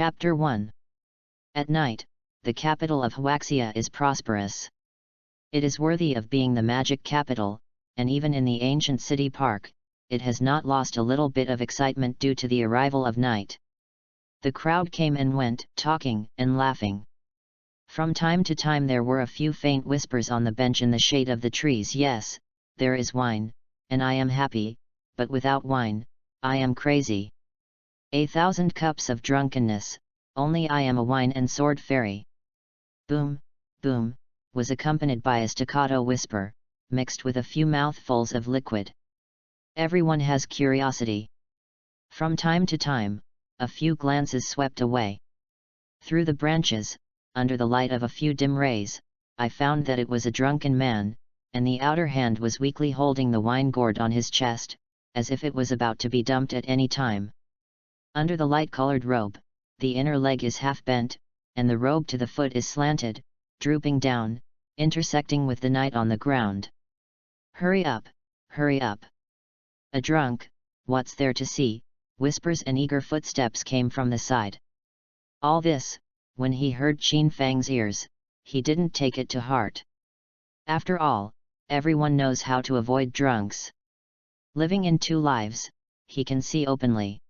Chapter 1. At night, the capital of Huaxia is prosperous. It is worthy of being the magic capital, and even in the ancient city park, it has not lost a little bit of excitement due to the arrival of night. The crowd came and went, talking and laughing. From time to time there were a few faint whispers on the bench in the shade of the trees. Yes, there is wine, and I am happy, but without wine, I am crazy. 1,000 cups of drunkenness, only I am a wine and sword fairy. Boom, boom, was accompanied by a staccato whisper, mixed with a few mouthfuls of liquid. Everyone has curiosity. From time to time, a few glances swept away. Through the branches, under the light of a few dim rays, I found that it was a drunken man, and the outer hand was weakly holding the wine gourd on his chest, as if it was about to be dumped at any time. Under the light-colored robe, the inner leg is half bent, and the robe to the foot is slanted, drooping down, intersecting with the night on the ground. Hurry up, hurry up. A drunk, what's there to see? Whispers and eager footsteps came from the side. All this, when he heard Qin Fang's ears, he didn't take it to heart. After all, everyone knows how to avoid drunks. Living in two lives, he can see openly.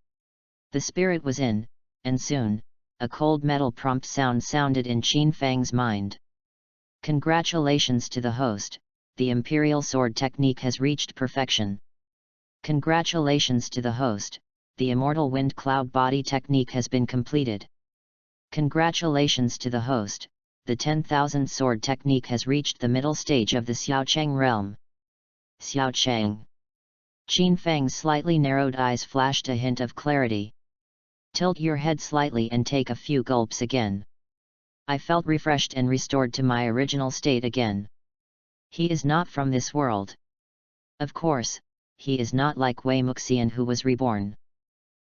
The spirit was in, and soon, a cold metal prompt sound sounded in Qin Fang's mind. Congratulations to the host, the imperial sword technique has reached perfection. Congratulations to the host, the immortal wind cloud body technique has been completed. Congratulations to the host, the 10,000 sword technique has reached the middle stage of the Xiaocheng realm. Xiaocheng. Qin Fang's slightly narrowed eyes flashed a hint of clarity. Tilt your head slightly and take a few gulps again. I felt refreshed and restored to my original state again. He is not from this world. Of course, he is not like Wei Muxian who was reborn.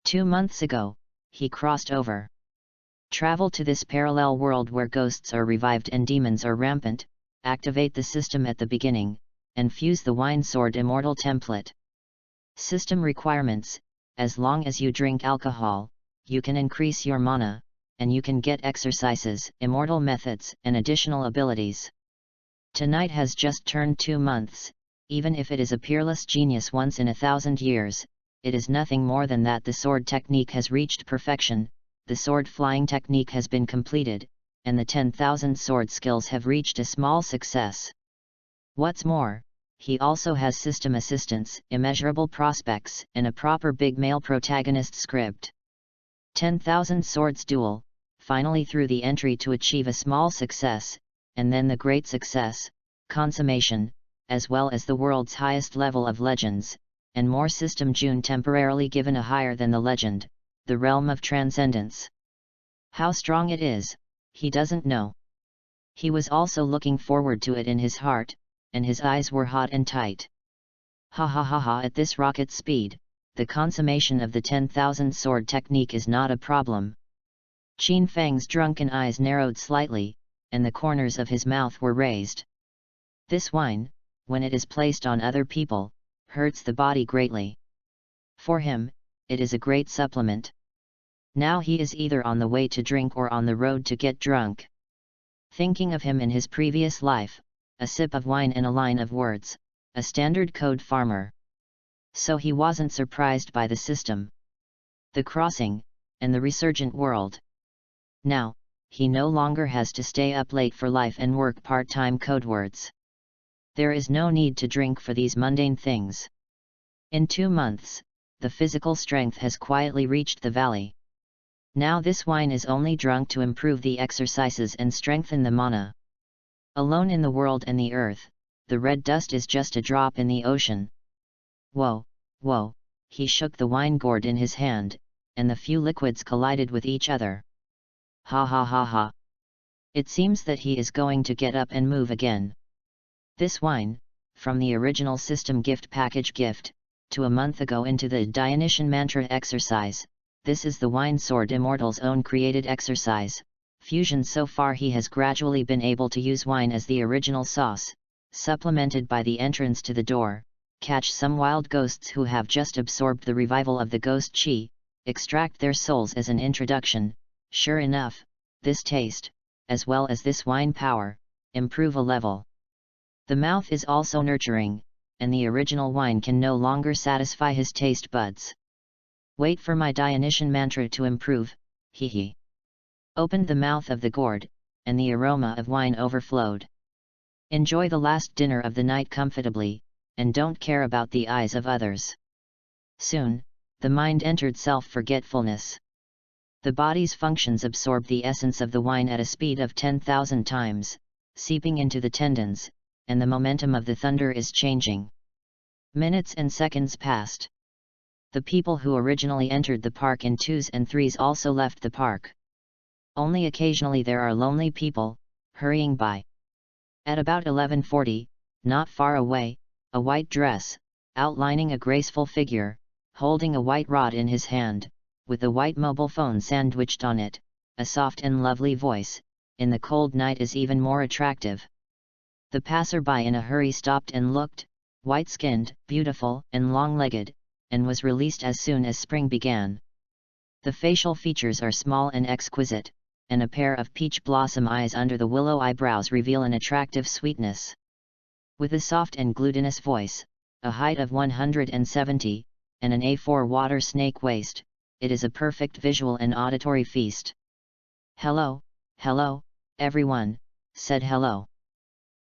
2 months ago, he crossed over. Travel to this parallel world where ghosts are revived and demons are rampant, activate the system at the beginning, and fuse the wine sword immortal template. System requirements: as long as you drink alcohol, you can increase your mana, and you can get exercises, immortal methods, and additional abilities. Tonight has just turned 2 months, even if it is a peerless genius once in 1,000 years, it is nothing more than that. The sword technique has reached perfection, the sword flying technique has been completed, and the 10,000 sword skills have reached a small success. What's more, he also has system assistance, immeasurable prospects, and a proper big male protagonist script. 10,000 swords duel, finally through the entry to achieve a small success, and then the great success, consummation, as well as the world's highest level of legends, and more. System June temporarily given a higher than the legend, the realm of transcendence. How strong it is, he doesn't know. He was also looking forward to it in his heart, and his eyes were hot and tight. Ha ha ha ha! At this rocket speed, the consummation of the 10,000 sword technique is not a problem. Qin Fang's drunken eyes narrowed slightly, and the corners of his mouth were raised. This wine, when it is placed on other people, hurts the body greatly. For him, it is a great supplement. Now he is either on the way to drink or on the road to get drunk. Thinking of him in his previous life, a sip of wine and a line of words, a standard code farmer. So he wasn't surprised by the system, the crossing, and the resurgent world. Now, he no longer has to stay up late for life and work part-time code words. There is no need to drink for these mundane things. In 2 months, the physical strength has quietly reached the valley. Now this wine is only drunk to improve the exercises and strengthen the mana. Alone in the world and the earth, the red dust is just a drop in the ocean. Whoa, whoa, he shook the wine gourd in his hand, and the few liquids collided with each other. Ha ha ha ha. It seems that he is going to get up and move again. This wine, from the original system gift package gift, to a month ago into the Dionysian mantra exercise, this is the wine sword immortal's own created exercise, fusion. So far he has gradually been able to use wine as the original sauce, supplemented by the entrance to the door, catch some wild ghosts who have just absorbed the revival of the ghost chi, extract their souls as an introduction, Sure enough, this taste, as well as this wine power, improve a level. The mouth is also nurturing, and the original wine can no longer satisfy his taste buds. Wait for my Dionysian mantra to improve, hee hee. Opened the mouth of the gourd, and the aroma of wine overflowed. Enjoy the last dinner of the night comfortably, and don't care about the eyes of others. Soon, the mind entered self-forgetfulness. The body's functions absorb the essence of the wine at a speed of 10,000 times, seeping into the tendons, and the momentum of the thunder is changing. Minutes and seconds passed. The people who originally entered the park in 2s and 3s also left the park. Only occasionally there are lonely people, hurrying by. At about 11:40, not far away, a white dress, outlining a graceful figure, holding a white rod in his hand, with a white mobile phone sandwiched on it, a soft and lovely voice, in the cold night is even more attractive. The passerby in a hurry stopped and looked, white-skinned, beautiful, and long-legged, and was released as soon as spring began. The facial features are small and exquisite, and a pair of peach blossom eyes under the willow eyebrows reveal an attractive sweetness. With a soft and glutinous voice, a height of 170, and an A4 water snake waist, it is a perfect visual and auditory feast. "Hello, hello, everyone," said hello.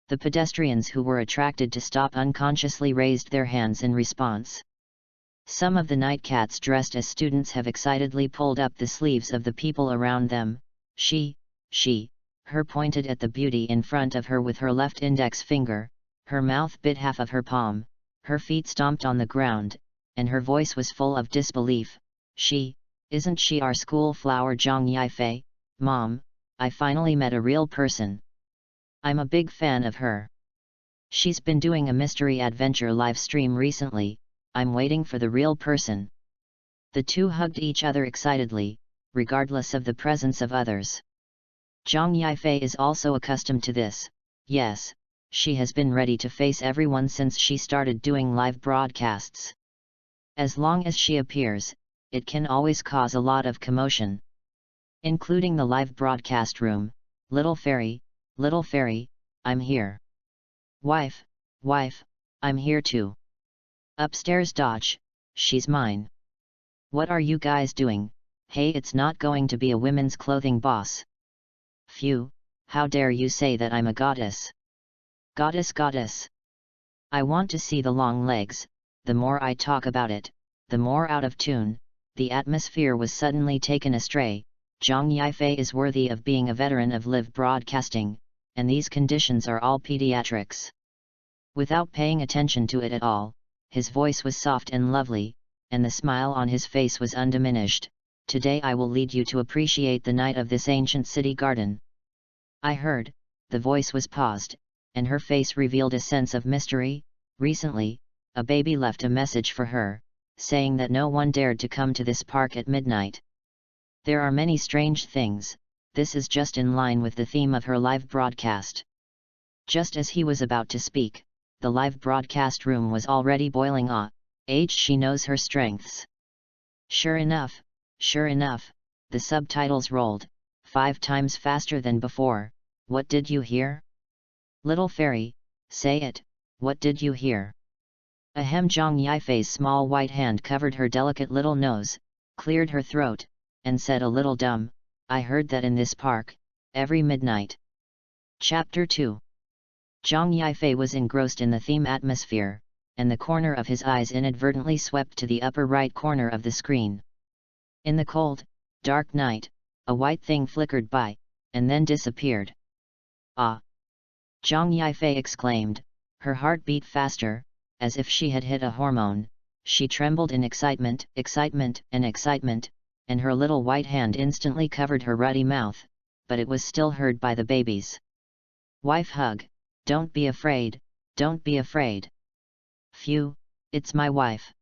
The pedestrians who were attracted to stop unconsciously raised their hands in response. Some of the nightcats dressed as students have excitedly pulled up the sleeves of the people around them. She, her pointed at the beauty in front of her with her left index finger, her mouth bit half of her palm, her feet stomped on the ground, and her voice was full of disbelief. Isn't she our school flower Zhang Yifei? Mom, I finally met a real person. I'm a big fan of her. She's been doing a mystery adventure live stream recently, I'm waiting for the real person." The two hugged each other excitedly, regardless of the presence of others. Zhang Yifei is also accustomed to this. Yes, she has been ready to face everyone since she started doing live broadcasts. As long as she appears, it can always cause a lot of commotion. Including the live broadcast room. Little fairy, I'm here. Wife, I'm here too. Upstairs Dodge, she's mine. What are you guys doing? Hey, it's not going to be a women's clothing boss. Phew, how dare you say that I'm a goddess. Goddess. I want to see the long legs. The more I talk about it, the more out of tune. The atmosphere was suddenly taken astray. Zhang Yifei is worthy of being a veteran of live broadcasting, and these conditions are all pediatrics. Without paying attention to it at all, his voice was soft and lovely, and the smile on his face was undiminished. Today I will lead you to appreciate the night of this ancient city garden. I heard, the voice was paused, and her face revealed a sense of mystery. Recently, a baby left a message for her, saying that no one dared to come to this park at midnight. There are many strange things, this is just in line with the theme of her live broadcast. Just as he was about to speak, the live broadcast room was already boiling. She knows her strengths. Sure enough, the subtitles rolled, 5 times faster than before. What did you hear? Little fairy, say it, what did you hear? Ahem. Zhang Yifei's small white hand covered her delicate little nose, cleared her throat, and said a little dumb, I heard that in this park, every midnight. Chapter 2. Zhang Yifei was engrossed in the theme atmosphere, and the corner of his eyes inadvertently swept to the upper right corner of the screen. In the cold, dark night, a white thing flickered by, and then disappeared. Ah! Zhang Yifei exclaimed, her heart beat faster, as if she had hit a hormone. She trembled in excitement, and her little white hand instantly covered her ruddy mouth, but it was still heard by the babies. Wife hug, don't be afraid. Phew, it's my wife.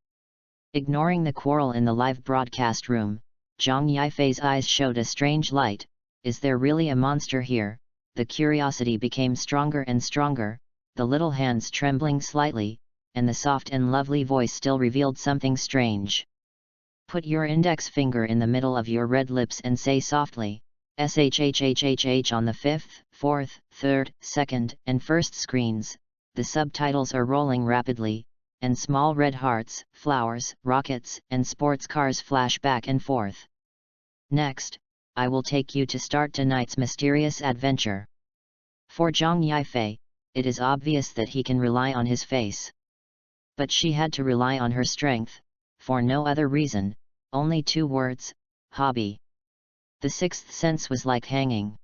Ignoring the quarrel in the live broadcast room, Zhang Yifei's eyes showed a strange light. Is there really a monster here? The curiosity became stronger and stronger, the little hands trembling slightly, and the soft and lovely voice still revealed something strange. Put your index finger in the middle of your red lips and say softly. SHHHHH on the 5th, 4th, 3rd, 2nd, and 1st screens, the subtitles are rolling rapidly, and small red hearts, flowers, rockets, and sports cars flash back and forth. Next, I will take you to start tonight's mysterious adventure. For Zhang Yifei, it is obvious that he can rely on his face. But she had to rely on her strength, for no other reason, only 2 words, hobby. The 6th sense was like hanging.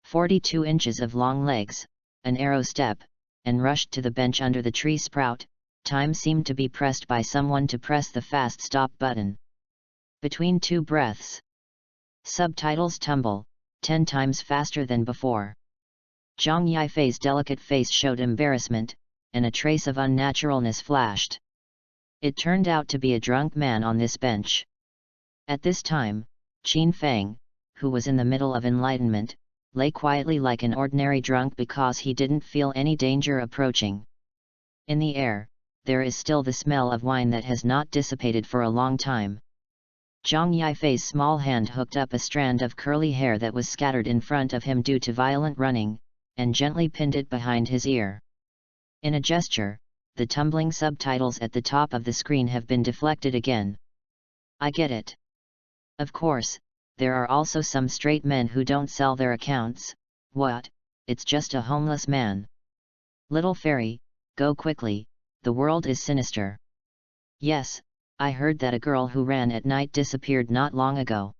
42 inches of long legs, an arrow step, and rushed to the bench under the tree sprout. Time seemed to be pressed by someone to press the fast stop button. Between 2 breaths. Subtitles tumble, 10 times faster than before. Zhang Yifei's delicate face showed embarrassment, and a trace of unnaturalness flashed. It turned out to be a drunk man on this bench. At this time, Qin Feng, who was in the middle of enlightenment, lay quietly like an ordinary drunk because he didn't feel any danger approaching. In the air, there is still the smell of wine that has not dissipated for a long time. Zhang Yifei's small hand hooked up a strand of curly hair that was scattered in front of him due to violent running, and gently pinned it behind his ear. In a gesture, the tumbling subtitles at the top of the screen have been deflected again. I get it. Of course, there are also some straight men who don't sell their accounts. What? It's just a homeless man. Little fairy, go quickly, the world is sinister. Yes, I heard that a girl who ran at night disappeared not long ago.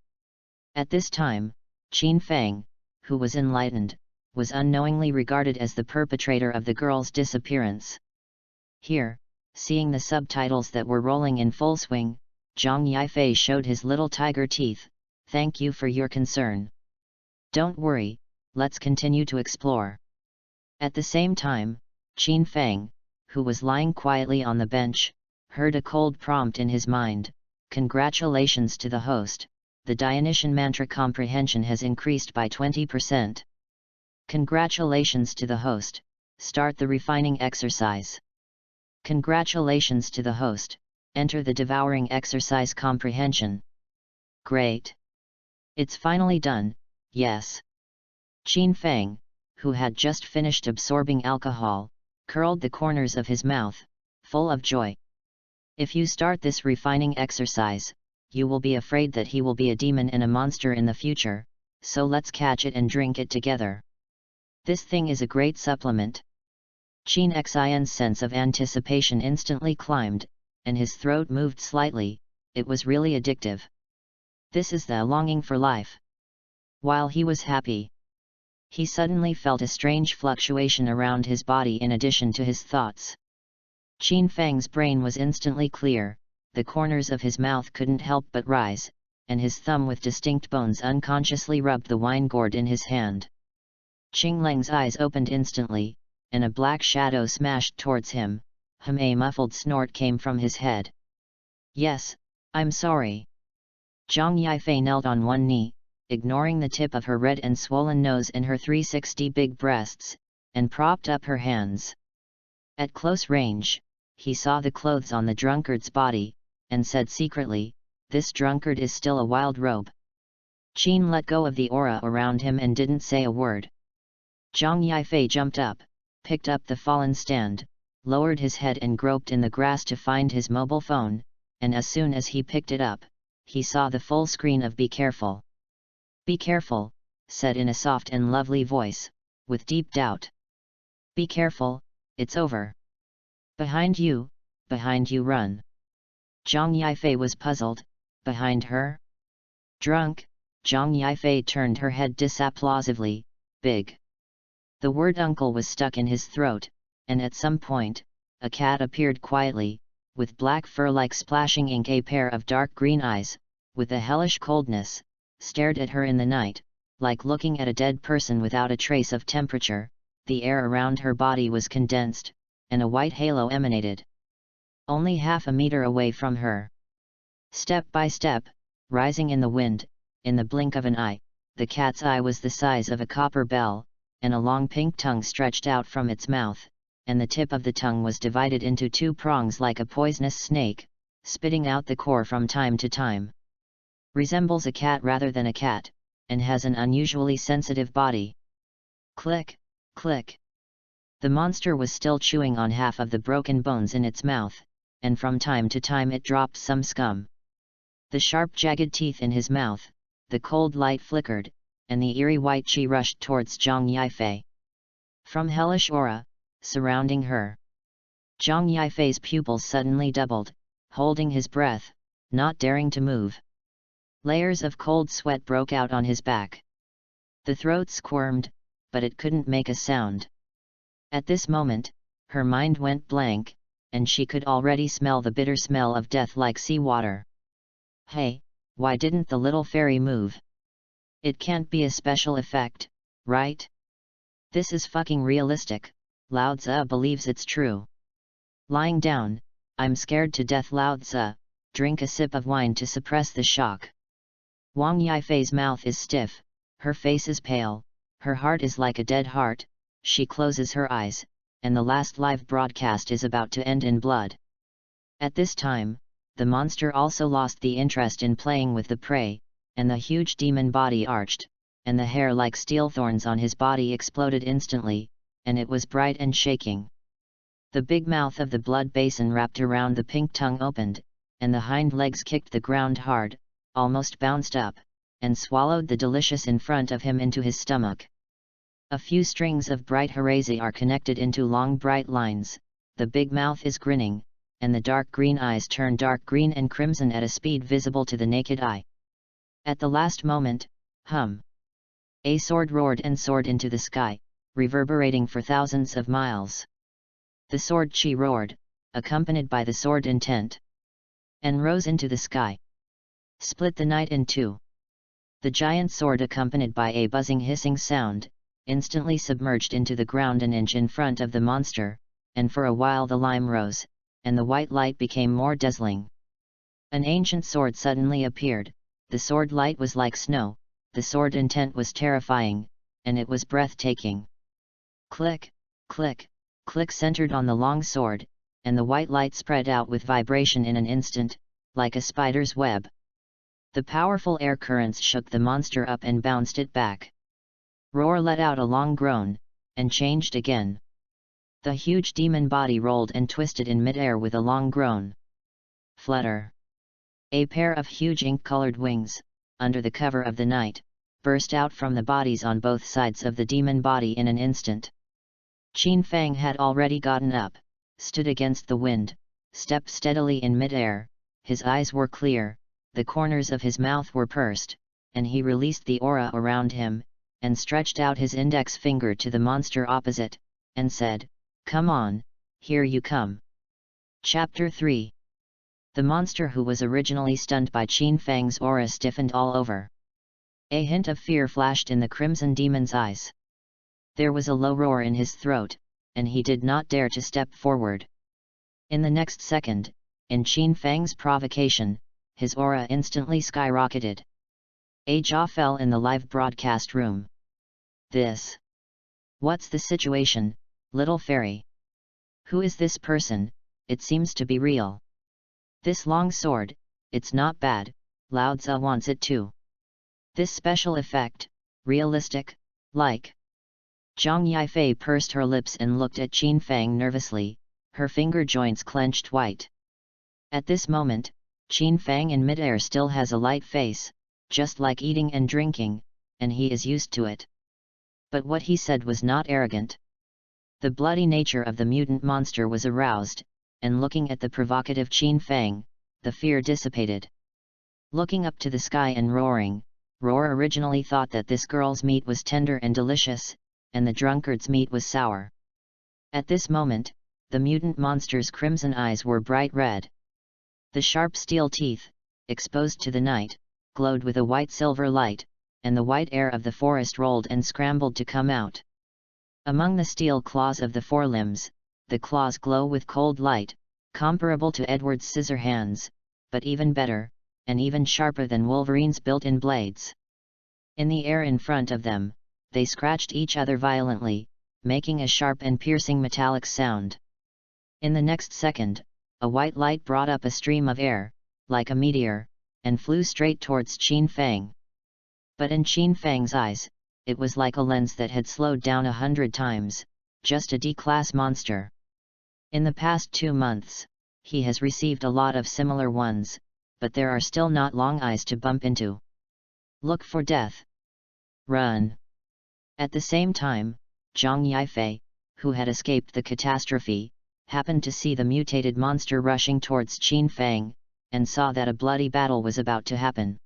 At this time, Qin Feng, who was enlightened, was unknowingly regarded as the perpetrator of the girl's disappearance. Here, seeing the subtitles that were rolling in full swing, Zhang Yifei showed his little tiger teeth. Thank you for your concern. Don't worry, let's continue to explore. At the same time, Qin Feng, who was lying quietly on the bench, heard a cold prompt in his mind. Congratulations to the host, the Dionysian mantra comprehension has increased by 20%. Congratulations to the host, start the refining exercise. Congratulations to the host, enter the devouring exercise comprehension. Great! It's finally done, yes. Qin Feng, who had just finished absorbing alcohol, curled the corners of his mouth, full of joy. If you start this refining exercise, you will be afraid that he will be a demon and a monster in the future, so let's catch it and drink it together. This thing is a great supplement. Qin Xin's sense of anticipation instantly climbed, and his throat moved slightly. It was really addictive. This is the longing for life. While he was happy, he suddenly felt a strange fluctuation around his body in addition to his thoughts. Qin Feng's brain was instantly clear, the corners of his mouth couldn't help but rise, and his thumb with distinct bones unconsciously rubbed the wine gourd in his hand. Qing Leng's eyes opened instantly, and a black shadow smashed towards him. A muffled snort came from his head. Yes, I'm sorry. Zhang Yifei knelt on one knee, ignoring the tip of her red and swollen nose and her 360 big breasts, and propped up her hands. At close range, he saw the clothes on the drunkard's body, and said secretly, this drunkard is still a wild robe. Qin let go of the aura around him and didn't say a word. Zhang Yifei jumped up, picked up the fallen stand, lowered his head and groped in the grass to find his mobile phone, and as soon as he picked it up, he saw the full screen of Be Careful. Be careful, said in a soft and lovely voice, with deep doubt. Be careful, it's over. Behind you run. Zhang Yifei was puzzled, behind her? Drunk, Zhang Yifei turned her head disapplausively, big. The word uncle was stuck in his throat, and at some point, a cat appeared quietly, with black fur like splashing ink. A pair of dark green eyes, with a hellish coldness, stared at her in the night, like looking at a dead person without a trace of temperature. The air around her body was condensed, and a white halo emanated. Only half a meter away from her. Step by step, rising in the wind, in the blink of an eye, the cat's eye was the size of a copper bell, and a long pink tongue stretched out from its mouth, and the tip of the tongue was divided into 2 prongs like a poisonous snake, spitting out the core from time to time. Resembles a cat rather than a cat, and has an unusually sensitive body. Click, click. The monster was still chewing on half of the broken bones in its mouth, and from time to time it dropped some scum. The sharp jagged teeth in his mouth, the cold light flickered, and the eerie white chi rushed towards Zhang Yifei. From hellish aura, surrounding her, Zhang Yifei's pupils suddenly doubled, holding his breath, not daring to move. Layers of cold sweat broke out on his back. The throat squirmed, but it couldn't make a sound. At this moment, her mind went blank, and she could already smell the bitter smell of death like seawater. Hey, why didn't the little fairy move? It can't be a special effect, right? This is fucking realistic. Lao Tzu believes it's true. Lying down, I'm scared to death. Lao Tzu, drink a sip of wine to suppress the shock. Wang Yifei's mouth is stiff, her face is pale, her heart is like a dead heart. She closes her eyes, and the last live broadcast is about to end in blood. At this time, the monster also lost the interest in playing with the prey, and the huge demon body arched, and the hair like steel thorns on his body exploded instantly, and it was bright and shaking. The big mouth of the blood basin wrapped around the pink tongue opened, and the hind legs kicked the ground hard, almost bounced up, and swallowed the delicious in front of him into his stomach. A few strings of bright herazi are connected into long bright lines, the big mouth is grinning, and the dark green eyes turn dark green and crimson at a speed visible to the naked eye. At the last moment, a sword roared and soared into the sky, reverberating for thousands of miles. The sword chi roared, accompanied by the sword intent, and rose into the sky. Split the night in two. The giant sword, accompanied by a buzzing hissing sound, instantly submerged into the ground an inch in front of the monster, and for a while the lime rose, and the white light became more dazzling. An ancient sword suddenly appeared. The sword light was like snow, the sword intent was terrifying, and it was breathtaking. Click, click, click centered on the long sword, and the white light spread out with vibration in an instant, like a spider's web. The powerful air currents shook the monster up and bounced it back. Roar let out a long groan, and changed again. The huge demon body rolled and twisted in midair with a long groan. Flutter. A pair of huge ink-colored wings, under the cover of the night, burst out from the bodies on both sides of the demon body in an instant. Qin Fang had already gotten up, stood against the wind, stepped steadily in midair, his eyes were clear, the corners of his mouth were pursed, and he released the aura around him, and stretched out his index finger to the monster opposite, and said, "Come on, here you come." Chapter 3. The monster, who was originally stunned by Qin Fang's aura, stiffened all over. A hint of fear flashed in the crimson demon's eyes. There was a low roar in his throat, and he did not dare to step forward. In the next second, in Qin Fang's provocation, his aura instantly skyrocketed. A jaw fell in the live broadcast room. What's the situation, little fairy? Who is this person? It seems to be real. This long sword, it's not bad, Lao Tzu wants it too. This special effect, realistic, like. Zhang Yifei pursed her lips and looked at Qin Fang nervously, her finger joints clenched white. At this moment, Qin Fang in midair still has a light face, just like eating and drinking, and he is used to it. But what he said was not arrogant. The bloody nature of the mutant monster was aroused, and looking at the provocative Qin Fang, the fear dissipated. Looking up to the sky and roaring, Roar originally thought that this girl's meat was tender and delicious, and the drunkard's meat was sour. At this moment, the mutant monster's crimson eyes were bright red. The sharp steel teeth, exposed to the night, glowed with a white-silver light, and the white air of the forest rolled and scrambled to come out. Among the steel claws of the forelimbs, the claws glow with cold light, comparable to Edward's scissor hands, but even better, and even sharper than Wolverine's built-in blades. In the air in front of them, they scratched each other violently, making a sharp and piercing metallic sound. In the next second, a white light brought up a stream of air, like a meteor, and flew straight towards Qin Fang. But in Qin Fang's eyes, it was like a lens that had slowed down 100 times, just a D-class monster. In the past 2 months, he has received a lot of similar ones, but there are still not long eyes to bump into. Look for death. Run. At the same time, Zhang Yifei, who had escaped the catastrophe, happened to see the mutated monster rushing towards Qin Fang, and saw that a bloody battle was about to happen.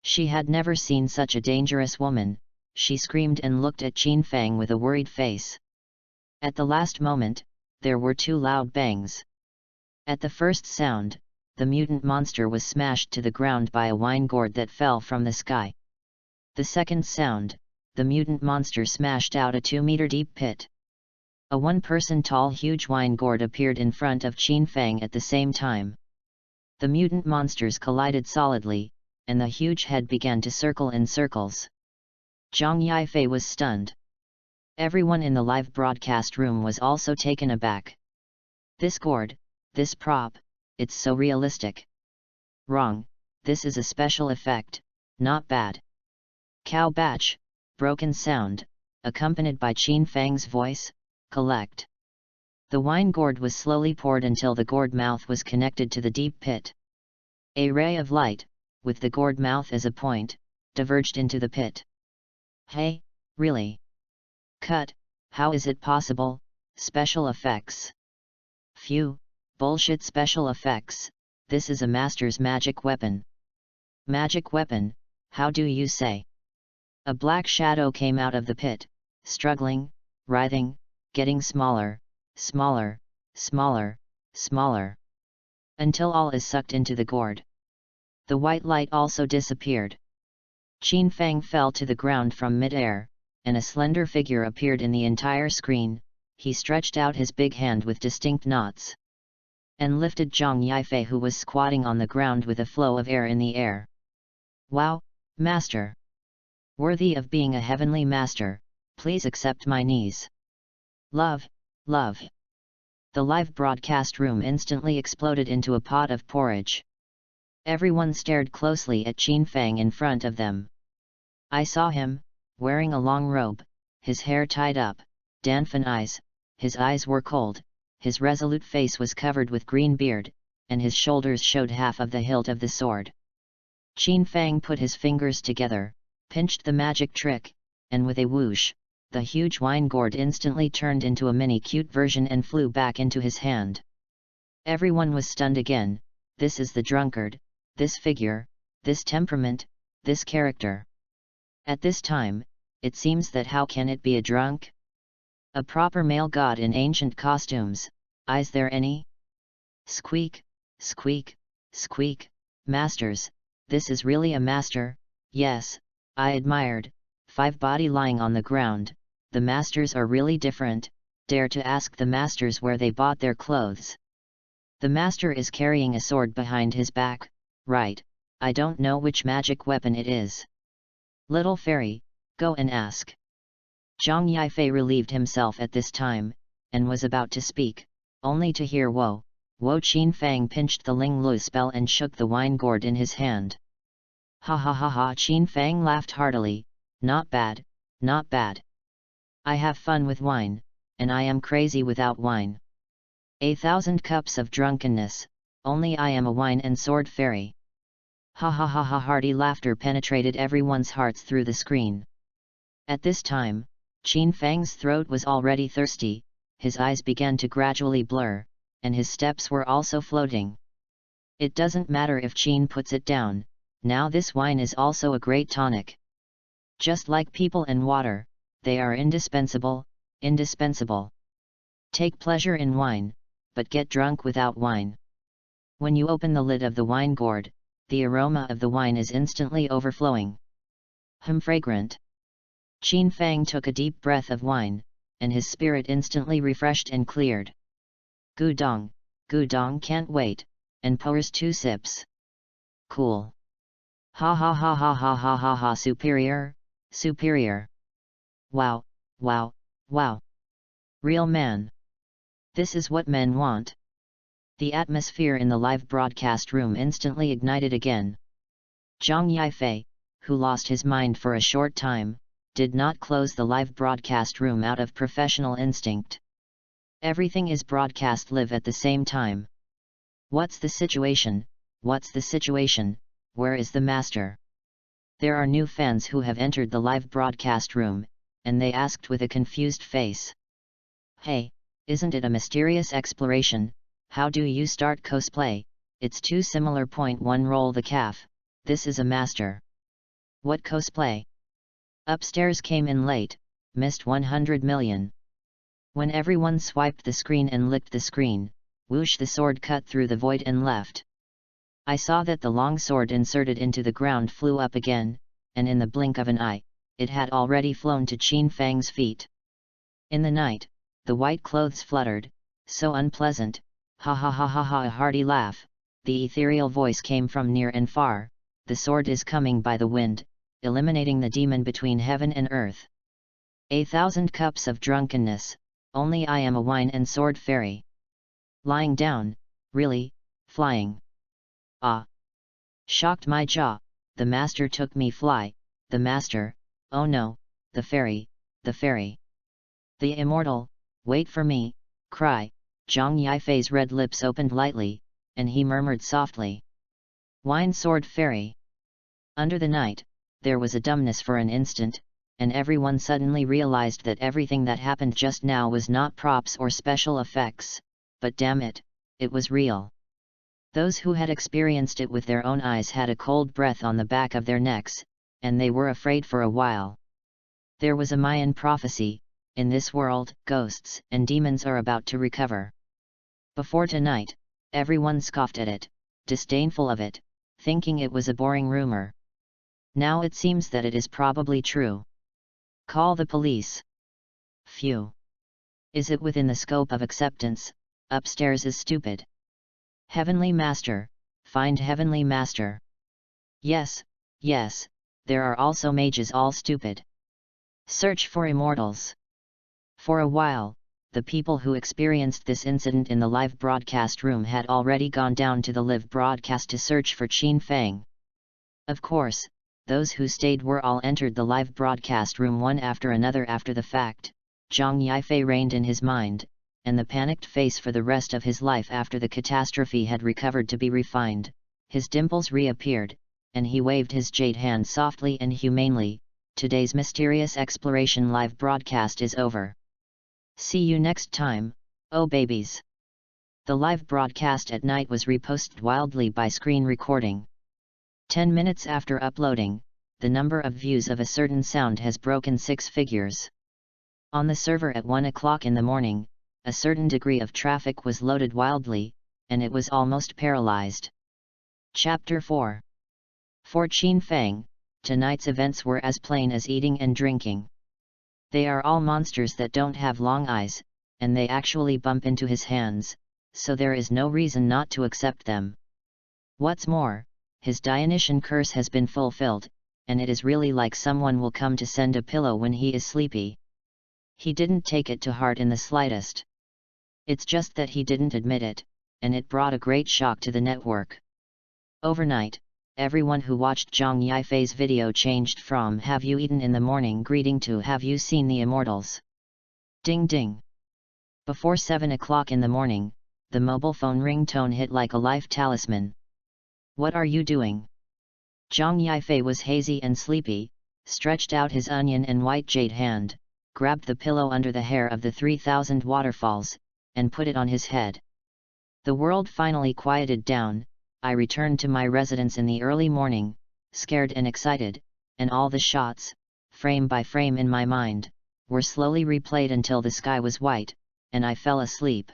She had never seen such a dangerous woman. She screamed and looked at Qin Fang with a worried face. At the last moment, there were 2 loud bangs. At the first sound, the mutant monster was smashed to the ground by a wine gourd that fell from the sky. The second sound, the mutant monster smashed out a 2-meter deep pit. A 1-person tall huge wine gourd appeared in front of Qin Fang at the same time. The mutant monsters collided solidly, and the huge head began to circle in circles. Zhang Yifei was stunned. Everyone in the live broadcast room was also taken aback. This gourd, this prop, it's so realistic. Wrong, this is a special effect, not bad. Cow batch, broken sound, accompanied by Qin Fang's voice, collect. The wine gourd was slowly poured until the gourd mouth was connected to the deep pit. A ray of light, with the gourd mouth as a point, diverged into the pit. Hey, really? Cut, how is it possible? Special effects. Phew, bullshit special effects, this is a master's magic weapon. Magic weapon, how do you say? A black shadow came out of the pit, struggling, writhing, getting smaller, smaller, smaller, smaller, until all is sucked into the gourd. The white light also disappeared. Qin Fang fell to the ground from mid-air, and a slender figure appeared in the entire screen. He stretched out his big hand with distinct knots, and lifted Zhang Yifei, who was squatting on the ground with a flow of air in the air. Wow, master! Worthy of being a heavenly master, please accept my knees. Love, love! The live broadcast room instantly exploded into a pot of porridge. Everyone stared closely at Qin Fang in front of them. I saw him, wearing a long robe, his hair tied up, Danfan eyes, his eyes were cold, his resolute face was covered with green beard, and his shoulders showed half of the hilt of the sword. Qin Fang put his fingers together, pinched the magic trick, and with a whoosh, the huge wine gourd instantly turned into a mini-cute version and flew back into his hand. Everyone was stunned again. This is the drunkard, this figure, this temperament, this character. At this time, it seems that how can it be a drunk? A proper male god in ancient costumes, is there any? Squeak, squeak, squeak, masters, this is really a master, yes, I admired. 5 body lying on the ground, the masters are really different, dare to ask the masters where they bought their clothes. The master is carrying a sword behind his back, right, I don't know which magic weapon it is. Little fairy, go and ask. Zhang Yifei relieved himself at this time, and was about to speak, only to hear Wo Qin Fang pinched the Ling Lu spell and shook the wine gourd in his hand. Ha ha ha ha! Qin Fang laughed heartily, not bad, not bad. I have fun with wine, and I am crazy without wine. 1,000 cups of drunkenness, only I am a wine and sword fairy. Ha ha ha ha! Hearty laughter penetrated everyone's hearts through the screen. At this time, Qin Fang's throat was already thirsty, his eyes began to gradually blur, and his steps were also floating. It doesn't matter if Qin puts it down, now this wine is also a great tonic. Just like people and water, they are indispensable, indispensable. Take pleasure in wine, but get drunk without wine. When you open the lid of the wine gourd, the aroma of the wine is instantly overflowing. Fragrant. Qin Fang took a deep breath of wine, and his spirit instantly refreshed and cleared. Gudong can't wait, and pours 2 sips. Cool. Ha ha ha ha ha ha ha ha! Superior, superior. Wow, wow, wow. Real man. This is what men want. The atmosphere in the live broadcast room instantly ignited again. Zhang Yifei, who lost his mind for a short time, did not close the live broadcast room out of professional instinct. Everything is broadcast live at the same time. What's the situation? What's the situation? Where is the master? There are new fans who have entered the live broadcast room, and they asked with a confused face. Hey, isn't it a mysterious exploration? How do you start cosplay? It's too similar. Point 1 Roll the calf, this is a master. What cosplay? Upstairs came in late, missed 100 million. When everyone swiped the screen and licked the screen, whoosh, the sword cut through the void and left. I saw that the long sword inserted into the ground flew up again, and in the blink of an eye, it had already flown to Qin Fang's feet. In the night, the white clothes fluttered, so unpleasant, ha ha ha ha ha, a hearty laugh, the ethereal voice came from near and far, the sword is coming by the wind, eliminating the demon between heaven and earth. 1,000 cups of drunkenness, only I am a wine and sword fairy. Lying down, really, flying. Ah! Shocked my jaw, the master took me fly, the master, oh no, the fairy, the fairy. The immortal, wait for me, cry, Zhang Yifei's red lips opened lightly, and he murmured softly. Wine sword fairy. Under the night, there was a dumbness for an instant, and everyone suddenly realized that everything that happened just now was not props or special effects, but damn it, it was real. Those who had experienced it with their own eyes had a cold breath on the back of their necks, and they were afraid for a while. There was a Mayan prophecy, in this world, ghosts and demons are about to recover. Before tonight, everyone scoffed at it, disdainful of it, thinking it was a boring rumor. Now it seems that it is probably true. Call the police. Phew. Is it within the scope of acceptance? Upstairs is stupid. Heavenly Master, find Heavenly Master. Yes, yes, there are also mages all stupid. Search for immortals. For a while, the people who experienced this incident in the live broadcast room had already gone down to the live broadcast to search for Qin Fang. Of course, those who stayed were all entered the live broadcast room one after another. After the fact, Zhang Yifei reigned in his mind, and the panicked face for the rest of his life after the catastrophe had recovered to be refined, his dimples reappeared, and he waved his jade hand softly and humanely. Today's mysterious exploration live broadcast is over. See you next time, oh babies. The live broadcast at night was reposted wildly by screen recording. 10 minutes after uploading, the number of views of a certain sound has broken 6 figures. On the server at 1 o'clock in the morning, a certain degree of traffic was loaded wildly, and it was almost paralyzed. Chapter 4. For Qin Fang, tonight's events were as plain as eating and drinking. They are all monsters that don't have long eyes, and they actually bump into his hands, so there is no reason not to accept them. What's more, his Dionysian curse has been fulfilled, and it is really like someone will come to send a pillow when he is sleepy. He didn't take it to heart in the slightest. It's just that he didn't admit it, and it brought a great shock to the network. Overnight, everyone who watched Zhang Yifei's video changed from "Have you eaten in the morning" greeting to "Have you seen the immortals?" Ding ding! Before 7 o'clock in the morning, the mobile phone ringtone hit like a life talisman. What are you doing? Zhang Yifei was hazy and sleepy, stretched out his onion and white jade hand, grabbed the pillow under the hair of the 3,000 waterfalls, and put it on his head. The world finally quieted down. I returned to my residence in the early morning, scared and excited, and all the shots, frame by frame in my mind, were slowly replayed until the sky was white, and I fell asleep.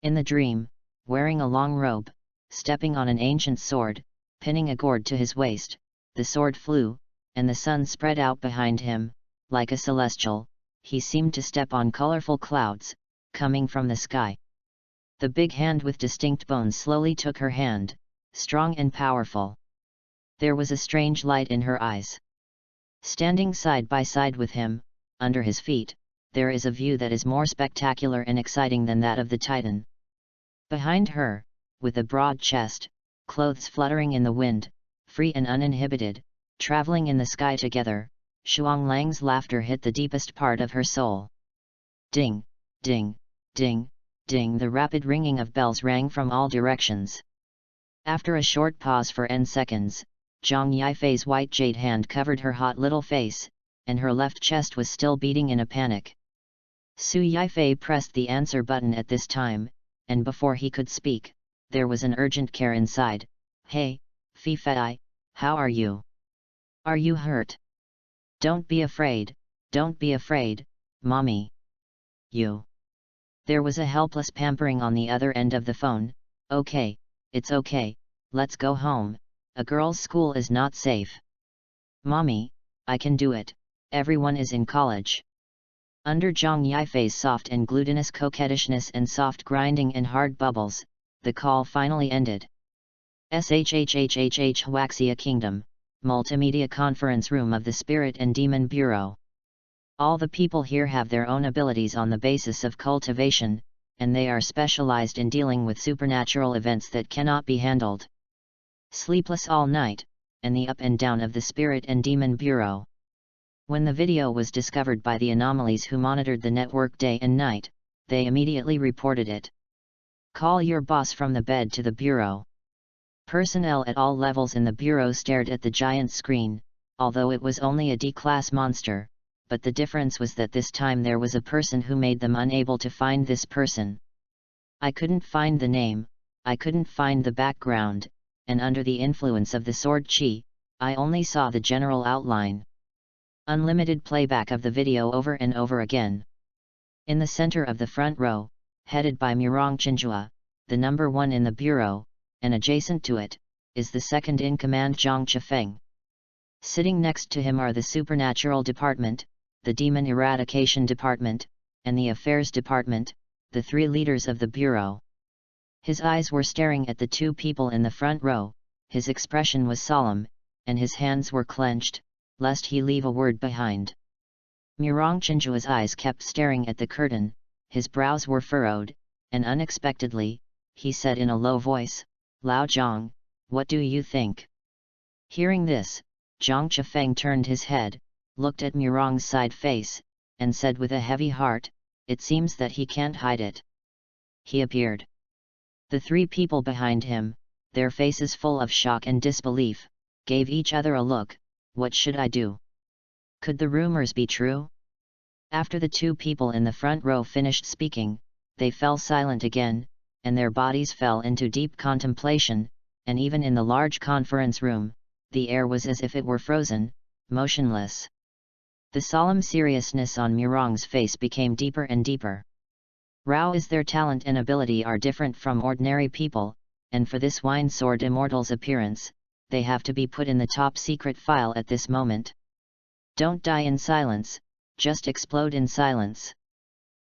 In the dream, wearing a long robe, stepping on an ancient sword, pinning a gourd to his waist, the sword flew, and the sun spread out behind him, like a celestial. He seemed to step on colorful clouds, coming from the sky. The big hand with distinct bones slowly took her hand, strong and powerful. There was a strange light in her eyes. Standing side by side with him, under his feet, there is a view that is more spectacular and exciting than that of the Titan. Behind her, with a broad chest, clothes fluttering in the wind, free and uninhibited, traveling in the sky together. Shuang Lang's laughter hit the deepest part of her soul. Ding, ding, ding, ding. The rapid ringing of bells rang from all directions. After a short pause for n seconds, Zhang Yifei's white jade hand covered her hot little face, and her left chest was still beating in a panic. Su Yifei pressed the answer button at this time, and before he could speak, there was an urgent care inside. Hey, Fei, how are you? Are you hurt? Don't be afraid, mommy. You. There was a helpless pampering on the other end of the phone. Okay, it's okay, let's go home, a girls' school is not safe. Mommy, I can do it, everyone is in college. Under Zhang Yifei's soft and glutinous coquettishness and soft grinding and hard bubbles, the call finally ended. SHHHHH Huaxia Kingdom, Multimedia Conference Room of the Spirit and Demon Bureau. All the people here have their own abilities on the basis of cultivation, and they are specialized in dealing with supernatural events that cannot be handled. Sleepless all night, and the up and down of the Spirit and Demon Bureau. When the video was discovered by the anomalies who monitored the network day and night, they immediately reported it. Call your boss from the bed to the bureau. Personnel at all levels in the bureau stared at the giant screen, although it was only a D-class monster, but the difference was that this time there was a person who made them unable to find this person. I couldn't find the name, I couldn't find the background, and under the influence of the sword chi, I only saw the general outline. Unlimited playback of the video over and over again. In the center of the front row, headed by Murong Chinjua, the number one in the bureau, and adjacent to it, is the second-in-command Zhang Chifeng. Sitting next to him are the Supernatural Department, the Demon Eradication Department, and the Affairs Department, the three leaders of the bureau. His eyes were staring at the two people in the front row, his expression was solemn, and his hands were clenched, lest he leave a word behind. Murong Chinjua's eyes kept staring at the curtain, his brows were furrowed, and unexpectedly, he said in a low voice, Lao Zhang, what do you think? Hearing this, Zhang Chifeng turned his head, looked at Murong's side face, and said with a heavy heart, it seems that he can't hide it. He appeared. The three people behind him, their faces full of shock and disbelief, gave each other a look. What should I do? Could the rumors be true? After the two people in the front row finished speaking, they fell silent again, and their bodies fell into deep contemplation, and even in the large conference room, the air was as if it were frozen, motionless. The solemn seriousness on Murong's face became deeper and deeper. Rao is their talent and ability are different from ordinary people, and for this wine sword immortal's appearance, they have to be put in the top secret file at this moment. Don't die in silence, just explode in silence.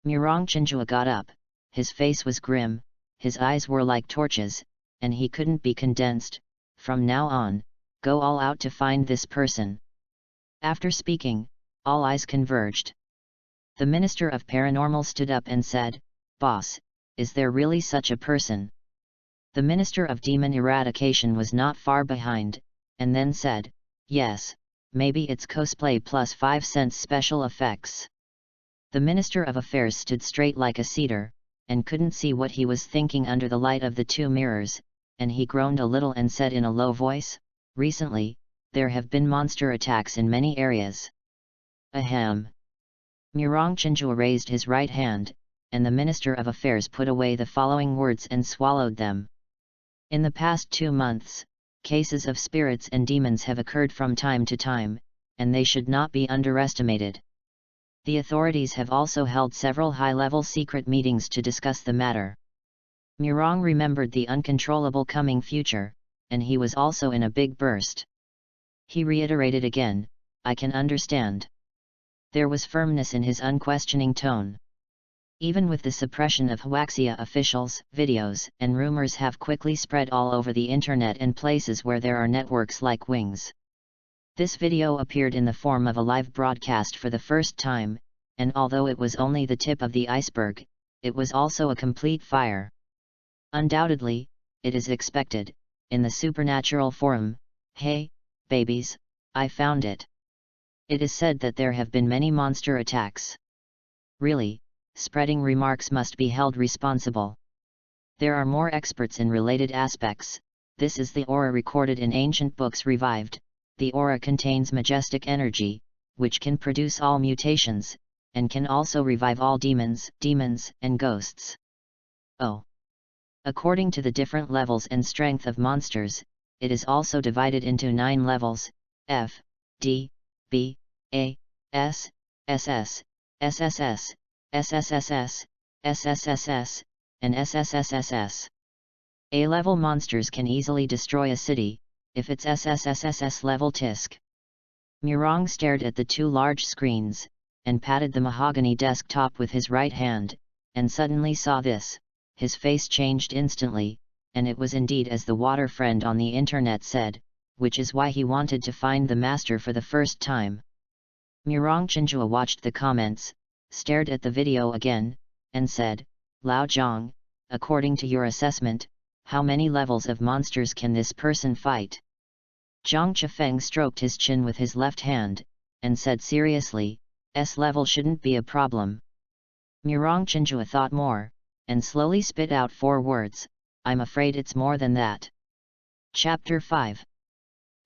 Murong Chinjua got up, his face was grim, his eyes were like torches, and he couldn't be condensed. From now on, go all out to find this person. After speaking, all eyes converged. The Minister of Paranormal stood up and said, Boss, is there really such a person? The Minister of Demon Eradication was not far behind, and then said, yes, maybe it's cosplay plus 5 cents special effects. The Minister of Affairs stood straight like a cedar, and couldn't see what he was thinking under the light of the two mirrors, and he groaned a little and said in a low voice, recently, there have been monster attacks in many areas. Ahem. Murong Chinjua raised his right hand, and the Minister of Affairs put away the following words and swallowed them. In the past 2 months, cases of spirits and demons have occurred from time to time, and they should not be underestimated. The authorities have also held several high-level secret meetings to discuss the matter. Murong remembered the uncontrollable coming future, and he was also in a big burst. He reiterated again, I can understand. There was firmness in his unquestioning tone. Even with the suppression of Huaxia officials, videos and rumors have quickly spread all over the internet and places where there are networks like Wings. This video appeared in the form of a live broadcast for the first time, and although it was only the tip of the iceberg, it was also a complete fire. Undoubtedly, it is expected, in the Supernatural Forum, hey, babies, I found it. It is said that there have been many monster attacks. Really, spreading remarks must be held responsible. There are more experts in related aspects. This is the aura recorded in ancient books revived. The aura contains majestic energy, which can produce all mutations, and can also revive all demons, and ghosts. Oh! According to the different levels and strength of monsters, it is also divided into 9 levels: F, D, B, A, S, SS, SSS, SSSS, SSSS, and SSSSS. A-level monsters can easily destroy a city, if its SSSSS level tisk. Murong stared at the 2 large screens, and patted the mahogany desktop with his right hand, and suddenly saw this. His face changed instantly, and it was indeed as the water friend on the internet said, which is why he wanted to find the master for the first time. Murong Chinjua watched the comments, stared at the video again, and said, Lao Zhang, according to your assessment, how many levels of monsters can this person fight? Zhang Chifeng stroked his chin with his left hand, and said seriously, S level shouldn't be a problem. Murong Chinjua thought more, and slowly spit out 4 words, I'm afraid it's more than that. Chapter 5.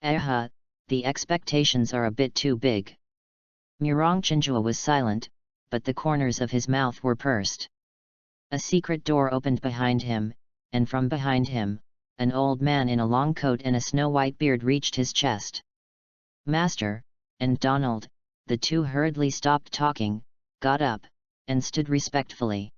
The expectations are a bit too big. Murong Chinjua was silent, but the corners of his mouth were pursed. A secret door opened behind him, and from behind him, an old man in a long coat and a snow-white beard reached his chest. Master, and Donald, the 2 hurriedly stopped talking, got up, and stood respectfully.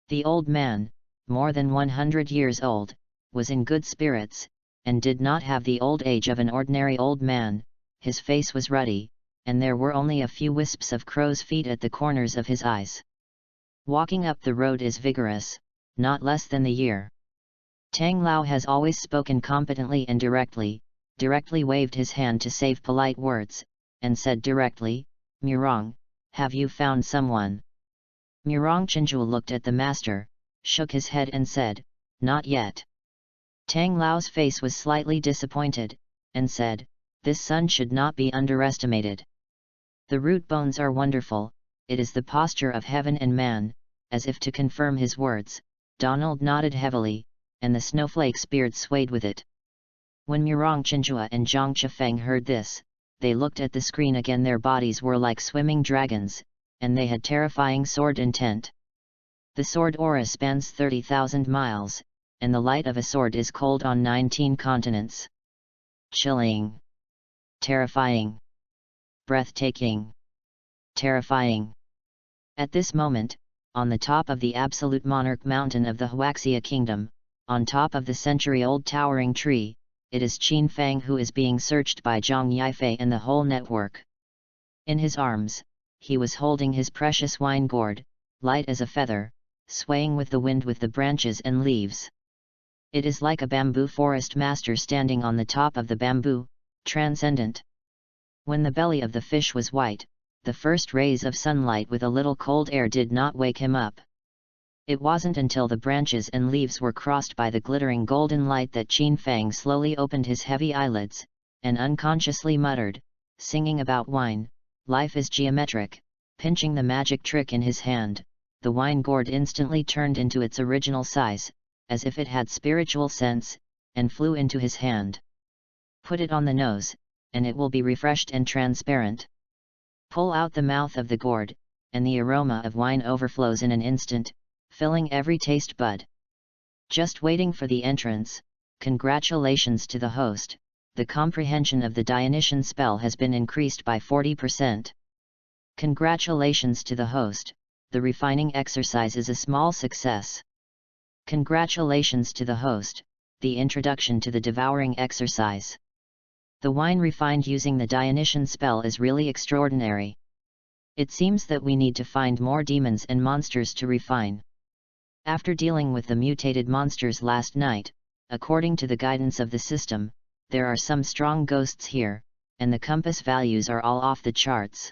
The old man, more than 100 years old, was in good spirits, and did not have the old age of an ordinary old man. His face was ruddy, and there were only a few wisps of crow's feet at the corners of his eyes. Walking up the road is vigorous, not less than the year. Tang Lao has always spoken competently and directly waved his hand to save polite words, and said directly, Murong, have you found someone? Murong Chinjua looked at the master, shook his head and said, not yet. Tang Lao's face was slightly disappointed, and said, this son should not be underestimated. The root bones are wonderful, it is the posture of heaven and man. As if to confirm his words, Donald nodded heavily, and the snowflake's beard swayed with it. When Murong Chinjua and Zhang Chifeng heard this, they looked at the screen again. Their bodies were like swimming dragons, and they had terrifying sword intent. The sword aura spans 30,000 miles, and the light of a sword is cold on 19 continents. Chilling. Terrifying. Breathtaking. Terrifying. At this moment, on the top of the absolute monarch mountain of the Huaxia kingdom, on top of the century-old towering tree, it is Qin Fang who is being searched by Zhang Yifei and the whole network. In his arms, he was holding his precious wine gourd, light as a feather, swaying with the wind with the branches and leaves. It is like a bamboo forest master standing on the top of the bamboo, transcendent. When the belly of the fish was white, the first rays of sunlight with a little cold air did not wake him up. It wasn't until the branches and leaves were crossed by the glittering golden light that Qin Fang slowly opened his heavy eyelids, and unconsciously muttered, singing about wine, life is geometric. Pinching the magic trick in his hand, the wine gourd instantly turned into its original size, as if it had spiritual sense, and flew into his hand. Put it on the nose, and it will be refreshed and transparent. Pull out the mouth of the gourd, and the aroma of wine overflows in an instant, filling every taste bud. Just waiting for the entrance. Congratulations to the host, the comprehension of the Dionysian spell has been increased by 40%. Congratulations to the host, the refining exercise is a small success. Congratulations to the host, the introduction to the devouring exercise. The wine refined using the Dionysian spell is really extraordinary. It seems that we need to find more demons and monsters to refine. After dealing with the mutated monsters last night, according to the guidance of the system, there are some strong ghosts here, and the compass values are all off the charts.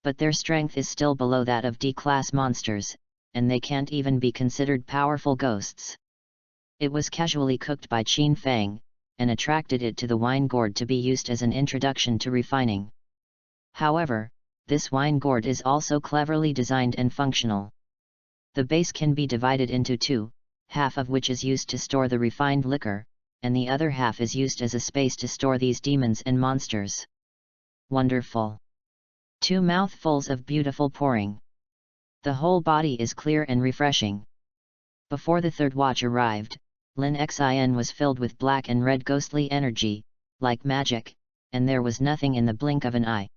But their strength is still below that of D-class monsters, and they can't even be considered powerful ghosts. It was casually cooked by Qin Fang, and attracted it to the wine gourd to be used as an introduction to refining. However, this wine gourd is also cleverly designed and functional. The base can be divided into two, half of which is used to store the refined liquor, and the other half is used as a space to store these demons and monsters. Wonderful! 2 mouthfuls of beautiful pouring. The whole body is clear and refreshing. Before the third watch arrived, Lin Xin was filled with black and red ghostly energy, like magic, and there was nothing in the blink of an eye.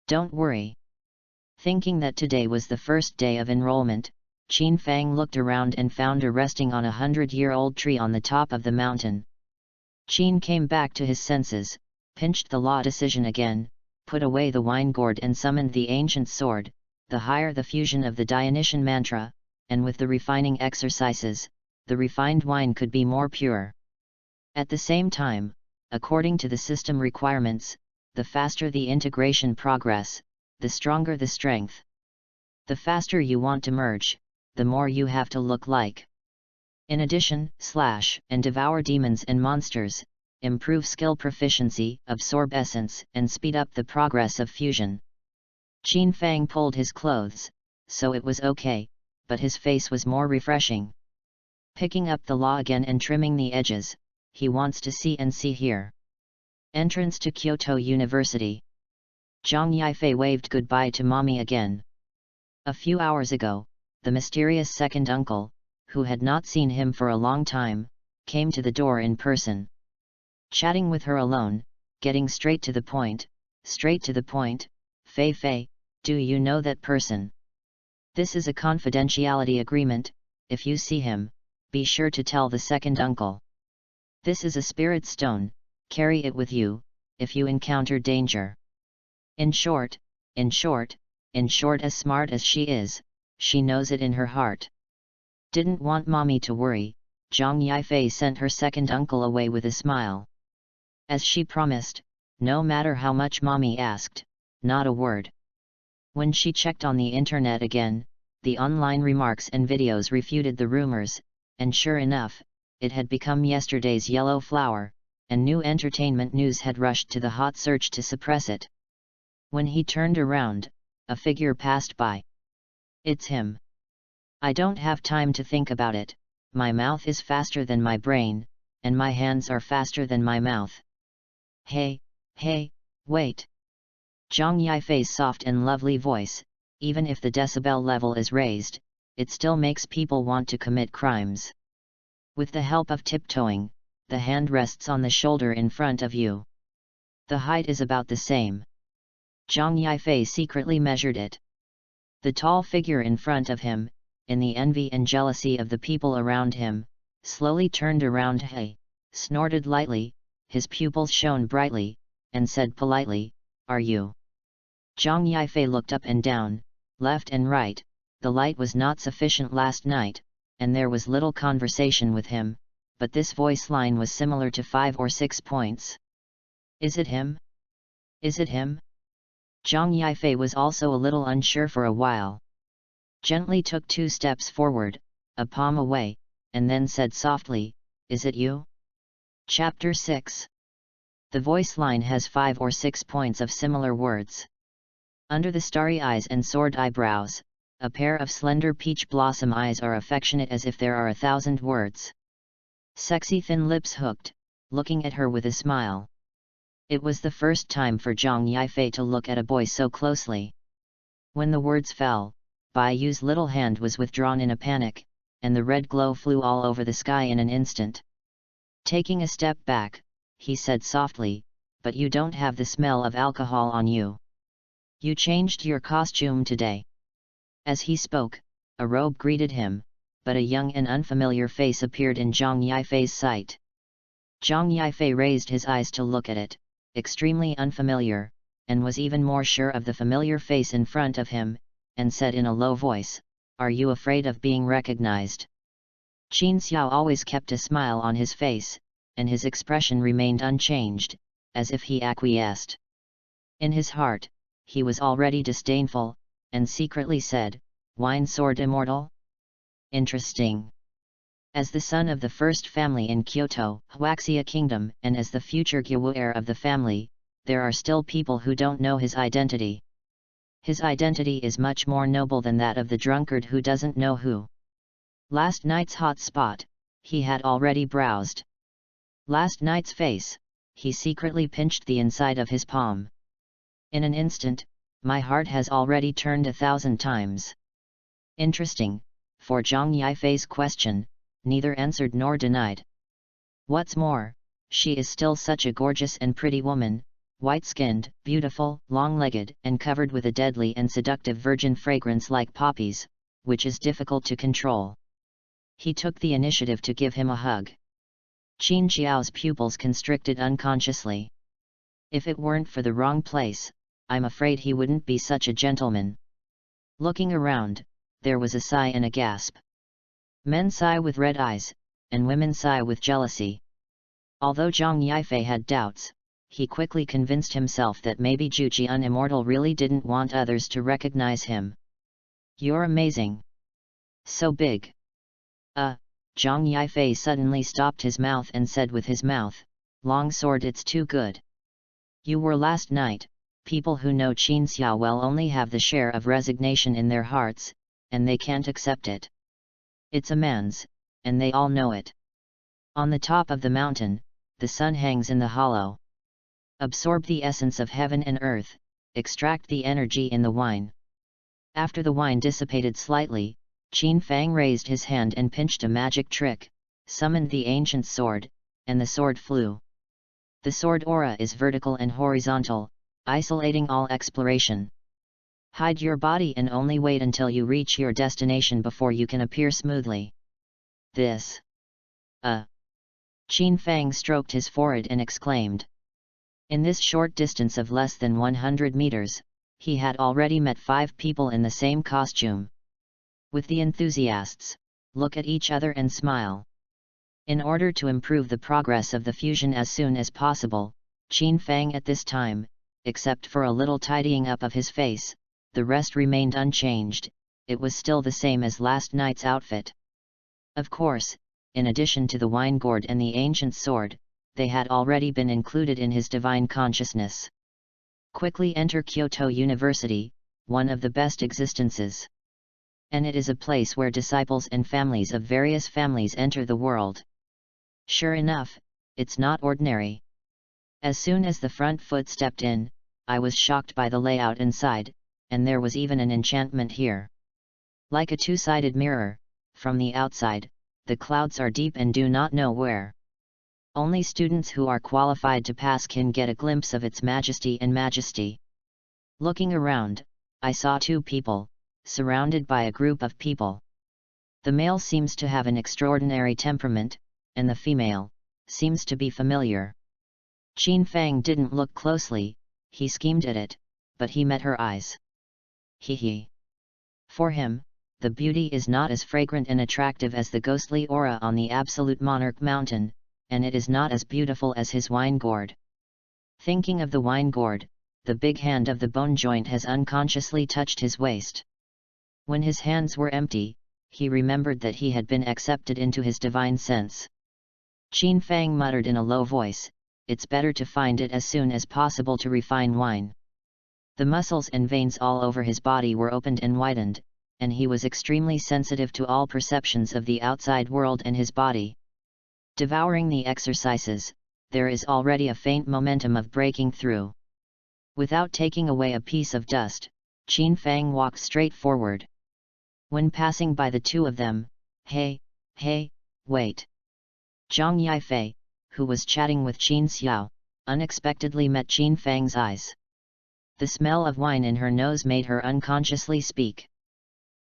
Don't worry. Thinking that today was the first day of enrollment, Qin Fang looked around and found her resting on a 100-year-old tree on the top of the mountain. Qin came back to his senses, pinched the law decision again, put away the wine gourd and summoned the ancient sword, the higher the fusion of the Dionysian mantra, and with the refining exercises, the refined wine could be more pure. At the same time, according to the system requirements, the faster the integration progress, the stronger the strength. The faster you want to merge, the more you have to look like. In addition, slash and devour demons and monsters, improve skill proficiency, absorb essence, and speed up the progress of fusion. Qin Fang pulled his clothes, so it was okay, but his face was more refreshing. Picking up the law again and trimming the edges, he wants to see and see here. Entrance to Kyoto University. Zhang Yifei waved goodbye to mommy again. A few hours ago, the mysterious second uncle, who had not seen him for a long time, came to the door in person. Chatting with her alone, getting straight to the point, Fei Fei, do you know that person? This is a confidentiality agreement, if you see him, be sure to tell the second uncle. This is a spirit stone, carry it with you, if you encounter danger. In short, as smart as she is, she knows it in her heart. Didn't want mommy to worry, Zhang Yifei sent her second uncle away with a smile. As she promised, no matter how much mommy asked, not a word. When she checked on the internet again, the online remarks and videos refuted the rumors, and sure enough, it had become yesterday's yellow flower, and new entertainment news had rushed to the hot search to suppress it. When he turned around, a figure passed by. It's him. I don't have time to think about it, my mouth is faster than my brain, and my hands are faster than my mouth. Hey, wait. Zhang Yifei's soft and lovely voice, even if the decibel level is raised, it still makes people want to commit crimes. With the help of tiptoeing, the hand rests on the shoulder in front of you. The height is about the same. Zhang Yifei secretly measured it. The tall figure in front of him, in the envy and jealousy of the people around him, slowly turned around, snorted lightly, his pupils shone brightly, and said politely, "Are you?" Zhang Yifei looked up and down, left and right, the light was not sufficient last night, and there was little conversation with him, but this voice line was similar to 5 or 6 points. Is it him? Is it him? Zhang Yifei was also a little unsure for a while. Gently took 2 steps forward, a palm away, and then said softly, "Is it you?" Chapter 6. The voice line has 5 or 6 points of similar words. Under the starry eyes and sword eyebrows, a pair of slender peach blossom eyes are affectionate as if there are 1,000 words. Sexy thin lips hooked, looking at her with a smile. It was the first time for Zhang Yifei to look at a boy so closely. When the words fell, Bai Yu's little hand was withdrawn in a panic, and the red glow flew all over the sky in an instant. Taking a step back, he said softly, "But you don't have the smell of alcohol on you. You changed your costume today." As he spoke, a robe greeted him, but a young and unfamiliar face appeared in Zhang Yifei's sight. Zhang Yifei raised his eyes to look at it, extremely unfamiliar, and was even more sure of the familiar face in front of him, and said in a low voice, "Are you afraid of being recognized?" Qin Xiao always kept a smile on his face, and his expression remained unchanged, as if he acquiesced. In his heart, he was already disdainful, and secretly said, "Wine sword immortal? Interesting." As the son of the first family in Kyoto, Huaxia Kingdom, and as the future Gyawu heir of the family, there are still people who don't know his identity. His identity is much more noble than that of the drunkard who doesn't know who. Last night's hot spot, he had already browsed. Last night's face, he secretly pinched the inside of his palm. In an instant, my heart has already turned 1,000 times. Interesting, for Zhang Yifei's question, neither answered nor denied. What's more, she is still such a gorgeous and pretty woman, white-skinned, beautiful, long-legged, and covered with a deadly and seductive virgin fragrance like poppies, which is difficult to control. He took the initiative to give him a hug. Qin Xiao's pupils constricted unconsciously. If it weren't for the wrong place, I'm afraid he wouldn't be such a gentleman. Looking around, there was a sigh and a gasp. Men sigh with red eyes, and women sigh with jealousy. Although Zhang Yifei had doubts, he quickly convinced himself that maybe Zhu Jian Immortal really didn't want others to recognize him. You're amazing. So big. Zhang Yifei suddenly stopped his mouth and said with his mouth, long sword, it's too good. You were last night. People who know Qin Xiao well only have the share of resignation in their hearts, and they can't accept it. It's a man's, and they all know it. On the top of the mountain, the sun hangs in the hollow. Absorb the essence of heaven and earth, extract the energy in the wine. After the wine dissipated slightly, Qin Fang raised his hand and pinched a magic trick, summoned the ancient sword, and the sword flew. The sword aura is vertical and horizontal, isolating all exploration. Hide your body and only wait until you reach your destination before you can appear smoothly. This. Qin Fang stroked his forehead and exclaimed. In this short distance of less than 100 meters, he had already met 5 people in the same costume. With the enthusiasts, look at each other and smile. In order to improve the progress of the fusion as soon as possible, Qin Fang at this time, except for a little tidying up of his face, the rest remained unchanged. It was still the same as last night's outfit. Of course, in addition to the wine gourd and the ancient sword, they had already been included in his divine consciousness. Quickly enter Kyoto University, one of the best existences. And it is a place where disciples and families of various families enter the world. Sure enough, it's not ordinary. As soon as the front foot stepped in, I was shocked by the layout inside, and there was even an enchantment here. Like a two-sided mirror, from the outside, the clouds are deep and do not know where. Only students who are qualified to pass can get a glimpse of its majesty and majesty. Looking around, I saw 2 people, surrounded by a group of people. The male seems to have an extraordinary temperament, and the female seems to be familiar. Qin Fang didn't look closely, he schemed at it, but he met her eyes. He. For him, the beauty is not as fragrant and attractive as the ghostly aura on the Absolute Monarch Mountain, and it is not as beautiful as his wine gourd. Thinking of the wine gourd, the big hand of the bone joint has unconsciously touched his waist. When his hands were empty, he remembered that he had been accepted into his divine sense. Qin Fang muttered in a low voice, it's better to find it as soon as possible to refine wine. The muscles and veins all over his body were opened and widened, and he was extremely sensitive to all perceptions of the outside world and his body. Devouring the exercises, there is already a faint momentum of breaking through. Without taking away a piece of dust, Qin Fang walked straight forward. When passing by the 2 of them, hey, wait. Zhang Yifei, who was chatting with Qin Xiao, unexpectedly met Qin Fang's eyes. The smell of wine in her nose made her unconsciously speak.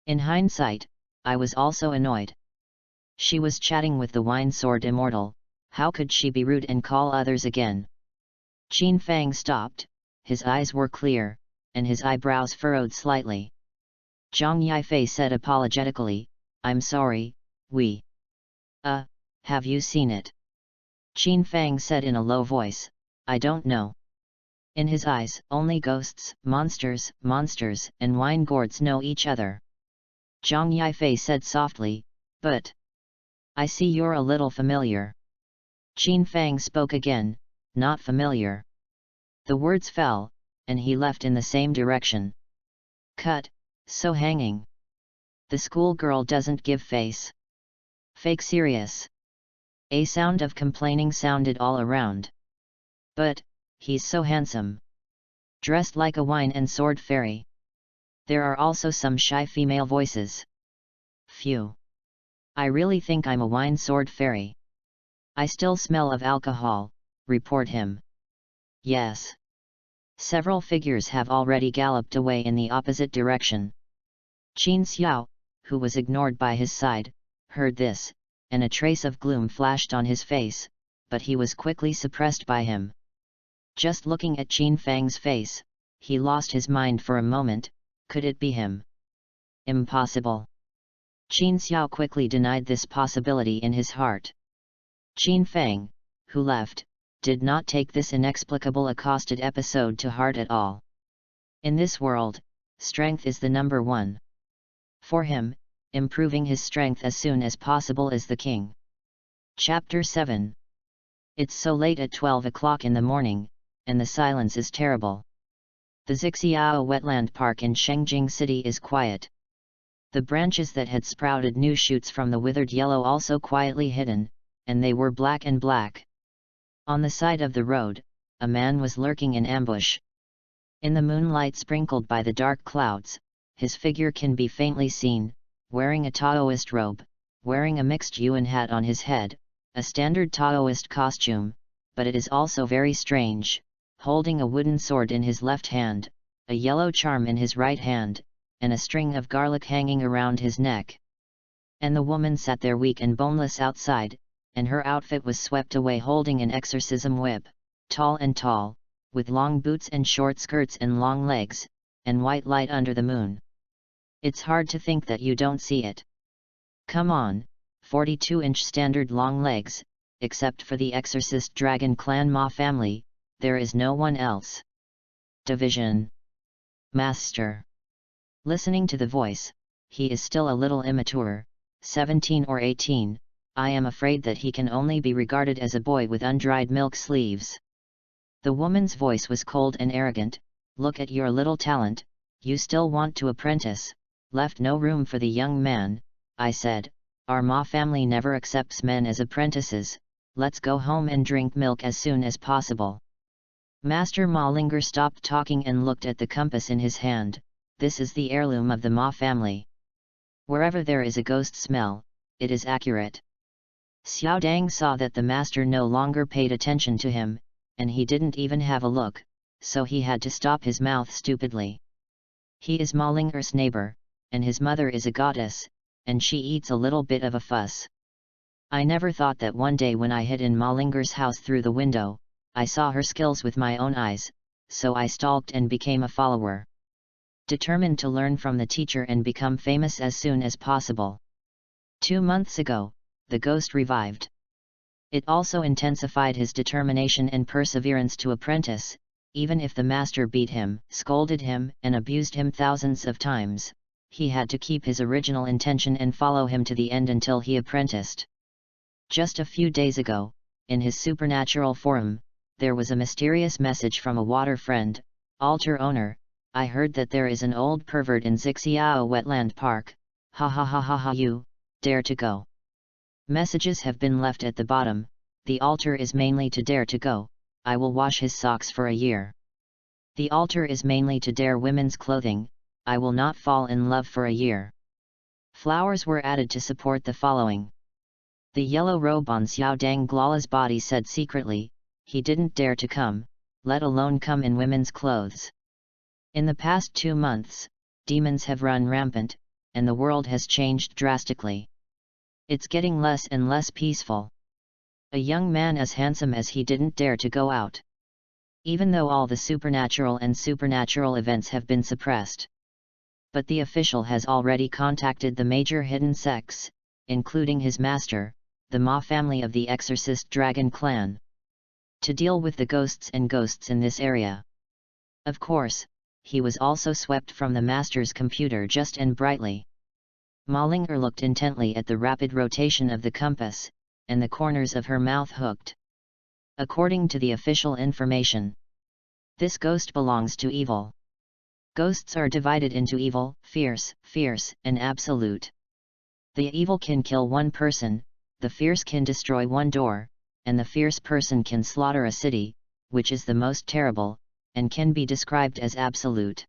In hindsight, I was also annoyed. She was chatting with the wine sword immortal, how could she be rude and call others again? Qin Fang stopped, his eyes were clear, and his eyebrows furrowed slightly. Zhang Yifei said apologetically, I'm sorry, we. Have you seen it? Qin Fang said in a low voice, I don't know. In his eyes, only ghosts, monsters, and wine gourds know each other. Zhang Yifei said softly, but I see you're a little familiar. Qin Fang spoke again, not familiar. The words fell, and he left in the same direction. Cut, so hanging. The schoolgirl doesn't give face. Fake serious. A sound of complaining sounded all around. But, he's so handsome. Dressed like a wine and sword fairy. There are also some shy female voices. Phew. I really think I'm a wine sword fairy. I still smell of alcohol, report him. Yes. Several figures have already galloped away in the opposite direction. Qin Xiao, who was ignored by his side, heard this, and a trace of gloom flashed on his face, but he was quickly suppressed by him. Just looking at Qin Fang's face, he lost his mind for a moment. Could it be him? Impossible. Qin Xiao quickly denied this possibility in his heart. Qin Fang, who left, did not take this inexplicable accosted episode to heart at all. In this world, strength is the number one. For him, improving his strength as soon as possible is the king. Chapter 7. It's so late at 12 o'clock in the morning, and the silence is terrible. The Zixiao Wetland Park in Shengjing City is quiet. The branches that had sprouted new shoots from the withered yellow also quietly hidden, and they were black and black. On the side of the road, a man was lurking in ambush. In the moonlight sprinkled by the dark clouds, his figure can be faintly seen, wearing a Taoist robe, wearing a mixed Yuan hat on his head, a standard Taoist costume, but it is also very strange, holding a wooden sword in his left hand, a yellow charm in his right hand, and a string of garlic hanging around his neck. And the woman sat there weak and boneless outside, and her outfit was swept away holding an exorcism whip, tall and tall, with long boots and short skirts and long legs, and white light under the moon. It's hard to think that you don't see it. Come on, 42-inch standard long legs, except for the exorcist dragon clan Ma family, there is no one else. Division. Master. Listening to the voice, he is still a little immature, 17 or 18, I am afraid that he can only be regarded as a boy with undried milk sleeves. The woman's voice was cold and arrogant. Look at your little talent, you still want to apprentice, left no room for the young man. I said, our Ma family never accepts men as apprentices, let's go home and drink milk as soon as possible. Master Ma Linger stopped talking and looked at the compass in his hand. This is the heirloom of the Ma family. Wherever there is a ghost smell, it is accurate. Xiao Dang saw that the master no longer paid attention to him, and he didn't even have a look, so he had to stop his mouth stupidly. He is Ma Linger's neighbor, and his mother is a goddess, and she eats a little bit of a fuss. I never thought that one day when I hid in Ma Linger's house through the window, I saw her skills with my own eyes, so I stalked and became a follower. Determined to learn from the teacher and become famous as soon as possible. 2 months ago, the ghost revived. It also intensified his determination and perseverance to apprentice, even if the master beat him, scolded him, and abused him thousands of times, he had to keep his original intention and follow him to the end until he apprenticed. Just a few days ago, in his supernatural forum, there was a mysterious message from a water friend, altar owner. I heard that there is an old pervert in Zixiao Wetland Park, ha ha ha ha ha, you dare to go. Messages have been left at the bottom, the altar is mainly to dare to go, I will wash his socks for a year. The altar is mainly to dare women's clothing, I will not fall in love for a year. Flowers were added to support the following. The yellow robe on Xiao Dang Glala's body said secretly, he didn't dare to come, let alone come in women's clothes. In the past 2 months, demons have run rampant, and the world has changed drastically. It's getting less and less peaceful. A young man as handsome as he didn't dare to go out. Even though all the supernatural and supernatural events have been suppressed. But the official has already contacted the major hidden sects, including his master, the Ma family of the exorcist dragon clan, to deal with the ghosts in this area. Of course, he was also swept from the master's computer just and brightly. Ma Ling'er looked intently at the rapid rotation of the compass, and the corners of her mouth hooked. According to the official information, this ghost belongs to evil. Ghosts are divided into evil, fierce, and absolute. The evil can kill one person, the fierce can destroy one door, and the fierce person can slaughter a city, which is the most terrible, and can be described as absolute.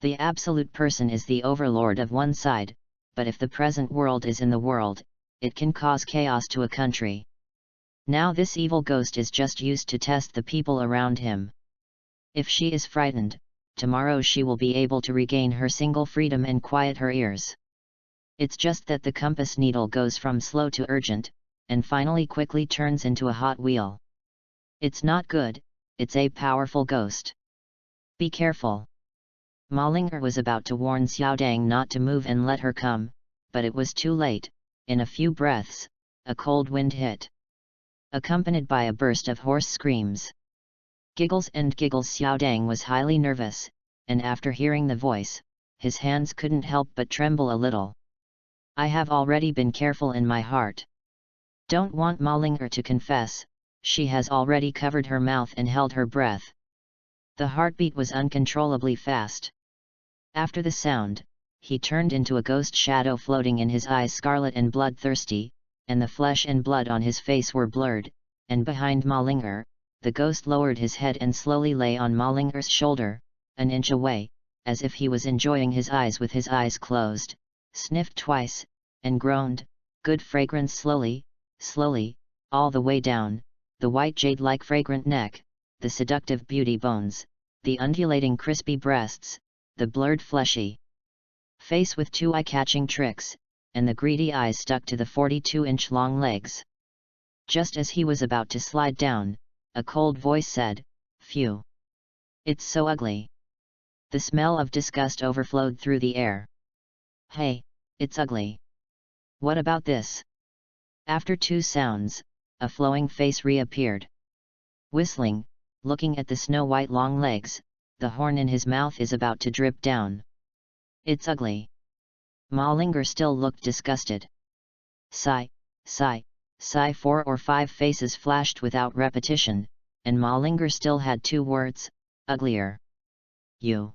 The absolute person is the overlord of one side, but if the present world is in the world, it can cause chaos to a country. Now this evil ghost is just used to test the people around him. If she is frightened, tomorrow she will be able to regain her single freedom and quiet her ears. It's just that the compass needle goes from slow to urgent, and finally quickly turns into a hot wheel. It's not good, it's a powerful ghost. Be careful. Ma Ling'er was about to warn Xiao Dang not to move and let her come, but it was too late. In a few breaths, a cold wind hit, accompanied by a burst of hoarse screams. Giggles and giggles. Xiao Dang was highly nervous, and after hearing the voice, his hands couldn't help but tremble a little. I have already been careful in my heart. Don't want Ma Ling'er to confess, she has already covered her mouth and held her breath. The heartbeat was uncontrollably fast. After the sound, he turned into a ghost shadow, floating in his eyes scarlet and bloodthirsty, and the flesh and blood on his face were blurred, and behind Ma Ling'er, the ghost lowered his head and slowly lay on Ma Ling'er's shoulder, an inch away, as if he was enjoying his eyes with his eyes closed, sniffed twice, and groaned, "Good fragrance." Slowly, all the way down, the white jade-like fragrant neck, the seductive beauty bones, the undulating crispy breasts, the blurred fleshy face with two eye-catching tricks, and the greedy eyes stuck to the 42-inch long legs. Just as he was about to slide down, a cold voice said, "Phew! It's so ugly." The smell of disgust overflowed through the air. "Hey, it's ugly. What about this?" After 2 sounds, a flowing face reappeared. Whistling, looking at the snow-white long legs, the horn in his mouth is about to drip down. "It's ugly." Ma Ling'er still looked disgusted. Sigh. 4 or 5 faces flashed without repetition, and Ma Ling'er still had 2 words, "Uglier." "You."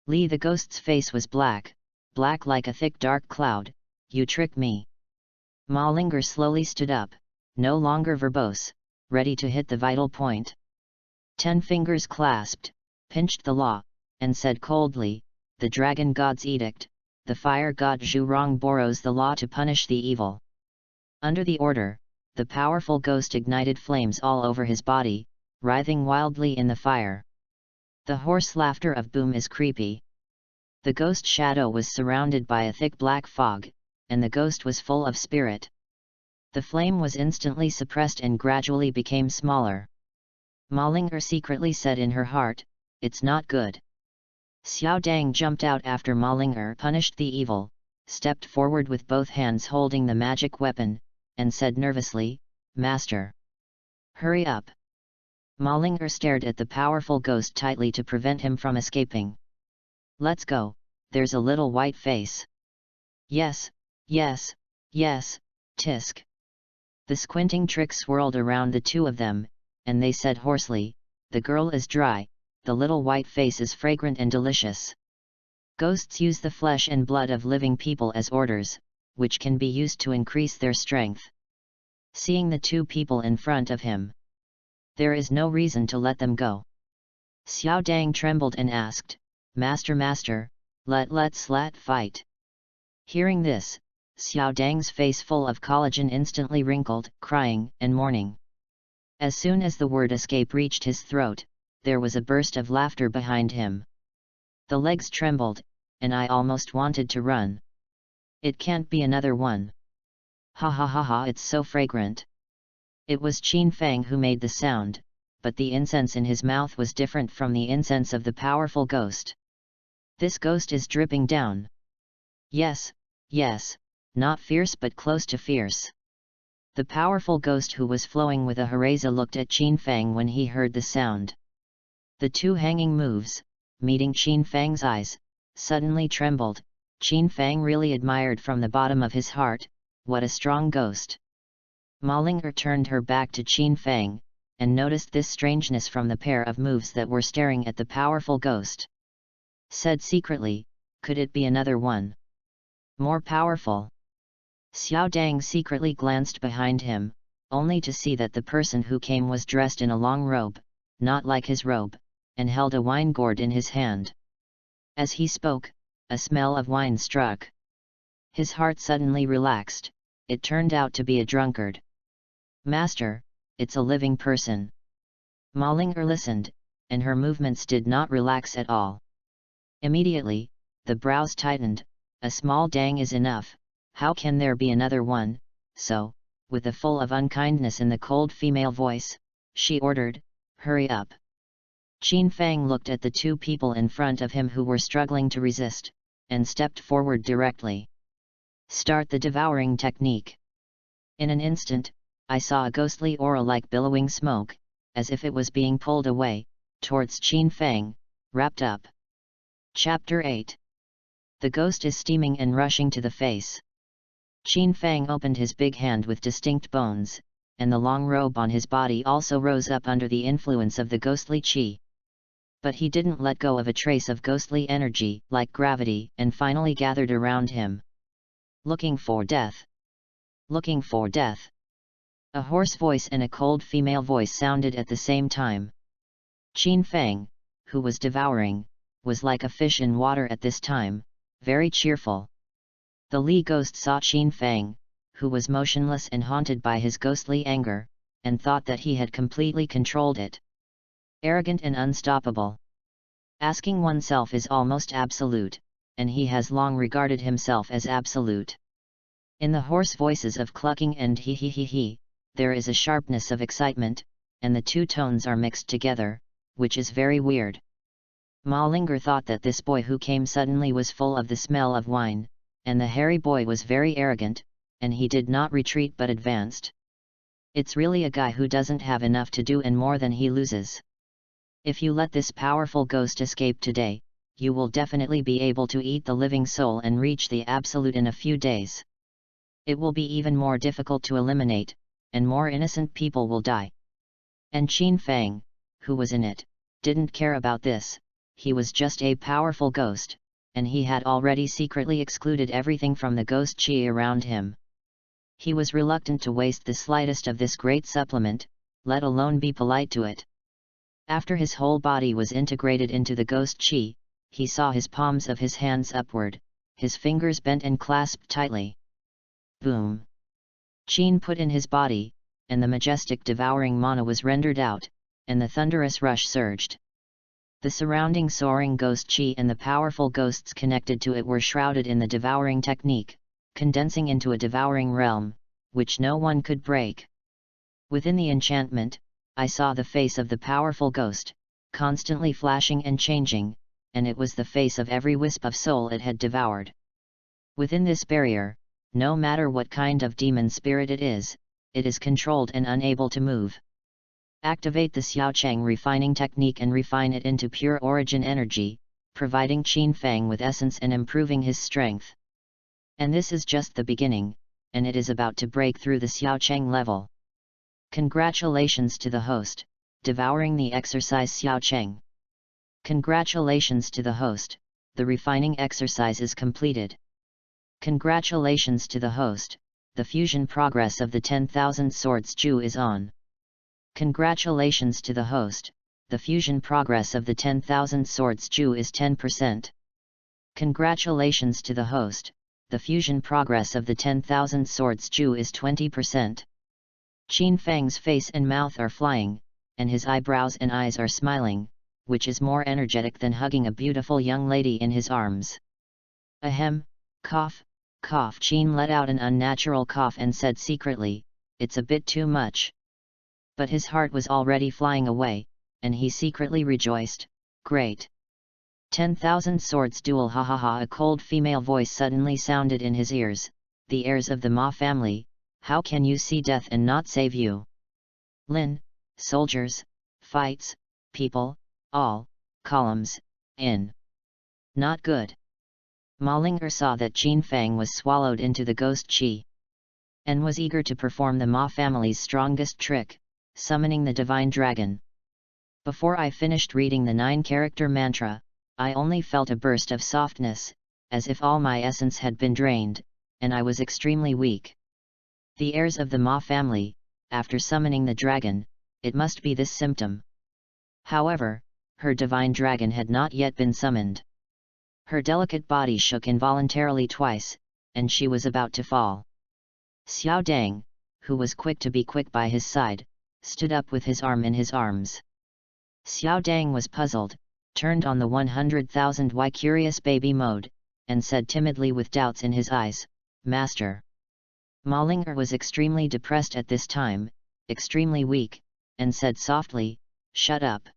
Li the ghost's face was black like a thick dark cloud. "You tricked me." Ma Ling'er slowly stood up, no longer verbose, ready to hit the vital point. 10 fingers clasped, pinched the law, and said coldly, "The dragon god's edict, the fire god Zhurong borrows the law to punish the evil." Under the order, the powerful ghost ignited flames all over his body, writhing wildly in the fire. The hoarse laughter of Boom is creepy. The ghost shadow was surrounded by a thick black fog, and the ghost was full of spirit. The flame was instantly suppressed and gradually became smaller. Ma Ling'er secretly said in her heart, "It's not good." Xiao Dang jumped out after Ma Ling'er punished the evil, stepped forward with both hands holding the magic weapon, and said nervously, "Master, hurry up." Ma Ling'er stared at the powerful ghost tightly to prevent him from escaping. "Let's go, there's a little white face." Yes, tisk." The squinting trick swirled around the 2 of them, and they said hoarsely, "The girl is dry, the little white face is fragrant and delicious." Ghosts use the flesh and blood of living people as orders, which can be used to increase their strength. Seeing the 2 people in front of him, there is no reason to let them go. Xiao Dang trembled and asked, Master, let's fight." Hearing this, Xiao Dang's face full of collagen instantly wrinkled, crying and mourning. As soon as the word escape reached his throat, there was a burst of laughter behind him. The legs trembled, and I almost wanted to run. "It can't be another one. Ha, it's so fragrant." It was Qin Fang who made the sound, but the incense in his mouth was different from the incense of the powerful ghost. "This ghost is dripping down." Yes, not fierce but close to fierce." The powerful ghost who was flowing with a hareza looked at Qin Fang when he heard the sound. The 2 hanging moves, meeting Qin Fang's eyes, suddenly trembled, Qin Fang really admired from the bottom of his heart, what a strong ghost. Ma Ling'er turned her back to Qin Fang, and noticed this strangeness from the pair of moves that were staring at the powerful ghost. Said secretly, could it be another one? More powerful? Xiao Dang secretly glanced behind him, only to see that the person who came was dressed in a long robe, not like his robe, and held a wine gourd in his hand. As he spoke, a smell of wine struck. His heart suddenly relaxed. It turned out to be a drunkard. Master, it's a living person. Ma Ling'er listened, and her movements did not relax at all. Immediately, the brows tightened. A small dang is enough, how can there be another one? So, with a full of unkindness in the cold female voice, she ordered, hurry up. Qin Fang looked at the two people in front of him who were struggling to resist, and stepped forward directly. Start the devouring technique. In an instant, I saw a ghostly aura like billowing smoke, as if it was being pulled away, towards Qin Fang, wrapped up. Chapter 8. The ghost is steaming and rushing to the face. Qin Fang opened his big hand with distinct bones, and the long robe on his body also rose up under the influence of the ghostly qi. But he didn't let go of a trace of ghostly energy, like gravity, and finally gathered around him. Looking for death. Looking for death. A hoarse voice and a cold female voice sounded at the same time. Qin Fang, who was devouring, was like a fish in water at this time, very cheerful. The Li ghost saw Qin Fang, who was motionless and haunted by his ghostly anger, and thought that he had completely controlled it. Arrogant and unstoppable. Asking oneself is almost absolute, and he has long regarded himself as absolute. In the hoarse voices of clucking and he, there is a sharpness of excitement, and the two tones are mixed together, which is very weird. Ma Ling'er thought that this boy who came suddenly was full of the smell of wine, and the hairy boy was very arrogant, and he did not retreat but advanced. It's really a guy who doesn't have enough to do and more than he loses. If you let this powerful ghost escape today, you will definitely be able to eat the living soul and reach the absolute in a few days. It will be even more difficult to eliminate, and more innocent people will die. And Qin Fang, who was in it, didn't care about this. He was just a powerful ghost, and he had already secretly excluded everything from the ghost qi around him. He was reluctant to waste the slightest of this great supplement, let alone be polite to it. After his whole body was integrated into the ghost qi, he saw his palms of his hands upward, his fingers bent and clasped tightly. Boom! Qin put in his body, and the majestic devouring mana was rendered out, and the thunderous rush surged. The surrounding soaring ghost qi and the powerful ghosts connected to it were shrouded in the devouring technique, condensing into a devouring realm, which no one could break. Within the enchantment, I saw the face of the powerful ghost, constantly flashing and changing, and it was the face of every wisp of soul it had devoured. Within this barrier, no matter what kind of demon spirit it is controlled and unable to move. Activate the Xiaocheng refining technique and refine it into pure origin energy, providing Qin Fang with essence and improving his strength. And this is just the beginning, and it is about to break through the Xiaocheng level. Congratulations to the host, devouring the exercise Xiaocheng. Congratulations to the host, the refining exercise is completed. Congratulations to the host, the fusion progress of the 10,000 swords Ju is on. Congratulations to the host, the fusion progress of the 10,000 swords Ju is 10%. Congratulations to the host, the fusion progress of the 10,000 swords Ju is 20%. Qin Fang's face and mouth are flying, and his eyebrows and eyes are smiling, which is more energetic than hugging a beautiful young lady in his arms. Ahem, cough, cough. Qin let out an unnatural cough and said secretly, it's a bit too much. But his heart was already flying away, and he secretly rejoiced, great. 10,000 swords duel ha ha ha. A cold female voice suddenly sounded in his ears, the heirs of the Ma family, how can you see death and not save you? Lin, soldiers, fights, people, all, columns, in. Not good. Ma Ling'er saw that Qin Fang was swallowed into the ghost qi, and was eager to perform the Ma family's strongest trick, summoning the divine dragon. Before I finished reading the 9-character mantra, I only felt a burst of softness, as if all my essence had been drained, and I was extremely weak. The heirs of the Ma family, after summoning the dragon, it must be this symptom. However, her divine dragon had not yet been summoned. Her delicate body shook involuntarily twice, and she was about to fall. Xiao Dang, who was quick to be quick by his side, stood up with his arm in his arms. Xiao Dang was puzzled, turned on the 100,000 Y curious baby mode, and said timidly with doubts in his eyes, "Master." Ma Ling'er was extremely depressed at this time, extremely weak, and said softly, "Shut up.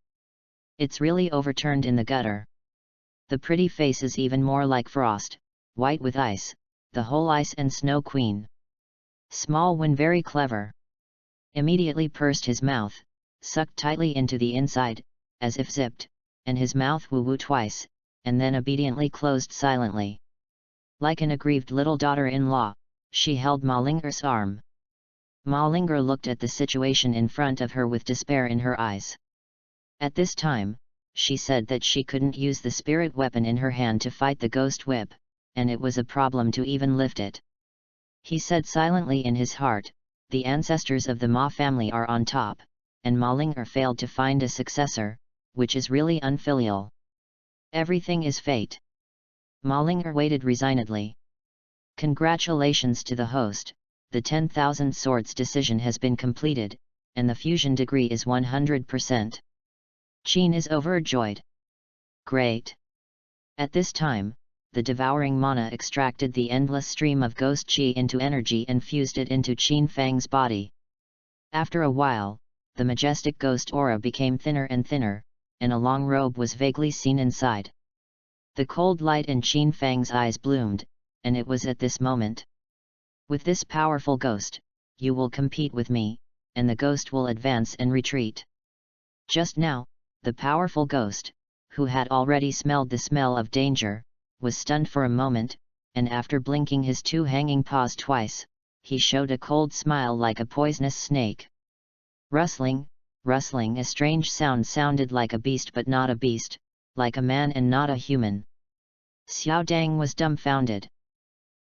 It's really overturned in the gutter. The pretty face is even more like frost, white with ice, the whole ice and snow queen. Small when very clever." Immediately pursed his mouth, sucked tightly into the inside, as if zipped, and his mouth woo-woo twice, and then obediently closed silently. Like an aggrieved little daughter-in-law, she held Ma Ling'er's arm. Ma Ling'er looked at the situation in front of her with despair in her eyes. At this time, she said that she couldn't use the spirit weapon in her hand to fight the ghost whip, and it was a problem to even lift it. He said silently in his heart, "The ancestors of the Ma family are on top, and Ma Ling'er failed to find a successor, which is really unfilial. Everything is fate." Ma Ling'er waited resignedly. "Congratulations to the host, the 10,000 swords decision has been completed, and the fusion degree is 100%. Qin is overjoyed." "Great." At this time, the devouring mana extracted the endless stream of ghost qi into energy and fused it into Qin Fang's body. After a while, the majestic ghost aura became thinner and thinner, and a long robe was vaguely seen inside. The cold light in Qin Fang's eyes bloomed, and it was at this moment. "With this powerful ghost, you will compete with me, and the ghost will advance and retreat." Just now, the powerful ghost, who had already smelled the smell of danger, was stunned for a moment, and after blinking his 2 hanging paws twice, he showed a cold smile like a poisonous snake. Rustling, rustling, a strange sound sounded like a beast but not a beast, like a man and not a human. Xiao Dang was dumbfounded.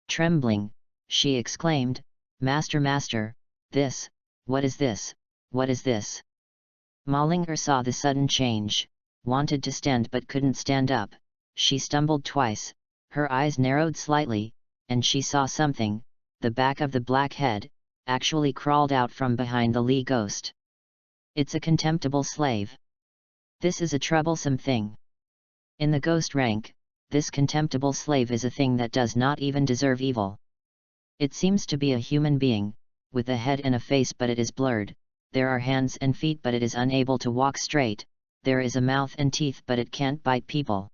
Trembling, she exclaimed, "Master, master, this, what is this, what is this?" Ma Ling'er saw the sudden change, wanted to stand but couldn't stand up. She stumbled twice, her eyes narrowed slightly, and she saw something, the back of the black head, actually crawled out from behind the Li ghost. "It's a contemptible slave. This is a troublesome thing. In the ghost rank, this contemptible slave is a thing that does not even deserve evil. It seems to be a human being, with a head and a face but it is blurred, there are hands and feet but it is unable to walk straight, there is a mouth and teeth but it can't bite people.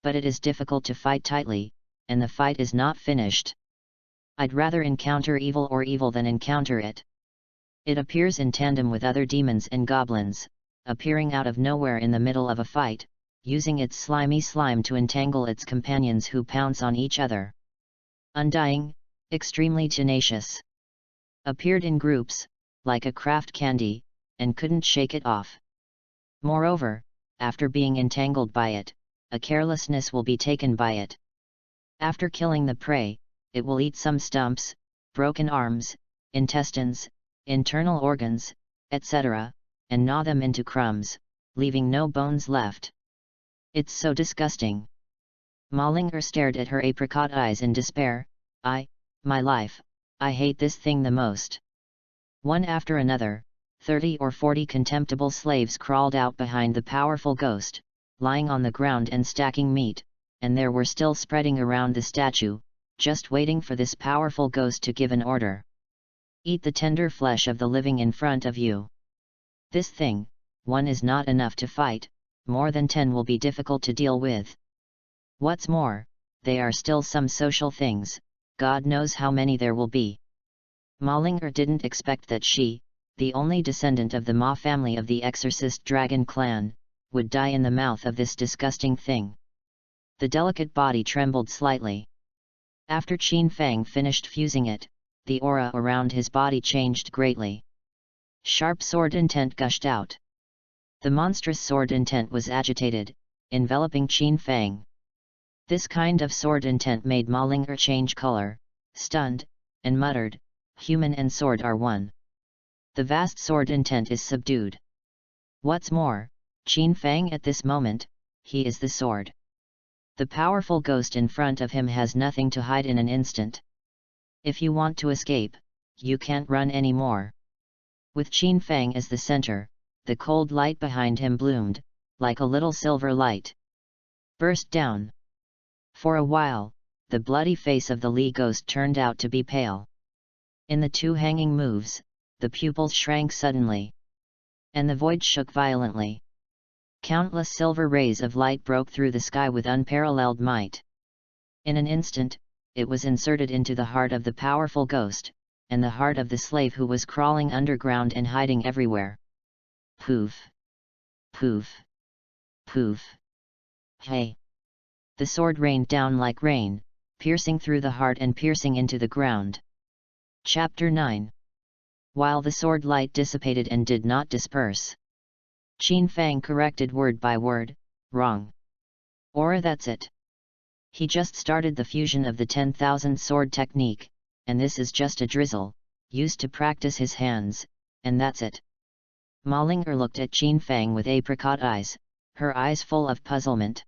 But it is difficult to fight tightly, and the fight is not finished. I'd rather encounter evil or evil than encounter it. It appears in tandem with other demons and goblins, appearing out of nowhere in the middle of a fight, using its slimy slime to entangle its companions who pounce on each other. Undying, extremely tenacious. Appeared in groups, like a craft candy, and couldn't shake it off. Moreover, after being entangled by it, a carelessness will be taken by it. After killing the prey, it will eat some stumps, broken arms, intestines, internal organs, etc., and gnaw them into crumbs, leaving no bones left. It's so disgusting." Ma Ling'er stared at her apricot eyes in despair. My life, I hate this thing the most." One after another, 30 or 40 contemptible slaves crawled out behind the powerful ghost, lying on the ground and stacking meat, and there were still spreading around the statue, just waiting for this powerful ghost to give an order. "Eat the tender flesh of the living in front of you. This thing, 1 is not enough to fight, more than 10 will be difficult to deal with. What's more, they are still some social things, God knows how many there will be." Ma Ling'er didn't expect that she, the only descendant of the Ma family of the exorcist dragon clan, would die in the mouth of this disgusting thing. The delicate body trembled slightly. After Qin Fang finished fusing it, the aura around his body changed greatly. Sharp sword intent gushed out. The monstrous sword intent was agitated, enveloping Qin Fang. This kind of sword intent made Ma Ling'er change color, stunned, and muttered, "Human and sword are one." The vast sword intent is subdued. What's more, Qin Fang at this moment, he is the sword. The powerful ghost in front of him has nothing to hide in an instant. If you want to escape, you can't run anymore. With Qin Fang as the center, the cold light behind him bloomed, like a little silver light. Burst down. For a while, the bloody face of the Li ghost turned out to be pale. In the two hanging moves, the pupils shrank suddenly. And the void shook violently. Countless silver rays of light broke through the sky with unparalleled might. In an instant, it was inserted into the heart of the powerful ghost, and the heart of the slave who was crawling underground and hiding everywhere. Poof! Poof! Poof! Hey! The sword rained down like rain, piercing through the heart and piercing into the ground. Chapter 9. While the sword light dissipated and did not disperse, Qin Fang corrected word by word, "Wrong. Or that's it. He just started the fusion of the 10,000 sword technique, and this is just a drizzle, used to practice his hands, and that's it." Ma Ling'er looked at Qin Fang with apricot eyes, her eyes full of puzzlement.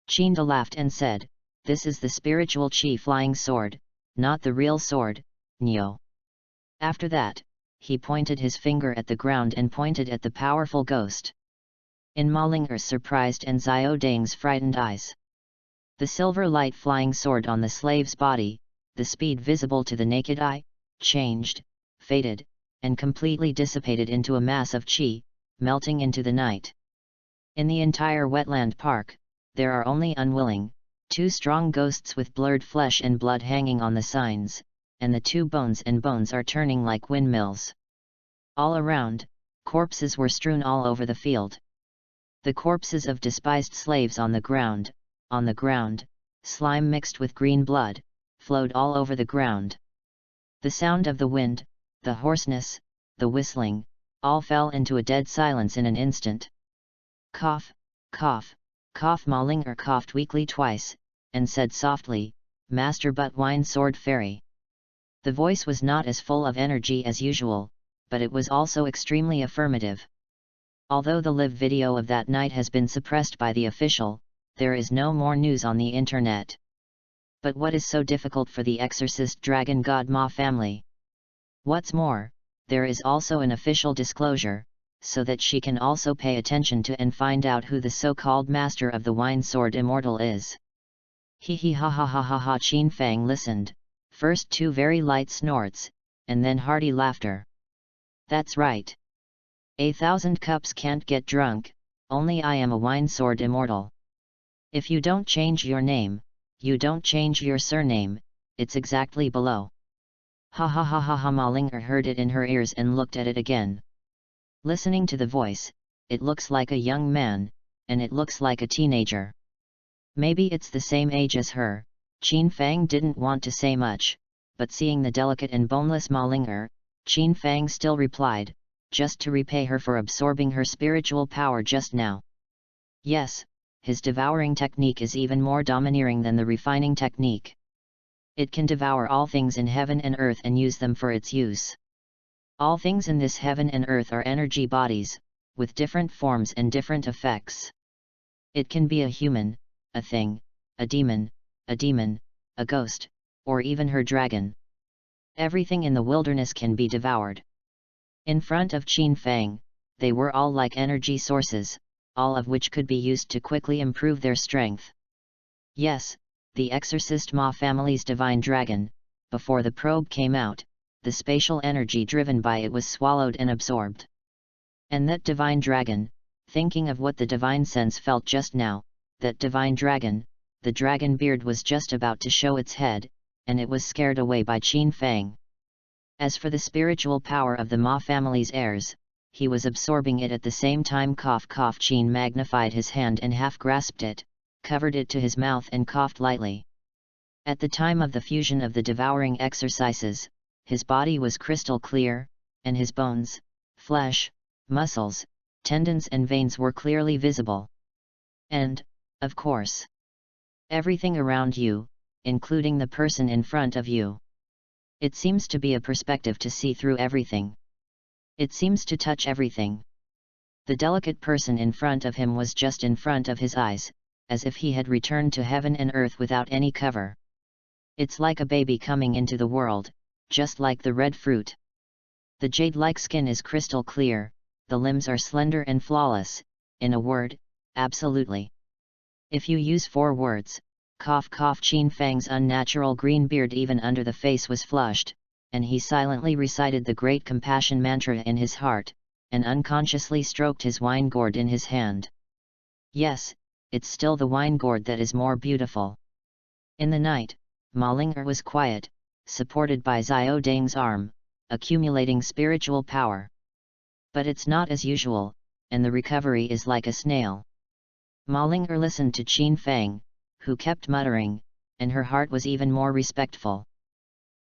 Qin De laughed and said, "This is the spiritual chi flying sword, not the real sword, Nyo." After that, he pointed his finger at the ground and pointed at the powerful ghost. In Ma Ling'er's surprised and Xiao Dang's frightened eyes, the silver light flying sword on the slave's body, the speed visible to the naked eye, changed, faded, and completely dissipated into a mass of qi, melting into the night. In the entire wetland park, there are only unwilling, two strong ghosts with blurred flesh and blood hanging on the signs, and the two bones and bones are turning like windmills. All around, corpses were strewn all over the field. The corpses of despised slaves on the ground, slime mixed with green blood, flowed all over the ground. The sound of the wind, the hoarseness, the whistling, all fell into a dead silence in an instant. Cough, cough, cough. Ma Ling'er coughed weakly twice, and said softly, "Master But-Wine Sword Fairy." The voice was not as full of energy as usual, but it was also extremely affirmative. Although the live video of that night has been suppressed by the official, there is no more news on the internet. But what is so difficult for the exorcist dragon god Ma family? What's more, there is also an official disclosure, so that she can also pay attention to and find out who the so-called master of the wine sword immortal is. Hee hee ha ha ha ha ha. Qin Fang listened, first two very light snorts, and then hearty laughter. That's right. 1,000 cups can't get drunk, only I am a wine sword immortal. If you don't change your name, you don't change your surname, it's exactly below. Ha ha ha ha ha. Ma Ling'er heard it in her ears and looked at it again. Listening to the voice, it looks like a young man, and it looks like a teenager. Maybe it's the same age as her. Qin Fang didn't want to say much, but seeing the delicate and boneless Ma Ling'er, Qin Fang still replied, just to repay her for absorbing her spiritual power just now. Yes, his devouring technique is even more domineering than the refining technique. It can devour all things in heaven and earth and use them for its use. All things in this heaven and earth are energy bodies, with different forms and different effects. It can be a human, a thing, a demon, a ghost, or even her dragon. Everything in the wilderness can be devoured. In front of Qin Fang, they were all like energy sources, all of which could be used to quickly improve their strength. Yes, the exorcist Ma family's divine dragon, before the probe came out, the spatial energy driven by it was swallowed and absorbed. And that divine dragon, thinking of what the divine sense felt just now, that divine dragon, the dragon beard was just about to show its head, and it was scared away by Qin Fang. As for the spiritual power of the Ma family's heirs, he was absorbing it at the same time. Cough cough. Qin magnified his hand and half grasped it, covered it to his mouth and coughed lightly. At the time of the fusion of the devouring exercises, his body was crystal clear, and his bones, flesh, muscles, tendons and veins were clearly visible. And, of course, everything around you, including the person in front of you. It seems to be a perspective to see through everything. It seems to touch everything. The delicate person in front of him was just in front of his eyes, as if he had returned to heaven and earth without any cover. It's like a baby coming into the world, just like the red fruit. The jade-like skin is crystal clear, the limbs are slender and flawless, in a word, absolutely. If you use 4 words, cough cough, Qin Fang's unnatural green beard even under the face was flushed, and he silently recited the great compassion mantra in his heart, and unconsciously stroked his wine gourd in his hand. Yes, it's still the wine gourd that is more beautiful. In the night, Ma Ling'er was quiet, supported by Xiao Dang's arm, accumulating spiritual power. But it's not as usual, and the recovery is like a snail. Ma Ling'er listened to Qin Fang, who kept muttering, and her heart was even more respectful.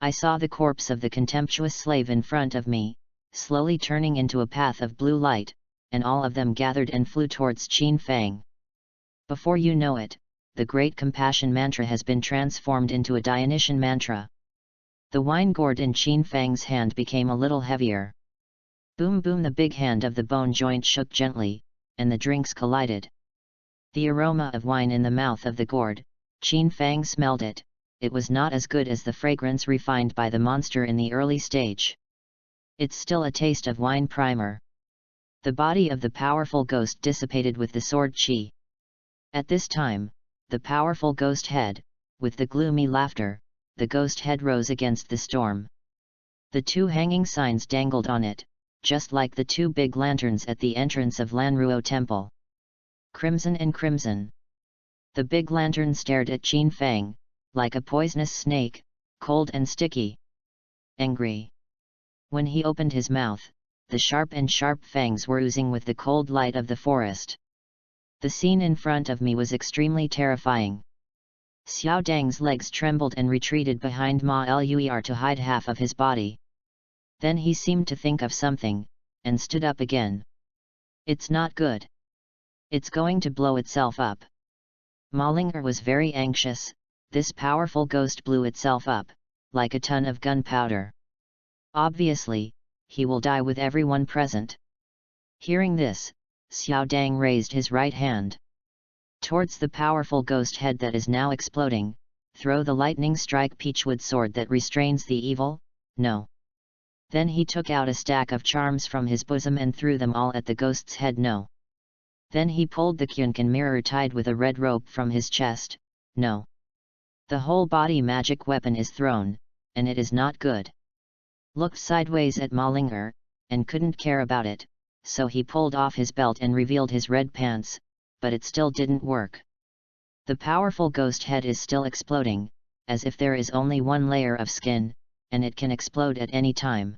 I saw the corpse of the contemptuous slave in front of me, slowly turning into a path of blue light, and all of them gathered and flew towards Qin Fang. Before you know it, the great compassion mantra has been transformed into a Dionysian mantra. The wine gourd in Qin Fang's hand became a little heavier. Boom boom, the big hand of the bone joint shook gently, and the drinks collided. The aroma of wine in the mouth of the gourd, Qin Fang smelled it. It was not as good as the fragrance refined by the monster in the early stage. It's still a taste of wine primer. The body of the powerful ghost dissipated with the sword qi. At this time, the powerful ghost head, with the gloomy laughter, the ghost head rose against the storm. The 2 hanging signs dangled on it, just like the 2 big lanterns at the entrance of Lanruo Temple. Crimson and crimson. The big lantern stared at Qin Fang, like a poisonous snake, cold and sticky. Angry. When he opened his mouth, the sharp fangs were oozing with the cold light of the forest. The scene in front of me was extremely terrifying. Xiao Dang's legs trembled and retreated behind Ma Luer to hide half of his body. Then he seemed to think of something, and stood up again. It's not good. It's going to blow itself up. Ma Ling'er was very anxious. This powerful ghost blew itself up, like a ton of gunpowder. Obviously, he will die with everyone present. Hearing this, Xiao Dang raised his right hand towards the powerful ghost head that is now exploding. Throw the lightning strike peachwood sword that restrains the evil? No. Then he took out a stack of charms from his bosom and threw them all at the ghost's head. No. Then he pulled the Kyunkan mirror tied with a red rope from his chest. No. The whole body magic weapon is thrown, and it is not good. Looked sideways at Ma Ling'er, and couldn't care about it, so he pulled off his belt and revealed his red pants, but it still didn't work. The powerful ghost head is still exploding, as if there is only one layer of skin, and it can explode at any time.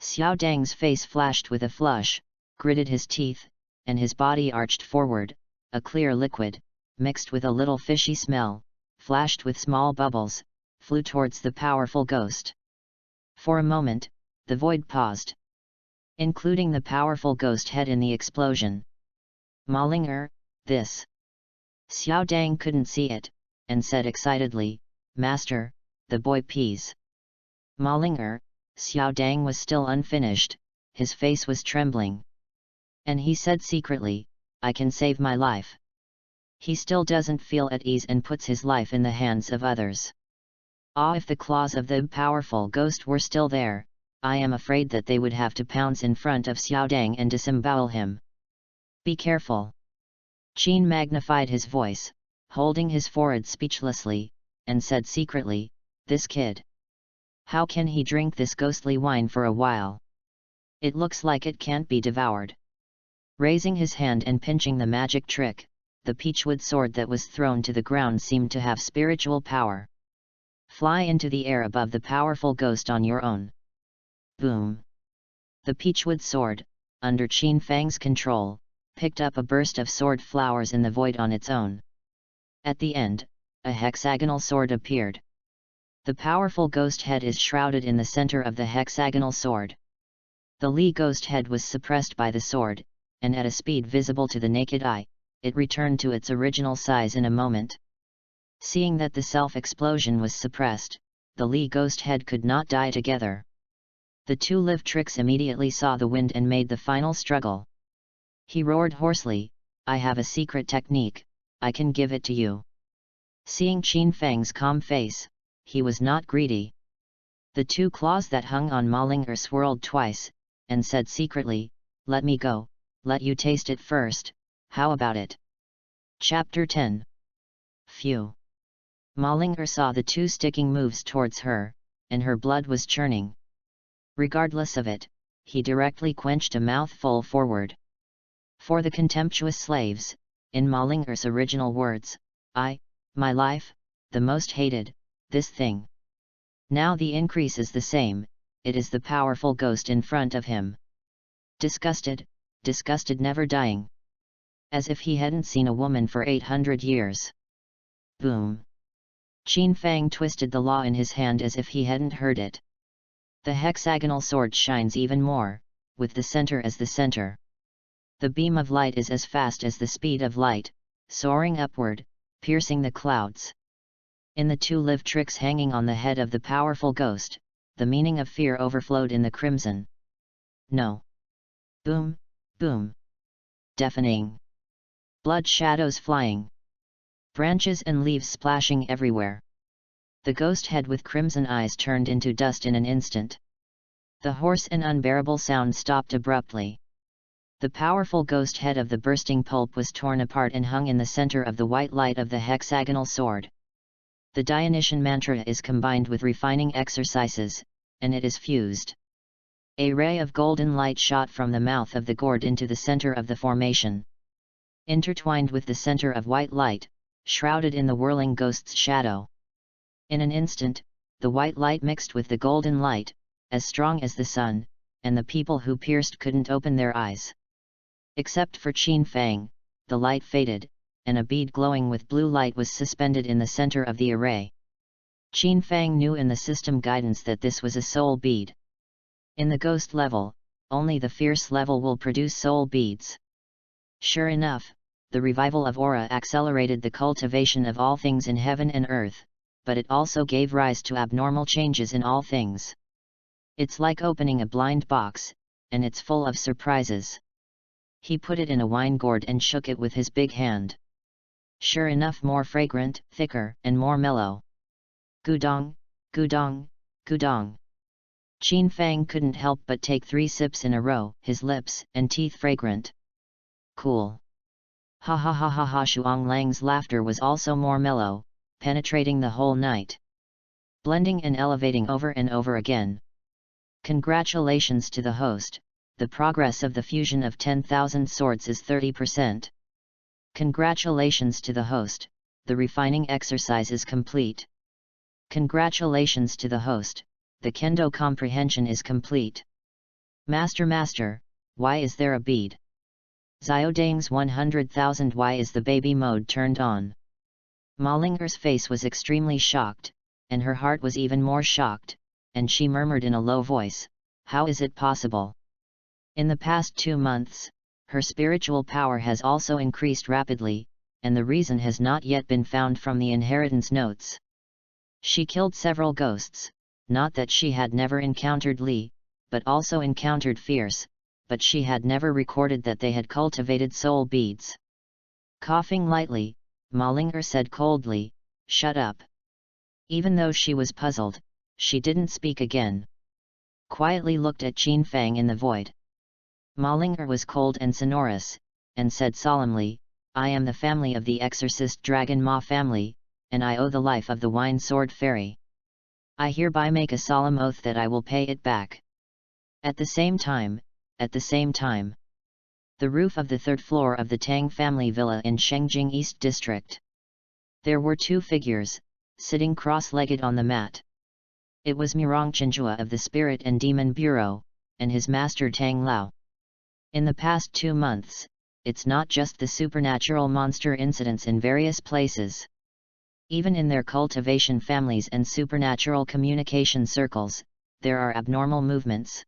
Xiao Dang's face flashed with a flush, gritted his teeth, and his body arched forward. A clear liquid, mixed with a little fishy smell, flashed with small bubbles, flew towards the powerful ghost. For a moment, the void paused, including the powerful ghost head in the explosion. Ma Ling'er, this. Xiao Dang couldn't see it, and said excitedly, Master, the boy peas. Ma Ling'er, Xiao Dang was still unfinished, his face was trembling. And he said secretly, I can save my life. He still doesn't feel at ease and puts his life in the hands of others. Ah, if the claws of the powerful ghost were still there, I am afraid that they would have to pounce in front of Xiao Dang and disembowel him. Be careful. Qin magnified his voice, holding his forehead speechlessly, and said secretly, this kid. How can he drink this ghostly wine for a while? It looks like it can't be devoured. Raising his hand and pinching the magic trick, the peachwood sword that was thrown to the ground seemed to have spiritual power. Fly into the air above the powerful ghost on your own. Boom! The peachwood sword, under Qin Fang's control, picked up a burst of sword flowers in the void on its own. At the end, a hexagonal sword appeared. The powerful ghost head is shrouded in the center of the hexagonal sword. The Li ghost head was suppressed by the sword, and at a speed visible to the naked eye, it returned to its original size in a moment. Seeing that the self-explosion was suppressed, the Li ghost head could not die together. The two live tricks immediately saw the wind and made the final struggle. He roared hoarsely, "I have a secret technique, I can give it to you." Seeing Qin Feng's calm face, he was not greedy. The two claws that hung on Ma Ling'er swirled twice, and said secretly, "Let me go, let you taste it first, how about it?" Chapter 10. Phew! Ma Ling'er saw the two sticking moves towards her, and her blood was churning. Regardless of it, he directly quenched a mouthful forward. For the contemptuous slaves, in Ma Ling'er's original words, my life, the most hated, this thing. Now the increase is the same, it is the powerful ghost in front of him. Disgusted never dying. As if he hadn't seen a woman for 800 years. Boom! Qin Feng twisted the law in his hand as if he hadn't heard it. The hexagonal sword shines even more, with the center as the center. The beam of light is as fast as the speed of light, soaring upward, piercing the clouds. In the two live tricks hanging on the head of the powerful ghost, the meaning of fear overflowed in the crimson. No! Boom, boom! Deafening. Blood shadows flying. Branches and leaves splashing everywhere. The ghost head with crimson eyes turned into dust in an instant. The hoarse and unbearable sound stopped abruptly. The powerful ghost head of the bursting pulp was torn apart and hung in the center of the white light of the hexagonal sword. The Dionysian mantra is combined with refining exercises, and it is fused. A ray of golden light shot from the mouth of the gourd into the center of the formation. Intertwined with the center of white light, shrouded in the whirling ghost's shadow. In an instant, the white light mixed with the golden light, as strong as the sun, and the people who pierced couldn't open their eyes. Except for Qin Feng, the light faded, and a bead glowing with blue light was suspended in the center of the array. Qin Feng knew in the system guidance that this was a soul bead. In the ghost level, only the fierce level will produce soul beads. Sure enough, the revival of aura accelerated the cultivation of all things in heaven and earth, but it also gave rise to abnormal changes in all things. It's like opening a blind box, and it's full of surprises. He put it in a wine gourd and shook it with his big hand. Sure enough, more fragrant, thicker, and more mellow. Gudong, gudong, gudong. Qin Feng couldn't help but take 3 sips in a row, his lips and teeth fragrant. Cool. Ha ha ha ha ha. Shuang Lang's laughter was also more mellow, penetrating the whole night. Blending and elevating over and over again. Congratulations to the host, the progress of the fusion of 10,000 swords is 30%. Congratulations to the host, the refining exercise is complete. Congratulations to the host, the kendo comprehension is complete. Master, why is there a bead? Xiaodang's 100,000, why is the baby mode turned on? Ma Ling'er's face was extremely shocked, and her heart was even more shocked, and she murmured in a low voice, how is it possible? In the past 2 months, her spiritual power has also increased rapidly, and the reason has not yet been found from the inheritance notes. She killed several ghosts, not that she had never encountered Li, but also encountered fierce, but she had never recorded that they had cultivated soul beads. Coughing lightly, Ma Ling'er said coldly, shut up. Even though she was puzzled, she didn't speak again. Quietly looked at Qin Feng in the void. Ma Ling'er was cold and sonorous, and said solemnly, I am the family of the exorcist dragon Ma family, and I owe the life of the wine sword fairy. I hereby make a solemn oath that I will pay it back. At the same time, the roof of the 3rd floor of the Tang family villa in Shengjing East District. There were 2 figures, sitting cross-legged on the mat. It was Mirong Chenjua of the Spirit and Demon Bureau, and his master Tang Lao. In the past 2 months, it's not just the supernatural monster incidents in various places. Even in their cultivation families and supernatural communication circles, there are abnormal movements.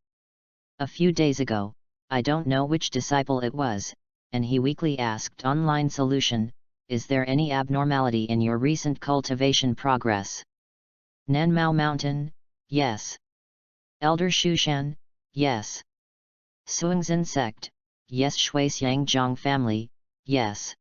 A few days ago, I don't know which disciple it was, and he weakly asked online solution, is there any abnormality in your recent cultivation progress? Nanmao Mountain, yes. Elder Shushan, yes. Suingzhen Sect, yes. Shuixiang Zhang family, yes.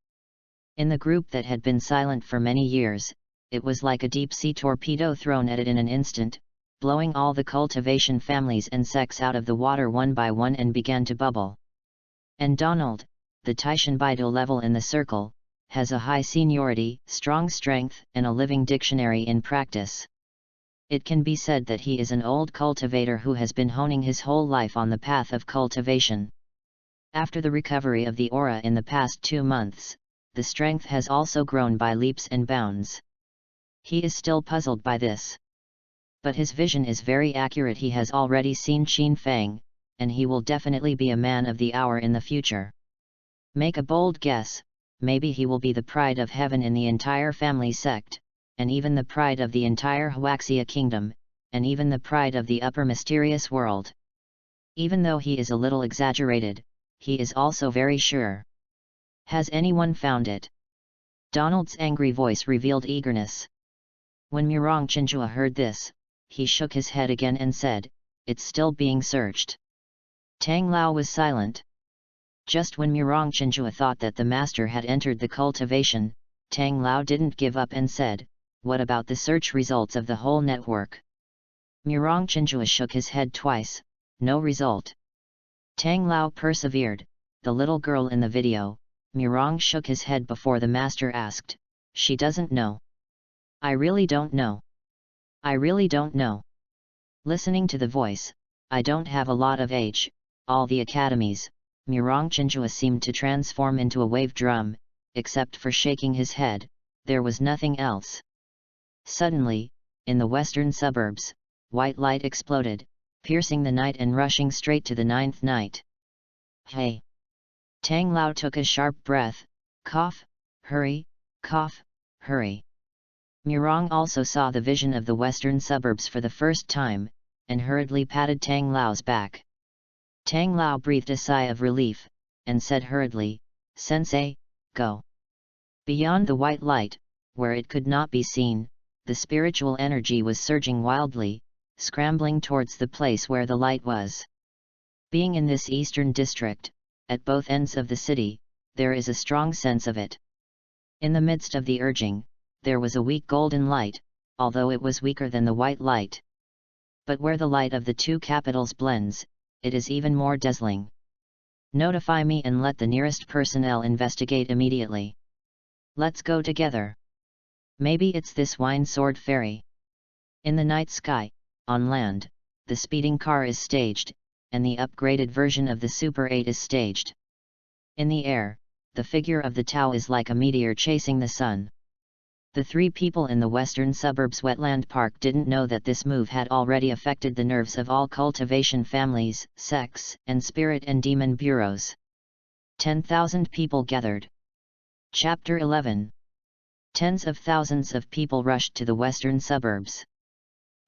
In the group that had been silent for many years, it was like a deep-sea torpedo thrown at it in an instant, blowing all the cultivation families and sects out of the water one by one and began to bubble. And Donald, the Taishan Baidu level in the circle, has a high seniority, strong strength, and a living dictionary in practice. It can be said that he is an old cultivator who has been honing his whole life on the path of cultivation. After the recovery of the aura in the past 2 months, the strength has also grown by leaps and bounds. He is still puzzled by this. But his vision is very accurate. He has already seen Qin Fang, and he will definitely be a man of the hour in the future. Make a bold guess, maybe he will be the pride of heaven in the entire family sect, and even the pride of the entire Huaxia kingdom, and even the pride of the upper mysterious world. Even though he is a little exaggerated, he is also very sure. Has anyone found it? Donald's angry voice revealed eagerness. When Murong Chinjua heard this, he shook his head again and said, it's still being searched. Tang Lao was silent. Just when Murong Chinjua thought that the master had entered the cultivation, Tang Lao didn't give up and said, what about the search results of the whole network? Murong Chinjua shook his head twice, no result. Tang Lao persevered, the little girl in the video. Murong shook his head before the master asked, she doesn't know. I really don't know. I really don't know. Listening to the voice, I don't have a lot of age, all the academies. Murong Chinjua seemed to transform into a wave drum, except for shaking his head, there was nothing else. Suddenly, in the western suburbs, white light exploded, piercing the night and rushing straight to the 9th night. Hey! Tang Lao took a sharp breath, cough, hurry, cough, hurry. Murong also saw the vision of the western suburbs for the first time, and hurriedly patted Tang Lao's back. Tang Lao breathed a sigh of relief, and said hurriedly, Sensei, go. Beyond the white light, where it could not be seen, the spiritual energy was surging wildly, scrambling towards the place where the light was. Being in this eastern district, at both ends of the city, there is a strong sense of it. In the midst of the urging, there was a weak golden light, although it was weaker than the white light. But where the light of the two capitals blends, it is even more dazzling. Notify me and let the nearest personnel investigate immediately. Let's go together. Maybe it's this wine sword ferry. In the night sky, on land, the speeding car is staged, and the upgraded version of the Super 8 is staged. In the air, the figure of the Tao is like a meteor chasing the sun. The 3 people in the western suburbs wetland park didn't know that this move had already affected the nerves of all cultivation families, sects, and spirit and demon bureaus. 10,000 people gathered. Chapter 11. Tens of thousands of people rushed to the western suburbs.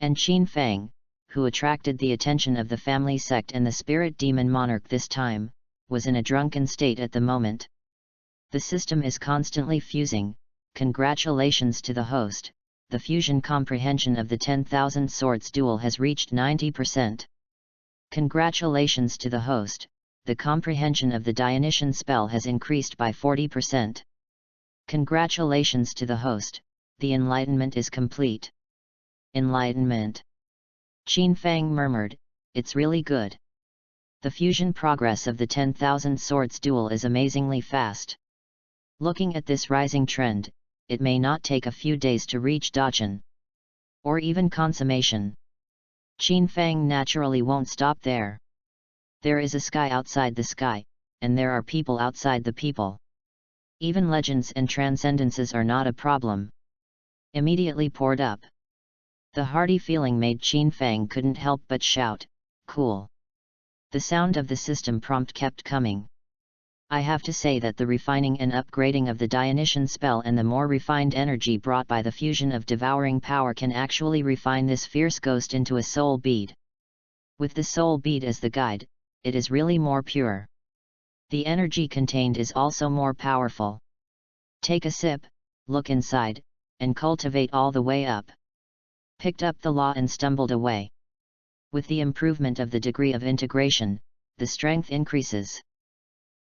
And Qin Fang, who attracted the attention of the family sect and the spirit demon monarch this time, was in a drunken state at the moment. The system is constantly fusing. Congratulations to the host, the fusion comprehension of the 10,000 swords duel has reached 90%. Congratulations to the host, the comprehension of the Dionysian spell has increased by 40%. Congratulations to the host, the enlightenment is complete. Enlightenment. Qin Fang murmured, it's really good. The fusion progress of the 10,000 swords duel is amazingly fast. Looking at this rising trend, it may not take a few days to reach Dachan. Or even consummation. Qin Fang naturally won't stop there. There is a sky outside the sky, and there are people outside the people. Even legends and transcendences are not a problem. Immediately poured up. The hearty feeling made Qin Fang couldn't help but shout, cool. The sound of the system prompt kept coming. I have to say that the refining and upgrading of the Dionysian spell and the more refined energy brought by the fusion of devouring power can actually refine this fierce ghost into a soul bead. With the soul bead as the guide, it is really more pure. The energy contained is also more powerful. Take a sip, look inside, and cultivate all the way up. Picked up the law and stumbled away. With the improvement of the degree of integration, the strength increases.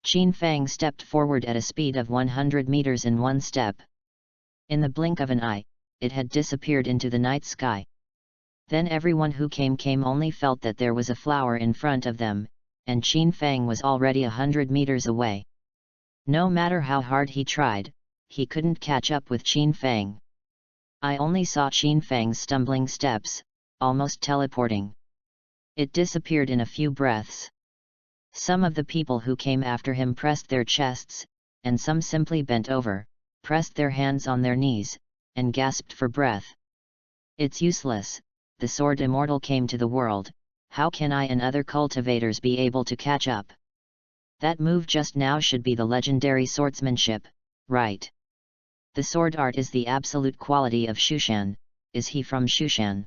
Qin Fang stepped forward at a speed of 100 meters in one step. In the blink of an eye, it had disappeared into the night sky. Then everyone who came only felt that there was a flower in front of them, and Qin Fang was already 100 meters away. No matter how hard he tried, he couldn't catch up with Qin Fang. I only saw Qin Fang's stumbling steps, almost teleporting. It disappeared in a few breaths. Some of the people who came after him pressed their chests, and some simply bent over, pressed their hands on their knees, and gasped for breath. It's useless, the sword immortal came to the world, how can I and other cultivators be able to catch up? That move just now should be the legendary swordsmanship, right? The sword art is the absolute quality of Shushan, is he from Shushan?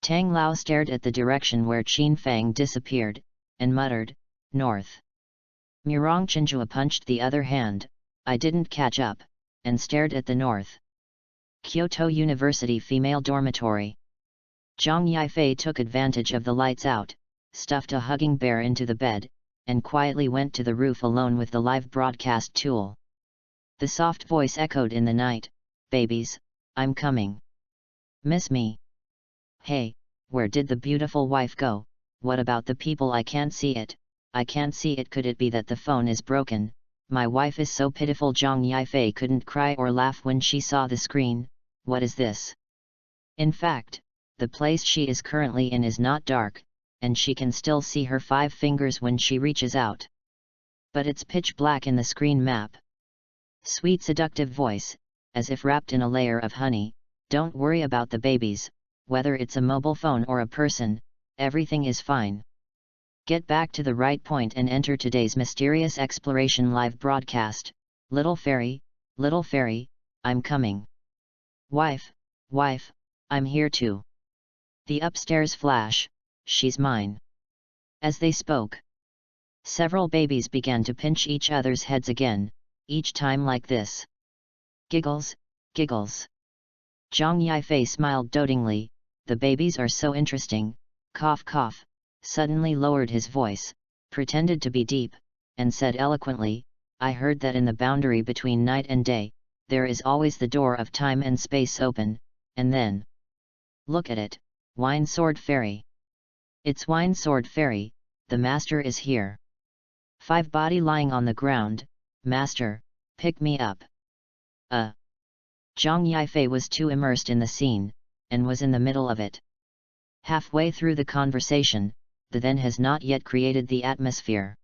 Tang Lao stared at the direction where Qin Fang disappeared, and muttered, north. Murong Chenjua punched the other hand, I didn't catch up, and stared at the north. Kyoto University Female Dormitory. Zhang Yifei took advantage of the lights out, stuffed a hugging bear into the bed, and quietly went to the roof alone with the live broadcast tool. The soft voice echoed in the night, babies, I'm coming. Miss me? Hey, where did the beautiful wife go? What about the people? I can't see it. I can't see it. Could it be that the phone is broken? My wife is so pitiful. Zhang Yifei couldn't cry or laugh when she saw the screen. What is this? In fact, the place she is currently in is not dark, and she can still see her 5 fingers when she reaches out. But it's pitch black in the screen map. Sweet seductive voice, as if wrapped in a layer of honey, don't worry about the babies, whether it's a mobile phone or a person, everything is fine. Get back to the right point and enter today's mysterious exploration live broadcast. Little fairy, I'm coming. Wife, I'm here too. The upstairs flash, she's mine. As they spoke, several babies began to pinch each other's heads again, each time like this. Giggles. Zhang Yifei smiled dotingly, the babies are so interesting, cough, suddenly lowered his voice, pretended to be deep, and said eloquently, I heard that in the boundary between night and day, there is always the door of time and space open, and then... Look at it, Wine Sword Fairy. It's Wine Sword Fairy, the master is here. 5 body lying on the ground, master, pick me up. Zhang Yifei was too immersed in the scene, and was in the middle of it. Halfway through the conversation, the then has not yet created the atmosphere.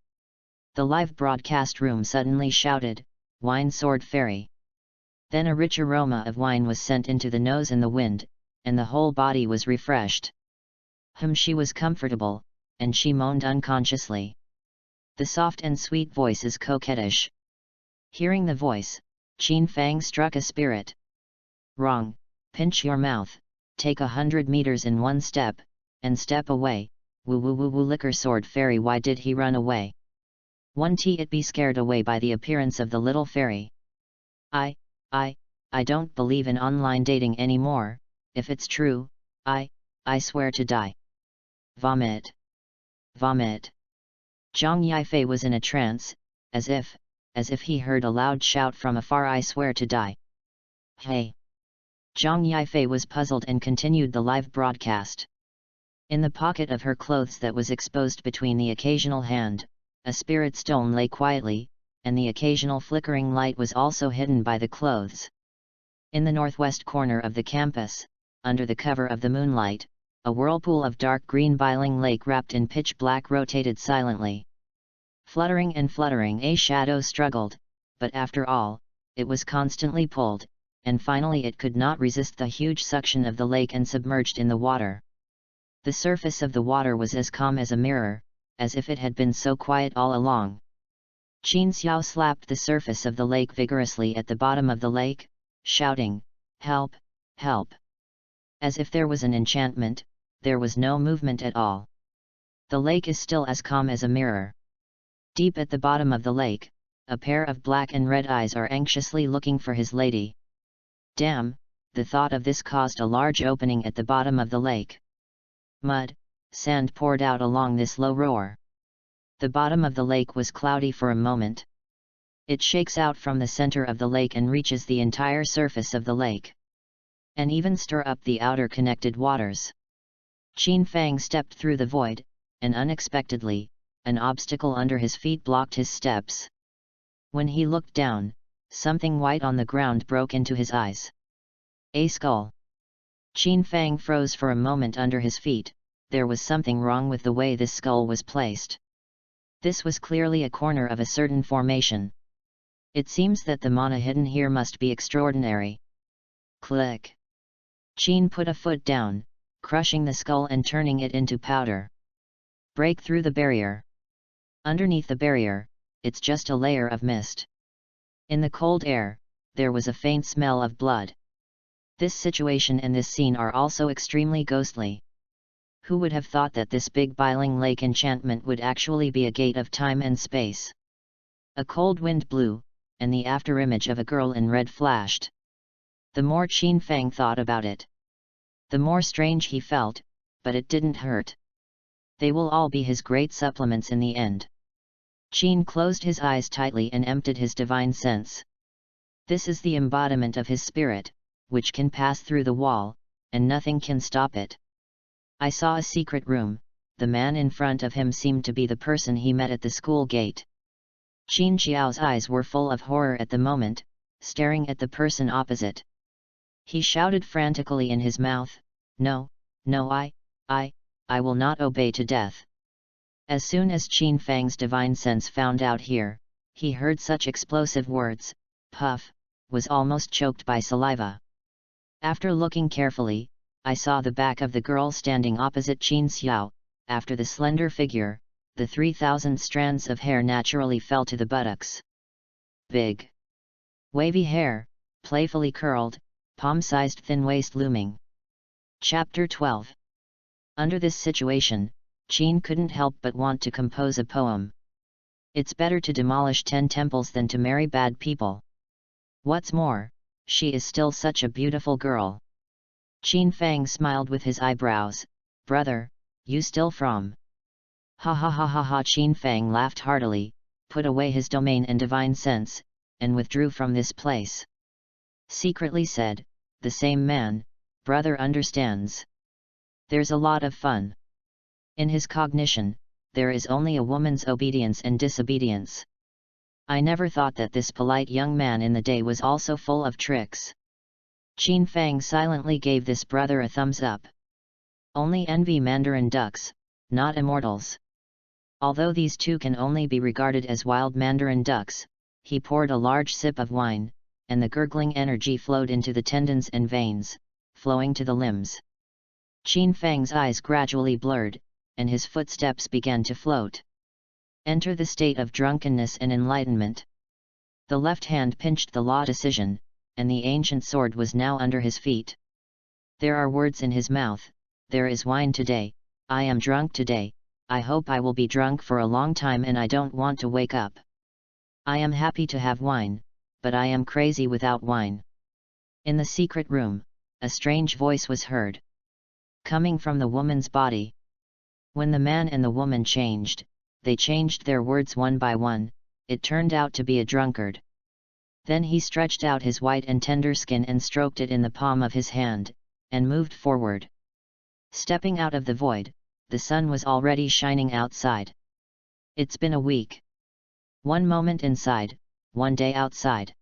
The live broadcast room suddenly shouted, Wine Sword Fairy. Then a rich aroma of wine was sent into the nose and the wind, and the whole body was refreshed. She was comfortable, and she moaned unconsciously. The soft and sweet voice is coquettish. Hearing the voice, Qin Fang struck a spirit. Wrong, pinch your mouth, take 100 meters in one step, and step away. Woo liquor sword fairy, why did he run away? It be scared away by the appearance of the little fairy. I don't believe in online dating anymore, if it's true, I swear to die. Vomit. Zhang Yifei was in a trance, as if he heard a loud shout from afar, I swear to die. Hey! Zhang Yifei was puzzled and continued the live broadcast. In the pocket of her clothes that was exposed between the occasional hand, a spirit stone lay quietly, and the occasional flickering light was also hidden by the clothes. In the northwest corner of the campus, under the cover of the moonlight, a whirlpool of dark green biling lake wrapped in pitch black rotated silently. Fluttering and fluttering, a shadow struggled, but after all, it was constantly pulled, and finally it could not resist the huge suction of the lake and submerged in the water. The surface of the water was as calm as a mirror, as if it had been so quiet all along. Qin Xiao slapped the surface of the lake vigorously at the bottom of the lake, shouting, "Help! Help!" As if there was an enchantment, there was no movement at all. The lake is still as calm as a mirror. Deep at the bottom of the lake, a pair of black and red eyes are anxiously looking for his lady. Damn, the thought of this caused a large opening at the bottom of the lake. Mud, sand poured out along this low roar. The bottom of the lake was cloudy for a moment. It shakes out from the center of the lake and reaches the entire surface of the lake, and even stir up the outer connected waters. Qin Fang stepped through the void, and unexpectedly, an obstacle under his feet blocked his steps. When he looked down, something white on the ground broke into his eyes. A skull. Qin Fang froze for a moment under his feet. There was something wrong with the way this skull was placed. This was clearly a corner of a certain formation. It seems that the mana hidden here must be extraordinary. Click. Qin put a foot down, crushing the skull and turning it into powder. Break through the barrier. Underneath the barrier, it's just a layer of mist. In the cold air, there was a faint smell of blood. This situation and this scene are also extremely ghostly. Who would have thought that this big biling lake enchantment would actually be a gate of time and space? A cold wind blew, and the afterimage of a girl in red flashed. The more Qin Fang thought about it, the more strange he felt, but it didn't hurt. They will all be his great supplements in the end. Qin closed his eyes tightly and emptied his divine sense. This is the embodiment of his spirit, which can pass through the wall, and nothing can stop it. I saw a secret room. The man in front of him seemed to be the person he met at the school gate. Qin Xiao's eyes were full of horror at the moment, staring at the person opposite. He shouted frantically in his mouth, "No, no, I will not obey to death." As soon as Qin Fang's divine sense found out here, he heard such explosive words, puff, was almost choked by saliva. After looking carefully, I saw the back of the girl standing opposite Qin Xiao. After the slender figure, the 3,000 strands of hair naturally fell to the buttocks. Big, wavy hair, playfully curled, palm-sized thin waist looming. Chapter 12. Under this situation, Qin couldn't help but want to compose a poem. It's better to demolish 10 temples than to marry bad people. What's more, she is still such a beautiful girl. Qin Fang smiled with his eyebrows. "Brother, you still from?" Ha ha ha ha ha. Qin Fang laughed heartily, put away his domain and divine sense, and withdrew from this place. Secretly said, "The same man, brother understands. There's a lot of fun." In his cognition, there is only a woman's obedience and disobedience. I never thought that this polite young man in the day was also full of tricks. Qin Fang silently gave this brother a thumbs up. Only envy Mandarin ducks, not immortals. Although these two can only be regarded as wild Mandarin ducks, he poured a large sip of wine, and the gurgling energy flowed into the tendons and veins, flowing to the limbs. Qin Fang's eyes gradually blurred, and his footsteps began to float. Enter the state of drunkenness and enlightenment. The left hand pinched the law decision, and the ancient sword was now under his feet. There are words in his mouth. There is wine today. I am drunk today. I hope I will be drunk for a long time and I don't want to wake up. I am happy to have wine, but I am crazy without wine. In the secret room, a strange voice was heard, coming from the woman's body. When the man and the woman changed, they changed their words one by one. It turned out to be a drunkard. Then he stretched out his white and tender skin and stroked it in the palm of his hand, and moved forward. Stepping out of the void, the sun was already shining outside. It's been a week. One moment inside, one day outside.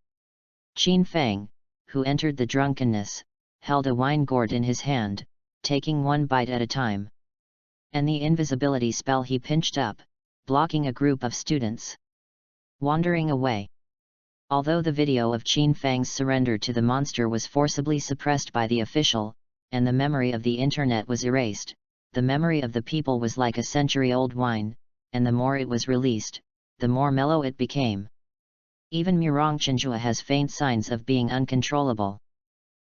Qin Fang, who entered the drunkenness, held a wine gourd in his hand, taking one bite at a time. And the invisibility spell he pinched up, blocking a group of students. Wandering away. Although the video of Qin Fang's surrender to the monster was forcibly suppressed by the official, and the memory of the internet was erased, the memory of the people was like a century-old wine, and the more it was released, the more mellow it became. Even Murongchenjua has faint signs of being uncontrollable.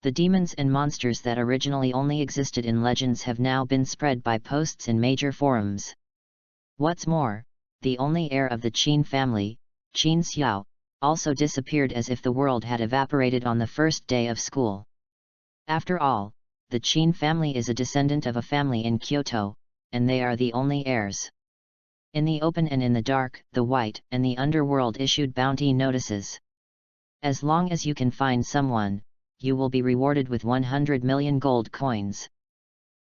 The demons and monsters that originally only existed in legends have now been spread by posts in major forums. What's more, the only heir of the Qin family, Qin Xiao, also disappeared as if the world had evaporated on the first day of school. After all, the Qin family is a descendant of a family in Kyoto, and they are the only heirs. In the open and in the dark, the white and the underworld issued bounty notices. As long as you can find someone, you will be rewarded with 100 million gold coins.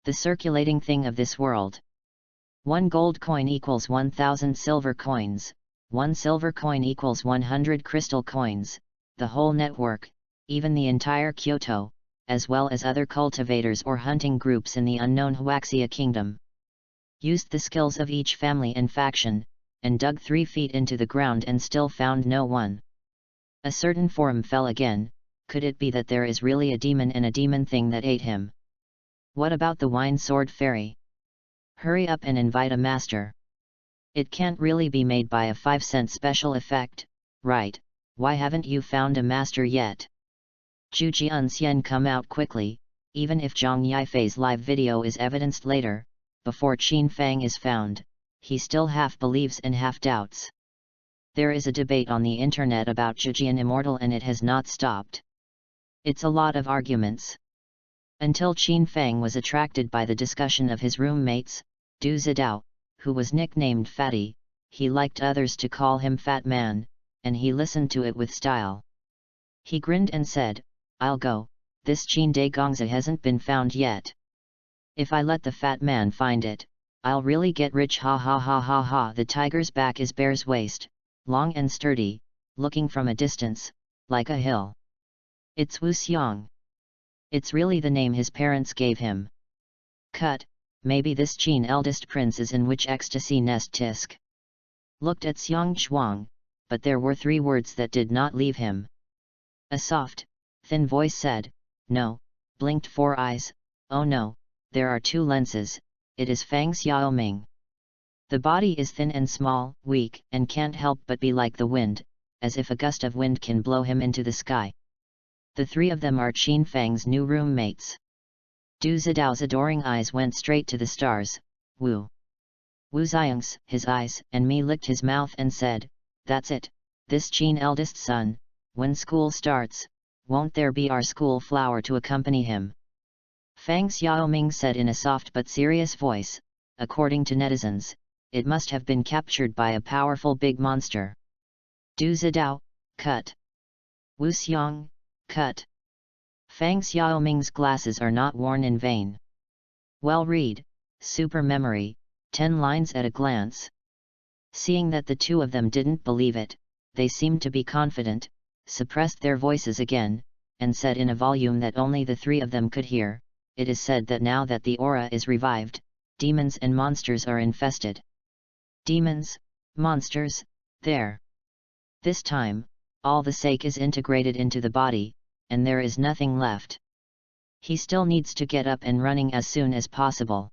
The circulating thing of this world. 1 gold coin equals 1,000 silver coins, 1 silver coin equals 100 crystal coins, the whole network, even the entire Kyoto, as well as other cultivators or hunting groups in the unknown Huaxia kingdom, used the skills of each family and faction, and dug 3 feet into the ground and still found no one. A certain forum fell again. Could it be that there is really a demon and a demon thing that ate him? What about the wine sword fairy? Hurry up and invite a master. It can't really be made by a 5-cent special effect, right? Why haven't you found a master yet? Zhu Jianxian, come out quickly, even if Zhang Yifei's live video is evidenced later, before Qin Fang is found, he still half believes and half doubts. There is a debate on the internet about Zhujian immortal and it has not stopped. It's a lot of arguments. Until Qin Fang was attracted by the discussion of his roommates, Du Zidao, who was nicknamed Fatty, he liked others to call him Fat Man, and he listened to it with style. He grinned and said, "I'll go, this Qin De Gongzi hasn't been found yet. If I let the fat man find it, I'll really get rich, ha ha ha ha ha." The tiger's back is bear's waist, long and sturdy, looking from a distance, like a hill. It's Wu Xiang. It's really the name his parents gave him. Cut, maybe this Qin eldest prince is in which ecstasy nest tisk. Looked at Xiang Shuang, but there were 3 words that did not leave him. A soft, thin voice said, "No," blinked 4 eyes, "Oh no, there are 2 lenses, it is Fang Xiaoming. The body is thin and small, weak, and can't help but be like the wind, as if a gust of wind can blow him into the sky." The 3 of them are Qin Fang's new roommates. Du Zidao's adoring eyes went straight to the stars. Wu Xiang's, his eyes, and me licked his mouth and said, "That's it, this Qin eldest son, when school starts, won't there be our school flower to accompany him?" Fang Xiaoming said in a soft but serious voice, "According to netizens, it must have been captured by a powerful big monster." Du Zidao, cut. Wu Xiang, cut. Fang Xiaoming's glasses are not worn in vain. Well, read, super memory, 10 lines at a glance. Seeing that the 2 of them didn't believe it, they seemed to be confident, suppressed their voices again, and said in a volume that only the 3 of them could hear, "It is said that now that the aura is revived, demons and monsters are infested." Demons, monsters, there. This time, all the sake is integrated into the body, and there is nothing left. He still needs to get up and running as soon as possible.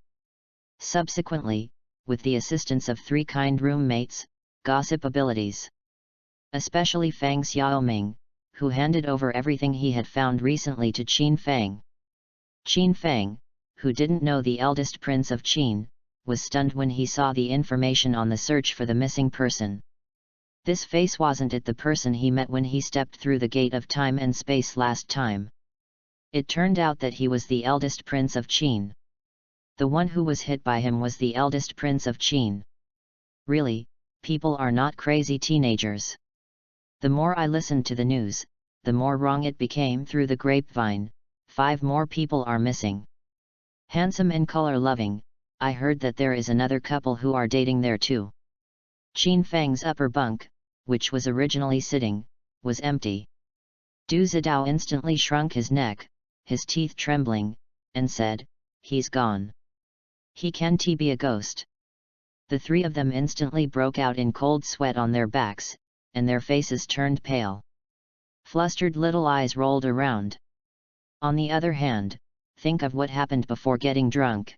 Subsequently, with the assistance of 3 kind roommates, gossip abilities. Especially Fang Xiaoming, who handed over everything he had found recently to Qin Fang. Qin Fang, who didn't know the eldest prince of Qin, was stunned when he saw the information on the search for the missing person. This face wasn't it the person he met when he stepped through the gate of time and space last time. It turned out that he was the eldest prince of Qin. The one who was hit by him was the eldest prince of Qin. Really, people are not crazy teenagers. The more I listened to the news, the more wrong it became through the grapevine. 5 more people are missing. Handsome and color-loving, I heard that there is another couple who are dating there too. Qin Fang's upper bunk, which was originally sitting, was empty. Du Zidao instantly shrunk his neck, his teeth trembling, and said, "He's gone. He can't be a ghost." The 3 of them instantly broke out in cold sweat on their backs, and their faces turned pale. Flustered little eyes rolled around. On the other hand, think of what happened before getting drunk.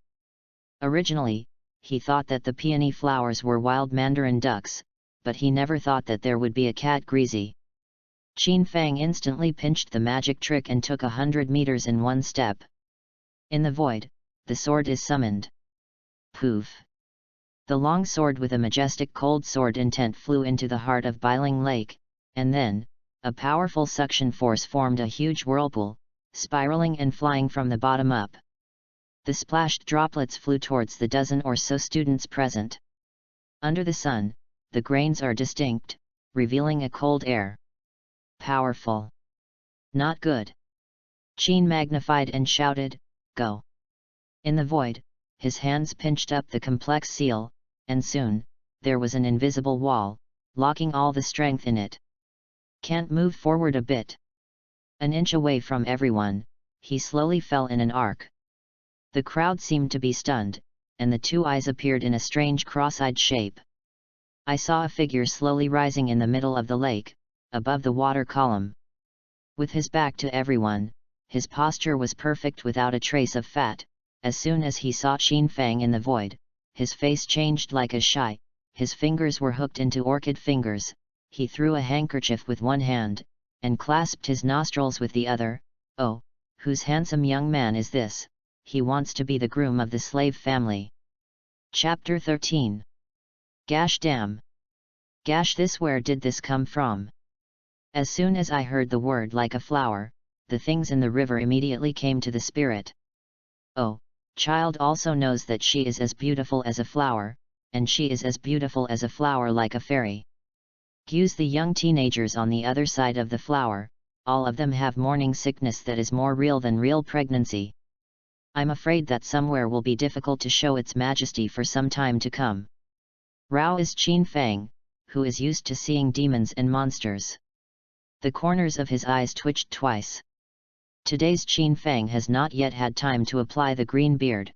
Originally, he thought that the peony flowers were wild mandarin ducks, but he never thought that there would be a cat greasy. Qin Fang instantly pinched the magic trick and took 100 meters in one step. In the void, the sword is summoned. Poof! The long sword with a majestic cold sword intent flew into the heart of Biling Lake, and then, a powerful suction force formed a huge whirlpool, spiraling and flying from the bottom up. The splashed droplets flew towards the dozen or so students present. Under the sun, the grains are distinct, revealing a cold air. Powerful. Not good. Qin magnified and shouted, "Go!" In the void, his hands pinched up the complex seal, and soon, there was an invisible wall, locking all the strength in it. Can't move forward a bit. An inch away from everyone, he slowly fell in an arc. The crowd seemed to be stunned, and the two eyes appeared in a strange cross-eyed shape. I saw a figure slowly rising in the middle of the lake, above the water column. With his back to everyone, his posture was perfect without a trace of fat. As soon as he saw Qin Fang in the void, his face changed like a shy, his fingers were hooked into orchid fingers, he threw a handkerchief with one hand, and clasped his nostrils with the other. "Oh, whose handsome young man is this? He wants to be the groom of the slave family." Chapter 13. Gosh damn! Gosh, this, where did this come from? As soon as I heard the word like a flower, the things in the river immediately came to the spirit. Oh, child also knows that she is as beautiful as a flower, and she is as beautiful as a flower like a fairy. Use the young teenagers on the other side of the flower, all of them have morning sickness that is more real than real pregnancy. I'm afraid that somewhere will be difficult to show its majesty for some time to come. Rao is Qin Fang, who is used to seeing demons and monsters. The corners of his eyes twitched twice. Today's Qin Fang has not yet had time to apply the green beard.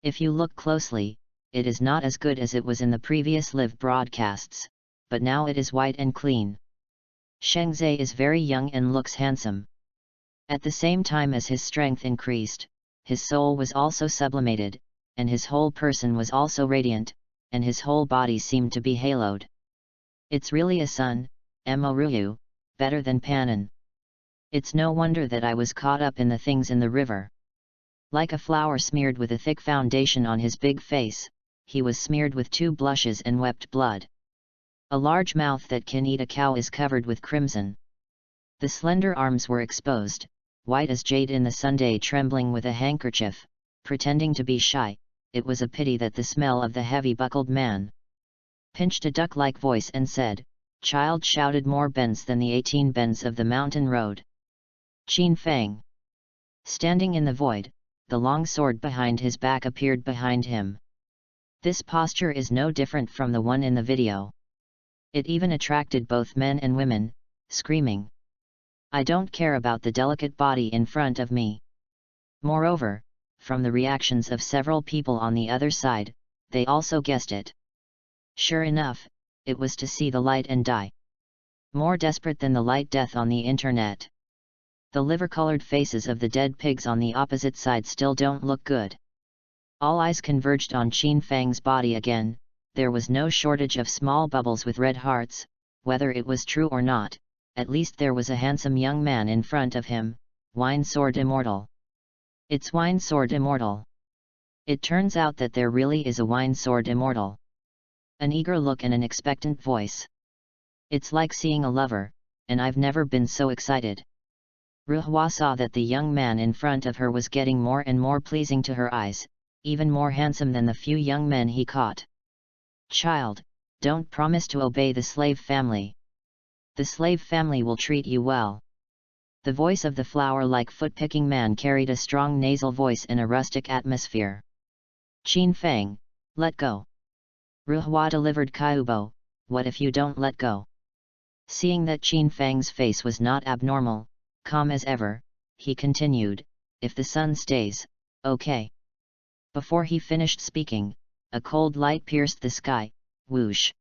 If you look closely, it is not as good as it was in the previous live broadcasts, but now it is white and clean. Shengzai is very young and looks handsome. At the same time as his strength increased, his soul was also sublimated, and his whole person was also radiant, and his whole body seemed to be haloed. It's really a sun, Moruyu, better than Panan. It's no wonder that I was caught up in the things in the river. Like a flower smeared with a thick foundation on his big face, he was smeared with 2 blushes and wept blood. A large mouth that can eat a cow is covered with crimson. The slender arms were exposed, white as jade in the sunday, trembling with a handkerchief, pretending to be shy. It was a pity that the smell of the heavy-buckled man pinched a duck-like voice and said, "Child shouted more bends than the 18 bends of the mountain road." Qin Fang. Standing in the void, the long sword behind his back appeared behind him. This posture is no different from the one in the video. It even attracted both men and women, screaming, "I don't care about the delicate body in front of me." Moreover, from the reactions of several people on the other side, they also guessed it. Sure enough, it was to see the light and die. More desperate than the light death on the internet. The liver-colored faces of the dead pigs on the opposite side still don't look good. All eyes converged on Qin Fang's body again. There was no shortage of small bubbles with red hearts. Whether it was true or not, at least there was a handsome young man in front of him. Wine Sword Immortal. It's Wine Sword Immortal. It turns out that there really is a Wine Sword Immortal. An eager look and an expectant voice. It's like seeing a lover, and I've never been so excited. Ruhua saw that the young man in front of her was getting more and more pleasing to her eyes, even more handsome than the few young men he caught. Child, don't promise to obey the slave family. The slave family will treat you well. The voice of the flower-like foot-picking man carried a strong nasal voice in a rustic atmosphere. Qin Fang, let go. Ruhua delivered Kobo, what if you don't let go? Seeing that Qin Fang's face was not abnormal, calm as ever, he continued, if the sun stays, okay. Before he finished speaking, a cold light pierced the sky, whoosh.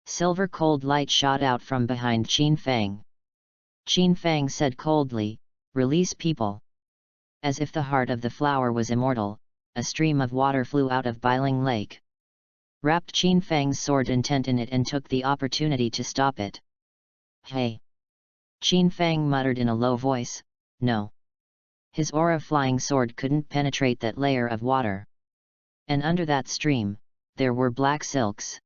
Silver cold light shot out from behind Qin Fang. Qin Fang said coldly, release people. As if the heart of the flower was immortal, a stream of water flew out of Biling Lake. wrapped Qin Fang's sword intent in it and took the opportunity to stop it. Hey! Qin Fang muttered in a low voice, no. His aura flying sword couldn't penetrate that layer of water. And under that stream, there were black silks.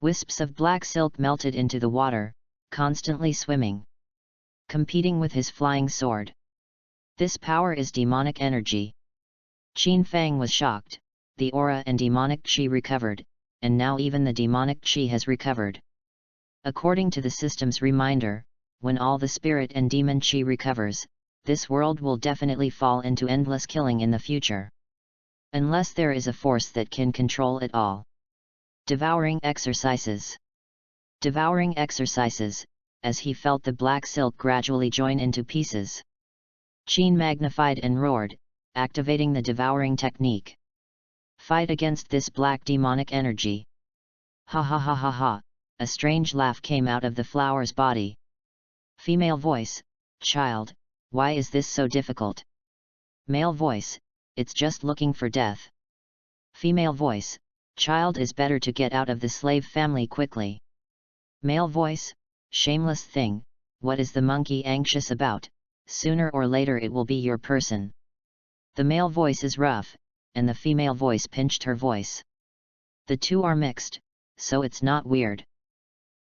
Wisps of black silk melted into the water, constantly swimming, competing with his flying sword. This power is demonic energy. Qin Fang was shocked. The aura and demonic qi recovered, and now even the demonic qi has recovered. According to the system's reminder, when all the spirit and demon qi recovers, this world will definitely fall into endless killing in the future. Unless there is a force that can control it all. Devouring exercises. Devouring exercises, as he felt the black silk gradually join into pieces. Qin magnified and roared, activating the devouring technique. Fight against this black demonic energy. Ha ha ha ha ha, a strange laugh came out of the flower's body. Female voice, child, why is this so difficult? Male voice, it's just looking for death. Female voice, child, is better to get out of the slave family quickly. Male voice, shameless thing, what is the monkey anxious about? Sooner or later it will be your person. The male voice is rough, and the female voice pinched her voice. The two are mixed, so it's not weird.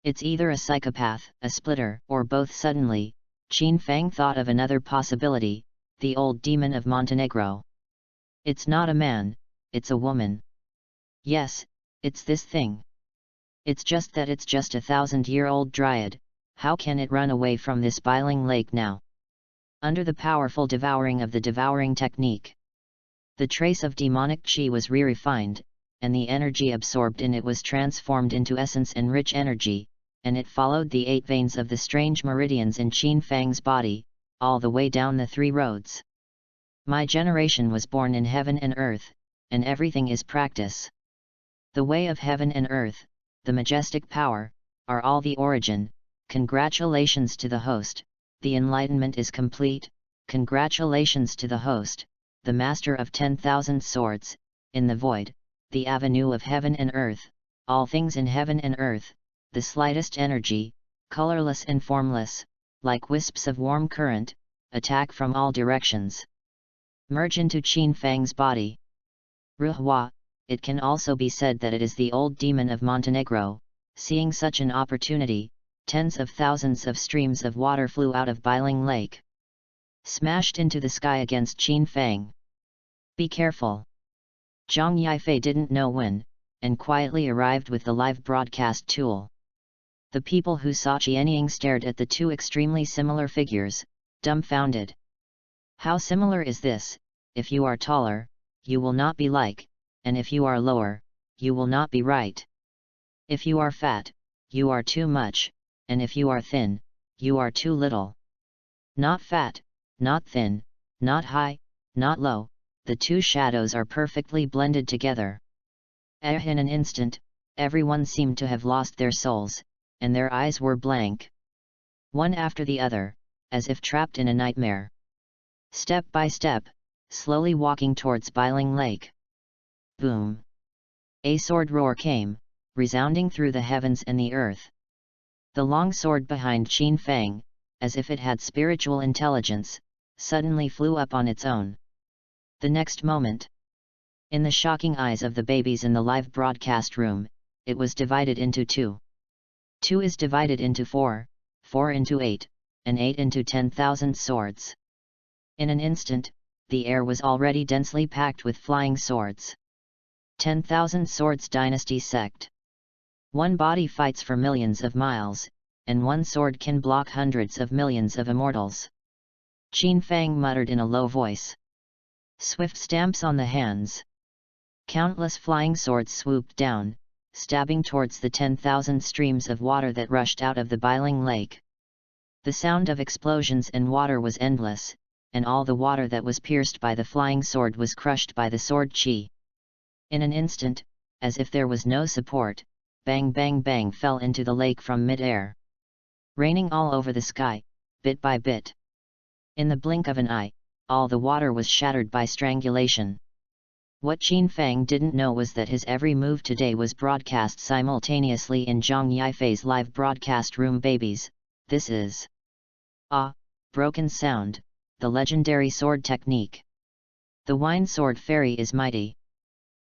It's either a psychopath, a splitter, or both. Suddenly, Qin Fang thought of another possibility, the old demon of Montenegro. It's not a man, it's a woman. Yes, it's this thing. It's just that it's just a 1,000-year-old dryad. How can it run away from this boiling lake now? Under the powerful devouring of the devouring technique, the trace of demonic qi was re-refined, and the energy absorbed in it was transformed into essence and rich energy, and it followed the 8 veins of the strange meridians in Qin Fang's body, all the way down the 3 roads. My generation was born in heaven and earth, and everything is practice. The way of heaven and earth, the majestic power, are all the origin. Congratulations to the host, the enlightenment is complete. Congratulations to the host, the master of 10,000 swords, in the void, the avenue of heaven and earth, all things in heaven and earth, the slightest energy, colorless and formless, like wisps of warm current, attack from all directions. Merge into Qin Fang's body. Ruhua, it can also be said that it is the old demon of Montenegro. Seeing such an opportunity, tens of thousands of streams of water flew out of boiling lake, smashed into the sky against Qin Fang. Be careful. Zhang Yifei didn't know when, and quietly arrived with the live broadcast tool. The people who saw Qianying stared at the 2 extremely similar figures, dumbfounded. How similar is this? If you are taller, you will not be like, and if you are lower, you will not be right. If you are fat, you are too much, and if you are thin, you are too little. Not fat, not thin, not high, not low, the 2 shadows are perfectly blended together. In an instant, everyone seemed to have lost their souls, and their eyes were blank. One after the other, as if trapped in a nightmare. Step by step, slowly walking towards boiling lake. Boom! A sword roar came, resounding through the heavens and the earth. The long sword behind Qin Fang, as if it had spiritual intelligence, suddenly flew up on its own. The next moment, in the shocking eyes of the babies in the live broadcast room, it was divided into 2. 2 is divided into 4, 4 into 8, and 8 into 10,000 swords. In an instant, the air was already densely packed with flying swords. 10,000 swords dynasty sect. One body fights for millions of miles, and one sword can block hundreds of millions of immortals. Qin Fang muttered in a low voice. Swift stamps on the hands. Countless flying swords swooped down, stabbing towards the 10,000 streams of water that rushed out of the boiling lake. The sound of explosions and water was endless, and all the water that was pierced by the flying sword was crushed by the sword qi. In an instant, as if there was no support, bang bang bang fell into the lake from mid-air, raining all over the sky, bit by bit. In the blink of an eye, all the water was shattered by strangulation. What Qin Fang didn't know was that his every move today was broadcast simultaneously in Zhang Yifei's live broadcast room. Babies, this is broken sound, the legendary sword technique. The wine sword fairy is mighty.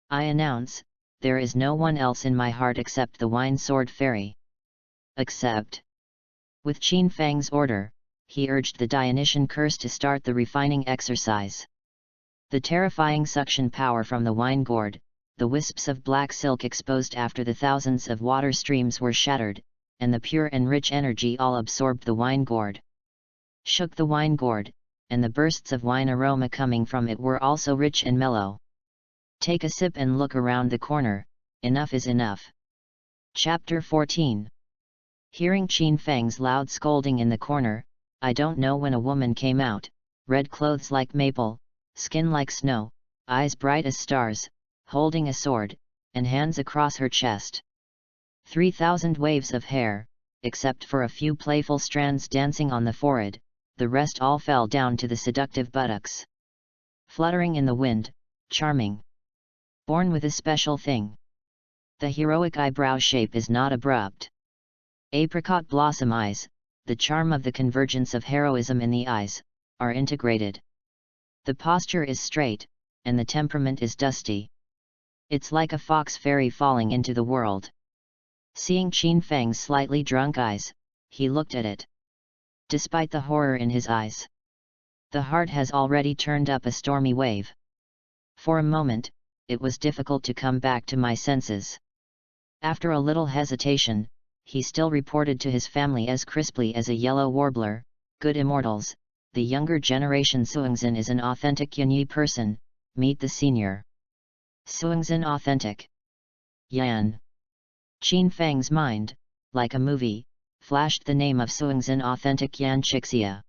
I announce, there is no one else in my heart except the wine sword fairy. Accept. With Qin Fang's order, he urged the Dionysian curse to start the refining exercise. The terrifying suction power from the wine gourd, the wisps of black silk exposed after the thousands of water streams were shattered, and the pure and rich energy all absorbed the wine gourd. Shook the wine gourd, and the bursts of wine aroma coming from it were also rich and mellow. Take a sip and look around the corner, enough is enough. Chapter 14. Hearing Qin Fang's loud scolding in the corner, I don't know when a woman came out, red clothes like maple, skin like snow, eyes bright as stars, holding a sword, and hands across her chest. 3,000 waves of hair, except for a few playful strands dancing on the forehead, the rest all fell down to the seductive buttocks. Fluttering in the wind, charming. Born with a special thing. The heroic eyebrow shape is not abrupt. Apricot blossom eyes, the charm of the convergence of heroism in the eyes, are integrated. The posture is straight, and the temperament is dusty. It's like a fox fairy falling into the world. Seeing Qin Fang's slightly drunk eyes, he looked at it. Despite the horror in his eyes, the heart has already turned up a stormy wave. For a moment, it was difficult to come back to my senses. After a little hesitation, he still reported to his family as crisply as a yellow warbler, "Good immortals, the younger generation Suingzhen is an authentic Yanyi person, meet the senior." Suingzhen authentic. Yan. Qin Fang's mind, like a movie, flashed the name of Suingzhen authentic Yan Chixia.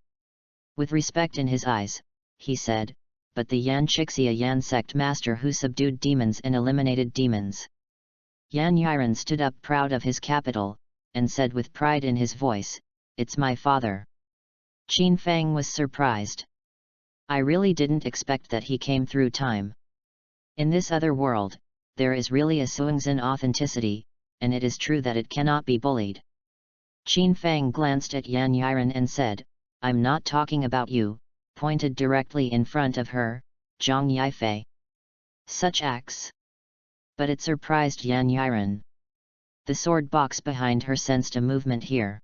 With respect in his eyes, he said, "But the Yan Chixia Yan sect master who subdued demons and eliminated demons." Yan Yiren stood up proud of his capital, and said with pride in his voice, "It's my father." Qin Fang was surprised. I really didn't expect that he came through time. In this other world, there is really a Suingzhen authenticity, and it is true that it cannot be bullied. Qin Fang glanced at Yan Yiren and said, "I'm not talking about you," pointed directly in front of her, Zhang Yifei. Such acts. But it surprised Yan Yiren. The sword box behind her sensed a movement here.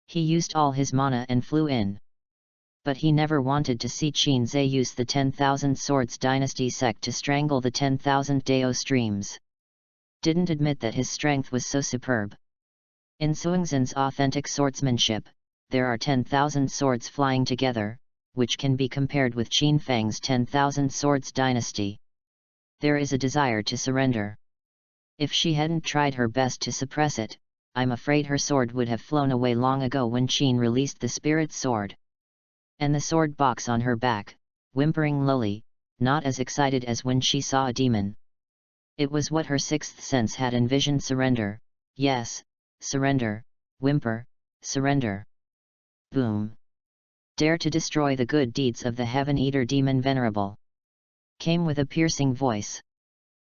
He used all his mana and flew in. But he never wanted to see Qin Zhe use the 10,000 Swords Dynasty sect to strangle the 10,000 Dao streams. Didn't admit that his strength was so superb. In Suingzhen's authentic swordsmanship, there are 10,000 swords flying together, which can be compared with Qin Fang's 10,000 Swords Dynasty. There is a desire to surrender. If she hadn't tried her best to suppress it, I'm afraid her sword would have flown away long ago when Qin released the spirit sword. And the sword box on her back, whimpering lowly, not as excited as when she saw a demon. It was what her sixth sense had envisioned: surrender, yes, surrender, whimper, surrender. Boom. Dare to destroy the good deeds of the Heaven-Eater Demon Venerable. Came with a piercing voice.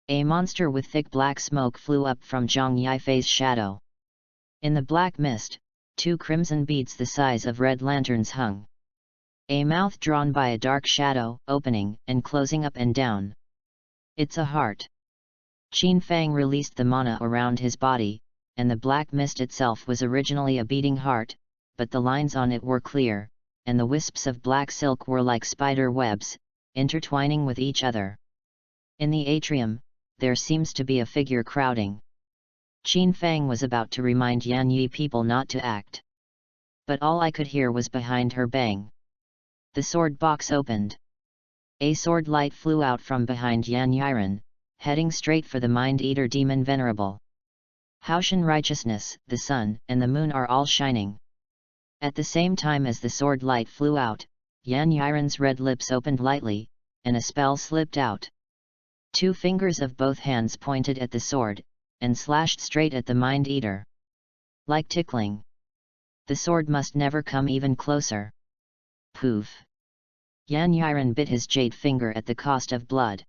A monster with thick black smoke flew up from Zhang Yifei's shadow. In the black mist, 2 crimson beads the size of red lanterns hung. A mouth drawn by a dark shadow, opening and closing up and down. It's a heart. Qin Fang released the mana around his body, and the black mist itself was originally a beating heart, but the lines on it were clear, and the wisps of black silk were like spider webs, intertwining with each other. In the atrium, there seems to be a figure crowding. Qin Fang was about to remind Yan Yi people not to act. But all I could hear was behind her bang. The sword box opened. A sword light flew out from behind Yan Yiren, heading straight for the Mind-Eater Demon Venerable. Haoshan righteousness, the sun and the moon are all shining. At the same time as the sword light flew out, Yan Yiren's red lips opened lightly, and a spell slipped out. 2 fingers of both hands pointed at the sword, and slashed straight at the Mind-Eater. Like tickling. The sword must never come even closer. Poof! Yan Yiren bit his jade finger at the cost of blood.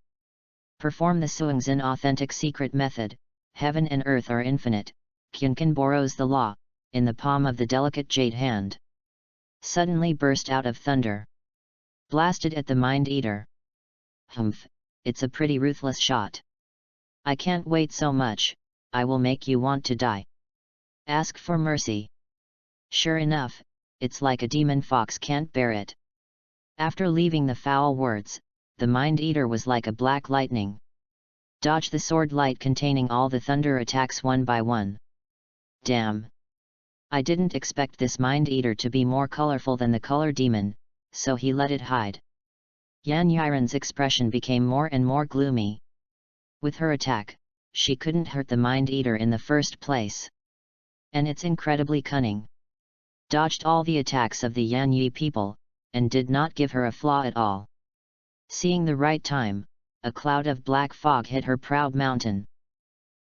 Perform the Suingzhen authentic secret method. Heaven and earth are infinite. Qianqan borrows the law, in the palm of the delicate jade hand. Suddenly burst out of thunder. Blasted at the Mind Eater. Humph, it's a pretty ruthless shot. I can't wait so much, I will make you want to die. Ask for mercy. Sure enough, it's like a demon fox can't bear it. After leaving the foul words, the Mind Eater was like a black lightning. Dodge the sword light containing all the thunder attacks one by one. Damn! I didn't expect this Mind Eater to be more colorful than the color demon, so he let it hide. Yan Yiren's expression became more and more gloomy. With her attack, she couldn't hurt the Mind Eater in the first place. And it's incredibly cunning. Dodged all the attacks of the Yan Yi people, and did not give her a flaw at all. Seeing the right time, a cloud of black fog hit her proud mountain.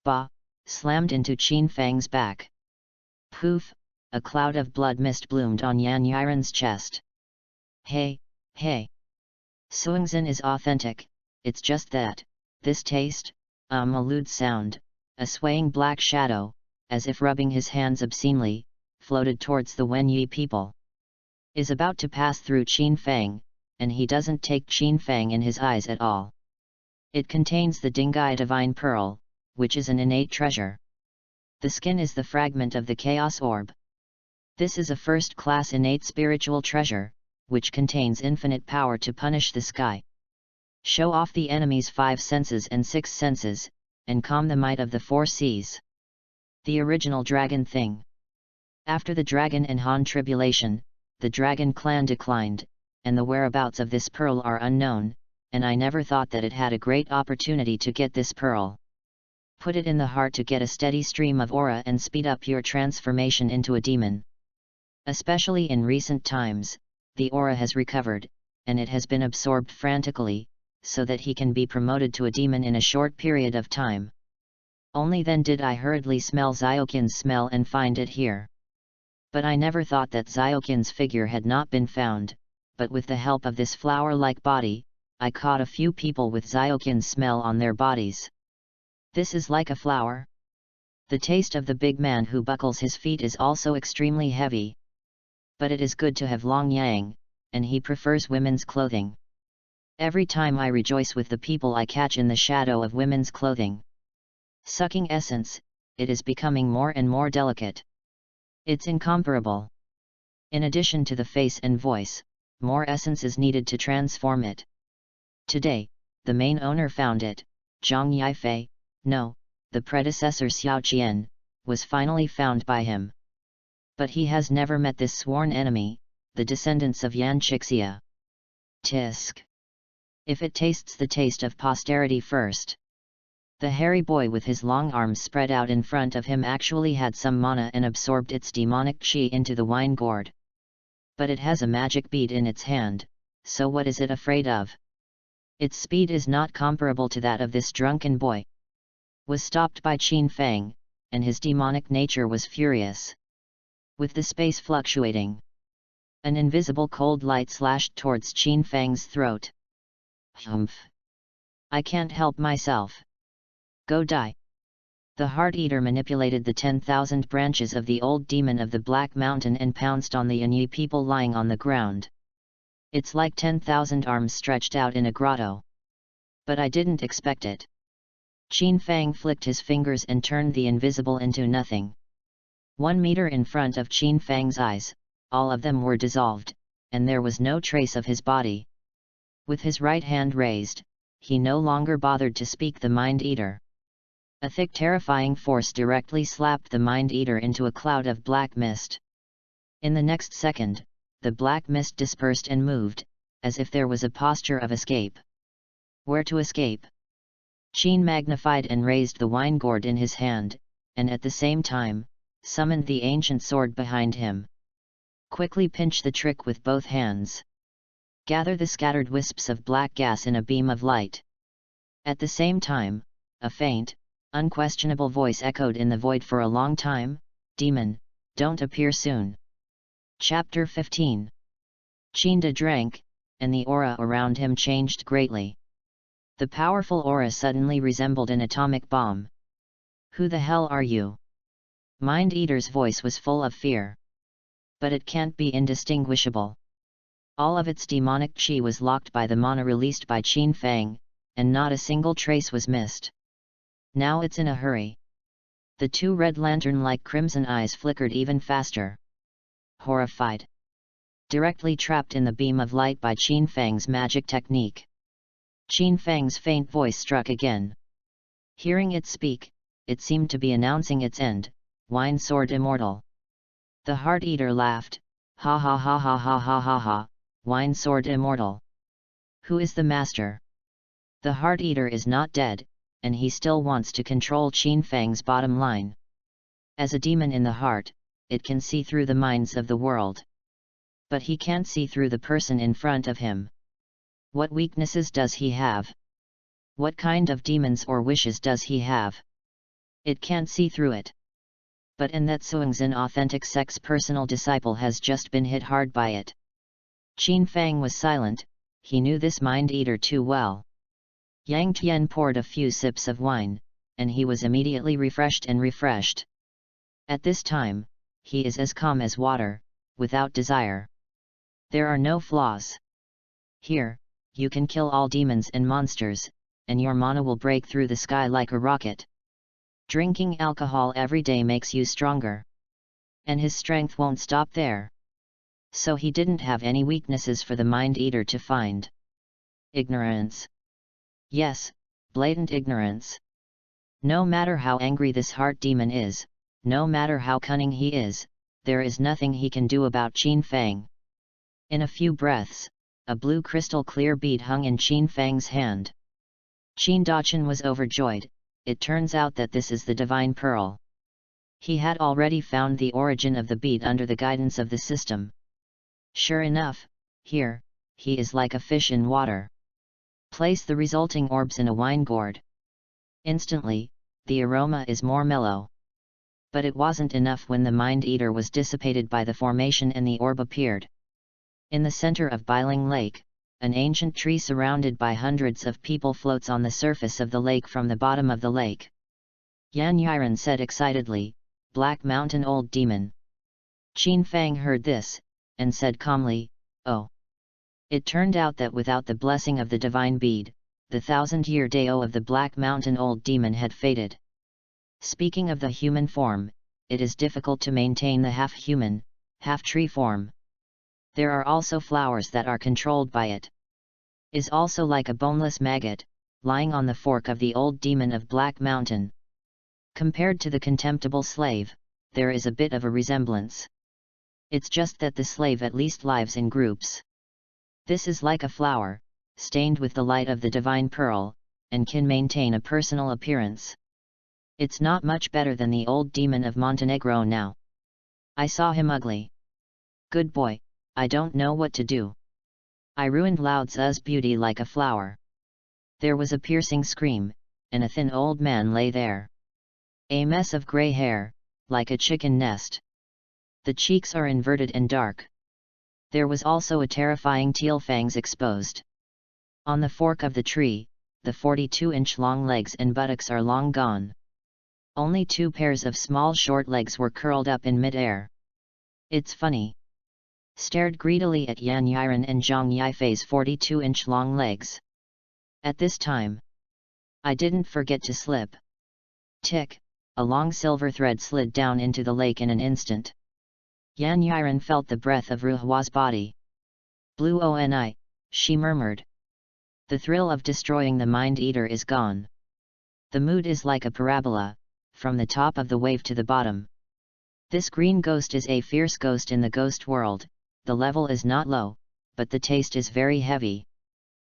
Bah! Slammed into Qin Fang's back. Poof! A cloud of blood mist bloomed on Yan Yiren's chest. Hey, hey! Suingzhen is authentic, it's just that, this taste, a lewd sound, a swaying black shadow, as if rubbing his hands obscenely, floated towards the Wen Yi people. Is about to pass through Qin Fang, and he doesn't take Qin Fang in his eyes at all. It contains the Dingai Divine Pearl, which is an innate treasure. The skin is the fragment of the Chaos Orb. This is a first-class innate spiritual treasure, which contains infinite power to punish the sky. Show off the enemy's 5 senses and 6 senses, and calm the might of the 4 seas. The original dragon thing. After the Dragon and Han tribulation, the dragon clan declined, and the whereabouts of this pearl are unknown, and I never thought that it had a great opportunity to get this pearl. Put it in the heart to get a steady stream of aura and speed up your transformation into a demon. Especially in recent times, the aura has recovered, and it has been absorbed frantically, so that he can be promoted to a demon in a short period of time. Only then did I hurriedly smell Xiaoqian's smell and find it here. But I never thought that Xiaoqian's figure had not been found, but with the help of this flower-like body, I caught a few people with Xiaoqian's smell on their bodies. This is like a flower. The taste of the big man who buckles his feet is also extremely heavy. But it is good to have long yang, and he prefers women's clothing. Every time I rejoice with the people I catch in the shadow of women's clothing. Sucking essence, it is becoming more and more delicate. It's incomparable. In addition to the face and voice, more essence is needed to transform it. Today, the main owner found it, Zhang Yifei, no, the predecessor Xiao Qian, was finally found by him. But he has never met this sworn enemy, the descendants of Yan Chixia. Tisk. If it tastes the taste of posterity first. The hairy boy with his long arms spread out in front of him actually had some mana and absorbed its demonic qi into the wine gourd. But it has a magic bead in its hand, so what is it afraid of? Its speed is not comparable to that of this drunken boy. Was stopped by Qin Fang, and his demonic nature was furious. With the space fluctuating, an invisible cold light slashed towards Qin Fang's throat. Humph! I can't help myself. Go die! The Heart Eater manipulated the 10,000 branches of the old demon of the Black Mountain and pounced on the Yanyi people lying on the ground. It's like 10,000 arms stretched out in a grotto. But I didn't expect it. Qin Fang flicked his fingers and turned the invisible into nothing. 1 meter in front of Qin Fang's eyes, all of them were dissolved, and there was no trace of his body. With his right hand raised, he no longer bothered to speak the Mind Eater. A thick terrifying force directly slapped the Mind Eater into a cloud of black mist. In the next second, the black mist dispersed and moved, as if there was a posture of escape. Where to escape? Qin magnified and raised the wine gourd in his hand, and at the same time, summoned the ancient sword behind him. Quickly pinch the trick with both hands. Gather the scattered wisps of black gas in a beam of light. At the same time, a faint, unquestionable voice echoed in the void for a long time, "Demon, don't appear soon." Chapter 15. Qinda drank, and the aura around him changed greatly. The powerful aura suddenly resembled an atomic bomb. "Who the hell are you?" Mind Eater's voice was full of fear. "But it can't be indistinguishable. All of its demonic chi was locked by the mana released by Qin Fang, and not a single trace was missed. Now it's in a hurry." The two red lantern-like crimson eyes flickered even faster. Horrified. Directly trapped in the beam of light by Qin Fang's magic technique. Qin Fang's faint voice struck again. Hearing it speak, it seemed to be announcing its end. "Wine Sword Immortal." The Heart Eater laughed. "Ha ha ha ha ha ha ha ha, Wine Sword Immortal. Who is the master?" The Heart Eater is not dead, and he still wants to control Qin Fang's bottom line. As a demon in the heart, it can see through the minds of the world. But he can't see through the person in front of him. What weaknesses does he have? What kind of demons or wishes does he have? It can't see through it. But Enetsuang's authentic sex personal disciple has just been hit hard by it. Qin Fang was silent, he knew this Mind Eater too well. Yang Tian poured a few sips of wine, and he was immediately refreshed. At this time, he is as calm as water, without desire. There are no flaws. Here, you can kill all demons and monsters, and your mana will break through the sky like a rocket. Drinking alcohol every day makes you stronger. And his strength won't stop there. So he didn't have any weaknesses for the Mind Eater to find. Ignorance. Yes, blatant ignorance. No matter how angry this heart demon is, no matter how cunning he is, there is nothing he can do about Qin Fang. In a few breaths, a blue crystal clear bead hung in Qin Fang's hand. Qin Daqin was overjoyed. It turns out that this is the divine pearl. He had already found the origin of the bead under the guidance of the system. Sure enough, here, he is like a fish in water. Place the resulting orbs in a wine gourd. Instantly, the aroma is more mellow. But it wasn't enough when the Mind Eater was dissipated by the formation and the orb appeared. In the center of Biling Lake, an ancient tree surrounded by hundreds of people floats on the surface of the lake from the bottom of the lake. Yan Yiren said excitedly, "Black Mountain Old Demon." Qin Fang heard this, and said calmly, "Oh." It turned out that without the blessing of the divine bead, the 1,000-year Dao of the Black Mountain Old Demon had faded. Speaking of the human form, it is difficult to maintain the half-human, half-tree form. There are also flowers that are controlled by it. Is also like a boneless maggot, lying on the fork of the old demon of Black Mountain. Compared to the contemptible slave, there is a bit of a resemblance. It's just that the slave at least lives in groups. This is like a flower, stained with the light of the divine pearl, and can maintain a personal appearance. It's not much better than the old demon of Montenegro now. I saw him ugly. Good boy, I don't know what to do. I ruined Lao Tzu's beauty like a flower. There was a piercing scream, and a thin old man lay there. A mess of grey hair, like a chicken nest. The cheeks are inverted and dark. There was also a terrifying teal fangs exposed. On the fork of the tree, the 42-inch long legs and buttocks are long gone. Only 2 pairs of small short legs were curled up in mid-air. It's funny. Stared greedily at Yan Yiren and Zhang Yifei's 42-inch long legs. At this time, I didn't forget to slip. Tick, a long silver thread slid down into the lake in an instant. Yan Yiren felt the breath of Ruhua's body. Blue Oni, she murmured. The thrill of destroying the Mind Eater is gone. The mood is like a parabola, from the top of the wave to the bottom. This green ghost is a fierce ghost in the ghost world, the level is not low, but the taste is very heavy.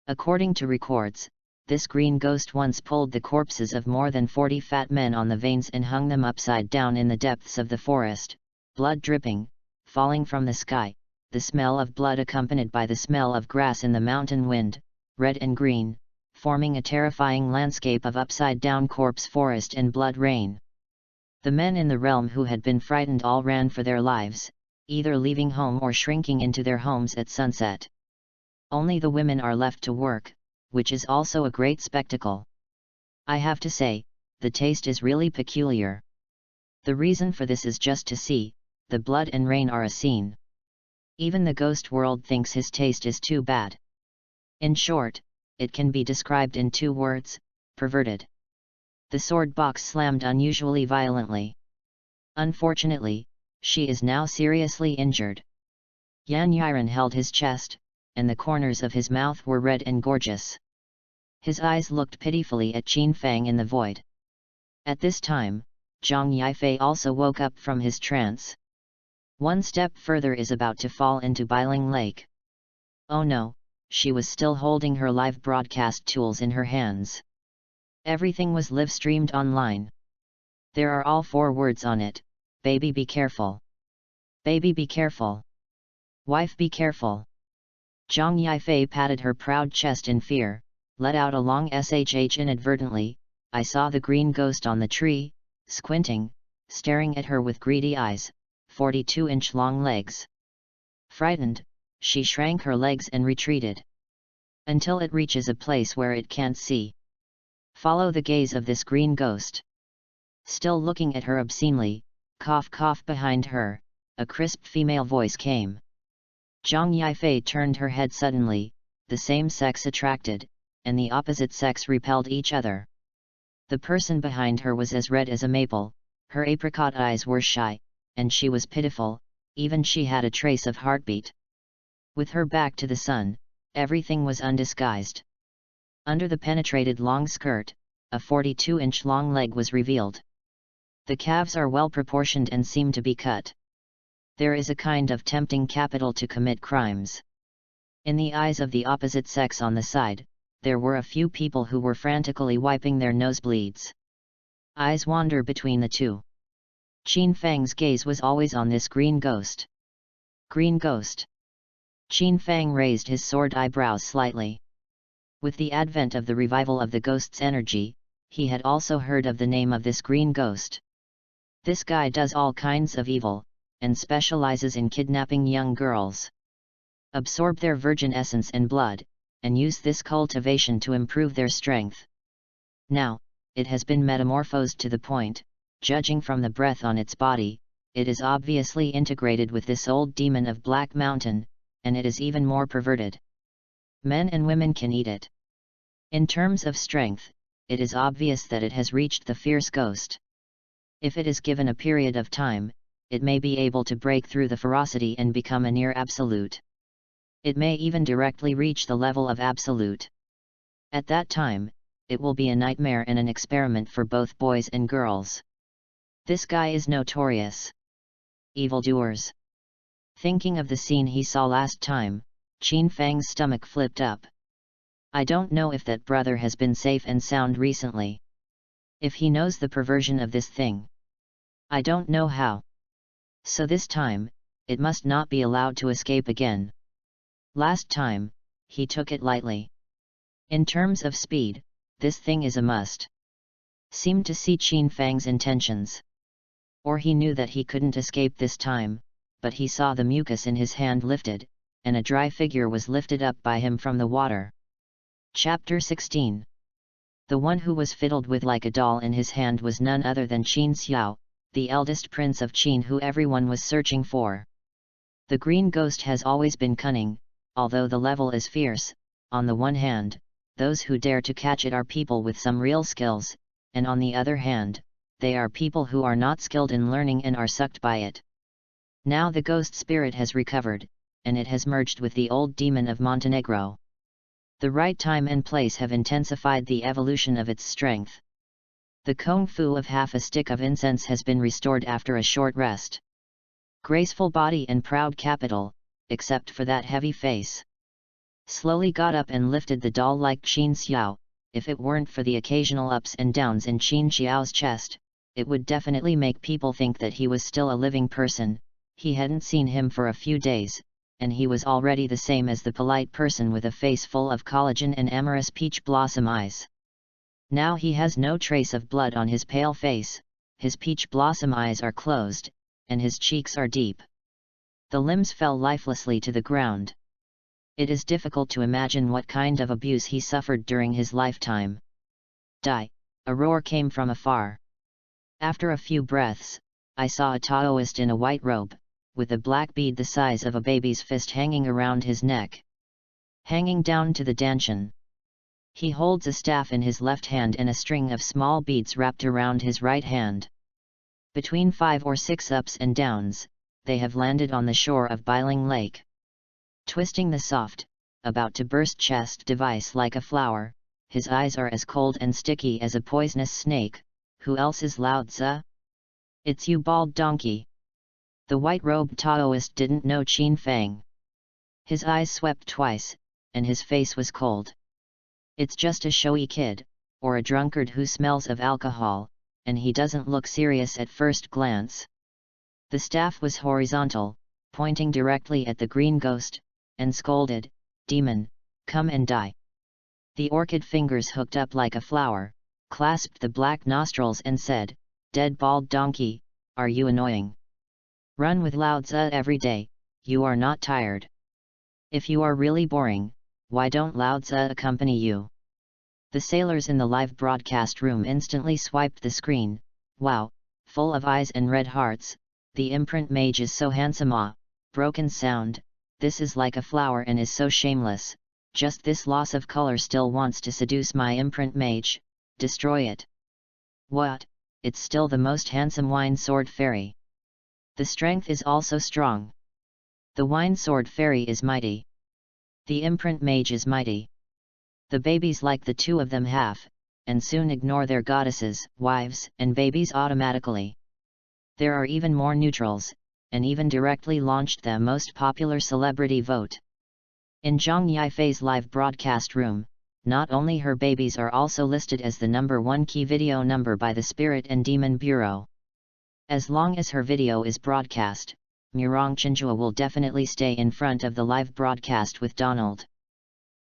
According to records, this green ghost once pulled the corpses of more than 40 fat men on the veins and hung them upside down in the depths of the forest, blood dripping, falling from the sky, the smell of blood accompanied by the smell of grass in the mountain wind, red and green, forming a terrifying landscape of upside-down corpse forest and blood rain. The men in the realm who had been frightened all ran for their lives, either leaving home or shrinking into their homes at sunset. Only the women are left to work, which is also a great spectacle. I have to say, the taste is really peculiar. The reason for this is just to see, the blood and rain are a scene. Even the ghost world thinks his taste is too bad. In short, it can be described in 2 words, perverted. The sword box slammed unusually violently. Unfortunately, she is now seriously injured. Yan Yiren held his chest, and the corners of his mouth were red and gorgeous. His eyes looked pitifully at Qin Fang in the void. At this time, Zhang Yifei also woke up from his trance. One step further is about to fall into Biling Lake. Oh no, she was still holding her live broadcast tools in her hands. Everything was live-streamed online. There are all 4 words on it: baby be careful. Baby be careful. Wife be careful. Zhang Yifei patted her proud chest in fear, let out a long shh inadvertently. I saw the green ghost on the tree, squinting, staring at her with greedy eyes, 42-inch long legs. Frightened, she shrank her legs and retreated. Until it reaches a place where it can't see. Follow the gaze of this green ghost. Still looking at her obscenely, cough cough behind her, a crisp female voice came. Zhang Yifei turned her head suddenly, the same sex attracted, and the opposite sex repelled each other. The person behind her was as red as a maple, her apricot eyes were shy, and she was pitiful, even she had a trace of heartbeat. With her back to the sun, everything was undisguised. Under the penetrated long skirt, a 42-inch long leg was revealed. The calves are well proportioned and seem to be cut. There is a kind of tempting capital to commit crimes. In the eyes of the opposite sex on the side, there were a few people who were frantically wiping their nosebleeds. Eyes wander between the two. Qin Fang's gaze was always on this green ghost. Green ghost. Qin Fang raised his sword eyebrows slightly. With the advent of the revival of the ghost's energy, he had also heard of the name of this green ghost. This guy does all kinds of evil, and specializes in kidnapping young girls. Absorb their virgin essence and blood, and use this cultivation to improve their strength. Now, it has been metamorphosed to the point, judging from the breath on its body, it is obviously integrated with this old demon of Black Mountain, and it is even more perverted. Men and women can eat it. In terms of strength, it is obvious that it has reached the fierce ghost. If it is given a period of time, it may be able to break through the ferocity and become a near absolute. It may even directly reach the level of absolute. At that time, it will be a nightmare and an experiment for both boys and girls. This guy is notorious. Evildoers. Thinking of the scene he saw last time, Qin Fang's stomach flipped up. I don't know if that brother has been safe and sound recently. If he knows the perversion of this thing. I don't know how. So this time, it must not be allowed to escape again. Last time, he took it lightly. In terms of speed, this thing is a must. Seemed to see Qin Fang's intentions. Or he knew that he couldn't escape this time, but he saw the mucus in his hand lifted, and a dry figure was lifted up by him from the water. Chapter 16. The one who was fiddled with like a doll in his hand was none other than Qin Xiao, the eldest prince of Qin who everyone was searching for. The green ghost has always been cunning, although the level is fierce. On the one hand, those who dare to catch it are people with some real skills, and on the other hand, they are people who are not skilled in learning and are sucked by it. Now the ghost spirit has recovered, and it has merged with the old demon of Montenegro. The right time and place have intensified the evolution of its strength. The kung fu of half a stick of incense has been restored after a short rest. Graceful body and proud capital, except for that heavy face. Slowly got up and lifted the doll-like Qin Xiao. If it weren't for the occasional ups and downs in Qin Xiao's chest, it would definitely make people think that he was still a living person. He hadn't seen him for a few days, and he was already the same as the polite person with a face full of collagen and amorous peach blossom eyes. Now he has no trace of blood on his pale face, his peach blossom eyes are closed, and his cheeks are deep. The limbs fell lifelessly to the ground. It is difficult to imagine what kind of abuse he suffered during his lifetime. Die! A roar came from afar. After a few breaths, I saw a Taoist in a white robe, with a black bead the size of a baby's fist hanging around his neck. Hanging down to the dantian. He holds a staff in his left hand and a string of small beads wrapped around his right hand. Between 5 or 6 ups and downs, they have landed on the shore of Biling Lake. Twisting the soft, about to burst chest device like a flower, his eyes are as cold and sticky as a poisonous snake. Who else is Lao Tzu? It's you, bald donkey. The white-robed Taoist didn't know Qin Fang. His eyes swept twice, and his face was cold. It's just a showy kid, or a drunkard who smells of alcohol, and he doesn't look serious at first glance. The staff was horizontal, pointing directly at the green ghost, and scolded, "Demon, come and die." The orchid fingers hooked up like a flower, clasped the black nostrils and said, "Dead bald donkey, are you annoying? Run with Lao Tzu every day, you are not tired. If you are really boring, why don't Lao Tzu accompany you?" The sailors in the live broadcast room instantly swiped the screen. Wow, full of eyes and red hearts, the imprint mage is so handsome. Ah, broken sound, this is like a flower and is so shameless, just this loss of color still wants to seduce my imprint mage, destroy it. What, it's still the most handsome wine sword fairy. The strength is also strong. The wine sword fairy is mighty. The imprint mage is mighty. The babies like the two of them half, and soon ignore their goddesses, wives, and babies automatically. There are even more neutrals, and even directly launched the most popular celebrity vote. In Zhang Yifei's live broadcast room, not only her babies are also listed as the #1 key video number by the Spirit and Demon Bureau. As long as her video is broadcast, Murong Chinjua will definitely stay in front of the live broadcast with Donald.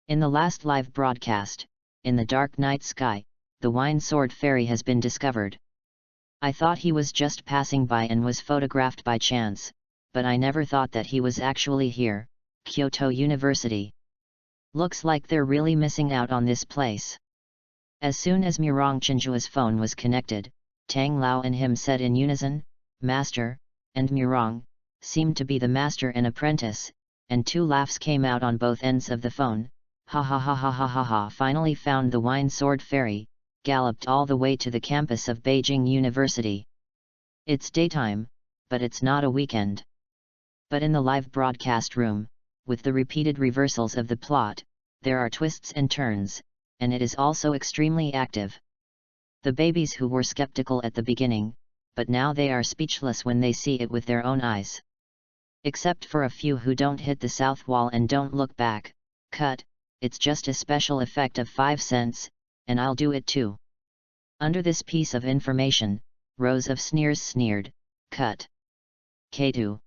In the last live broadcast, in the dark night sky, the wine sword fairy has been discovered. I thought he was just passing by and was photographed by chance, but I never thought that he was actually here, Kyoto University. Looks like they're really missing out on this place. As soon as Murong Chinjua's phone was connected, Tang Lao and him said in unison, "Master," and Murong, seemed to be the master and apprentice, and 2 laughs came out on both ends of the phone. Ha ha ha ha ha ha ha. Finally found the wine sword fairy, galloped all the way to the campus of Beijing University. It's daytime, but it's not a weekend. But in the live broadcast room, with the repeated reversals of the plot, there are twists and turns, and it is also extremely active. The babies who were skeptical at the beginning, but now they are speechless when they see it with their own eyes. Except for a few who don't hit the south wall and don't look back. Cut, it's just a special effect of 5 cents, and I'll do it too. Under this piece of information, rows of sneers sneered, cut. K2.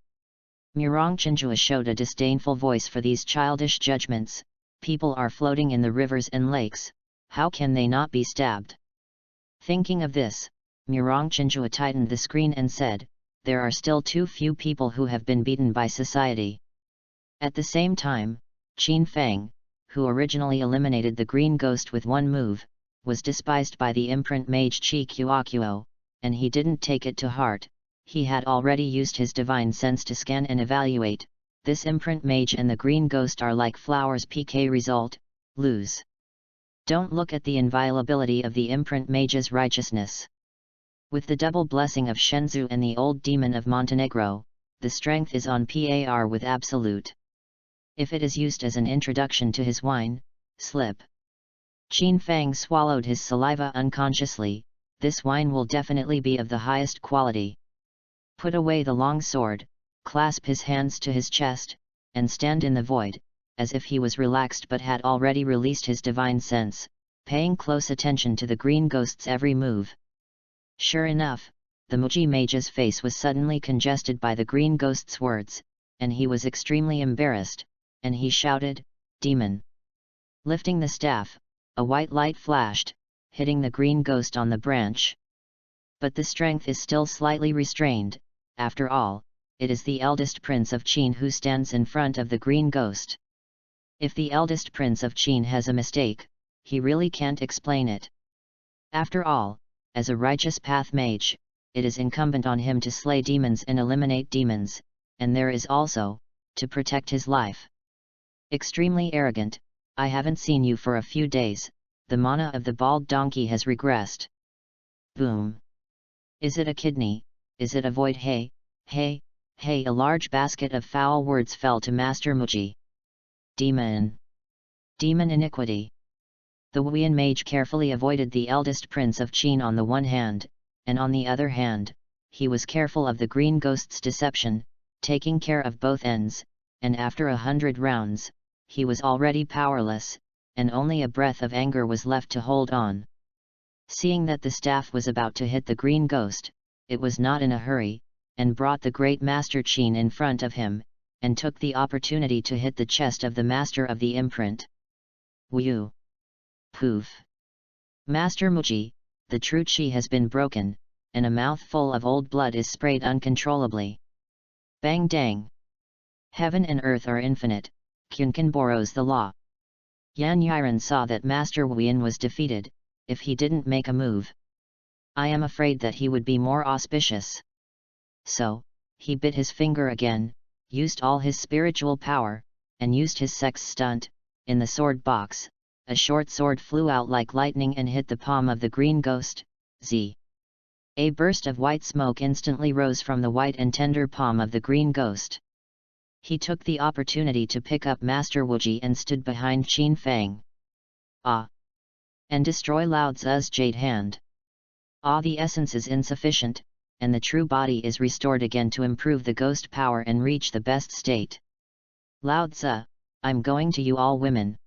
Murong Chinjua showed a disdainful voice for these childish judgments. People are floating in the rivers and lakes, how can they not be stabbed? Thinking of this, Murong Chinjua tightened the screen and said, there are still too few people who have been beaten by society. At the same time, Qin Fang, who originally eliminated the green ghost with 1 move, was despised by the imprint mage Chi Kuokuo, and he didn't take it to heart. He had already used his divine sense to scan and evaluate. This imprint mage and the green ghost are like flowers. PK result, lose. Don't look at the inviolability of the imprint mage's righteousness. With the double blessing of Shenzhou and the old demon of Montenegro, the strength is on par with absolute. If it is used as an introduction to his wine, slip. Qin Fang swallowed his saliva unconsciously. This wine will definitely be of the highest quality. Put away the long sword, clasp his hands to his chest, and stand in the void, as if he was relaxed but had already released his divine sense, paying close attention to the green ghost's every move. Sure enough, the Muji mage's face was suddenly congested by the green ghost's words, and he was extremely embarrassed, and he shouted, "Demon!" Lifting the staff, a white light flashed, hitting the green ghost on the branch. But the strength is still slightly restrained. After all, it is the eldest prince of Qin who stands in front of the green ghost. If the eldest prince of Qin has a mistake, he really can't explain it. After all, as a righteous path mage, it is incumbent on him to slay demons and eliminate demons, and there is also, to protect his life. Extremely arrogant, I haven't seen you for a few days, the mana of the bald donkey has regressed. Boom. Is it a kidney, is it a void? Hey, hey, hey! A large basket of foul words fell to Master Muji. Demon. Demon iniquity. The Wuyan mage carefully avoided the eldest prince of Qin on the one hand, and on the other hand, he was careful of the green ghost's deception, taking care of both ends, and after 100 rounds, he was already powerless, and only a breath of anger was left to hold on. Seeing that the staff was about to hit the green ghost, it was not in a hurry, and brought the great Master Qin in front of him, and took the opportunity to hit the chest of the master of the imprint. Wu! Poof! Master Muji, the true Qi has been broken, and a mouthful of old blood is sprayed uncontrollably. Bang dang! Heaven and earth are infinite, Kunkan borrows the law. Yan Yiren saw that Master Wuyan was defeated, if he didn't make a move. I am afraid that he would be more auspicious. So, he bit his finger again, used all his spiritual power, and used his sex stunt. In the sword box, a short sword flew out like lightning and hit the palm of the green ghost. Z. A burst of white smoke instantly rose from the white and tender palm of the green ghost. He took the opportunity to pick up Master Wuji and stood behind Qin Fang. Ah! And destroy Lao Tzu's jade hand. Ah, the essence is insufficient, and the true body is restored again to improve the ghost power and reach the best state. Lao Tzu, I'm going to you all women.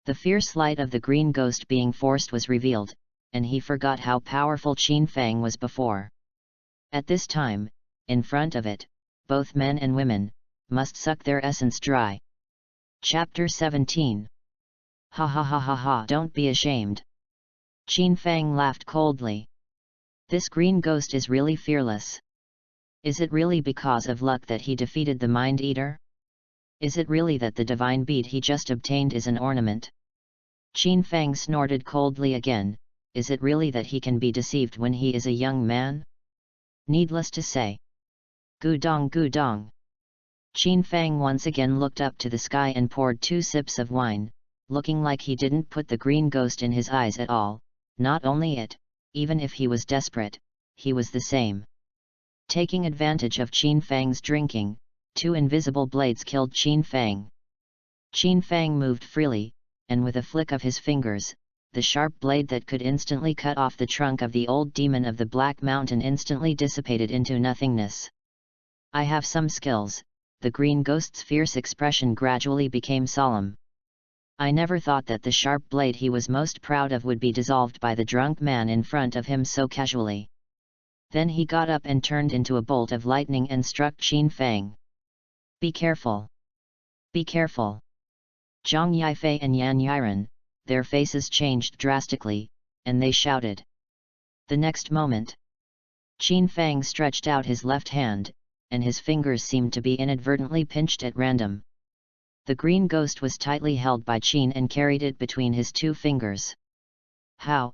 The fierce light of the green ghost being forced was revealed, and he forgot how powerful Qin Fang was before. At this time, in front of it, both men and women must suck their essence dry. Chapter 17. Ha ha ha ha ha! Don't be ashamed. Qin Fang laughed coldly. This green ghost is really fearless. Is it really because of luck that he defeated the Mind Eater? Is it really that the divine bead he just obtained is an ornament? Qin Fang snorted coldly again. Is it really that he can be deceived when he is a young man? Needless to say. Gudong gudong. Qin Fang once again looked up to the sky and poured 2 sips of wine, looking like he didn't put the green ghost in his eyes at all. Not only it, even if he was desperate, he was the same. Taking advantage of Qin Fang's drinking, 2 invisible blades killed Qin Fang. Qin Fang moved freely, and with a flick of his fingers, the sharp blade that could instantly cut off the trunk of the old demon of the Black Mountain instantly dissipated into nothingness. I have some skills. The green ghost's fierce expression gradually became solemn. I never thought that the sharp blade he was most proud of would be dissolved by the drunk man in front of him so casually. Then he got up and turned into a bolt of lightning and struck Qin Fang. Be careful! Be careful! Zhang Yifei and Yan Yiren, their faces changed drastically, and they shouted. The next moment, Qin Fang stretched out his left hand, and his fingers seemed to be inadvertently pinched at random. The green ghost was tightly held by Qin and carried it between his 2 fingers. How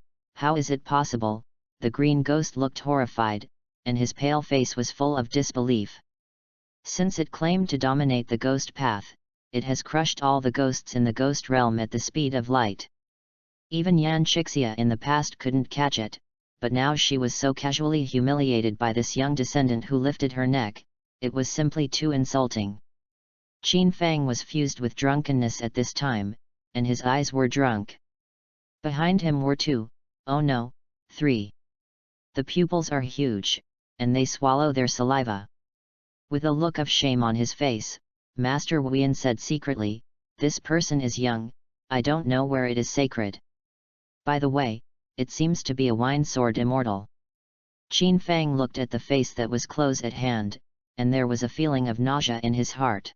is it possible? The green ghost looked horrified, and his pale face was full of disbelief. Since it claimed to dominate the ghost path, it has crushed all the ghosts in the ghost realm at the speed of light. Even Yan Chixia in the past couldn't catch it, but now she was so casually humiliated by this young descendant who lifted her neck, it was simply too insulting. Qin Fang was fused with drunkenness at this time, and his eyes were drunk. Behind him were 2, oh no, 3. The pupils are huge, and they swallow their saliva. With a look of shame on his face, Master Wuyan said secretly, this person is young, I don't know where it is sacred. By the way, it seems to be a wine sword immortal. Qin Fang looked at the face that was close at hand, and there was a feeling of nausea in his heart.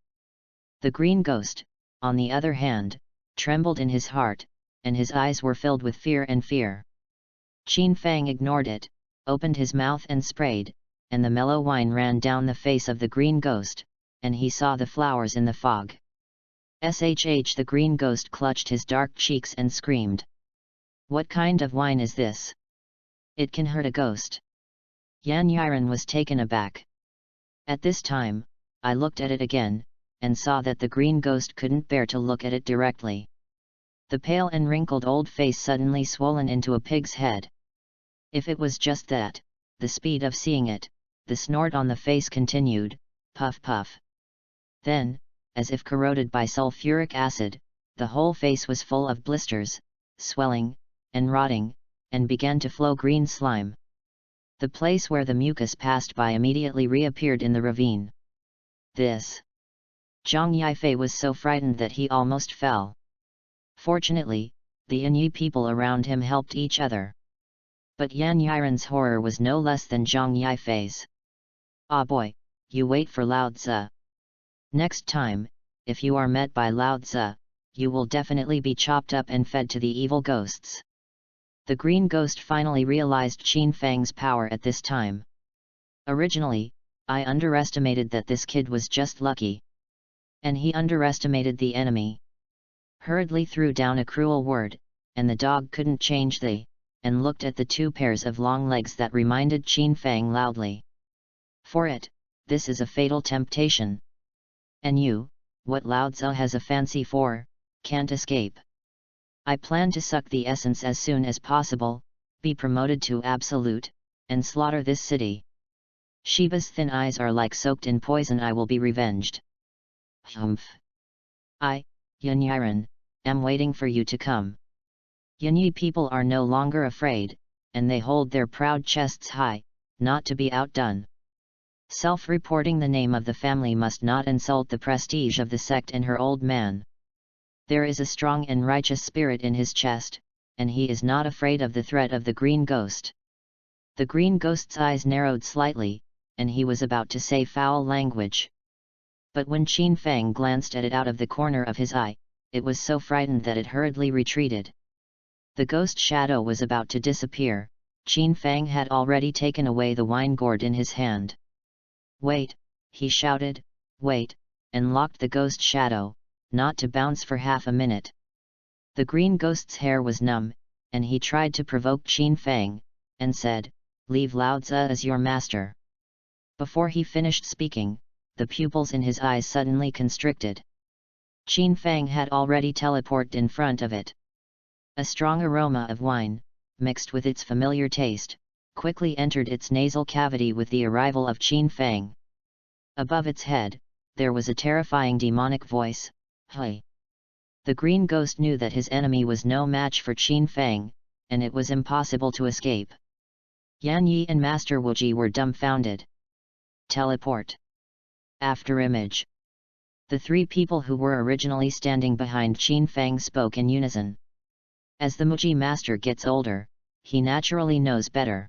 The green ghost, on the other hand, trembled in his heart, and his eyes were filled with fear and fear. Qin Fang ignored it, opened his mouth and sprayed, and the mellow wine ran down the face of the green ghost, and he saw the flowers in the fog. SHH! The green ghost clutched his dark cheeks and screamed. What kind of wine is this? It can hurt a ghost. Yan Yiren was taken aback. At this time, I looked at it again, and saw that the green ghost couldn't bear to look at it directly. The pale and wrinkled old face suddenly swollen into a pig's head. If it was just that, the speed of seeing it, the snort on the face continued, puff puff. Then, as if corroded by sulfuric acid, the whole face was full of blisters, swelling, and rotting, and began to flow green slime. The place where the mucus passed by immediately reappeared in the ravine. This. Zhang Yifei was so frightened that he almost fell. Fortunately, the Yanyi people around him helped each other. But Yan Yiren's horror was no less than Zhang Yifei's. Ah boy, you wait for Lao Tzu. Next time, if you are met by Lao Tzu, you will definitely be chopped up and fed to the evil ghosts. The green ghost finally realized Qin Fang's power at this time. Originally, I underestimated that this kid was just lucky. And he underestimated the enemy. Hurriedly threw down a cruel word, and the dog couldn't change and looked at the two pairs of long legs that reminded Qin Fang loudly. For it, this is a fatal temptation. And you, what Lao Tzu has a fancy for, can't escape. I plan to suck the essence as soon as possible, be promoted to absolute, and slaughter this city. Shiba's thin eyes are like soaked in poison. I will be revenged. Humph. I, Yan Yiren, am waiting for you to come. Yanyi people are no longer afraid, and they hold their proud chests high, not to be outdone. Self-reporting the name of the family must not insult the prestige of the sect and her old man. There is a strong and righteous spirit in his chest, and he is not afraid of the threat of the green ghost. The green ghost's eyes narrowed slightly, and he was about to say foul language. But when Qin Fang glanced at it out of the corner of his eye, it was so frightened that it hurriedly retreated. The ghost shadow was about to disappear. Qin Fang had already taken away the wine gourd in his hand. Wait, he shouted, wait, and locked the ghost shadow, not to bounce for half a minute. The green ghost's hair was numb, and he tried to provoke Qin Fang, and said, leave Lao Tzu as your master. Before he finished speaking, the pupils in his eyes suddenly constricted. Qin Fang had already teleported in front of it. A strong aroma of wine, mixed with its familiar taste, quickly entered its nasal cavity with the arrival of Qin Fang. Above its head, there was a terrifying demonic voice, "Hey!" The green ghost knew that his enemy was no match for Qin Fang, and it was impossible to escape. Yan Yi and Master Wuji were dumbfounded. Teleport. Afterimage. The three people who were originally standing behind Qin Fang spoke in unison. As the Muji master gets older, he naturally knows better.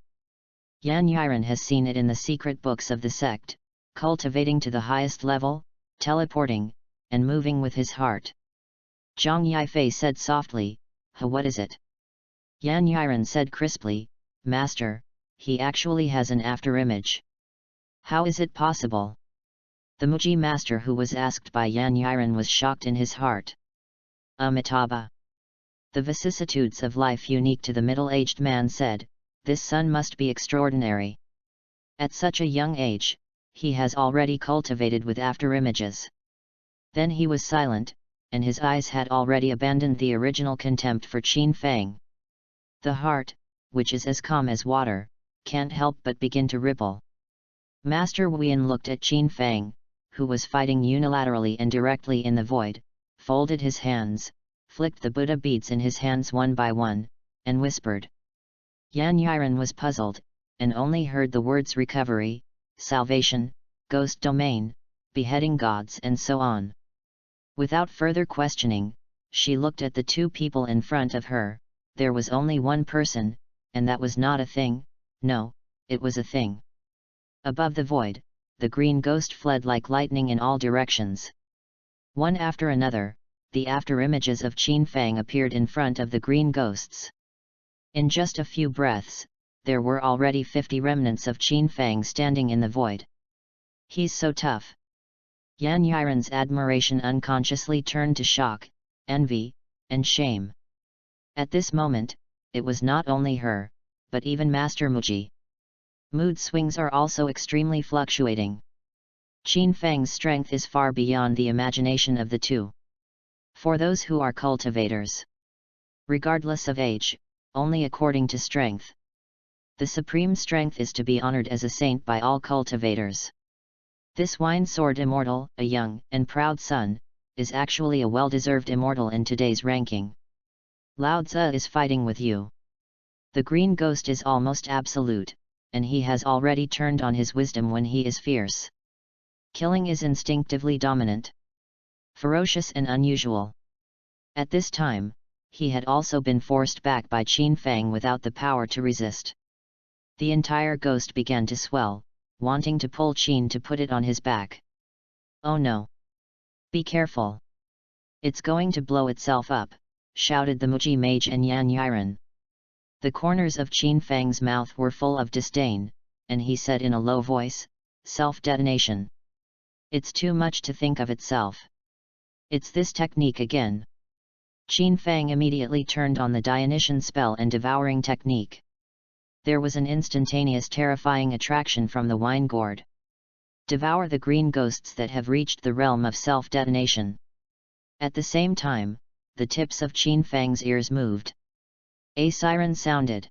Yan Yiren has seen it in the secret books of the sect, cultivating to the highest level, teleporting, and moving with his heart. Zhang Yifei said softly, what is it? Yan Yiren said crisply, Master, he actually has an afterimage. How is it possible? The Muji master who was asked by Yan Yiren was shocked in his heart. Amitabha. The vicissitudes of life unique to the middle-aged man said, this son must be extraordinary. At such a young age, he has already cultivated with afterimages. Then he was silent, and his eyes had already abandoned the original contempt for Qin Fang. The heart, which is as calm as water, can't help but begin to ripple. Master Wuyan looked at Qin Fang, who was fighting unilaterally and directly in the void, folded his hands, flicked the Buddha beads in his hands one by one, and whispered. Yan Yiren was puzzled, and only heard the words recovery, salvation, ghost domain, beheading gods and so on. Without further questioning, she looked at the two people in front of her. There was only one person, and that was not a thing, no, it was a thing. Above the void, the green ghost fled like lightning in all directions. One after another, the afterimages of Qin Fang appeared in front of the green ghosts. In just a few breaths, there were already 50 remnants of Qin Fang standing in the void. He's so tough. Yan Yiren's admiration unconsciously turned to shock, envy, and shame. At this moment, it was not only her, but even Master Muji. Mood swings are also extremely fluctuating. Qin Feng's strength is far beyond the imagination of the two. For those who are cultivators, regardless of age, only according to strength. The supreme strength is to be honored as a saint by all cultivators. This wine sword immortal, a young and proud son, is actually a well-deserved immortal in today's ranking. Lao Tzu is fighting with you. The green ghost is almost absolute, and he has already turned on his wisdom when he is fierce. Killing is instinctively dominant, ferocious and unusual. At this time, he had also been forced back by Qin Feng without the power to resist. The entire ghost began to swell, wanting to pull Qin to put it on his back. "Oh no! Be careful! It's going to blow itself up," shouted the Muji mage and Yan Yiren. The corners of Qin Feng's mouth were full of disdain, and he said in a low voice, "Self-detonation. It's too much to think of itself. It's this technique again." Qin Feng immediately turned on the Dionysian spell and devouring technique. There was an instantaneous terrifying attraction from the wine gourd. Devour the green ghosts that have reached the realm of self-detonation. At the same time, the tips of Qin Feng's ears moved. A siren sounded.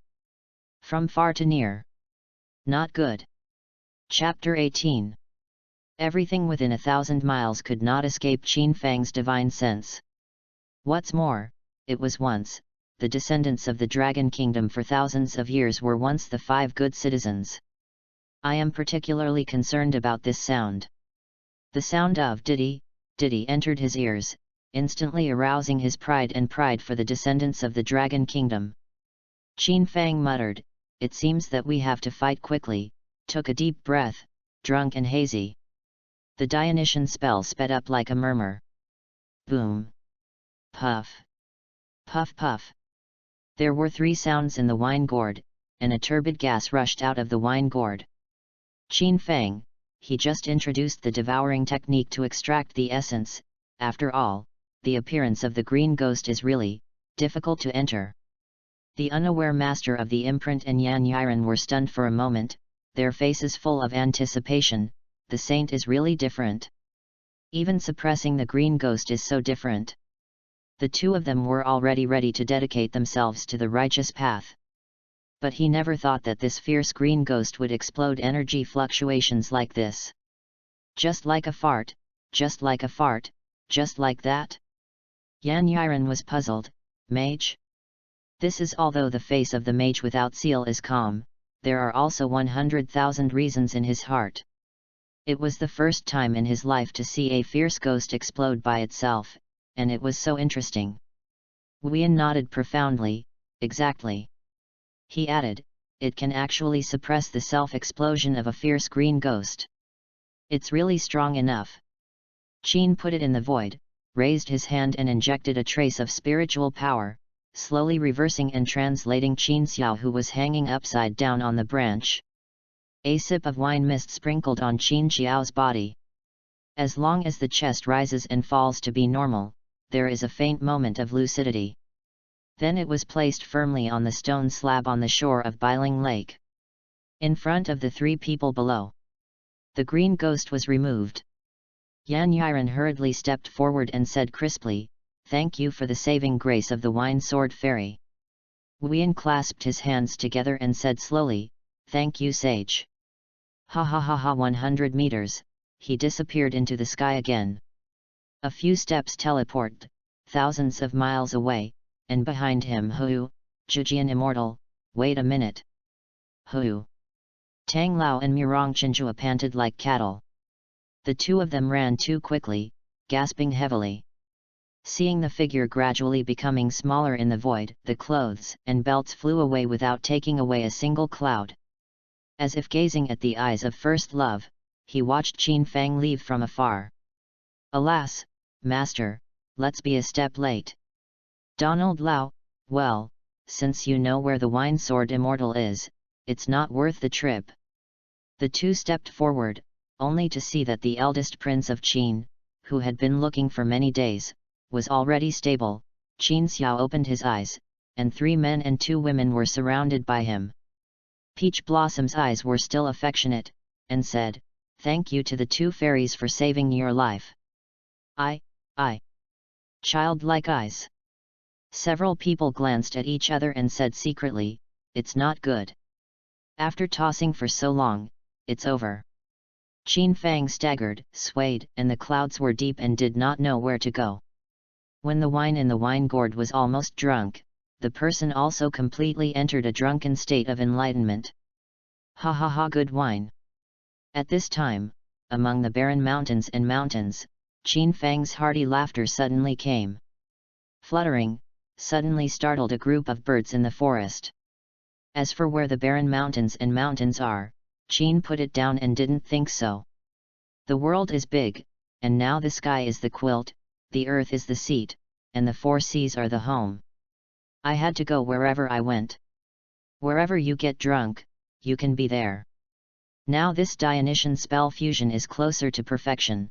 From far to near. Not good. Chapter 18. Everything within 1,000 miles could not escape Qin Feng's divine sense. What's more, it was once, the descendants of the Dragon Kingdom for thousands of years were once the 5 good citizens. I am particularly concerned about this sound. The sound of diddy, diddy entered his ears, instantly arousing his pride and pride for the descendants of the Dragon Kingdom. Qin Feng muttered, "It seems that we have to fight quickly," took a deep breath, drunk and hazy. The Dionysian spell sped up like a murmur. Boom! Puff! Puff puff! There were 3 sounds in the wine gourd, and a turbid gas rushed out of the wine gourd. Qin Feng, he just introduced the devouring technique to extract the essence. After all, the appearance of the green ghost is really difficult to enter. The unaware master of the imprint and Yan Yiren were stunned for a moment, their faces full of anticipation. The saint is really different. Even suppressing the green ghost is so different. The two of them were already ready to dedicate themselves to the righteous path. But he never thought that this fierce green ghost would explode energy fluctuations like this. Just like a fart, just like a fart, just like that? Yan Yiren was puzzled. Mage? This is although the face of the mage without seal is calm, there are also 100,000 reasons in his heart. It was the first time in his life to see a fierce ghost explode by itself, and it was so interesting. Wuyan nodded profoundly. Exactly. He added, it can actually suppress the self-explosion of a fierce green ghost. It's really strong enough. Qin put it in the void, raised his hand and injected a trace of spiritual power, slowly reversing and translating Qin Xiao, who was hanging upside down on the branch. A sip of wine mist sprinkled on Qin Xiao's body. As long as the chest rises and falls to be normal, there is a faint moment of lucidity. Then it was placed firmly on the stone slab on the shore of Biling Lake. In front of the 3 people below. The green ghost was removed. Yan Yiren hurriedly stepped forward and said crisply, "Thank you for the saving grace of the wine sword fairy." Wuyan clasped his hands together and said slowly, "Thank you, sage." Ha ha ha ha. 100 meters, he disappeared into the sky again. A few steps teleported, thousands of miles away, and behind him Hu, Zhejian Immortal. Wait a minute. Hu. Tang Lao and Murong Chinjua panted like cattle. The two of them ran too quickly, gasping heavily. Seeing the figure gradually becoming smaller in the void, the clothes and belts flew away without taking away a single cloud. As if gazing at the eyes of first love, he watched Qin Feng leave from afar. Alas, master, let's be a step late. Donald Lao, well, since you know where the wine sword immortal is, it's not worth the trip. The two stepped forward, only to see that the eldest prince of Qin, who had been looking for many days, was already stable. Qin Xiao opened his eyes, and 3 men and 2 women were surrounded by him. Peach Blossom's eyes were still affectionate, and said, "Thank you to the 2 fairies for saving your life." I. Childlike eyes. Several people glanced at each other and said secretly, "It's not good. After tossing for so long, it's over." Qin Fang staggered, swayed, and the clouds were deep and did not know where to go. When the wine in the wine gourd was almost drunk, the person also completely entered a drunken state of enlightenment. Ha ha ha, good wine! At this time, among the barren mountains and mountains, Qin Fang's hearty laughter suddenly came. Fluttering, suddenly startled a group of birds in the forest. As for where the barren mountains and mountains are, Qin put it down and didn't think so. The world is big, and now the sky is the quilt, the earth is the seat, and the 4 seas are the home. I had to go wherever I went. Wherever you get drunk, you can be there. Now this Dionysian spell fusion is closer to perfection.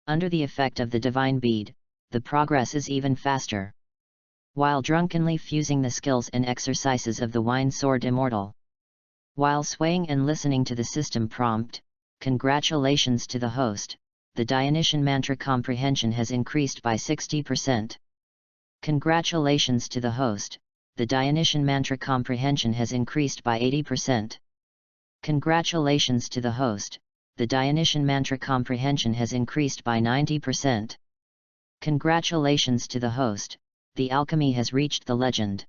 Under the effect of the divine bead, the progress is even faster. While drunkenly fusing the skills and exercises of the wine sword immortal. While swaying and listening to the system prompt, "Congratulations to the host, the Dionysian mantra comprehension has increased by 60%. Congratulations to the host, the Dionysian mantra comprehension has increased by 80%. Congratulations to the host, the Dionysian mantra comprehension has increased by 90%. Congratulations to the host, the alchemy has reached the legend.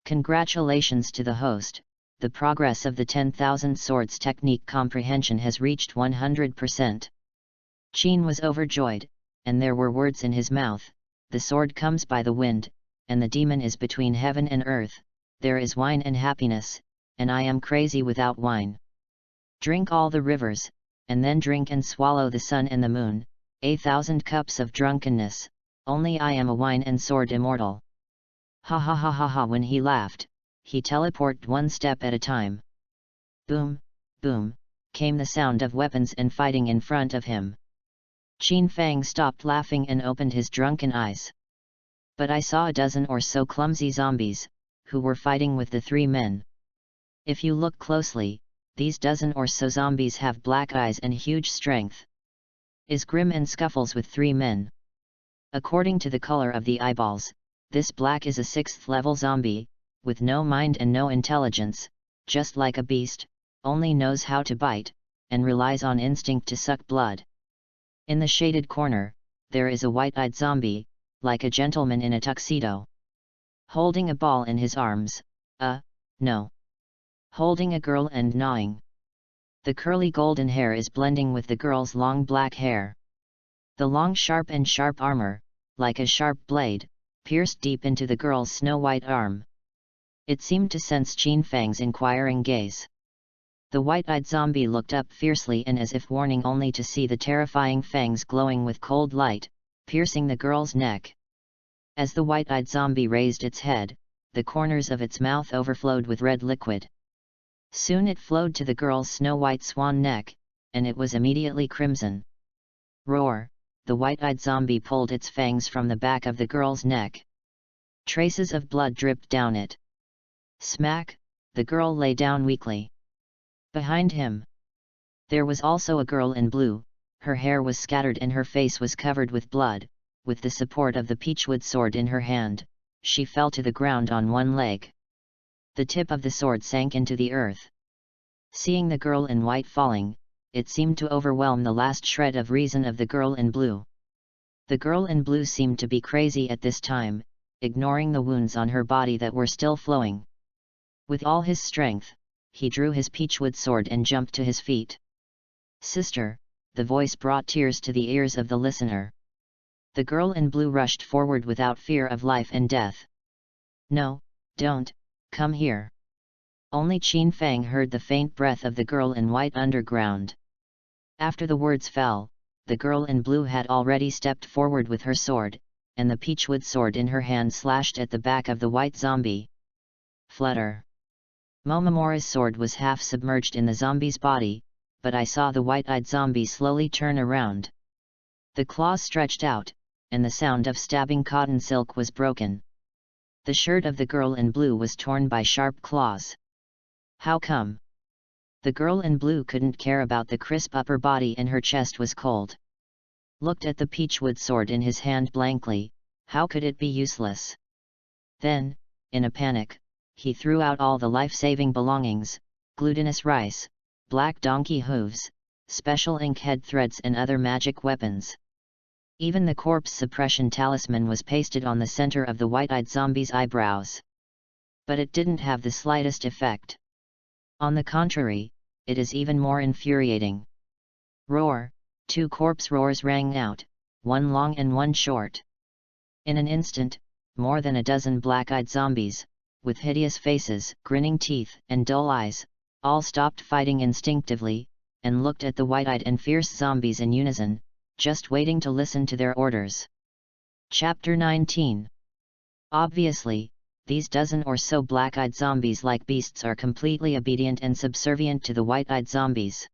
Congratulations to the host, the progress of the 10,000 swords technique comprehension has reached 100%. Qin was overjoyed, and there were words in his mouth. The sword comes by the wind, and the demon is between heaven and earth. There is wine and happiness, and I am crazy without wine. Drink all the rivers, and then drink and swallow the sun and the moon, 1,000 cups of drunkenness, only I am a wine and sword immortal." Ha ha ha ha ha. When he laughed, he teleported 1 step at a time. Boom, boom, came the sound of weapons and fighting in front of him. Qin Fang stopped laughing and opened his drunken eyes. But I saw a dozen or so clumsy zombies, who were fighting with the 3 men. If you look closely, these dozen or so zombies have black eyes and huge strength. Is grim and scuffles with 3 men. According to the color of the eyeballs, this black is a 6th level zombie, with no mind and no intelligence, just like a beast, only knows how to bite, and relies on instinct to suck blood. In the shaded corner, there is a white-eyed zombie, like a gentleman in a tuxedo. Holding a ball in his arms, no. Holding a girl and gnawing. The curly golden hair is blending with the girl's long black hair. The long sharp armor, like a sharp blade, pierced deep into the girl's snow-white arm. It seemed to sense Qin Fang's inquiring gaze. The white-eyed zombie looked up fiercely and as if warning, only to see the terrifying fangs glowing with cold light, piercing the girl's neck. As the white-eyed zombie raised its head, the corners of its mouth overflowed with red liquid. Soon it flowed to the girl's snow-white swan neck, and it was immediately crimson. Roar! The white-eyed zombie pulled its fangs from the back of the girl's neck. Traces of blood dripped down it. Smack! The girl lay down weakly. Behind him, there was also a girl in blue. Her hair was scattered and her face was covered with blood. With the support of the peachwood sword in her hand, she fell to the ground on 1 leg. The tip of the sword sank into the earth. Seeing the girl in white falling, it seemed to overwhelm the last shred of reason of the girl in blue. The girl in blue seemed to be crazy at this time, ignoring the wounds on her body that were still flowing. With all his strength, he drew his peachwood sword and jumped to his feet. "Sister," the voice brought tears to the ears of the listener. The girl in blue rushed forward without fear of life and death. "No, don't, come here." Only Qin Fang heard the faint breath of the girl in white underground. After the words fell, the girl in blue had already stepped forward with her sword, and the peachwood sword in her hand slashed at the back of the white zombie. Flutter! Momomora's sword was half submerged in the zombie's body, but I saw the white-eyed zombie slowly turn around. The claws stretched out, and the sound of stabbing cotton silk was broken. The shirt of the girl in blue was torn by sharp claws. How come? The girl in blue couldn't care about the crisp upper body, and her chest was cold. Looked at the peachwood sword in his hand blankly. How could it be useless? Then, in a panic, he threw out all the life-saving belongings: glutinous rice, black donkey hooves, special ink head threads, and other magic weapons. Even the corpse suppression talisman was pasted on the center of the white-eyed zombie's eyebrows. But it didn't have the slightest effect. On the contrary, it is even more infuriating. Roar! 2 corpse roars rang out, one long and one short. In an instant, more than a dozen black-eyed zombies, with hideous faces, grinning teeth, and dull eyes, all stopped fighting instinctively, and looked at the white-eyed and fierce zombies in unison, just waiting to listen to their orders. Chapter 19. Obviously, these dozen or so black-eyed zombies, like beasts, are completely obedient and subservient to the white-eyed zombies.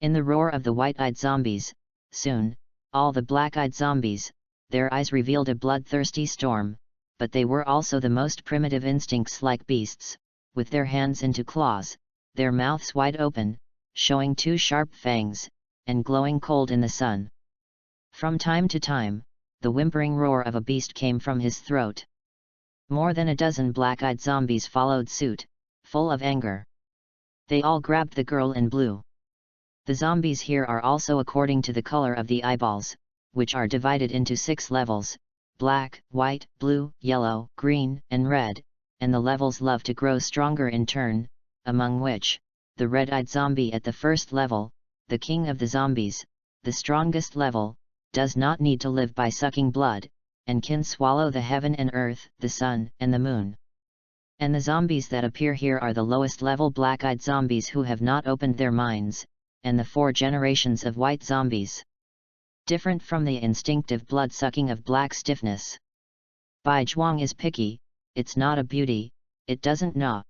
In the roar of the white-eyed zombies, soon, all the black-eyed zombies, their eyes revealed a bloodthirsty storm, but they were also the most primitive instincts, like beasts, with their hands into claws, their mouths wide open, showing 2 sharp fangs, and glowing cold in the sun. From time to time, the whimpering roar of a beast came from his throat. More than a dozen black-eyed zombies followed suit, full of anger. They all grabbed the girl in blue. The zombies here are also according to the color of the eyeballs, which are divided into 6 levels: black, white, blue, yellow, green, and red, and the levels love to grow stronger in turn, among which, the red-eyed zombie at the first level, the king of the zombies, the strongest level, does not need to live by sucking blood, and can swallow the heaven and earth, the sun, and the moon. And the zombies that appear here are the lowest level black-eyed zombies who have not opened their minds, and the 4 generations of white zombies. Different from the instinctive blood-sucking of black stiffness. Bai Zhuang is picky, it's not a beauty, it doesn't gnaw.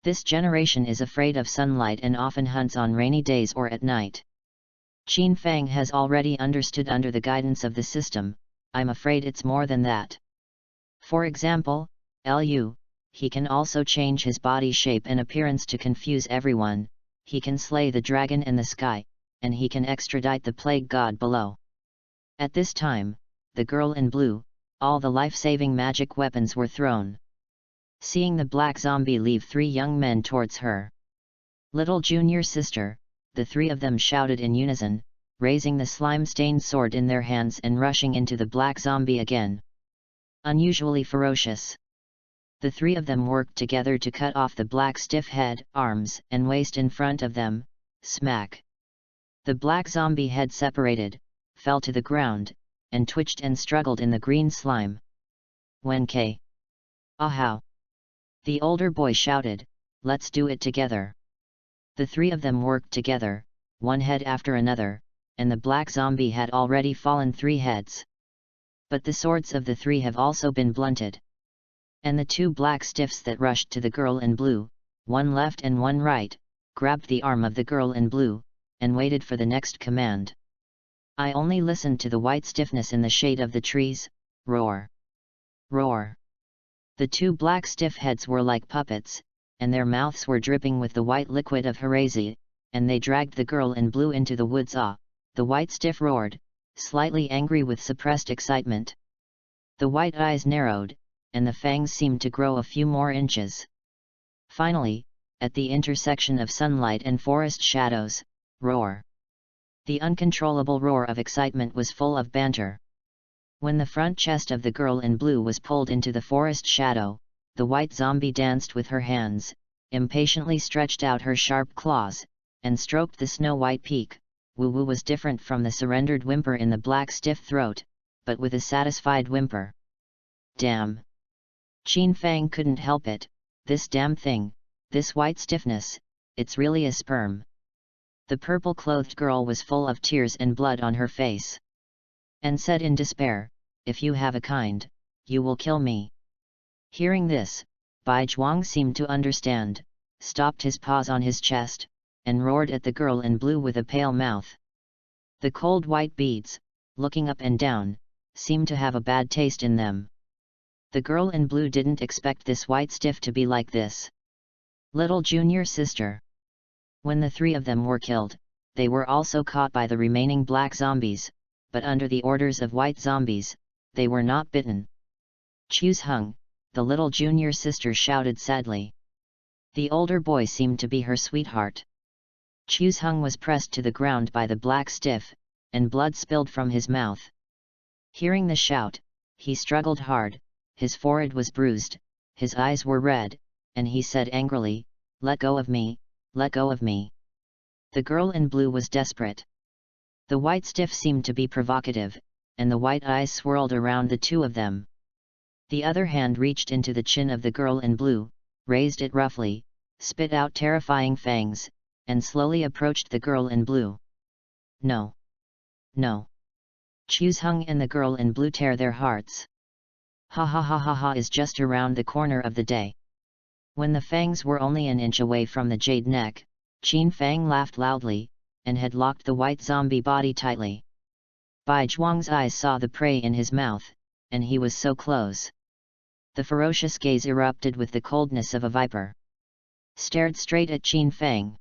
This generation is afraid of sunlight and often hunts on rainy days or at night. Qin Fang has already understood under the guidance of the system. I'm afraid it's more than that. For example, he can also change his body shape and appearance to confuse everyone, he can slay the dragon in the sky, and he can extradite the plague god below. At this time, the girl in blue, all the life-saving magic weapons were thrown. Seeing the black zombie leave 3 young men towards her. Little junior sister, the 3 of them shouted in unison, raising the slime-stained sword in their hands and rushing into the black zombie again. Unusually ferocious. The 3 of them worked together to cut off the black stiff head, arms, and waist in front of them. Smack! The black zombie head separated, fell to the ground, and twitched and struggled in the green slime. Wen-K. Ahow! The older boy shouted, let's do it together. The 3 of them worked together, one head after another, and the black zombie had already fallen 3 heads. But the swords of the 3 have also been blunted. And the 2 black stiffs that rushed to the girl in blue, one left and one right, grabbed the arm of the girl in blue, and waited for the next command. I only listened to the white stiffness in the shade of the trees. Roar! Roar! The 2 black stiff heads were like puppets, and their mouths were dripping with the white liquid of Herazi, and they dragged the girl in blue into the woods. The white stiff roared, slightly angry with suppressed excitement. The white eyes narrowed, and the fangs seemed to grow a few more inches. Finally, at the intersection of sunlight and forest shadows, roar! The uncontrollable roar of excitement was full of banter. When the front chest of the girl in blue was pulled into the forest shadow, the white zombie danced with her hands, impatiently stretched out her sharp claws, and stroked the snow-white peak. Woo-woo was different from the surrendered whimper in the black stiff throat, but with a satisfied whimper. Damn! Qin Fang couldn't help it, this damn thing, this white stiffness, it's really a sperm. The purple-clothed girl was full of tears and blood on her face. And said in despair, if you have a kind, you will kill me. Hearing this, Bai Zhuang seemed to understand, stopped his paws on his chest, and roared at the girl in blue with a pale mouth. The cold white beads, looking up and down, seemed to have a bad taste in them. The girl in blue didn't expect this white stiff to be like this. Little junior sister. When the three of them were killed, they were also caught by the remaining black zombies, but under the orders of white zombies, they were not bitten. Choose Hung, the little junior sister shouted sadly. The older boy seemed to be her sweetheart. Choose Hung was pressed to the ground by the black stiff, and blood spilled from his mouth. Hearing the shout, he struggled hard, his forehead was bruised, his eyes were red, and he said angrily, "Let go of me, let go of me." The girl in blue was desperate. The white stiff seemed to be provocative, and the white eyes swirled around the two of them. The other hand reached into the chin of the girl in blue, raised it roughly, spit out terrifying fangs, and slowly approached the girl in blue. No. No. Choose Hung and the girl in blue tear their hearts. Ha ha ha ha ha is just around the corner of the day. When the fangs were only an inch away from the jade neck, Qin Fang laughed loudly, and had locked the white zombie body tightly. Bai Zhuang's eyes saw the prey in his mouth, and he was so close. The ferocious gaze erupted with the coldness of a viper. Stared straight at Qin Fang.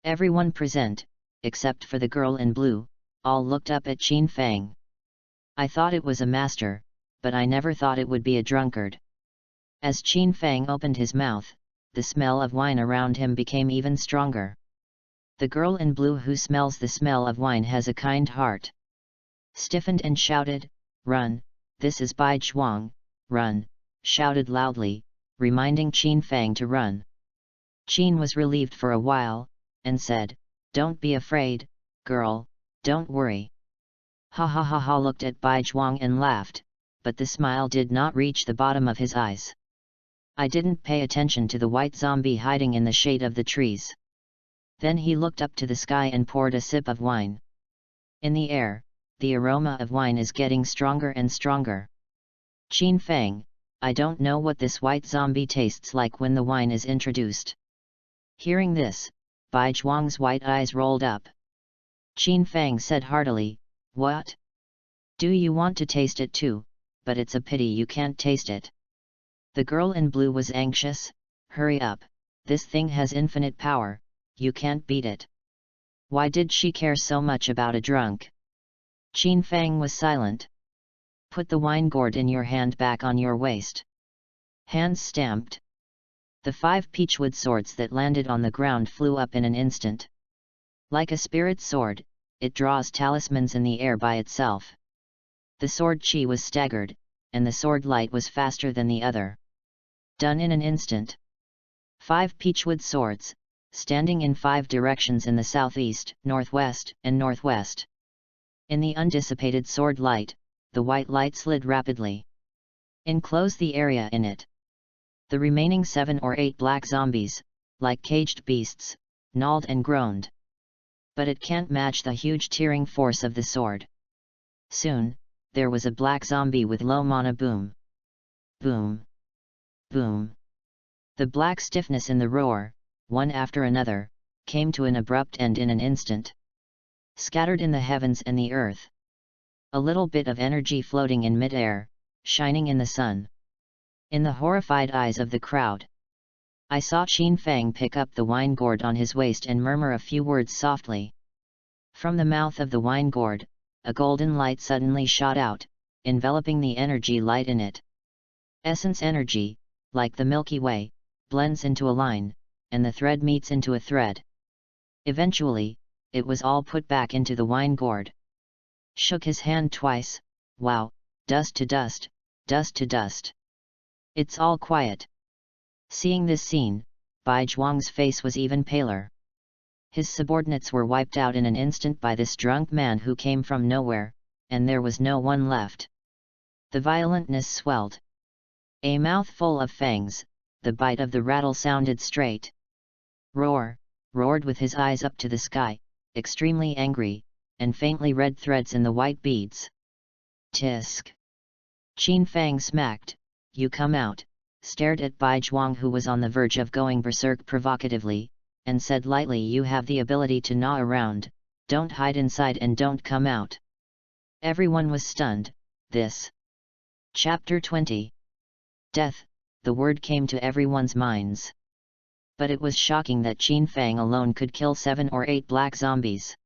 Everyone present, except for the girl in blue, all looked up at Qin Fang. I thought it was a master, but I never thought it would be a drunkard. As Qin Fang opened his mouth, the smell of wine around him became even stronger. The girl in blue who smells the smell of wine has a kind heart. Stiffened and shouted, "Run, this is Bai Zhuang, run," shouted loudly, reminding Qin Fang to run. Qin was relieved for a while, and said, "Don't be afraid, girl, don't worry." Ha ha ha ha looked at Bai Zhuang and laughed, but the smile did not reach the bottom of his eyes. I didn't pay attention to the white zombie hiding in the shade of the trees. Then he looked up to the sky and poured a sip of wine. In the air, the aroma of wine is getting stronger and stronger. Qin Fang, I don't know what this white zombie tastes like when the wine is introduced. Hearing this, Bai Zhuang's white eyes rolled up. Qin Fang said heartily, "What? Do you want to taste it too? But it's a pity you can't taste it." The girl in blue was anxious. "Hurry up, this thing has infinite power, you can't beat it." Why did she care so much about a drunk? Qin Fang was silent. "Put the wine gourd in your hand back on your waist." Hands stamped. The 5 peachwood swords that landed on the ground flew up in an instant. Like a spirit sword, it draws talismans in the air by itself. The sword chi was staggered, and the sword light was faster than the other. Done in an instant. 5 peachwood swords, standing in 5 directions in the southeast, northwest, and northwest. In the undissipated sword light, the white light slid rapidly. Enclose the area in it. The remaining 7 or 8 black zombies, like caged beasts, gnawed and groaned. But it can't match the huge tearing force of the sword. Soon, there was a black zombie with low mana boom. Boom. Boom. The black stiffness in the roar, one after another, came to an abrupt end in an instant. Scattered in the heavens and the earth. A little bit of energy floating in mid-air, shining in the sun. In the horrified eyes of the crowd. I saw Qin Fang pick up the wine gourd on his waist and murmur a few words softly. From the mouth of the wine gourd, a golden light suddenly shot out, enveloping the energy light in it. Essence energy, like the Milky Way, blends into a line, and the thread meets into a thread. Eventually, it was all put back into the wine gourd. Shook his hand twice. Wow, dust to dust, dust to dust. It's all quiet. Seeing this scene, Bai Zhuang's face was even paler. His subordinates were wiped out in an instant by this drunk man who came from nowhere, and there was no one left. The violentness swelled. A mouthful of fangs, the bite of the rattle sounded straight. Roared with his eyes up to the sky, extremely angry, and faintly red threads in the white beads. Tisk! Qin Fang smacked, "You come out," stared at Bai Zhuang who was on the verge of going berserk provocatively, and said lightly, "You have the ability to gnaw around, don't hide inside and don't come out." Everyone was stunned. This. Chapter 20. Death, the word came to everyone's minds. But it was shocking that Qin Fang alone could kill 7 or 8 black zombies.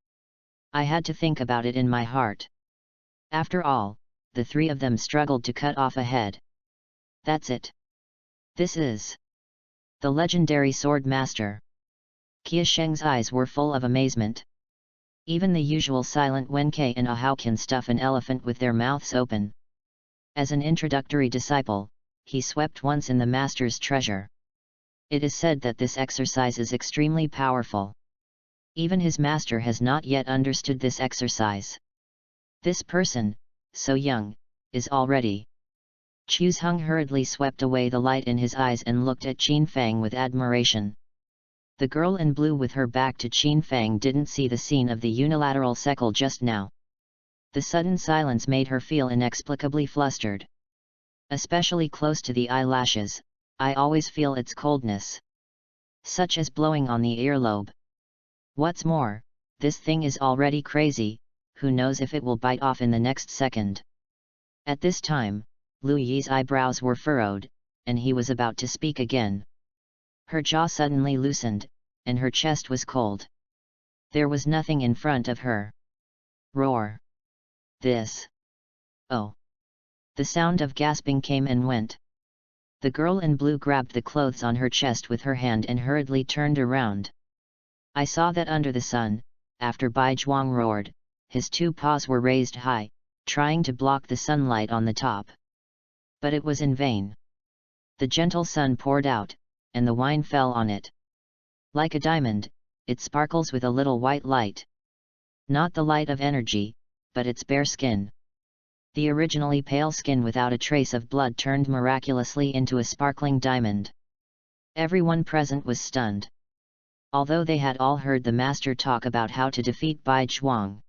I had to think about it in my heart. After all, the 3 of them struggled to cut off a head. That's it. This is the legendary sword master. Qia Sheng's eyes were full of amazement. Even the usual silent Wenkei and Ahao can stuff an elephant with their mouths open. As an introductory disciple, he swept once in the master's treasure. It is said that this exercise is extremely powerful. Even his master has not yet understood this exercise. This person, so young, is already. Chu's Hung hurriedly swept away the light in his eyes and looked at Qin Fang with admiration. The girl in blue with her back to Qin Fang didn't see the scene of the unilateral sekal just now. The sudden silence made her feel inexplicably flustered. Especially close to the eyelashes, I always feel its coldness. Such as blowing on the earlobe. What's more, this thing is already crazy, who knows if it will bite off in the next second. At this time, Lu Yi's eyebrows were furrowed, and he was about to speak again. Her jaw suddenly loosened, and her chest was cold. There was nothing in front of her. Roar. This. Oh. The sound of gasping came and went. The girl in blue grabbed the clothes on her chest with her hand and hurriedly turned around. I saw that under the sun, after Bai Zhuang roared, his 2 paws were raised high, trying to block the sunlight on the top. But it was in vain. The gentle sun poured out, and the wine fell on it. Like a diamond, it sparkles with a little white light. Not the light of energy, but its bare skin. The originally pale skin without a trace of blood turned miraculously into a sparkling diamond. Everyone present was stunned. Although they had all heard the master talk about how to defeat Bai Zhuang.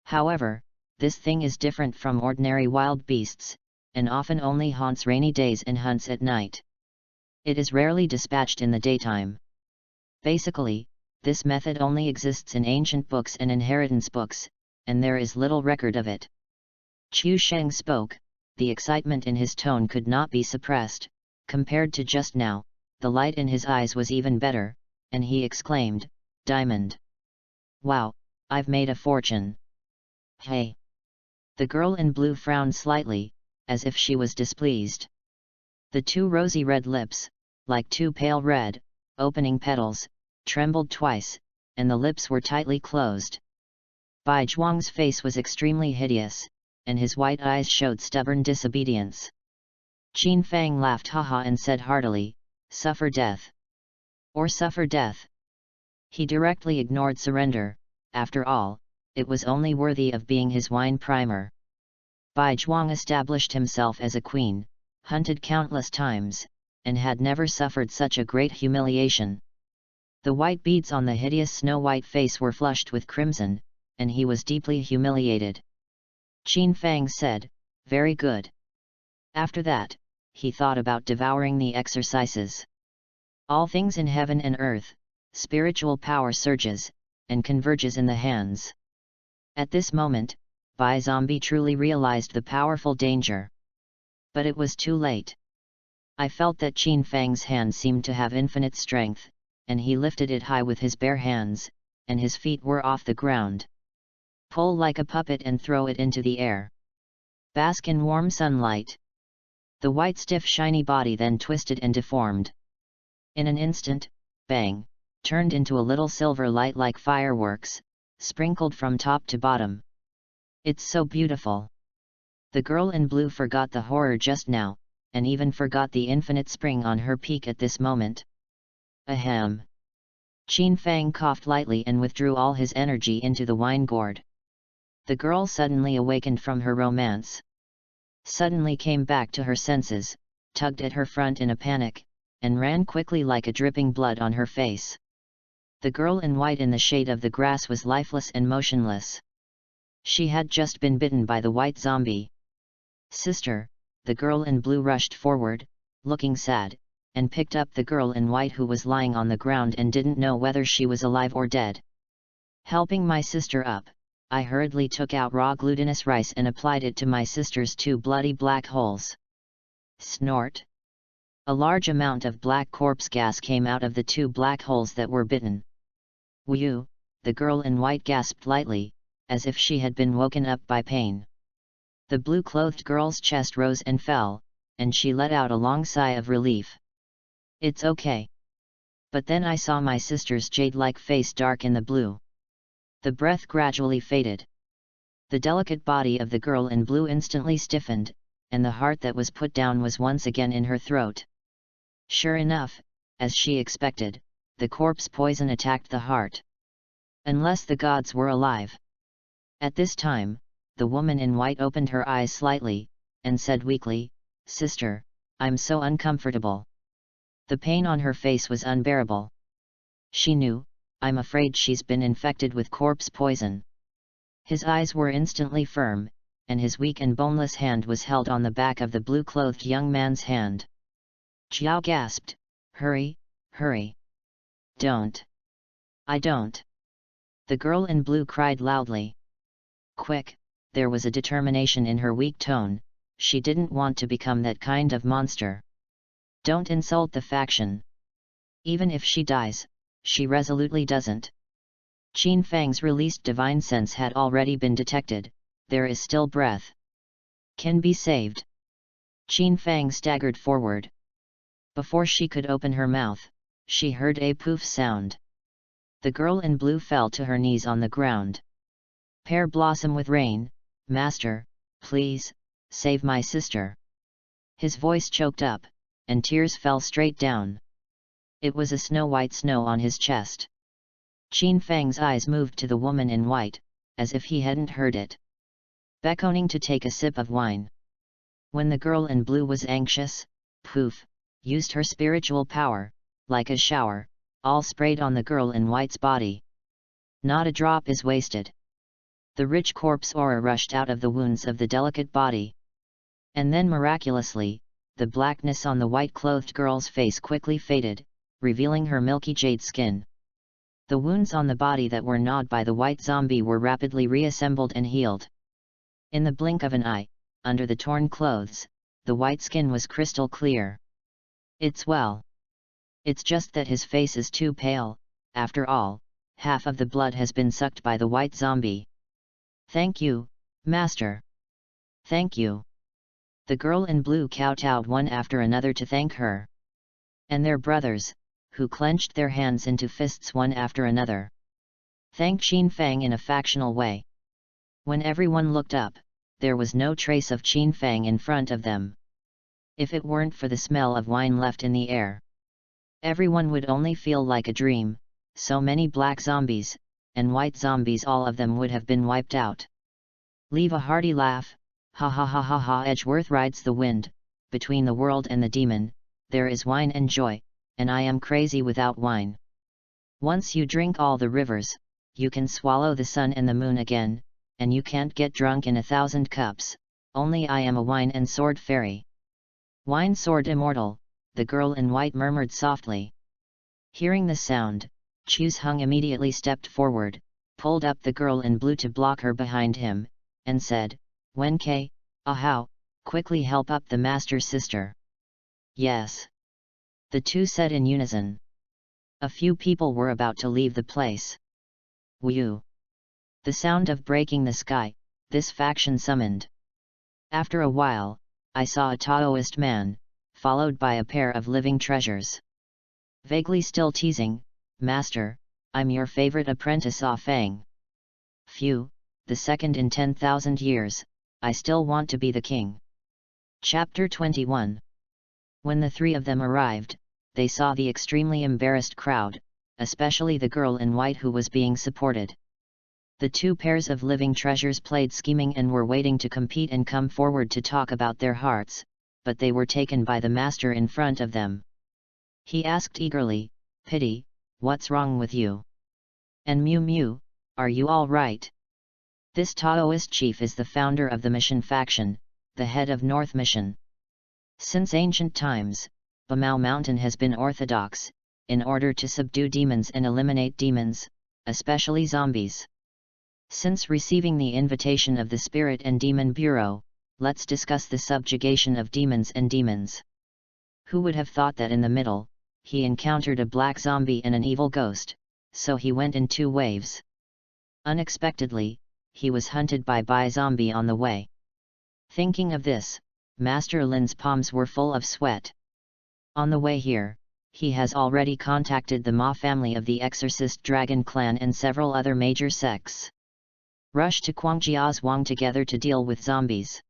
However, this thing is different from ordinary wild beasts, and often only haunts rainy days and hunts at night. It is rarely dispatched in the daytime. Basically, this method only exists in ancient books and inheritance books, and there is little record of it. Chu Sheng spoke, the excitement in his tone could not be suppressed. Compared to just now, the light in his eyes was even better, and he exclaimed, "Diamond! Wow, I've made a fortune!" Hey! The girl in blue frowned slightly, as if she was displeased. The 2 rosy red lips, like 2 pale red, opening petals, trembled twice, and the lips were tightly closed. Bai Zhuang's face was extremely hideous, and his white eyes showed stubborn disobedience. Qin Fang laughed haha and said heartily, "Suffer death. Or suffer death." He directly ignored surrender. After all, it was only worthy of being his wine primer. Bai Zhuang established himself as a queen, hunted countless times, and had never suffered such a great humiliation. The white beads on the hideous snow-white face were flushed with crimson, and he was deeply humiliated. Qin Fang said, "Very good." After that, he thought about devouring the exercises. All things in heaven and earth, spiritual power surges, and converges in the hands. At this moment, Bai Zombie truly realized the powerful danger. But it was too late. I felt that Qin Fang's hand seemed to have infinite strength, and he lifted it high with his bare hands, and his feet were off the ground. Pull like a puppet and throw it into the air. Bask in warm sunlight. The white stiff shiny body then twisted and deformed. In an instant, bang, turned into a little silver light like fireworks, sprinkled from top to bottom. It's so beautiful. The girl in blue forgot the horror just now, and even forgot the infinite spring on her peak at this moment. Ahem. Qin Fang coughed lightly and withdrew all his energy into the wine gourd. The girl suddenly awakened from her romance. Suddenly came back to her senses, tugged at her front in a panic, and ran quickly like a dripping blood on her face. The girl in white in the shade of the grass was lifeless and motionless. She had just been bitten by the white zombie. "Sister," the girl in blue rushed forward, looking sad, and picked up the girl in white who was lying on the ground and didn't know whether she was alive or dead. Helping my sister up, I hurriedly took out raw glutinous rice and applied it to my sister's 2 bloody black holes. Snort! A large amount of black corpse gas came out of the 2 black holes that were bitten. Whew! The girl in white gasped lightly, as if she had been woken up by pain. The blue-clothed girl's chest rose and fell, and she let out a long sigh of relief. It's okay. But then I saw my sister's jade-like face dark in the blue. The breath gradually faded. The delicate body of the girl in blue instantly stiffened, and the heart that was put down was once again in her throat. Sure enough, as she expected, the corpse poison attacked the heart. Unless the gods were alive. At this time, the woman in white opened her eyes slightly, and said weakly, "Sister, I'm so uncomfortable." The pain on her face was unbearable. She knew, "I'm afraid she's been infected with corpse poison." His eyes were instantly firm, and his weak and boneless hand was held on the back of the blue-clothed young man's hand. Jiao gasped, "Hurry, hurry! Don't! I don't!" The girl in blue cried loudly. Quick! There was a determination in her weak tone. She didn't want to become that kind of monster. "Don't insult the faction. Even if she dies, she resolutely doesn't." Qin Fang's released divine sense had already been detected. There is still breath. Can be saved. Qin Fang staggered forward. Before she could open her mouth, she heard a poof sound. The girl in blue fell to her knees on the ground. "Pear blossom with rain, master, please, save my sister." His voice choked up, and tears fell straight down. It was a snow-white snow on his chest. Qin Fang's eyes moved to the woman in white, as if he hadn't heard it. Beckoning to take a sip of wine. When the girl in blue was anxious, poof, used her spiritual power, like a shower, all sprayed on the girl in white's body. Not a drop is wasted. The rich corpse aura rushed out of the wounds of the delicate body. And then miraculously, the blackness on the white-clothed girl's face quickly faded, revealing her milky jade skin. The wounds on the body that were gnawed by the white zombie were rapidly reassembled and healed. In the blink of an eye, under the torn clothes, the white skin was crystal clear. "It's well. It's just that his face is too pale. After all, half of the blood has been sucked by the white zombie." "Thank you, master." "Thank you." The girl in blue kowtowed one after another to thank her. And their brothers, who clenched their hands into fists one after another, thanked Qin Fang in a factional way. When everyone looked up, there was no trace of Qin Fang in front of them. If it weren't for the smell of wine left in the air, everyone would only feel like a dream. So many black zombies, and white zombies, all of them would have been wiped out. Leave a hearty laugh. Ha ha ha ha ha. Edgeworth rides the wind, between the world and the demon, there is wine and joy, and I am crazy without wine. Once you drink all the rivers, you can swallow the sun and the moon again, and you can't get drunk in 1,000 cups, only I am a wine and sword fairy. Wine sword immortal, the girl in white murmured softly. Hearing the sound, Chu's Hung immediately stepped forward, pulled up the girl in blue to block her behind him, and said, "Wen Kei, ahau, quickly help up the master's sister." "Yes." The two said in unison. A few people were about to leave the place. Whew! The sound of breaking the sky, this faction summoned. After a while, I saw a Taoist man, followed by a pair of living treasures. Vaguely still teasing, "Master, I'm your favorite apprentice Ah Fang. Phew, the second in 10,000 years, I still want to be the king." Chapter 21. When the three of them arrived, they saw the extremely embarrassed crowd, especially the girl in white who was being supported. The two pairs of living treasures played scheming and were waiting to compete and come forward to talk about their hearts, but they were taken by the master in front of them. He asked eagerly, "Pity, what's wrong with you? And Mew Mew, are you all right?" This Taoist chief is the founder of the Mission faction, the head of North Mission. Since ancient times, Bamao Mountain has been orthodox, in order to subdue demons and eliminate demons, especially zombies. Since receiving the invitation of the Spirit and Demon Bureau, let's discuss the subjugation of demons and demons. Who would have thought that in the middle, he encountered a black zombie and an evil ghost, so he went in 2 waves. Unexpectedly, he was hunted by zombie on the way. Thinking of this, Master Lin's palms were full of sweat. On the way here, he has already contacted the Ma family of the Exorcist Dragon Clan and several other major sects. Rushed to Guangjiazhuang together to deal with zombies.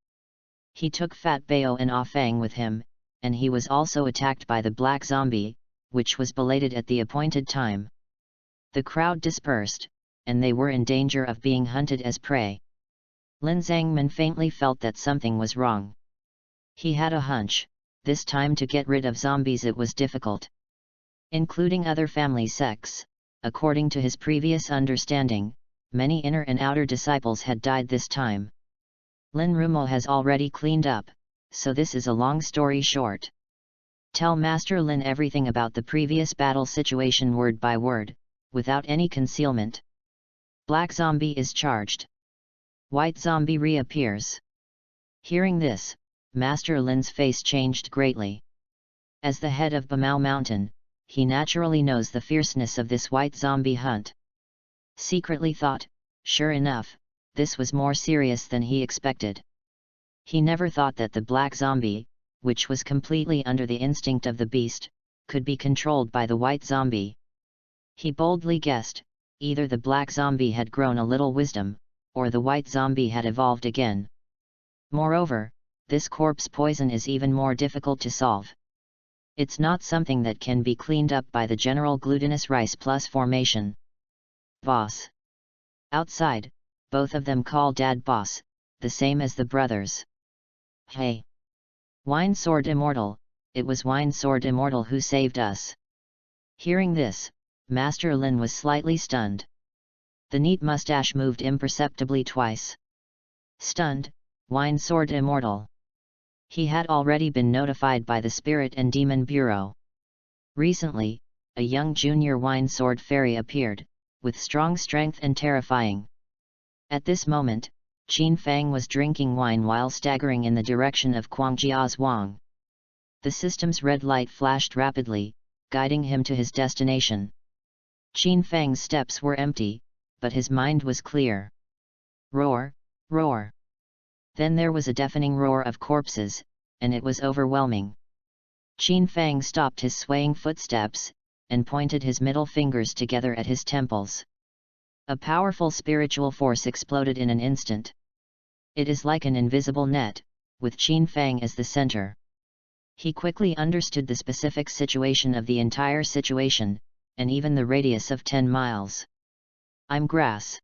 He took Fat Bao and Ah Fang with him, and he was also attacked by the black zombie, which was belated at the appointed time. The crowd dispersed, and they were in danger of being hunted as prey. Lin Zhangmin faintly felt that something was wrong. He had a hunch, this time to get rid of zombies it was difficult. Including other family sects, according to his previous understanding, many inner and outer disciples had died this time. Lin Rumo has already cleaned up, so this is a long story short. Tell Master Lin everything about the previous battle situation word by word, without any concealment. Black zombie is charged. White zombie reappears. Hearing this, Master Lin's face changed greatly. As the head of Bamao Mountain, he naturally knows the fierceness of this white zombie hunt. Secretly thought, sure enough, this was more serious than he expected. He never thought that the black zombie, which was completely under the instinct of the beast, could be controlled by the white zombie. He boldly guessed, either the black zombie had grown a little wisdom, or the white zombie had evolved again. Moreover, this corpse poison is even more difficult to solve. It's not something that can be cleaned up by the general glutinous rice plus formation. Boss. Outside, both of them call Dad boss, the same as the brothers. Hey! Wine Sword Immortal, it was Wine Sword Immortal who saved us. Hearing this, Master Lin was slightly stunned. The neat mustache moved imperceptibly twice. Stunned, Wine Sword Immortal. He had already been notified by the Spirit and Demon Bureau. Recently, a young junior wine sword fairy appeared, with strong strength and terrifying. At this moment, Qin Fang was drinking wine while staggering in the direction of Guangjiazhuang. The system's red light flashed rapidly, guiding him to his destination. Qin Fang's steps were empty, but his mind was clear. Roar, roar. Then there was a deafening roar of corpses, and it was overwhelming. Qin Fang stopped his swaying footsteps, and pointed his middle fingers together at his temples. A powerful spiritual force exploded in an instant. It is like an invisible net, with Qin Fang as the center. He quickly understood the specific situation of the entire situation, and even the radius of 10 miles. I'm grass.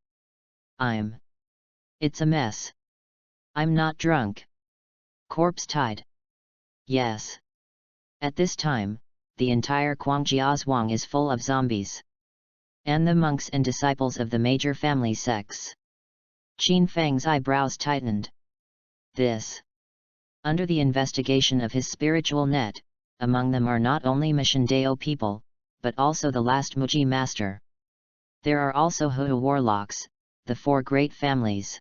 It's a mess. I'm not drunk. Corpse tied. Yes. At this time, the entire Guangjiazhuang is full of zombies. And the monks and disciples of the major family sects. Qin Fang's eyebrows tightened. This. Under the investigation of his spiritual net, among them are not only Mishandeo people, but also the last Muji master. There are also Hu warlocks, the 4 great families.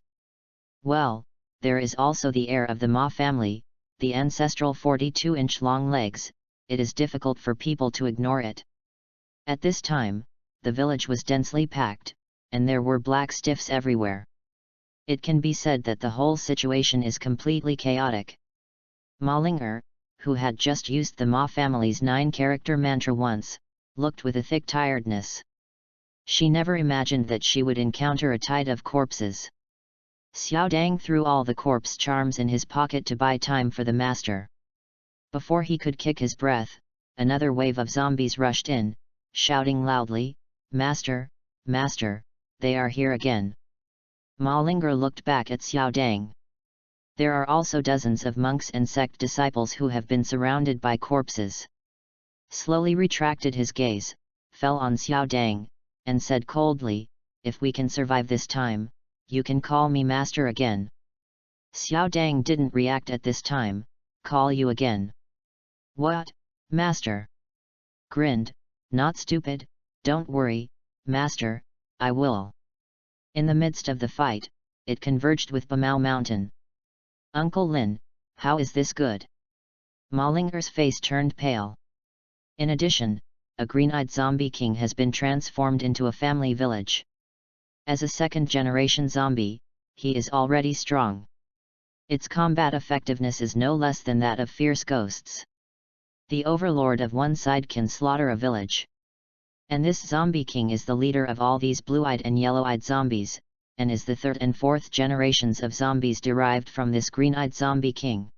Well, there is also the heir of the Ma family, the ancestral 42-inch long legs. It is difficult for people to ignore it. At this time, the village was densely packed, and there were black stiffs everywhere. It can be said that the whole situation is completely chaotic. Ma Linger, who had just used the Ma family's 9-character mantra once, looked with a thick tiredness. She never imagined that she would encounter a tide of corpses. Xiao Dang threw all the corpse charms in his pocket to buy time for the master. Before he could kick his breath, another wave of zombies rushed in, shouting loudly, "Master, Master, they are here again." Ma Linger looked back at Xiao Dang. There are also dozens of monks and sect disciples who have been surrounded by corpses. Slowly retracted his gaze, fell on Xiao Dang, and said coldly, "If we can survive this time, you can call me master again." Xiao Dang didn't react at this time. "Call you again? What? Master grinned, "Not stupid, don't worry, Master, I will." In the midst of the fight, it converged with Bamao Mountain. "Uncle Lin, how is this good?" Malinger's face turned pale. In addition, a green-eyed zombie king has been transformed into a family village. As a second-generation zombie, he is already strong. Its combat effectiveness is no less than that of fierce ghosts. The overlord of one side can slaughter a village. And this zombie king is the leader of all these blue-eyed and yellow-eyed zombies, and is the third and fourth generations of zombies derived from this green-eyed zombie king.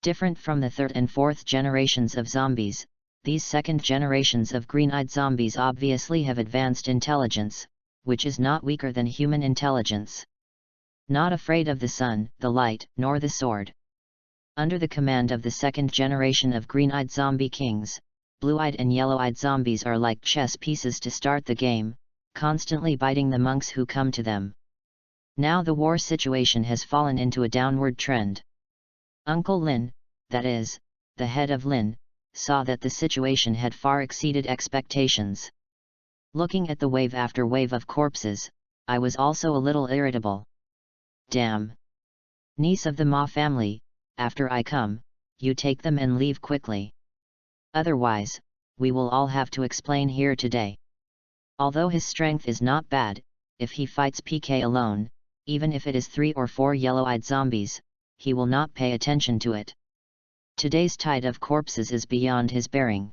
Different from the third and fourth generations of zombies, these second generations of green-eyed zombies obviously have advanced intelligence, which is not weaker than human intelligence. Not afraid of the sun, the light, nor the sword. Under the command of the second generation of green-eyed zombie kings, blue-eyed and yellow-eyed zombies are like chess pieces to start the game, constantly biting the monks who come to them. Now the war situation has fallen into a downward trend. Uncle Lin, that is, the head of Lin, saw that the situation had far exceeded expectations. Looking at the wave after wave of corpses, I was also a little irritable. Damn! Niece of the Ma family, after I come, you take them and leave quickly. Otherwise, we will all have to explain here today. Although his strength is not bad, if he fights PK alone, even if it is 3 or 4 yellow-eyed zombies, he will not pay attention to it. Today's tide of corpses is beyond his bearing.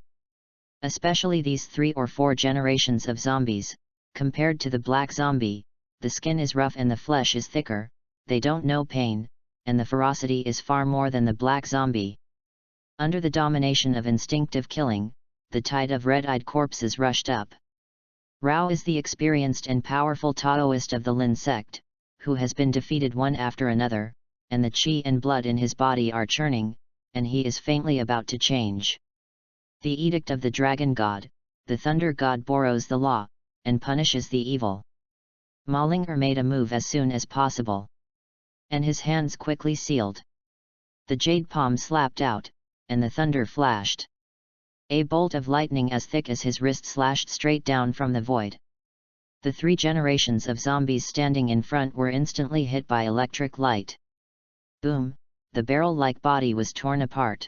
Especially these 3 or 4 generations of zombies, compared to the black zombie, the skin is rough and the flesh is thicker, they don't know pain, and the ferocity is far more than the black zombie. Under the domination of instinctive killing, the tide of red-eyed corpses rushed up. Rao is the experienced and powerful Taoist of the Lin sect, who has been defeated one after another, and the chi and blood in his body are churning, and he is faintly about to change. The edict of the dragon god, the thunder god borrows the law, and punishes the evil. Malinger made a move as soon as possible. And his hands quickly sealed. The jade palm slapped out, and the thunder flashed. A bolt of lightning as thick as his wrist slashed straight down from the void. The 3 generations of zombies standing in front were instantly hit by electric light. Boom, the barrel-like body was torn apart.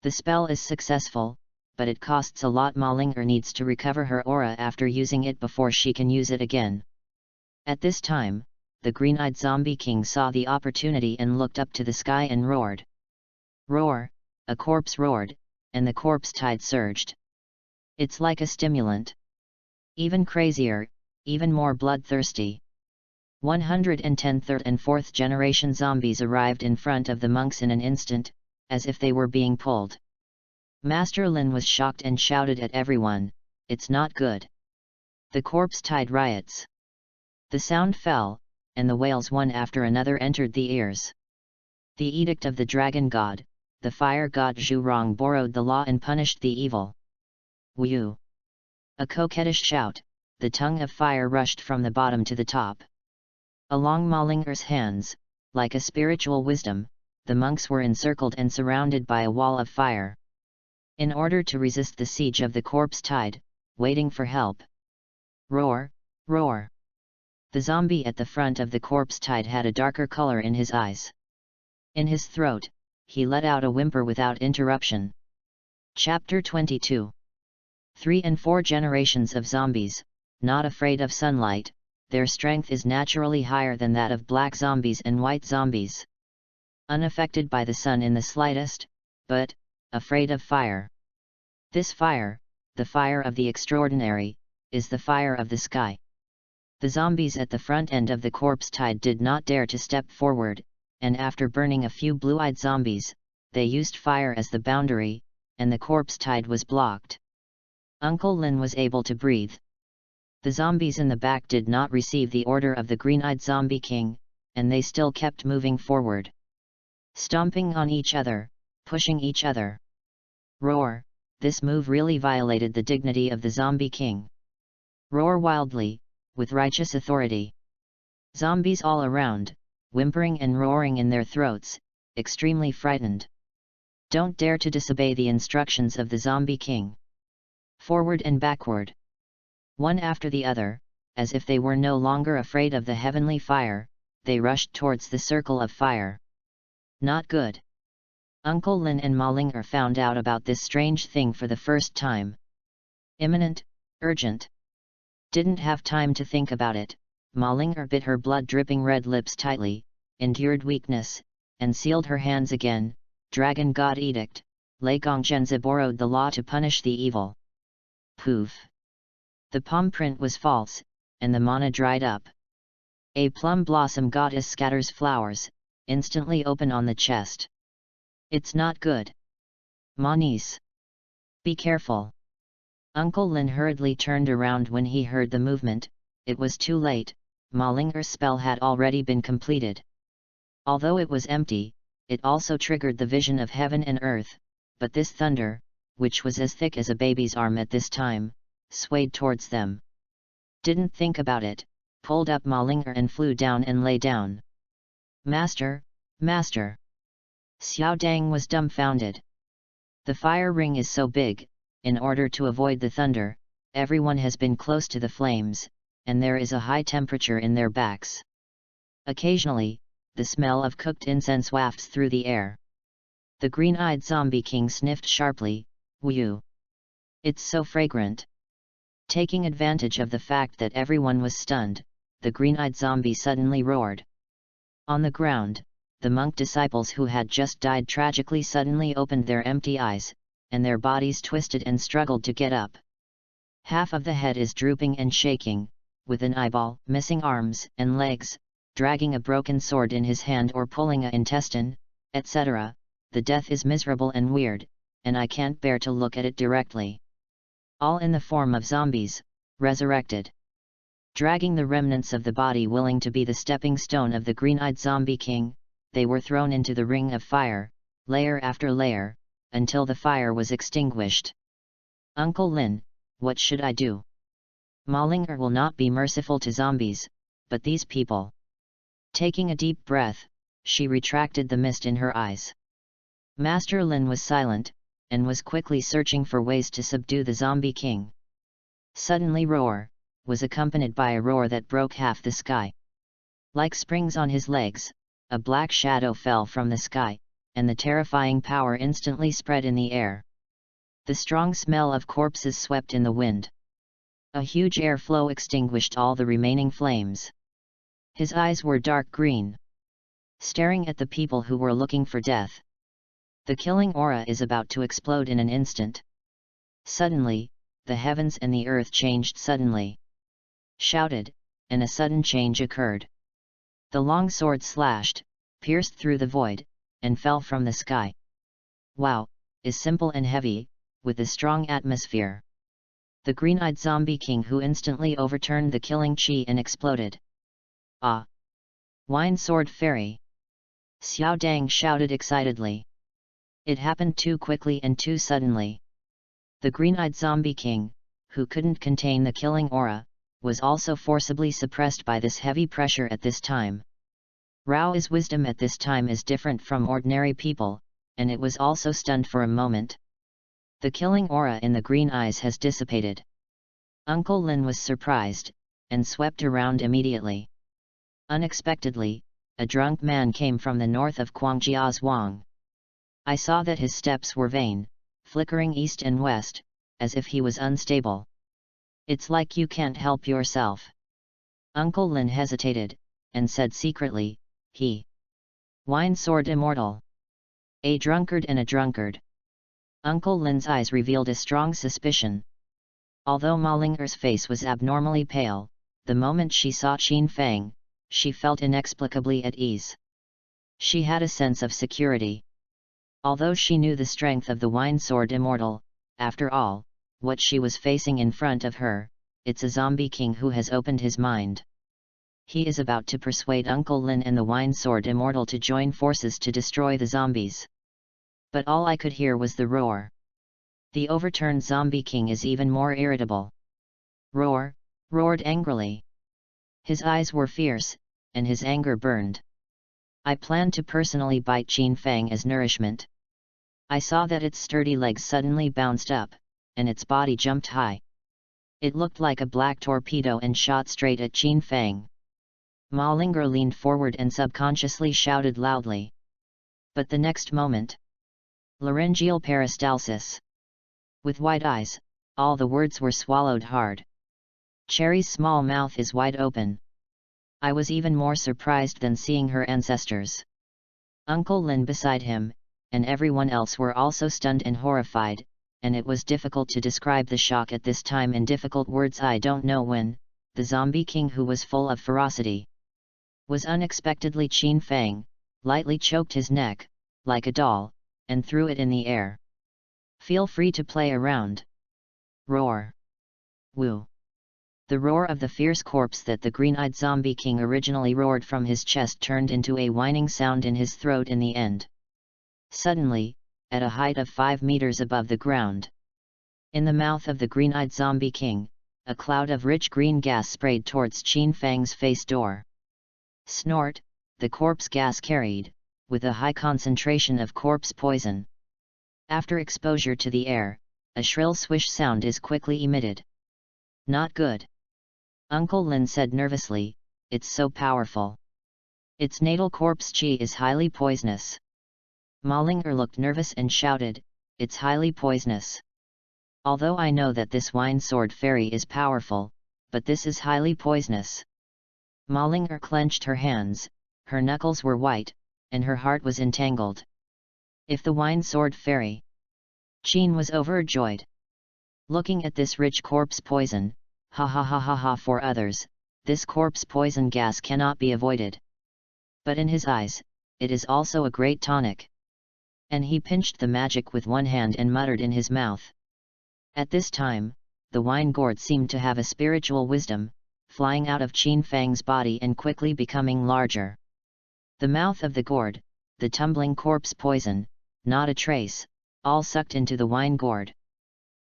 The spell is successful, but it costs a lot. Malinger needs to recover her aura after using it before she can use it again. At this time, the green-eyed zombie king saw the opportunity and looked up to the sky and roared. Roar, a corpse roared, and the corpse tide surged. It's like a stimulant. Even crazier, even more bloodthirsty. 110 third and fourth generation zombies arrived in front of the monks in an instant, as if they were being pulled. Master Lin was shocked and shouted at everyone, "It's not good. The corpse tide riots." The sound fell, and the wails one after another entered the ears. The edict of the dragon god, the fire god Zhurong borrowed the law and punished the evil. Wu! A coquettish shout, the tongue of fire rushed from the bottom to the top. Along Malinger's hands, like a spiritual wisdom, the monks were encircled and surrounded by a wall of fire. In order to resist the siege of the corpse tide, waiting for help. Roar, roar! The zombie at the front of the corpse tide had a darker color in his eyes. In his throat, he let out a whimper without interruption. Chapter 22. 3 and 4 generations of zombies, not afraid of sunlight, their strength is naturally higher than that of black zombies and white zombies. Unaffected by the sun in the slightest, but afraid of fire. This fire, the fire of the extraordinary, is the fire of the sky. The zombies at the front end of the corpse tide did not dare to step forward, and after burning a few blue-eyed zombies, they used fire as the boundary, and the corpse tide was blocked. Uncle Lin was able to breathe. The zombies in the back did not receive the order of the green-eyed zombie king, and they still kept moving forward. Stomping on each other, pushing each other. Roar, this move really violated the dignity of the zombie king. Roar wildly, with righteous authority. Zombies all around, whimpering and roaring in their throats, extremely frightened. Don't dare to disobey the instructions of the zombie king. Forward and backward. One after the other, as if they were no longer afraid of the heavenly fire, they rushed towards the circle of fire. Not good. Uncle Lin and Ma Ling found out about this strange thing for the first time. Imminent, urgent. Didn't have time to think about it. Ma Ling bit her blood-dripping red lips tightly, endured weakness, and sealed her hands again. Dragon God Edict, Lei Gongzhenzi borrowed the law to punish the evil. Poof! The palm print was false, and the mana dried up. A plum blossom goddess scatters flowers, instantly open on the chest. It's not good. Ma niece. Be careful. Uncle Lin hurriedly turned around when he heard the movement. It was too late. Ma Ling's spell had already been completed. Although it was empty, it also triggered the vision of heaven and earth, but this thunder, which was as thick as a baby's arm at this time, swayed towards them. Didn't think about it, pulled up Ma Ling and flew down and lay down. Master, Master! Xiao Dang was dumbfounded. The fire ring is so big, in order to avoid the thunder, everyone has been close to the flames, and there is a high temperature in their backs. Occasionally, the smell of cooked incense wafts through the air. The green-eyed zombie king sniffed sharply. Whew! It's so fragrant. Taking advantage of the fact that everyone was stunned, the green-eyed zombie suddenly roared. On the ground, the monk disciples who had just died tragically suddenly opened their empty eyes, and their bodies twisted and struggled to get up. Half of the head is drooping and shaking, with an eyeball, missing arms and legs, dragging a broken sword in his hand or pulling an intestine, etc. The death is miserable and weird, and I can't bear to look at it directly. All in the form of zombies, resurrected. Dragging the remnants of the body willing to be the stepping stone of the green-eyed zombie king, they were thrown into the ring of fire, layer after layer, until the fire was extinguished. Uncle Lin, what should I do? Ma Ling will not be merciful to zombies, but these people. Taking a deep breath, she retracted the mist in her eyes. Master Lin was silent, and was quickly searching for ways to subdue the zombie king. Suddenly roar, was accompanied by a roar that broke half the sky. Like springs on his legs, a black shadow fell from the sky, and the terrifying power instantly spread in the air. The strong smell of corpses swept in the wind. A huge air flow extinguished all the remaining flames. His eyes were dark green, staring at the people who were looking for death. The killing aura is about to explode in an instant. Suddenly, the heavens and the earth changed suddenly. Shouted, and a sudden change occurred. The long sword slashed, pierced through the void, and fell from the sky. Wow, is simple and heavy, with a strong atmosphere. The green-eyed zombie king who instantly overturned the killing chi and exploded. Ah! Wine sword fairy! Xiao Dang shouted excitedly. It happened too quickly and too suddenly. The green-eyed zombie king, who couldn't contain the killing aura, was also forcibly suppressed by this heavy pressure at this time. Rao's wisdom at this time is different from ordinary people, and it was also stunned for a moment. The killing aura in the green eyes has dissipated. Uncle Lin was surprised, and swept around immediately. Unexpectedly, a drunk man came from the north of Guangjia's Wang. I saw that his steps were vain, flickering east and west, as if he was unstable. It's like you can't help yourself. Uncle Lin hesitated, and said secretly, he. Wine sword immortal. A drunkard and a drunkard. Uncle Lin's eyes revealed a strong suspicion. Although Ma Ling's face was abnormally pale, the moment she saw Qin Fang, she felt inexplicably at ease. She had a sense of security. Although she knew the strength of the wine sword immortal, after all, what she was facing in front of her, it's a zombie king who has opened his mind. He is about to persuade Uncle Lin and the wine sword immortal to join forces to destroy the zombies. But all I could hear was the roar. The overturned zombie king is even more irritable. Roar, roared angrily. His eyes were fierce, and his anger burned. I plan to personally bite Qin Fang as nourishment. I saw that its sturdy legs suddenly bounced up, and its body jumped high. It looked like a black torpedo and shot straight at Qin Fang. Ma Ling'er leaned forward and subconsciously shouted loudly. But the next moment, laryngeal peristalsis. With wide eyes, all the words were swallowed hard. Cherry's small mouth is wide open. I was even more surprised than seeing her ancestors. Uncle Lin beside him, and everyone else were also stunned and horrified, and it was difficult to describe the shock at this time in difficult words. I don't know when, the zombie king, who was full of ferocity, was unexpectedly Qin Fang, lightly choked his neck, like a doll, and threw it in the air. Feel free to play around. Roar. Woo. The roar of the fierce corpse that the green-eyed zombie king originally roared from his chest turned into a whining sound in his throat in the end. Suddenly, at a height of 5 meters above the ground, in the mouth of the green-eyed zombie king, a cloud of rich green gas sprayed towards Qin Fang's face door. Snort, the corpse gas carried, with a high concentration of corpse poison. After exposure to the air, a shrill swish sound is quickly emitted. Not good. Uncle Lin said nervously, it's so powerful. Its natal corpse chi is highly poisonous. Ma Ling'er looked nervous and shouted, it's highly poisonous. Although I know that this wine sword fairy is powerful, but this is highly poisonous. Ma Ling'er clenched her hands, her knuckles were white, and her heart was entangled. If the wine sword fairy... Qin was overjoyed. Looking at this rich corpse poison, ha ha ha ha ha, for others, this corpse poison gas cannot be avoided. But in his eyes, it is also a great tonic. And he pinched the magic with one hand and muttered in his mouth. At this time, the wine gourd seemed to have a spiritual wisdom, flying out of Qin Fang's body and quickly becoming larger. The mouth of the gourd, the tumbling corpse poison, not a trace, all sucked into the wine gourd.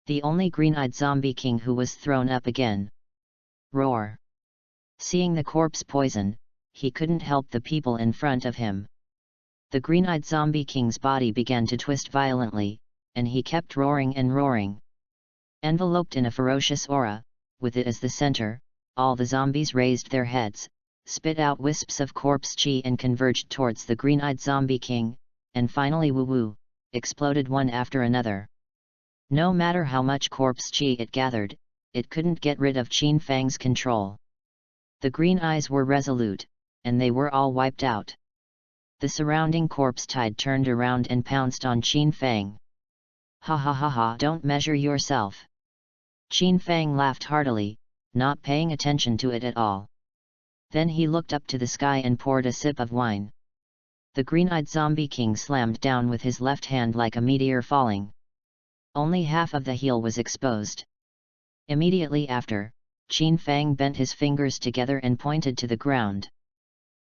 The only green-eyed zombie king who was thrown up again. Roar. Seeing the corpse poison, he couldn't help the people in front of him. The green-eyed zombie king's body began to twist violently, and he kept roaring and roaring. Enveloped in a ferocious aura, with it as the center, all the zombies raised their heads, spit out wisps of corpse chi and converged towards the green-eyed zombie king, and finally woo-woo, exploded one after another. No matter how much corpse chi it gathered, it couldn't get rid of Qin Fang's control. The green eyes were resolute, and they were all wiped out. The surrounding corpse tide turned around and pounced on Qin Fang. Ha ha ha ha, don't measure yourself. Qin Fang laughed heartily, not paying attention to it at all. Then he looked up to the sky and poured a sip of wine. The green-eyed zombie king slammed down with his left hand like a meteor falling. Only half of the heel was exposed. Immediately after, Qin Fang bent his fingers together and pointed to the ground.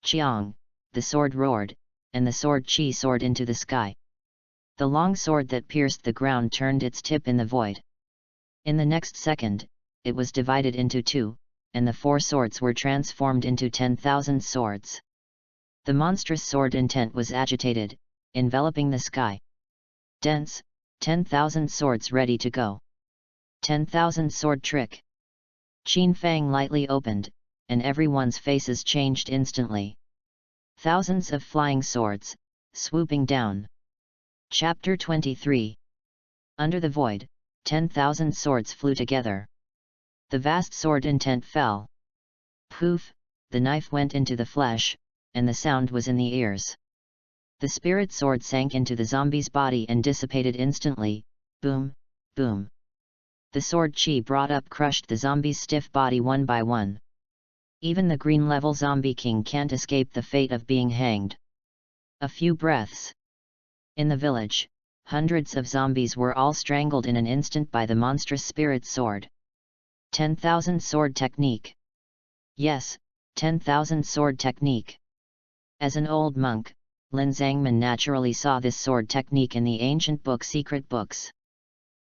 Chiang, the sword roared, and the sword chi soared into the sky. The long sword that pierced the ground turned its tip in the void. In the next second, it was divided into two, and the 4 swords were transformed into 10,000 swords. The monstrous sword intent was agitated, enveloping the sky. Dense, 10,000 swords ready to go. 10,000 sword trick. Qin Fang lightly opened, and everyone's faces changed instantly. Thousands of flying swords, swooping down. Chapter 23. Under the void, 10,000 swords flew together. The vast sword intent fell. Poof, the knife went into the flesh, and the sound was in the ears. The spirit sword sank into the zombie's body and dissipated instantly, boom, boom. The sword chi brought up crushed the zombie's stiff body one by one. Even the green-level zombie king can't escape the fate of being hanged. A few breaths. In the village, hundreds of zombies were all strangled in an instant by the monstrous spirit sword. 10,000 sword technique. Yes, 10,000 sword technique. As an old monk, Lin Zhangman naturally saw this sword technique in the ancient book Secret Books.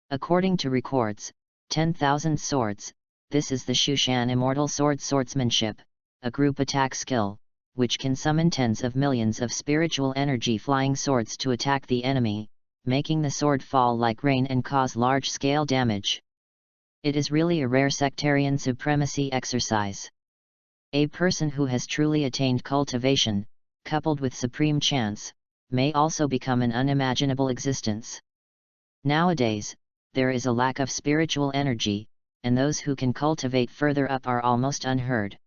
According to records, 10,000 swords, this is the Shushan Immortal Sword Swordsmanship, a group attack skill, which can summon tens of millions of spiritual energy flying swords to attack the enemy, making the sword fall like rain and cause large-scale damage. It is really a rare sectarian supremacy exercise. A person who has truly attained cultivation, coupled with supreme chance, may also become an unimaginable existence. Nowadays, there is a lack of spiritual energy, and those who can cultivate further up are almost unheard.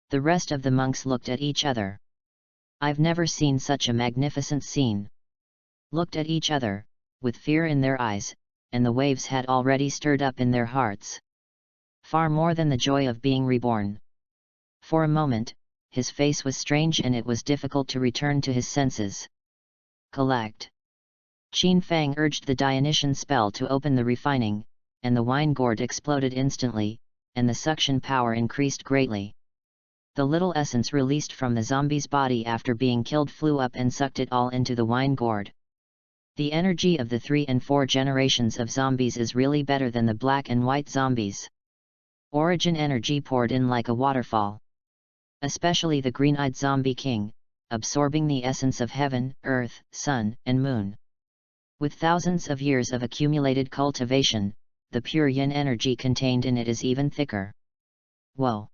The rest of the monks looked at each other. I've never seen such a magnificent scene. Looked at each other, with fear in their eyes, and the waves had already stirred up in their hearts. Far more than the joy of being reborn. For a moment, his face was strange and it was difficult to return to his senses. Collect. Qin Fang urged the Dionysian spell to open the refining, and the wine gourd exploded instantly, and the suction power increased greatly. The little essence released from the zombie's body after being killed flew up and sucked it all into the wine gourd. The energy of the 3 and 4 generations of zombies is really better than the black and white zombies. Origin energy poured in like a waterfall. Especially the green-eyed zombie king, absorbing the essence of heaven, earth, sun, and moon. With thousands of years of accumulated cultivation, the pure yin energy contained in it is even thicker. Whoa!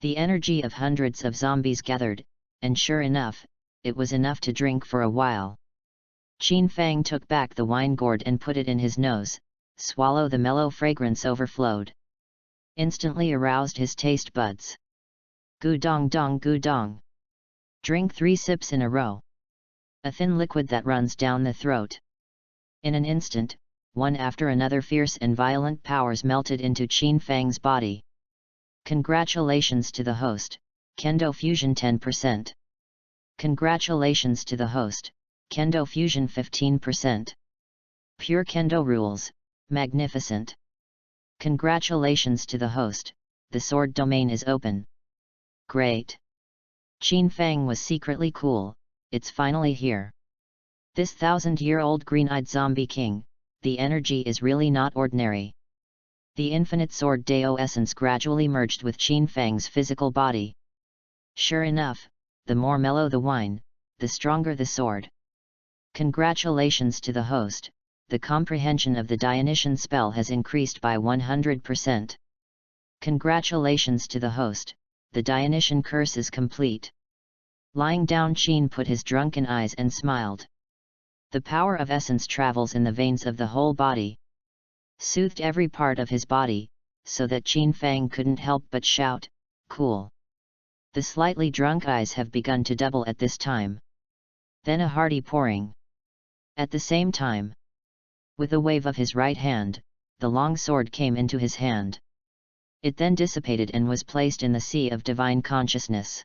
The energy of hundreds of zombies gathered, and sure enough, it was enough to drink for a while. Qin Fang took back the wine gourd and put it in his nose, swallow the mellow fragrance overflowed. Instantly aroused his taste buds. Gudong dong gudong. Drink 3 sips in a row. A thin liquid that runs down the throat. In an instant, one after another fierce and violent powers melted into Qin Fang's body. Congratulations to the host, Kendo Fusion 10%. Congratulations to the host, Kendo Fusion 15%. Pure Kendo rules, magnificent. Congratulations to the host, the sword domain is open. Great. Qin Fang was secretly cool, it's finally here. This 1000-year-old green-eyed zombie king, the energy is really not ordinary. The infinite sword Dao essence gradually merged with Qin Fang's physical body. Sure enough, the more mellow the wine, the stronger the sword. Congratulations to the host, the comprehension of the Dionysian spell has increased by 100%. Congratulations to the host, the Dionysian curse is complete. Lying down, Qin put his drunken eyes and smiled. The power of essence travels in the veins of the whole body. Soothed every part of his body, so that Qin Fang couldn't help but shout, cool. The slightly drunk eyes have begun to double at this time. Then a hearty pouring. At the same time, with a wave of his right hand, the long sword came into his hand. It then dissipated and was placed in the sea of divine consciousness.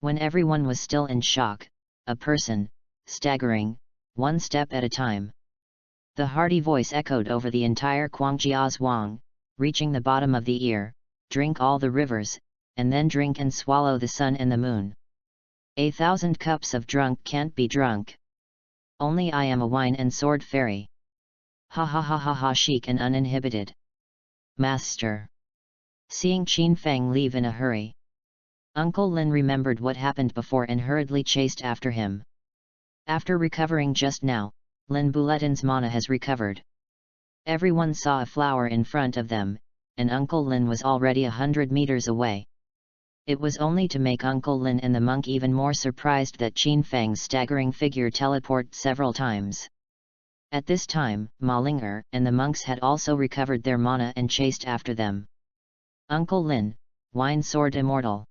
When everyone was still in shock, a person, staggering, one step at a time. The hearty voice echoed over the entire Guangjia Zhuang, reaching the bottom of the ear, drink all the rivers, and then drink and swallow the sun and the moon. 1,000 cups of drunk can't be drunk. Only I am a wine and sword fairy. Ha ha ha ha ha, chic and uninhibited. Master. Seeing Qin Fang leave in a hurry, Uncle Lin remembered what happened before and hurriedly chased after him. After recovering just now, Lin Bulletin's mana has recovered. Everyone saw a flower in front of them, and Uncle Lin was already 100 meters away. It was only to make Uncle Lin and the monk even more surprised that Qin Fang's staggering figure teleported several times. At this time, Ma Ling'er and the monks had also recovered their mana and chased after them. Uncle Lin, Wine Sword Immortal.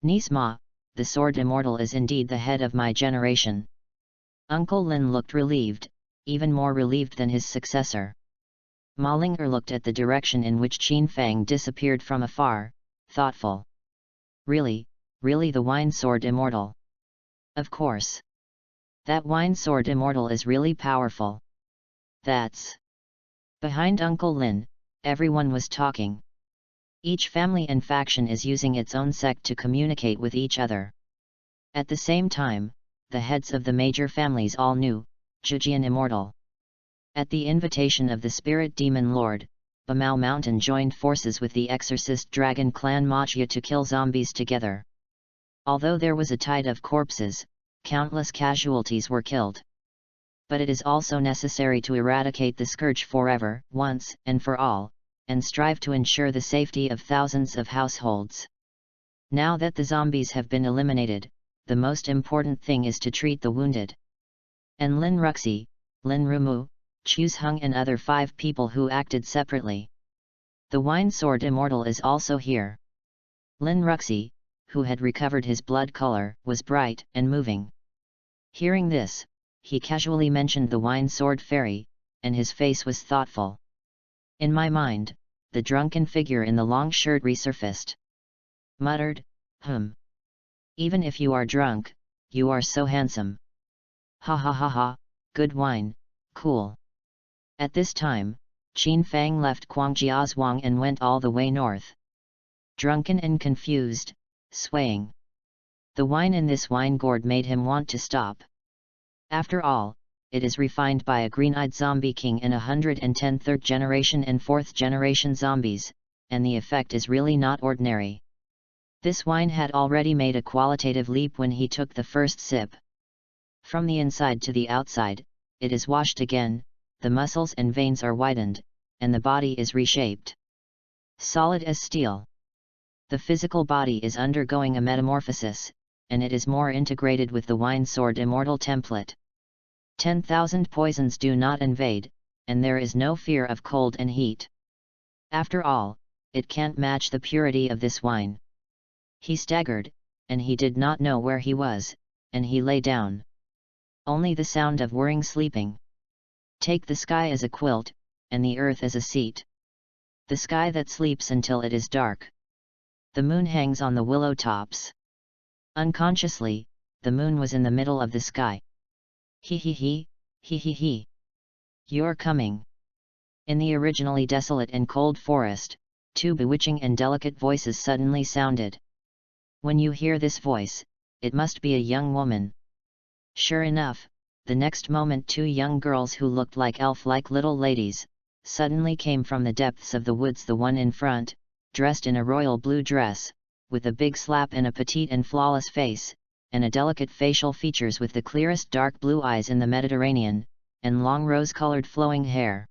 Niece Ma, the Sword Immortal is indeed the head of my generation. Uncle Lin looked relieved, even more relieved than his successor. Ma Ling'er looked at the direction in which Qin Fang disappeared from afar, thoughtful. Really the Wine Sword Immortal. Of course. That Wine Sword Immortal is really powerful. That's... Behind Uncle Lin, everyone was talking. Each family and faction is using its own sect to communicate with each other. At the same time, the heads of the major families all knew, Zhejian Immortal. At the invitation of the spirit demon lord, Bamao Mountain joined forces with the exorcist dragon clan Machia to kill zombies together. Although there was a tide of corpses, countless casualties were killed. But it is also necessary to eradicate the scourge forever, once and for all, and strive to ensure the safety of thousands of households. Now that the zombies have been eliminated, the most important thing is to treat the wounded. And Lin Ruxi, Lin Rumu, Chus Hung and other 5 people who acted separately. The Wine Sword Immortal is also here. Lin Ruxi, who had recovered his blood color, was bright and moving. Hearing this, he casually mentioned the Wine Sword Fairy, and his face was thoughtful. In my mind, the drunken figure in the long shirt resurfaced. Muttered, Even if you are drunk, you are so handsome. Ha ha ha ha, good wine, cool. At this time, Qin Fang left Guangjiazhuang and went all the way north. Drunken and confused, swaying. The wine in this wine gourd made him want to stop. After all, it is refined by a green-eyed zombie king and 110 third-generation and fourth-generation zombies, and the effect is really not ordinary. This wine had already made a qualitative leap when he took the first sip. From the inside to the outside, it is washed again, the muscles and veins are widened, and the body is reshaped. Solid as steel. The physical body is undergoing a metamorphosis, and it is more integrated with the Wine Sword Immortal template. 10,000 poisons do not invade, and there is no fear of cold and heat. After all, it can't match the purity of this wine. He staggered, and he did not know where he was, and he lay down. Only the sound of whirring sleeping. Take the sky as a quilt, and the earth as a seat. The sky that sleeps until it is dark. The moon hangs on the willow tops. Unconsciously, the moon was in the middle of the sky. He he he, he he he. You're coming. In the originally desolate and cold forest, 2 bewitching and delicate voices suddenly sounded. When you hear this voice, it must be a young woman. Sure enough, the next moment 2 young girls who looked like elf-like little ladies, suddenly came from the depths of the woods. The one in front, dressed in a royal blue dress, with a big slap and a petite and flawless face, and a delicate facial features with the clearest dark blue eyes in the Mediterranean, and long rose-colored flowing hair.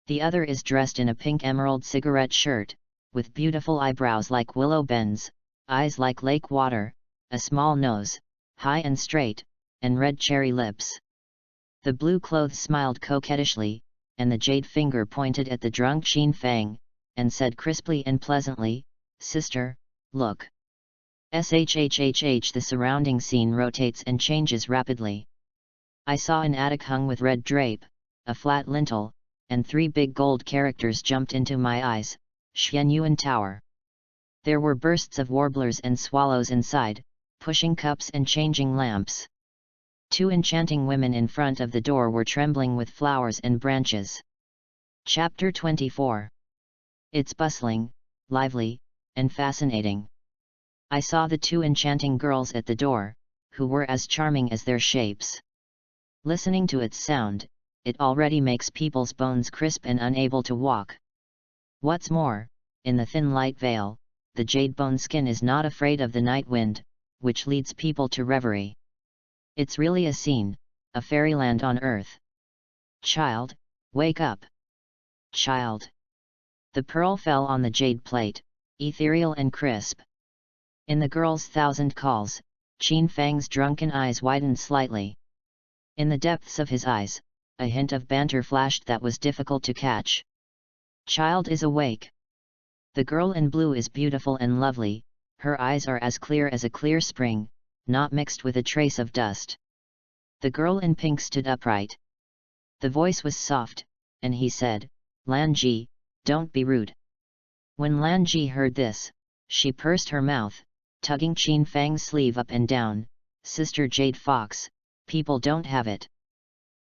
The other is dressed in a pink emerald cigarette shirt, with beautiful eyebrows like willow bends, eyes like lake water, a small nose, high and straight, and red cherry lips. The blue clothes smiled coquettishly, and the jade finger pointed at the drunk Qin Fang, and said crisply and pleasantly, "Sister, look." The surrounding scene rotates and changes rapidly. I saw an attic hung with red drape, a flat lintel, and 3 big gold characters jumped into my eyes, Xuanyuan Tower. There were bursts of warblers and swallows inside, pushing cups and changing lamps. 2 enchanting women in front of the door were trembling with flowers and branches. Chapter 24. It's bustling, lively, and fascinating. I saw the 2 enchanting girls at the door, who were as charming as their shapes. Listening to its sound, it already makes people's bones crisp and unable to walk. What's more, in the thin light veil, the jade bone skin is not afraid of the night wind, which leads people to reverie. It's really a scene, a fairyland on earth. Child, wake up! Child! The pearl fell on the jade plate, ethereal and crisp. In the girl's 1,000 calls, Qin Fang's drunken eyes widened slightly. In the depths of his eyes, a hint of banter flashed that was difficult to catch. Child is awake. The girl in blue is beautiful and lovely, her eyes are as clear as a clear spring, not mixed with a trace of dust. The girl in pink stood upright. The voice was soft, and he said, "Lan Ji, don't be rude." When Lan Ji heard this, she pursed her mouth, tugging Qin Fang's sleeve up and down. "Sister Jade Fox, people don't have it."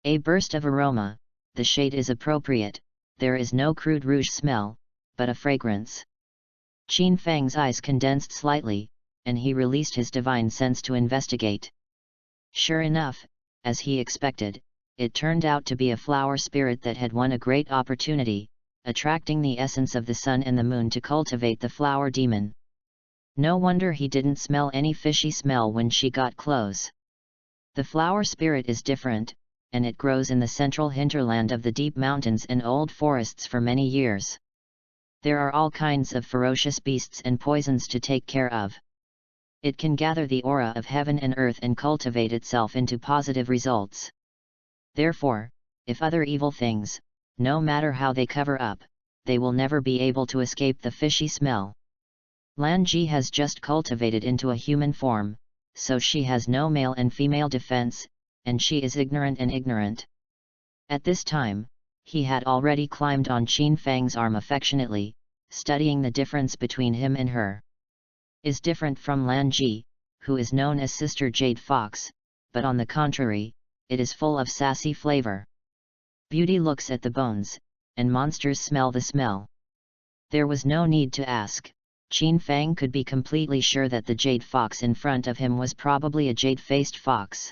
A burst of aroma, the shade is appropriate, there is no crude rouge smell, but a fragrance. Qin Fang's eyes condensed slightly, and he released his divine sense to investigate. Sure enough, as he expected, it turned out to be a flower spirit that had won a great opportunity, attracting the essence of the sun and the moon to cultivate the flower demon. No wonder he didn't smell any fishy smell when she got close. The flower spirit is different, and it grows in the central hinterland of the deep mountains and old forests for many years. There are all kinds of ferocious beasts and poisons to take care of. It can gather the aura of heaven and earth and cultivate itself into positive results. Therefore, if other evil things, no matter how they cover up, they will never be able to escape the fishy smell. Lan Ji has just cultivated into a human form, so she has no male and female defense, and she is ignorant and ignorant. At this time, he had already climbed on Qin Fang's arm affectionately, studying the difference between him and her. Is different from Lan Ji, who is known as Sister Jade Fox, but on the contrary, it is full of sassy flavor. Beauty looks at the bones, and monsters smell the smell. There was no need to ask. Qin Fang could be completely sure that the jade fox in front of him was probably a jade-faced fox.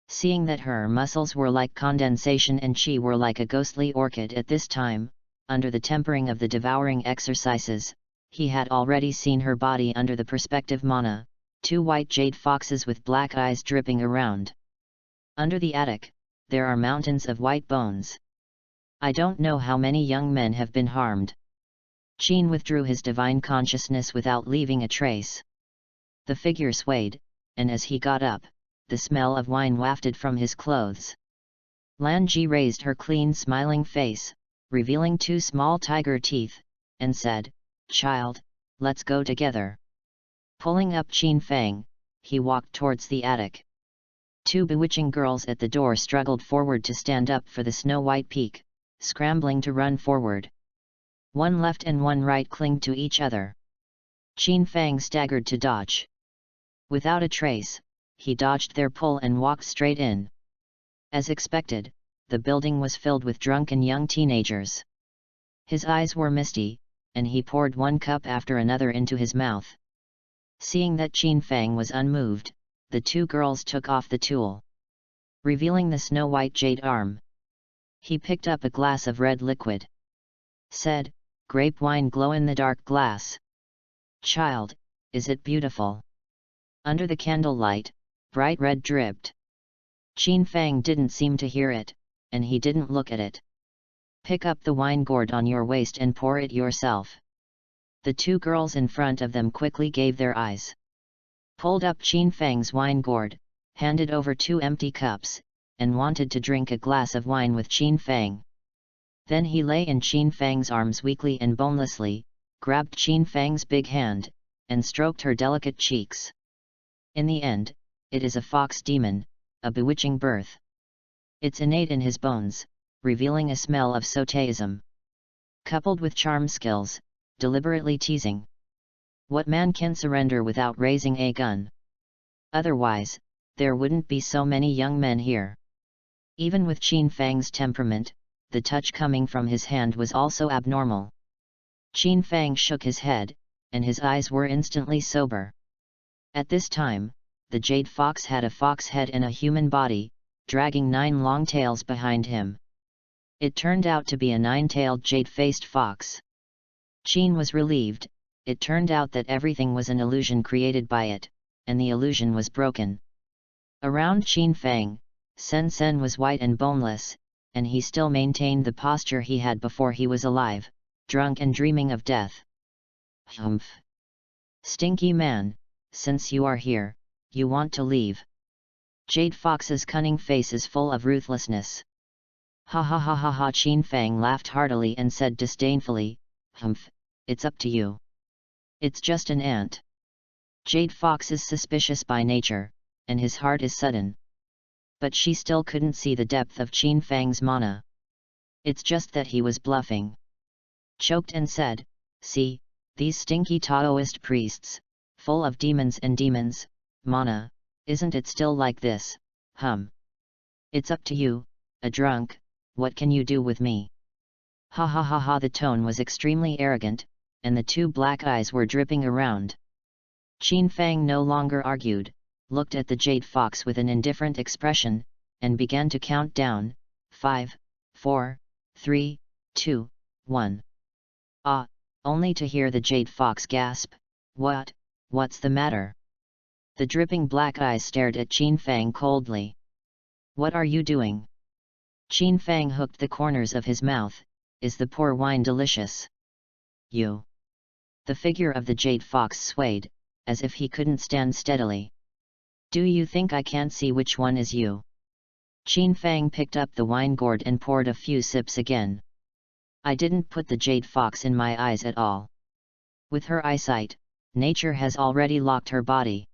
Seeing that her muscles were like condensation and she were like a ghostly orchid at this time, under the tempering of the devouring exercises, he had already seen her body under the perspective mana, two white jade foxes with black eyes dripping around. Under the attic, there are mountains of white bones. I don't know how many young men have been harmed. Qin withdrew his divine consciousness without leaving a trace. The figure swayed, and as he got up, the smell of wine wafted from his clothes. Lan Ji raised her clean smiling face, revealing two small tiger teeth, and said, "Child, let's go together." Pulling up Qin Fang, he walked towards the attic. Two bewitching girls at the door struggled forward to stand up for the snow-white peak, scrambling to run forward. One left and one right clinged to each other. Qin Fang staggered to dodge. Without a trace, he dodged their pull and walked straight in. As expected, the building was filled with drunken young teenagers. His eyes were misty, and he poured one cup after another into his mouth. Seeing that Qin Fang was unmoved, the two girls took off the tool, revealing the snow-white jade arm. He picked up a glass of red liquid. Said, "Grape wine glow in the dark glass. Child, is it beautiful?" Under the candlelight, bright red dripped. Qin Fang didn't seem to hear it, and he didn't look at it. "Pick up the wine gourd on your waist and pour it yourself." The two girls in front of them quickly gave their eyes. Pulled up Qin Fang's wine gourd, handed over two empty cups, and wanted to drink a glass of wine with Qin Fang. Then he lay in Qin Fang's arms weakly and bonelessly, grabbed Qin Fang's big hand, and stroked her delicate cheeks. In the end, it is a fox demon, a bewitching birth. It's innate in his bones, revealing a smell of sautéism. Coupled with charm skills, deliberately teasing. What man can surrender without raising a gun? Otherwise, there wouldn't be so many young men here. Even with Qin Fang's temperament, the touch coming from his hand was also abnormal. Qin Fang shook his head, and his eyes were instantly sober. At this time, the jade fox had a fox head and a human body, dragging 9 long tails behind him. It turned out to be a 9-tailed jade-faced fox. Qin was relieved. It turned out that everything was an illusion created by it, and the illusion was broken. Around Qin Fang, Sen Sen was white and boneless, and he still maintained the posture he had before he was alive, drunk and dreaming of death. "Humph! Stinky man, since you are here, you want to leave." Jade Fox's cunning face is full of ruthlessness. "Ha ha ha ha ha!" Qin Fang laughed heartily and said disdainfully, "Humph, it's up to you. It's just an ant." Jade Fox is suspicious by nature, and his heart is sudden. But she still couldn't see the depth of Qin Fang's mana. It's just that he was bluffing. Choked and said, "See, these stinky Taoist priests, full of demons and demons, mana, isn't it still like this, It's up to you, a drunk, what can you do with me?" Ha ha ha ha! The tone was extremely arrogant, and the two black eyes were dripping around. Qin Fang no longer argued, looked at the jade fox with an indifferent expression, and began to count down, 5, 4, 3, 2, 1. Ah, only to hear the jade fox gasp, What's the matter?" The dripping black eyes stared at Qin Fang coldly. "What are you doing?" Qin Fang hooked the corners of his mouth. Is the poor wine delicious? You. The figure of the jade fox swayed, as if he couldn't stand steadily. Do you think I can't see which one is you? Qin Fang picked up the wine gourd and poured a few sips again. I didn't put the jade fox in my eyes at all. With her eyesight, nature has already locked her body.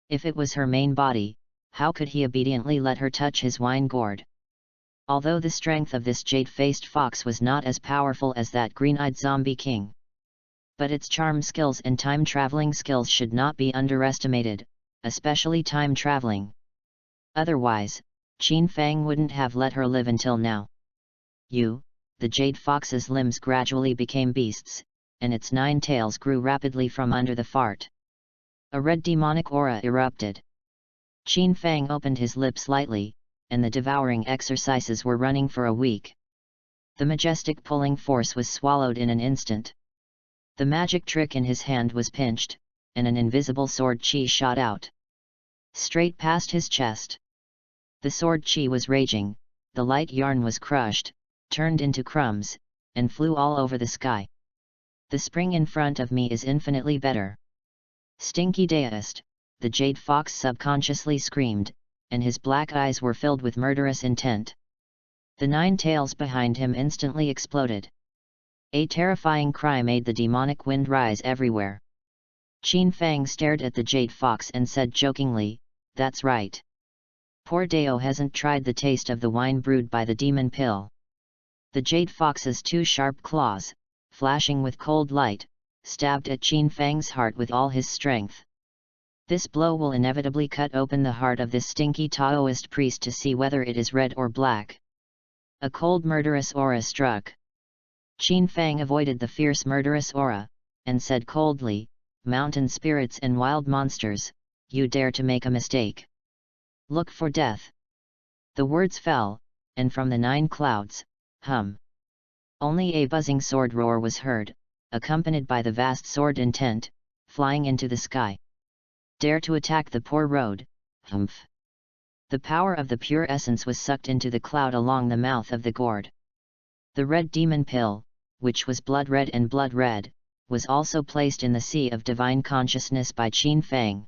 If it was her main body, how could he obediently let her touch his wine gourd? Although the strength of this jade-faced fox was not as powerful as that green-eyed zombie king. But its charm skills and time-traveling skills should not be underestimated, especially time-traveling. Otherwise, Qin Fang wouldn't have let her live until now. The jade fox's limbs gradually became beasts, and its 9 tails grew rapidly from under the fart. A red demonic aura erupted. Qin Fang opened his lips lightly, and the devouring exercises were running for a week. The majestic pulling force was swallowed in an instant. The magic trick in his hand was pinched, and an invisible sword chi shot out. Straight past his chest. The sword chi was raging, the light yarn was crushed, turned into crumbs, and flew all over the sky. The spring in front of me is infinitely better. Stinky deist, the jade fox subconsciously screamed, and his black eyes were filled with murderous intent. The 9 tails behind him instantly exploded. A terrifying cry made the demonic wind rise everywhere. Qin Fang stared at the jade fox and said jokingly, "That's right. Poor Dao hasn't tried the taste of the wine brewed by the demon pill." The jade fox's 2 sharp claws, flashing with cold light, stabbed at Qin Fang's heart with all his strength. This blow will inevitably cut open the heart of this stinky Taoist priest to see whether it is red or black. A cold murderous aura struck. Qin Fang avoided the fierce murderous aura, and said coldly, "Mountain spirits and wild monsters, you dare to make a mistake? Look for death." The words fell, and from the 9 clouds, only a buzzing sword roar was heard, accompanied by the vast sword intent, flying into the sky. Dare to attack the poor road, humph. The power of the pure essence was sucked into the cloud along the mouth of the gourd. The red demon pill, which was blood red and blood red, was also placed in the sea of divine consciousness by Qin Fang.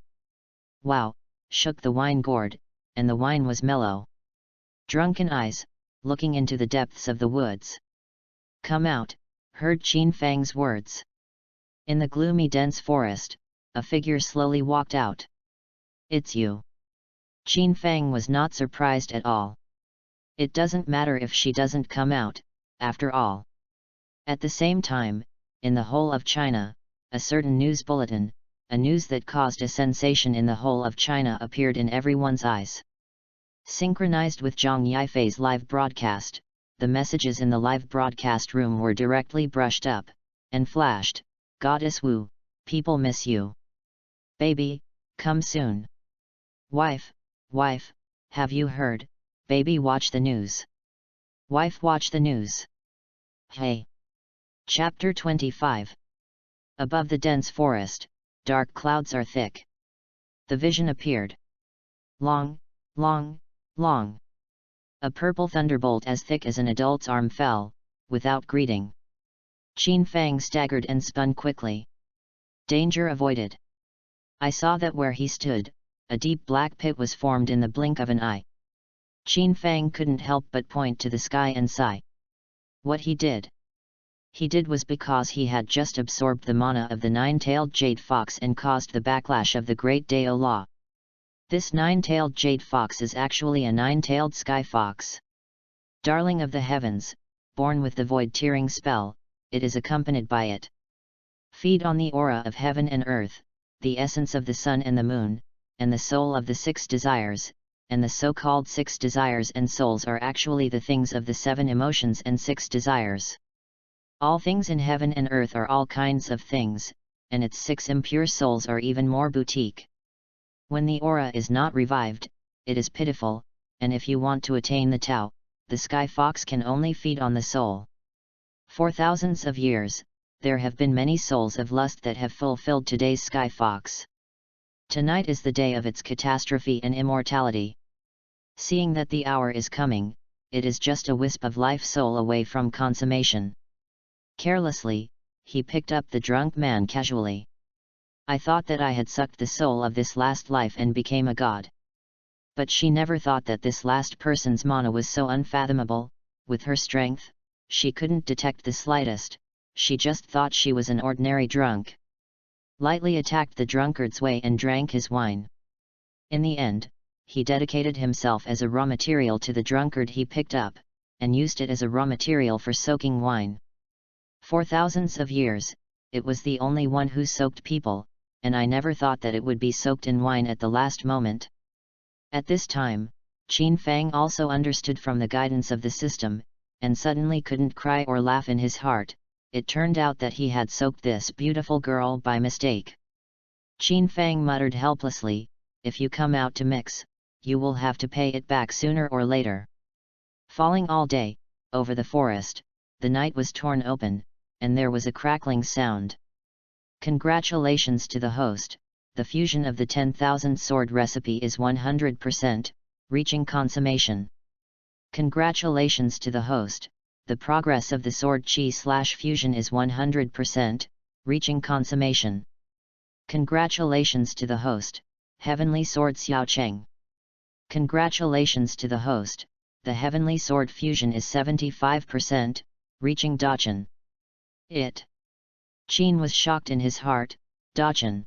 Wow, shook the wine gourd, and the wine was mellow. Drunken eyes, looking into the depths of the woods. "Come out," heard Qin Fang's words. In the gloomy dense forest, a figure slowly walked out. "It's you." Qin Fang was not surprised at all. It doesn't matter if she doesn't come out, after all. At the same time, in the whole of China, a certain news bulletin, a news that caused a sensation in the whole of China, appeared in everyone's eyes. Synchronized with Zhang Yifei's live broadcast, the messages in the live broadcast room were directly brushed up, and flashed, "Goddess Wu, people miss you. Baby, come soon. Wife, have you heard? Baby, watch the news. Wife, watch the news. Hey." Chapter 25. Above the dense forest, dark clouds are thick. The vision appeared. Long. A purple thunderbolt as thick as an adult's arm fell, without greeting. Qin Fang staggered and spun quickly. Danger avoided. I saw that where he stood, a deep black pit was formed in the blink of an eye. Qin Fang couldn't help but point to the sky and sigh. What he did was because he had just absorbed the mana of the 9-tailed jade fox and caused the backlash of the great Dao law. This 9-tailed jade fox is actually a 9-tailed sky fox. Darling of the heavens, born with the void-tearing spell, it is accompanied by it. Feed on the aura of heaven and earth, the essence of the sun and the moon, and the soul of the 6 desires, and the so-called 6 desires and souls are actually the things of the 7 emotions and 6 desires. All things in heaven and earth are all kinds of things, and its 6 impure souls are even more boutique. When the aura is not revived, it is pitiful, and if you want to attain the Tao, the sky fox can only feed on the soul. For thousands of years, there have been many souls of lust that have fulfilled today's sky fox. Tonight is the day of its catastrophe and immortality. Seeing that the hour is coming, it is just a wisp of life soul away from consummation. Carelessly, he picked up the drunk man casually. I thought that I had sucked the soul of this last life and became a god. But she never thought that this last person's mana was so unfathomable. With her strength, she couldn't detect the slightest, she just thought she was an ordinary drunk. Lightly attacked the drunkard's way and drank his wine. In the end, he dedicated himself as a raw material to the drunkard he picked up, and used it as a raw material for soaking wine. For thousands of years, it was the only one who soaked people, and I never thought that it would be soaked in wine at the last moment. At this time, Qin Fang also understood from the guidance of the system, and suddenly couldn't cry or laugh in his heart. It turned out that he had soaked this beautiful girl by mistake. Qin Fang muttered helplessly, "If you come out to mix, you will have to pay it back sooner or later." Falling all day, over the forest, the night was torn open, and there was a crackling sound. Congratulations to the host, the fusion of the 10,000 sword recipe is 100%, reaching consummation. Congratulations to the host, the progress of the sword chi/fusion is 100%, reaching consummation. Congratulations to the host, heavenly sword Xiao Cheng. Congratulations to the host, the heavenly sword fusion is 75%, reaching Dachan. Qin was shocked in his heart, Dachan.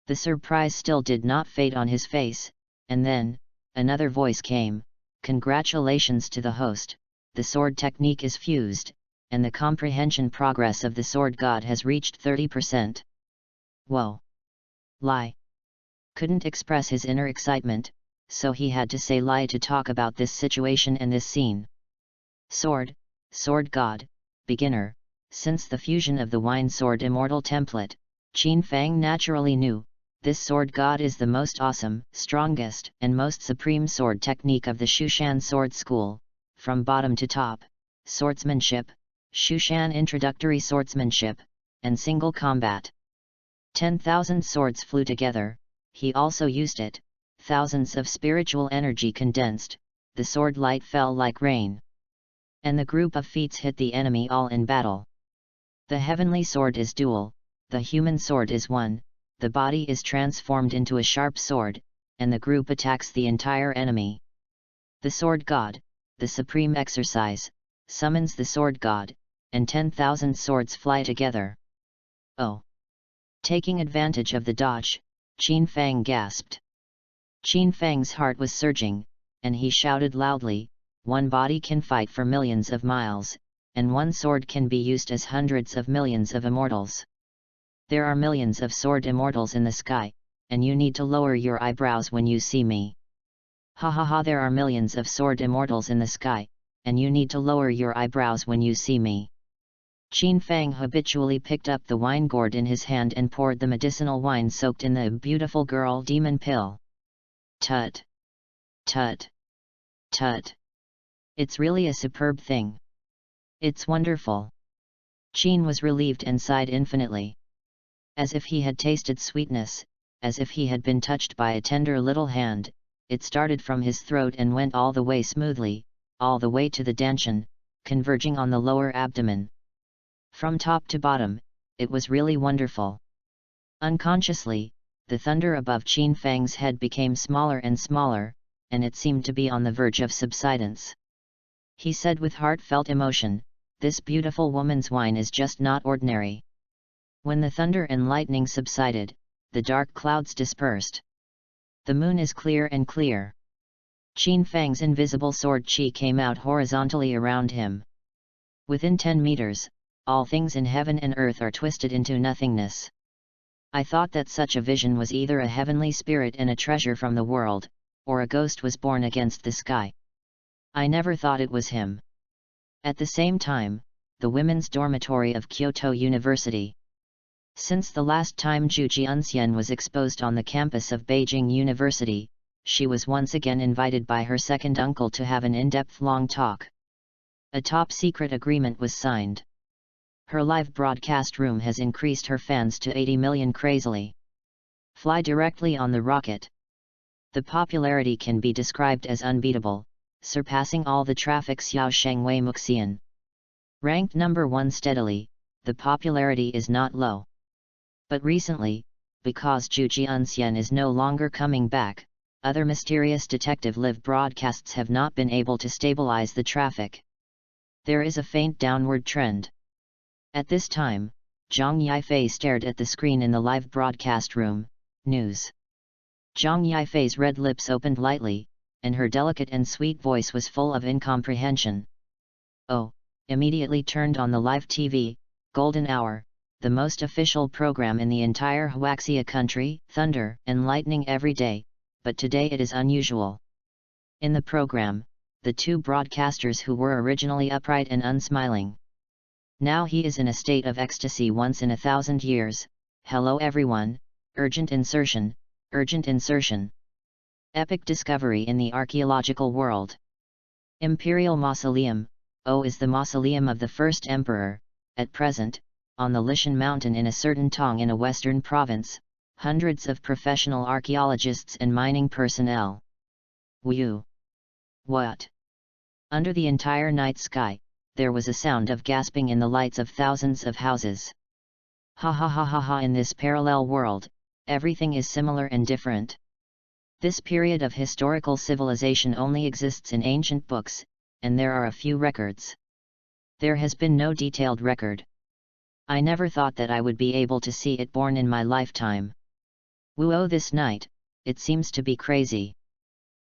The surprise still did not fade on his face, and then, another voice came, "Congratulations to the host, the sword technique is fused, and the comprehension progress of the sword god has reached 30%. Whoa! Lie! Couldn't express his inner excitement, so he had to say lie to talk about this situation and this scene. Sword god, beginner, since the fusion of the wine sword immortal template, Qin Fang naturally knew, this sword god is the most awesome, strongest, and most supreme sword technique of the Shushan sword school, from bottom to top, swordsmanship, Shushan introductory swordsmanship, and single combat. 10,000 swords flew together, he also used it, thousands of spiritual energy condensed, the sword light fell like rain. And the group of feats hit the enemy all in battle. The heavenly sword is dual, the human sword is one, the body is transformed into a sharp sword, and the group attacks the entire enemy. The sword god, the supreme exercise, summons the sword god, and 10,000 swords fly together. Oh! Taking advantage of the dodge, Qin Fang gasped. Qin Fang's heart was surging, and he shouted loudly, "One body can fight for millions of miles, and one sword can be used as hundreds of millions of immortals. There are millions of sword immortals in the sky, and you need to lower your eyebrows when you see me. Ha ha ha, there are millions of sword immortals in the sky, and you need to lower your eyebrows when you see me." Qin Fang habitually picked up the wine gourd in his hand and poured the medicinal wine soaked in the beautiful girl demon pill. Tut! Tut! Tut! It's really a superb thing. It's wonderful. Qin was relieved and sighed infinitely. As if he had tasted sweetness, as if he had been touched by a tender little hand, it started from his throat and went all the way smoothly, all the way to the danchan, converging on the lower abdomen. From top to bottom, it was really wonderful. Unconsciously, the thunder above Qin Fang's head became smaller and smaller, and it seemed to be on the verge of subsidence. He said with heartfelt emotion, "This beautiful woman's wine is just not ordinary." When the thunder and lightning subsided, the dark clouds dispersed. The moon is clear and clear. Qin Fang's invisible sword chi came out horizontally around him. Within 10 meters, all things in heaven and earth are twisted into nothingness. I thought that such a vision was either a heavenly spirit and a treasure from the world, or a ghost was born against the sky. I never thought it was him. At the same time, the women's dormitory of Kyoto University. Since the last time Zhu Jianxian was exposed on the campus of Beijing University, she was once again invited by her second uncle to have an in-depth long talk. A top-secret agreement was signed. Her live broadcast room has increased her fans to 80 million crazily. Fly directly on the rocket. The popularity can be described as unbeatable, surpassing all the traffic Xiao Shengwei Muxian. Ranked number 1 steadily, the popularity is not low. But recently, because Zhu Jianxian is no longer coming back, other mysterious detective live broadcasts have not been able to stabilize the traffic. There is a faint downward trend. At this time, Zhang Yifei stared at the screen in the live broadcast room. News. Zhang Yifei's red lips opened lightly, and her delicate and sweet voice was full of incomprehension. Oh, immediately turned on the live TV, Golden Hour, the most official program in the entire Huaxia country, thunder and lightning every day, but today it is unusual. In the program, the two broadcasters who were originally upright and unsmiling. Now he is in a state of ecstasy once in 1,000 years. Hello everyone, urgent insertion, urgent insertion. Epic discovery in the archaeological world. Imperial Mausoleum, is the mausoleum of the first emperor. At present, on the Lishan mountain in a certain Tong in a western province, hundreds of professional archaeologists and mining personnel. Whew! What? Under the entire night sky, there was a sound of gasping in the lights of thousands of houses. Ha ha ha ha ha! In this parallel world, everything is similar and different. This period of historical civilization only exists in ancient books, and there are a few records. There has been no detailed record. I never thought that I would be able to see it born in my lifetime. Whoa! This night, it seems to be crazy.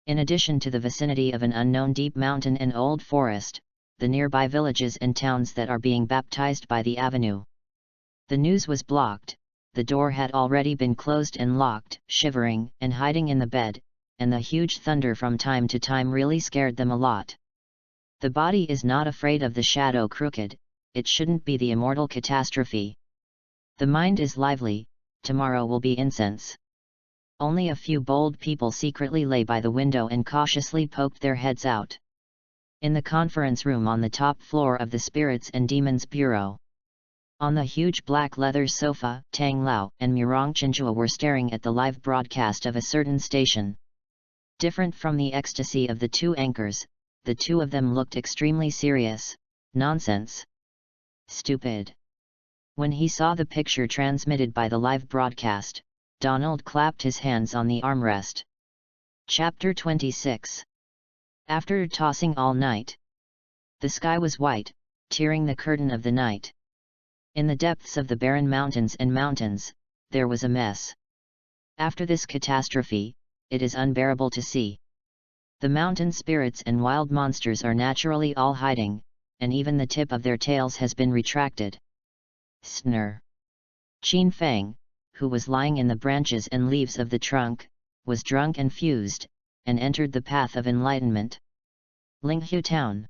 In addition to the vicinity of an unknown deep mountain and old forest, the nearby villages and towns that are being baptized by the avenue. The news was blocked, the door had already been closed and locked, shivering and hiding in the bed, and the huge thunder from time to time really scared them a lot. The body is not afraid of the shadow crooked, it shouldn't be the immortal catastrophe. The mind is lively, tomorrow will be incense. Only a few bold people secretly lay by the window and cautiously poked their heads out. In the conference room on the top floor of the Spirits and Demons Bureau. On the huge black leather sofa, Tang Lao and Murong Chenjua were staring at the live broadcast of a certain station. Different from the ecstasy of the two anchors, the two of them looked extremely serious. Nonsense. Stupid. When he saw the picture transmitted by the live broadcast, Donald clapped his hands on the armrest. Chapter 26. After tossing all night, the sky was white, tearing the curtain of the night. In the depths of the barren mountains and mountains, there was a mess. After this catastrophe, it is unbearable to see. The mountain spirits and wild monsters are naturally all hiding, and even the tip of their tails has been retracted. Snr. Qin Feng, who was lying in the branches and leaves of the trunk, was drunk and fused, and entered the path of enlightenment. Linghu Town.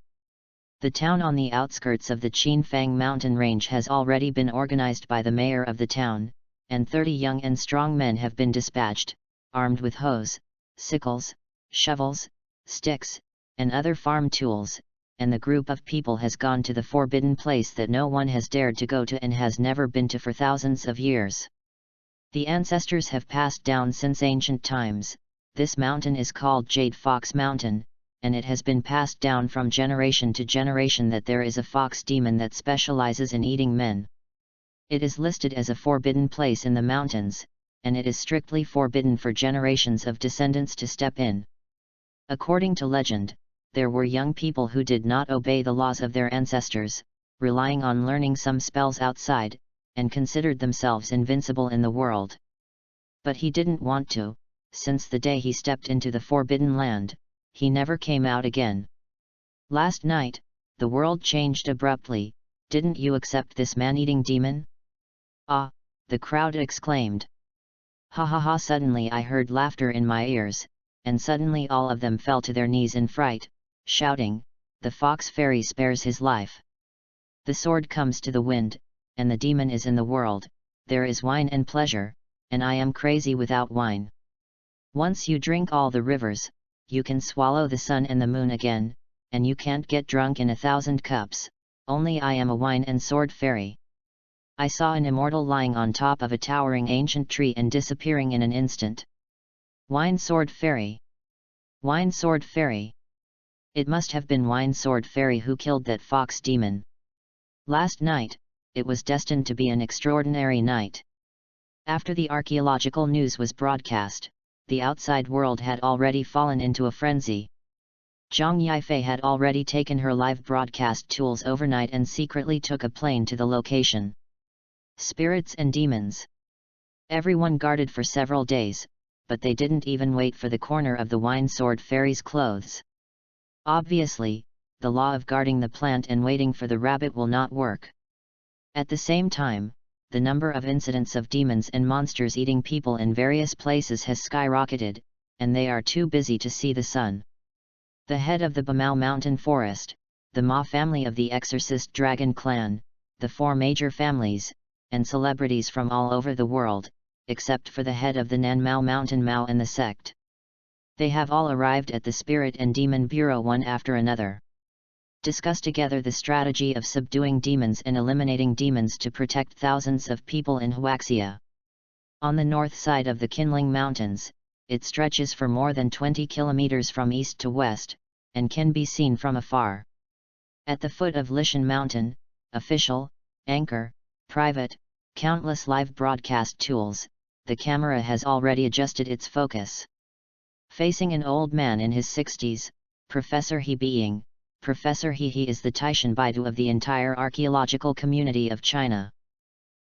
The town on the outskirts of the Qin Feng mountain range has already been organized by the mayor of the town, and 30 young and strong men have been dispatched, armed with hoes, sickles, shovels, sticks, and other farm tools, and the group of people has gone to the forbidden place that no one has dared to go to and has never been to for thousands of years. The ancestors have passed down since ancient times. This mountain is called Jade Fox Mountain, and it has been passed down from generation to generation that there is a fox demon that specializes in eating men. It is listed as a forbidden place in the mountains, and it is strictly forbidden for generations of descendants to step in. According to legend, there were young people who did not obey the laws of their ancestors, relying on learning some spells outside, and considered themselves invincible in the world. But he didn't want to. Since the day he stepped into the forbidden land, he never came out again. Last night, the world changed abruptly. Didn't you accept this man-eating demon? Ah, the crowd exclaimed. Ha ha ha! Suddenly I heard laughter in my ears, and suddenly all of them fell to their knees in fright, shouting, "The fox fairy spares his life! The sword comes to the wind, and the demon is in the world. There is wine and pleasure, and I am crazy without wine. Once you drink all the rivers, you can swallow the sun and the moon again, and you can't get drunk in 1,000 cups, only I am a wine and sword fairy." I saw an immortal lying on top of a towering ancient tree and disappearing in an instant. Wine sword fairy! Wine sword fairy! It must have been Wine Sword Fairy who killed that fox demon. Last night, it was destined to be an extraordinary night. After the archaeological news was broadcast, the outside world had already fallen into a frenzy. Zhang Yifei had already taken her live broadcast tools overnight and secretly took a plane to the location. Spirits and demons. Everyone guarded for several days, but they didn't even wait for the corner of the Wine Sword Fairy's clothes. Obviously, the law of guarding the plant and waiting for the rabbit will not work. At the same time, the number of incidents of demons and monsters eating people in various places has skyrocketed, and they are too busy to see the sun. The head of the Bamao Mountain Forest, the Ma family of the Exorcist Dragon Clan, the 4 major families, and celebrities from all over the world, except for the head of the Nanmao Mountain Mao and the sect. They have all arrived at the Spirit and Demon Bureau one after another. Discuss together the strategy of subduing demons and eliminating demons to protect thousands of people in Huaxia. On the north side of the Qinling Mountains, it stretches for more than 20 kilometers from east to west, and can be seen from afar. At the foot of Lishan Mountain, official, anchor, private, countless live broadcast tools, the camera has already adjusted its focus. Facing an old man in his 60s, Professor He being, Professor He is the Taishan Baidu of the entire archaeological community of China.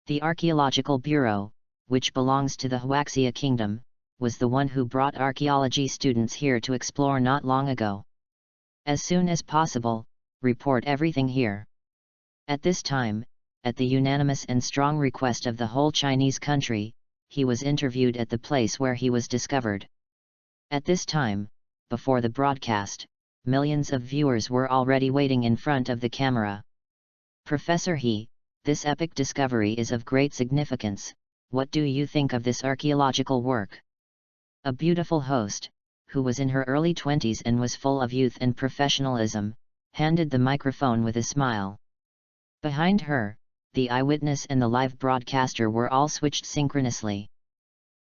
The Archaeological Bureau, which belongs to the Huaxia Kingdom, was the one who brought archaeology students here to explore not long ago. As soon as possible, report everything here. At this time, at the unanimous and strong request of the whole Chinese country, he was interviewed at the place where he was discovered. At this time, before the broadcast, millions of viewers were already waiting in front of the camera. Professor He, this epic discovery is of great significance. What do you think of this archaeological work? A beautiful host, who was in her early 20s and was full of youth and professionalism, handed the microphone with a smile. Behind her, the eyewitness and the live broadcaster were all switched synchronously.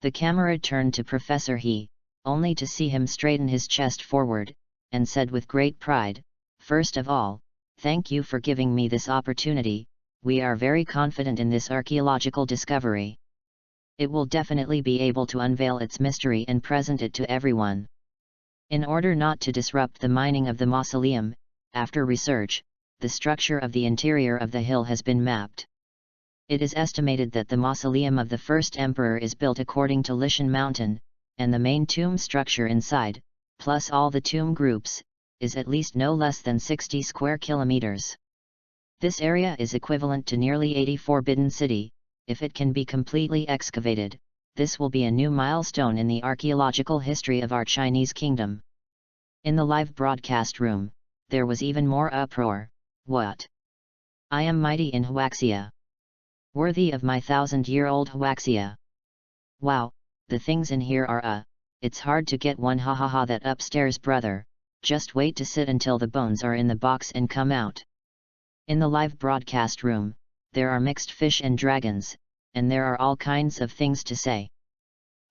The camera turned to Professor He, only to see him straighten his chest forward, and said with great pride, "First of all, thank you for giving me this opportunity. We are very confident in this archaeological discovery. It will definitely be able to unveil its mystery and present it to everyone." In order not to disrupt the mining of the mausoleum, after research, the structure of the interior of the hill has been mapped. It is estimated that the mausoleum of the first emperor is built according to Lishan Mountain, and the main tomb structure inside, plus all the tomb groups, is at least no less than 60 square kilometers. This area is equivalent to nearly 80 Forbidden City. If it can be completely excavated, this will be a new milestone in the archaeological history of our Chinese kingdom. In the live broadcast room, there was even more uproar. What? I am mighty in Huaxia. Worthy of my 1,000-year-old Huaxia. Wow, the things in here are it's hard to get one, ha ha ha. That upstairs brother, just wait to sit until the bones are in the box and come out. In the live broadcast room, there are mixed fish and dragons, and there are all kinds of things to say.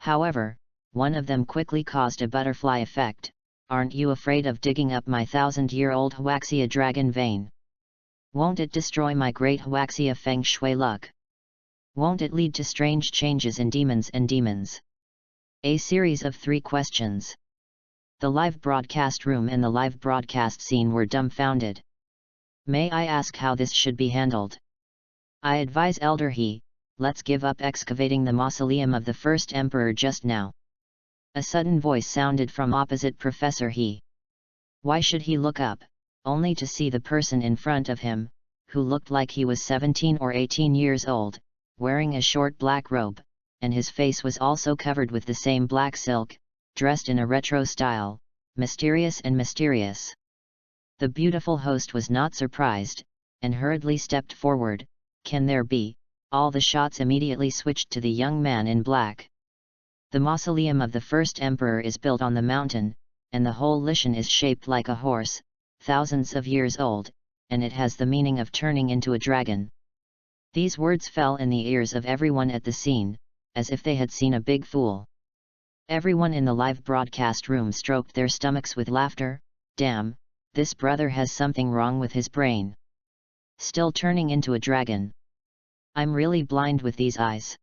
However, one of them quickly caused a butterfly effect. Aren't you afraid of digging up my 1,000-year-old Huaxia dragon vein? Won't it destroy my great Huaxia feng shui luck? Won't it lead to strange changes in demons and demons? A series of 3 questions. The live broadcast room and the live broadcast scene were dumbfounded. May I ask how this should be handled? I advise Elder He, let's give up excavating the mausoleum of the first emperor just now. A sudden voice sounded from opposite Professor He. Why should he look up, only to see the person in front of him, who looked like he was 17 or 18 years old, wearing a short black robe, and his face was also covered with the same black silk, dressed in a retro style, mysterious and mysterious. The beautiful host was not surprised, and hurriedly stepped forward. Can there be? All the shots immediately switched to the young man in black. The mausoleum of the first emperor is built on the mountain, and the whole Lishan is shaped like a horse, thousands of years old, and it has the meaning of turning into a dragon. These words fell in the ears of everyone at the scene, as if they had seen a big fool. Everyone in the live broadcast room stroked their stomachs with laughter. Damn, this brother has something wrong with his brain. Still turning into a dragon. I'm really blind with these eyes.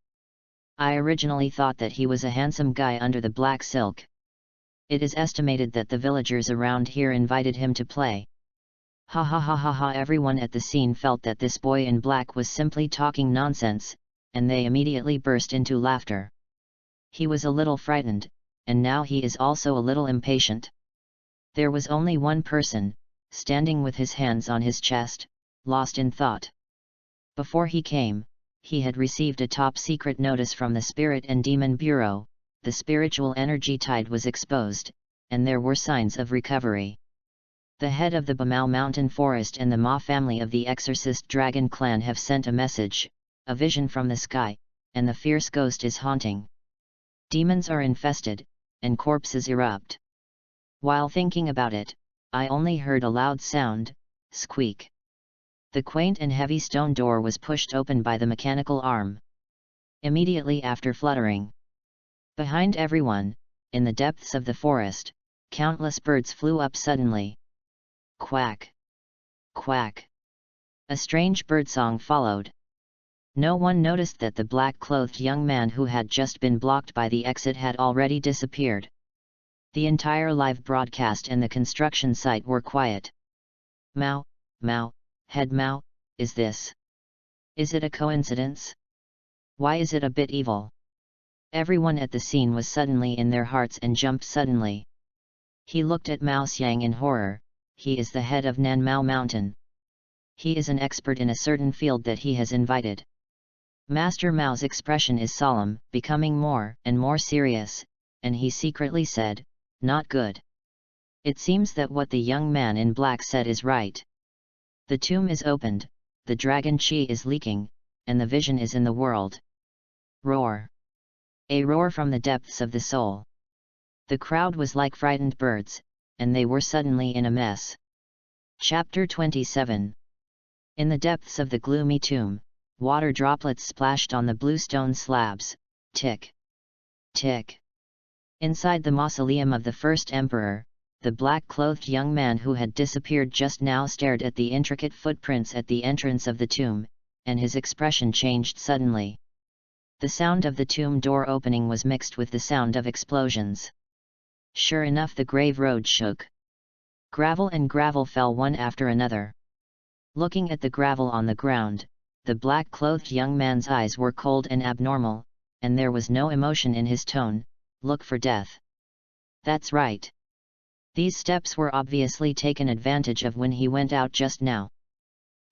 I originally thought that he was a handsome guy under the black silk. It is estimated that the villagers around here invited him to play. Ha ha ha ha ha. Everyone at the scene felt that this boy in black was simply talking nonsense, and they immediately burst into laughter. He was a little frightened, and now he is also a little impatient. There was only one person, standing with his hands on his chest, lost in thought. Before he came, he had received a top-secret notice from the Spirit and Demon Bureau. The spiritual energy tide was exposed, and there were signs of recovery. The head of the Bamau mountain forest and the Ma family of the Exorcist Dragon clan have sent a message, a vision from the sky, and the fierce ghost is haunting. Demons are infested, and corpses erupt. While thinking about it, I only heard a loud sound, squeak. The quaint and heavy stone door was pushed open by the mechanical arm. Immediately after fluttering. Behind everyone, in the depths of the forest, countless birds flew up suddenly. Quack! Quack! A strange birdsong followed. No one noticed that the black-clothed young man who had just been blocked by the exit had already disappeared. The entire live broadcast and the construction site were quiet. Mao, Mao, head Mao, is this? Is it a coincidence? Why is it a bit evil? Everyone at the scene was suddenly in their hearts and jumped suddenly. He looked at Mao Xiang in horror. He is the head of Nan Mao Mountain. He is an expert in a certain field that he has invited. Master Mao's expression is solemn, becoming more and more serious, and he secretly said, "Not good." It seems that what the young man in black said is right. The tomb is opened, the dragon chi is leaking, and the vision is in the world. Roar! A roar from the depths of the soul. The crowd was like frightened birds, and they were suddenly in a mess. Chapter 27. In the depths of the gloomy tomb, water droplets splashed on the blue stone slabs, tick, tick. Inside the mausoleum of the first emperor, the black-clothed young man who had disappeared just now stared at the intricate footprints at the entrance of the tomb, and his expression changed suddenly. The sound of the tomb door opening was mixed with the sound of explosions. Sure enough, the grave road shook. Gravel and gravel fell one after another. Looking at the gravel on the ground, the black-clothed young man's eyes were cold and abnormal, and there was no emotion in his tone. Look for death. That's right. These steps were obviously taken advantage of when he went out just now.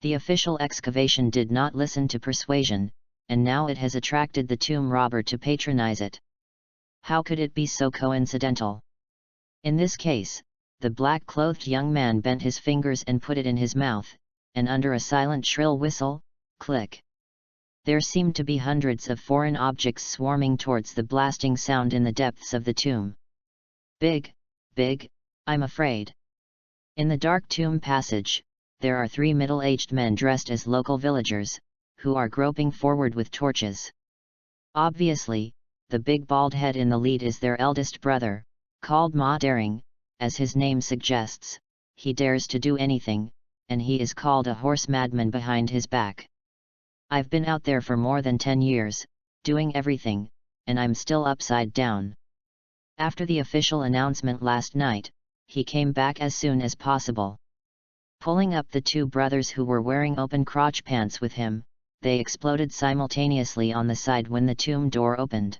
The official excavation did not listen to persuasion, and now it has attracted the tomb robber to patronize it. How could it be so coincidental? In this case, the black-clothed young man bent his fingers and put it in his mouth, and under a silent shrill whistle, click. There seemed to be hundreds of foreign objects swarming towards the blasting sound in the depths of the tomb. Big, big, I'm afraid. In the dark tomb passage, there are 3 middle-aged men dressed as local villagers, who are groping forward with torches. Obviously, the big bald head in the lead is their eldest brother, called Ma Daring. As his name suggests, he dares to do anything, and he is called a horse madman behind his back. I've been out there for more than 10 years, doing everything, and I'm still upside down. After the official announcement last night, he came back as soon as possible. Pulling up the 2 brothers who were wearing open crotch pants with him, they exploded simultaneously on the side when the tomb door opened.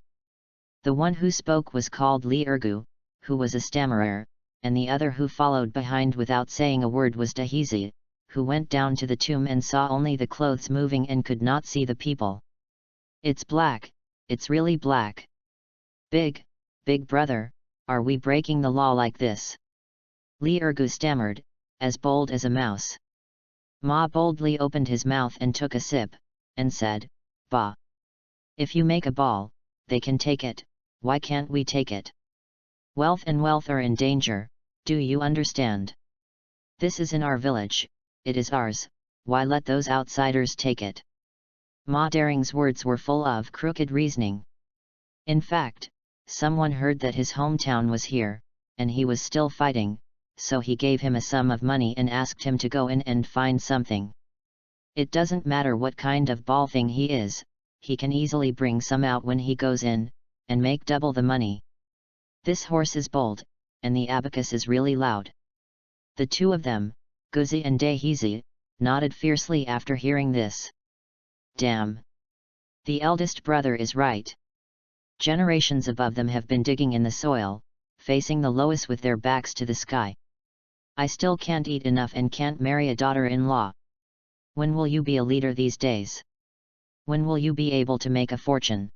The one who spoke was called Li Ergu, who was a stammerer, and the other who followed behind without saying a word was Dahizi, who went down to the tomb and saw only the clothes moving and could not see the people. It's black, it's really black. Big brother, are we breaking the law like this? Li Ergu stammered, as bold as a mouse. Ma boldly opened his mouth and took a sip, and said, "Bah! If you make a ball, they can take it, why can't we take it? Wealth and wealth are in danger, do you understand? This is in our village, it is ours, why let those outsiders take it?" Ma Daring's words were full of crooked reasoning. In fact, someone heard that his hometown was here, and he was still fighting, so he gave him a sum of money and asked him to go in and find something. It doesn't matter what kind of ball thing he is, he can easily bring some out when he goes in, and make double the money. This horse is bold, and the abacus is really loud. The two of them, Guzi and Dehizi, nodded fiercely after hearing this. Damn! The eldest brother is right. Generations above them have been digging in the soil, facing the lowest with their backs to the sky. I still can't eat enough and can't marry a daughter-in-law. When will you be a leader these days? When will you be able to make a fortune?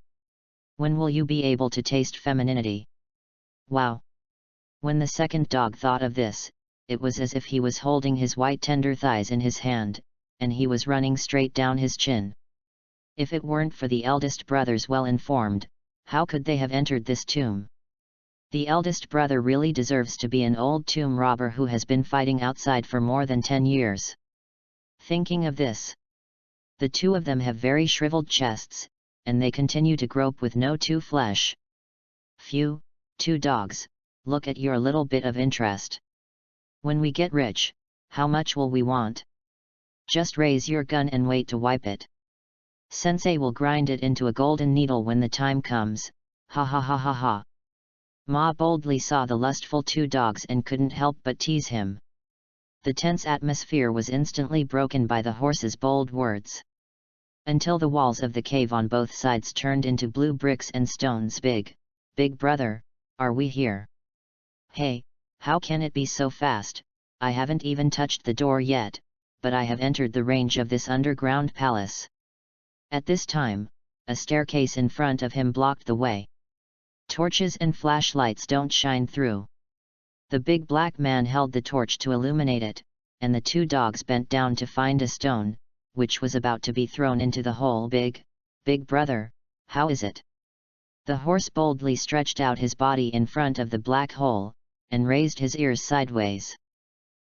When will you be able to taste femininity? Wow! When the second dog thought of this, it was as if he was holding his white tender thighs in his hand, and he was running straight down his chin. If it weren't for the eldest brothers well informed, how could they have entered this tomb? The eldest brother really deserves to be an old tomb robber who has been fighting outside for more than 10 years. Thinking of this, the two of them have very shriveled chests, and they continue to grope with no two flesh. Phew, two dogs, look at your little bit of interest. When we get rich, how much will we want? Just raise your gun and wait to wipe it. Sensei will grind it into a golden needle when the time comes, ha ha ha ha ha. Ma boldly saw the lustful two dogs and couldn't help but tease him. The tense atmosphere was instantly broken by the horse's bold words. Until the walls of the cave on both sides turned into blue bricks and stones. Big brother, are we here? Hey, how can it be so fast? I haven't even touched the door yet, but I have entered the range of this underground palace. At this time, a staircase in front of him blocked the way. Torches and flashlights don't shine through. The big black man held the torch to illuminate it, and the two dogs bent down to find a stone, which was about to be thrown into the hole. Big brother, how is it? The horse boldly stretched out his body in front of the black hole, and raised his ears sideways.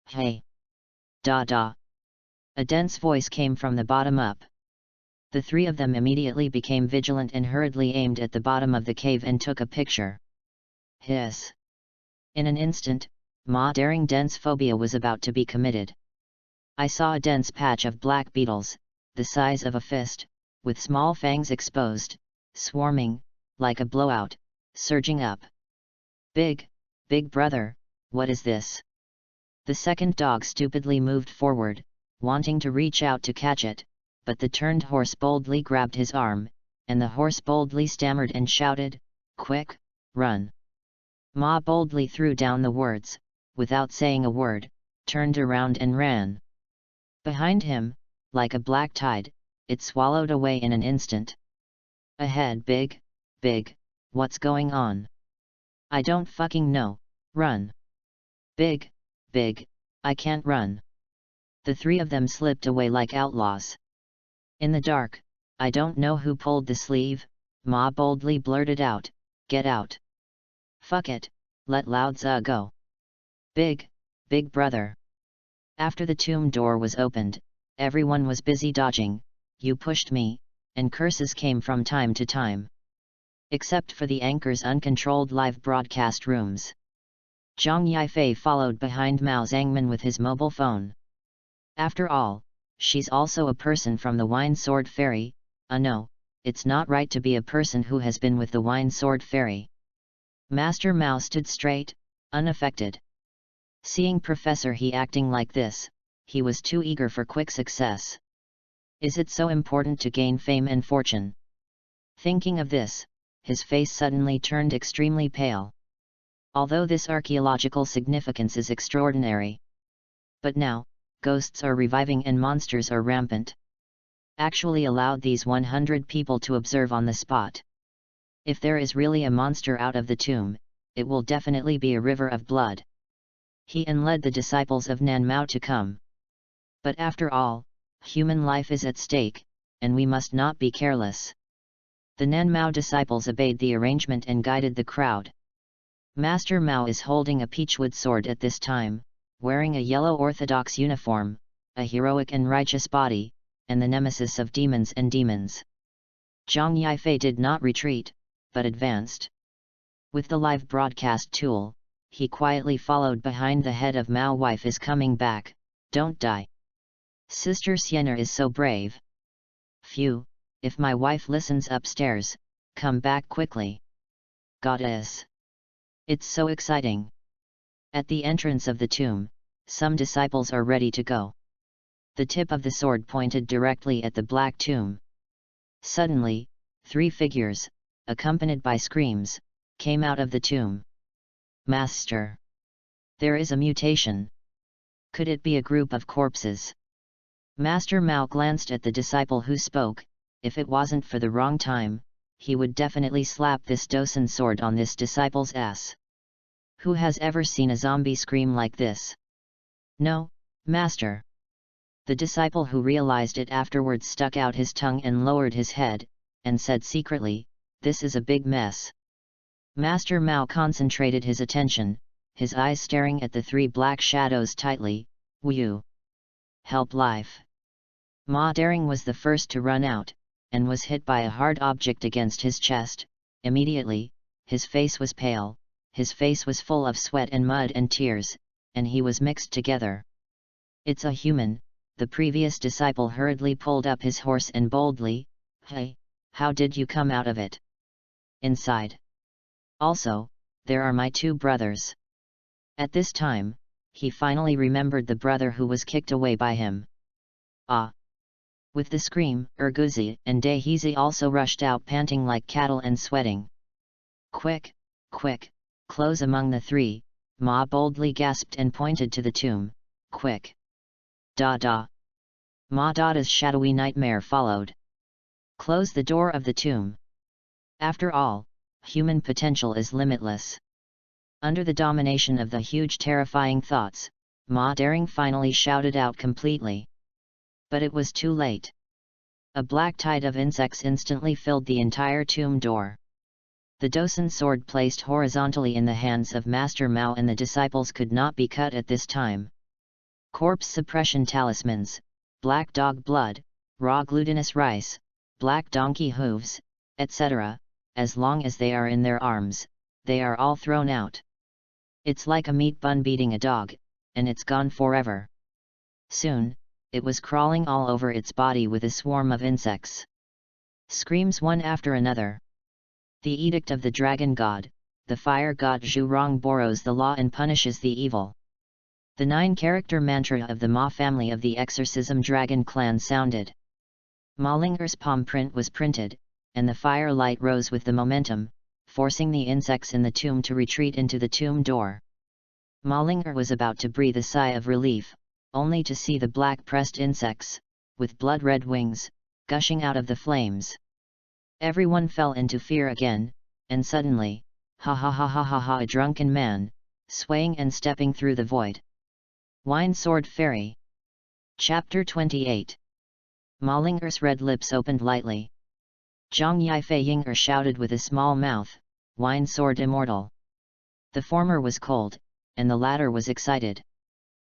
Hey! Da! A dense voice came from the bottom up. The three of them immediately became vigilant and hurriedly aimed at the bottom of the cave and took a picture. Hiss! In an instant, Ma daring dense phobia was about to be committed. I saw a dense patch of black beetles, the size of a fist, with small fangs exposed, swarming, like a blowout, surging up. Big brother, what is this? The second dog stupidly moved forward, wanting to reach out to catch it, but the turned horse boldly grabbed his arm, and the horse boldly stammered and shouted, "Quick, run!" Ma boldly threw down the words, without saying a word, turned around and ran. Behind him, like a black tide, it swallowed away in an instant. Ahead. Big, what's going on? I don't fucking know, run! Big, I can't run. The three of them slipped away like outlaws. In the dark, I don't know who pulled the sleeve, Ma boldly blurted out, "Get out! Fuck it, let Lao Tzu go." Big brother. After the tomb door was opened, everyone was busy dodging, "You pushed me," and curses came from time to time. Except for the anchor's uncontrolled live broadcast rooms. Zhang Yifei followed behind Mao Zhangman with his mobile phone. After all, she's also a person from the Wine Sword Fairy. No, it's not right to be a person who has been with the Wine Sword Fairy. Master Mao stood straight, unaffected. Seeing Professor He acting like this, he was too eager for quick success. Is it so important to gain fame and fortune? Thinking of this, his face suddenly turned extremely pale. Although this archaeological significance is extraordinary. But now, ghosts are reviving and monsters are rampant. Actually allowed these 100 people to observe on the spot. If there is really a monster out of the tomb, it will definitely be a river of blood. He led the disciples of Nan Mao to come. But after all, human life is at stake, and we must not be careless. The Nan Mao disciples obeyed the arrangement and guided the crowd. Master Mao is holding a peachwood sword at this time, wearing a yellow orthodox uniform, a heroic and righteous body, and the nemesis of demons and demons. Zhang Yifei did not retreat, but advanced. With the live broadcast tool, he quietly followed behind the head of Mao. Wife is coming back, don't die. Sister Siener is so brave. Phew, if my wife listens upstairs, come back quickly. Goddess. It's so exciting. At the entrance of the tomb, some disciples are ready to go. The tip of the sword pointed directly at the black tomb. Suddenly, 3 figures, accompanied by screams, came out of the tomb. Master! There is a mutation. Could it be a group of corpses? Master Mao glanced at the disciple who spoke. If it wasn't for the wrong time, he would definitely slap this Dosan sword on this disciple's ass. Who has ever seen a zombie scream like this? No, Master. The disciple who realized it afterwards stuck out his tongue and lowered his head, and said secretly, "This is a big mess." Master Mao concentrated his attention, his eyes staring at the 3 black shadows tightly. Wu! Help life! Ma Daring was the first to run out, and was hit by a hard object against his chest. Immediately, his face was pale, his face was full of sweat and mud and tears, and he was mixed together. "It's a human," the previous disciple hurriedly pulled up his horse and boldly, "Hey, how did you come out of it?" "Inside. Also, there are my 2 brothers." At this time, he finally remembered the brother who was kicked away by him. Ah! With the scream, Urguzi and Dehizi also rushed out panting like cattle and sweating. "Quick, quick, close among the 3, Ma boldly gasped and pointed to the tomb. "Quick!" Da. Ma Dada's shadowy nightmare followed. "Close the door of the tomb." After all, human potential is limitless. Under the domination of the huge terrifying thoughts, Ma Daring finally shouted out completely. But it was too late. A black tide of insects instantly filled the entire tomb door. The Dosan sword placed horizontally in the hands of Master Mao and the disciples could not be cut at this time. Corpse suppression talismans, black dog blood, raw glutinous rice, black donkey hooves, etc., as long as they are in their arms, they are all thrown out. It's like a meat bun beating a dog, and it's gone forever. Soon, it was crawling all over its body with a swarm of insects. Screams one after another. The edict of the dragon god, the fire god Zhurong borrows the law and punishes the evil. The 9-character mantra of the Ma family of the exorcism dragon clan sounded. Ma Linger's palm print was printed, and the firelight rose with the momentum, forcing the insects in the tomb to retreat into the tomb door. Ma Linger was about to breathe a sigh of relief, only to see the black pressed insects, with blood-red wings, gushing out of the flames. Everyone fell into fear again, and suddenly, ha ha ha ha ha ha, a drunken man, swaying and stepping through the void. Wine Sword Fairy. Chapter 28. Ma Linger's red lips opened lightly. Zhang Yifei Yinger shouted with a small mouth, "Wine Sword Immortal." The former was cold, and the latter was excited.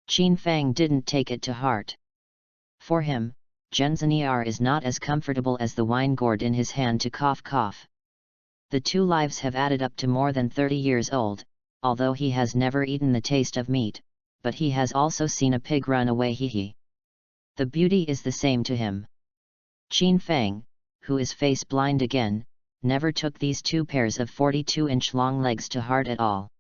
Qin Fang didn't take it to heart. For him, Genzanier is not as comfortable as the wine gourd in his hand to cough. The 2 lives have added up to more than 30 years old, although he has never eaten the taste of meat, but he has also seen a pig run away. The beauty is the same to him. Qin Fang, who is face blind again, never took these 2 pairs of 42-inch long legs to heart at all.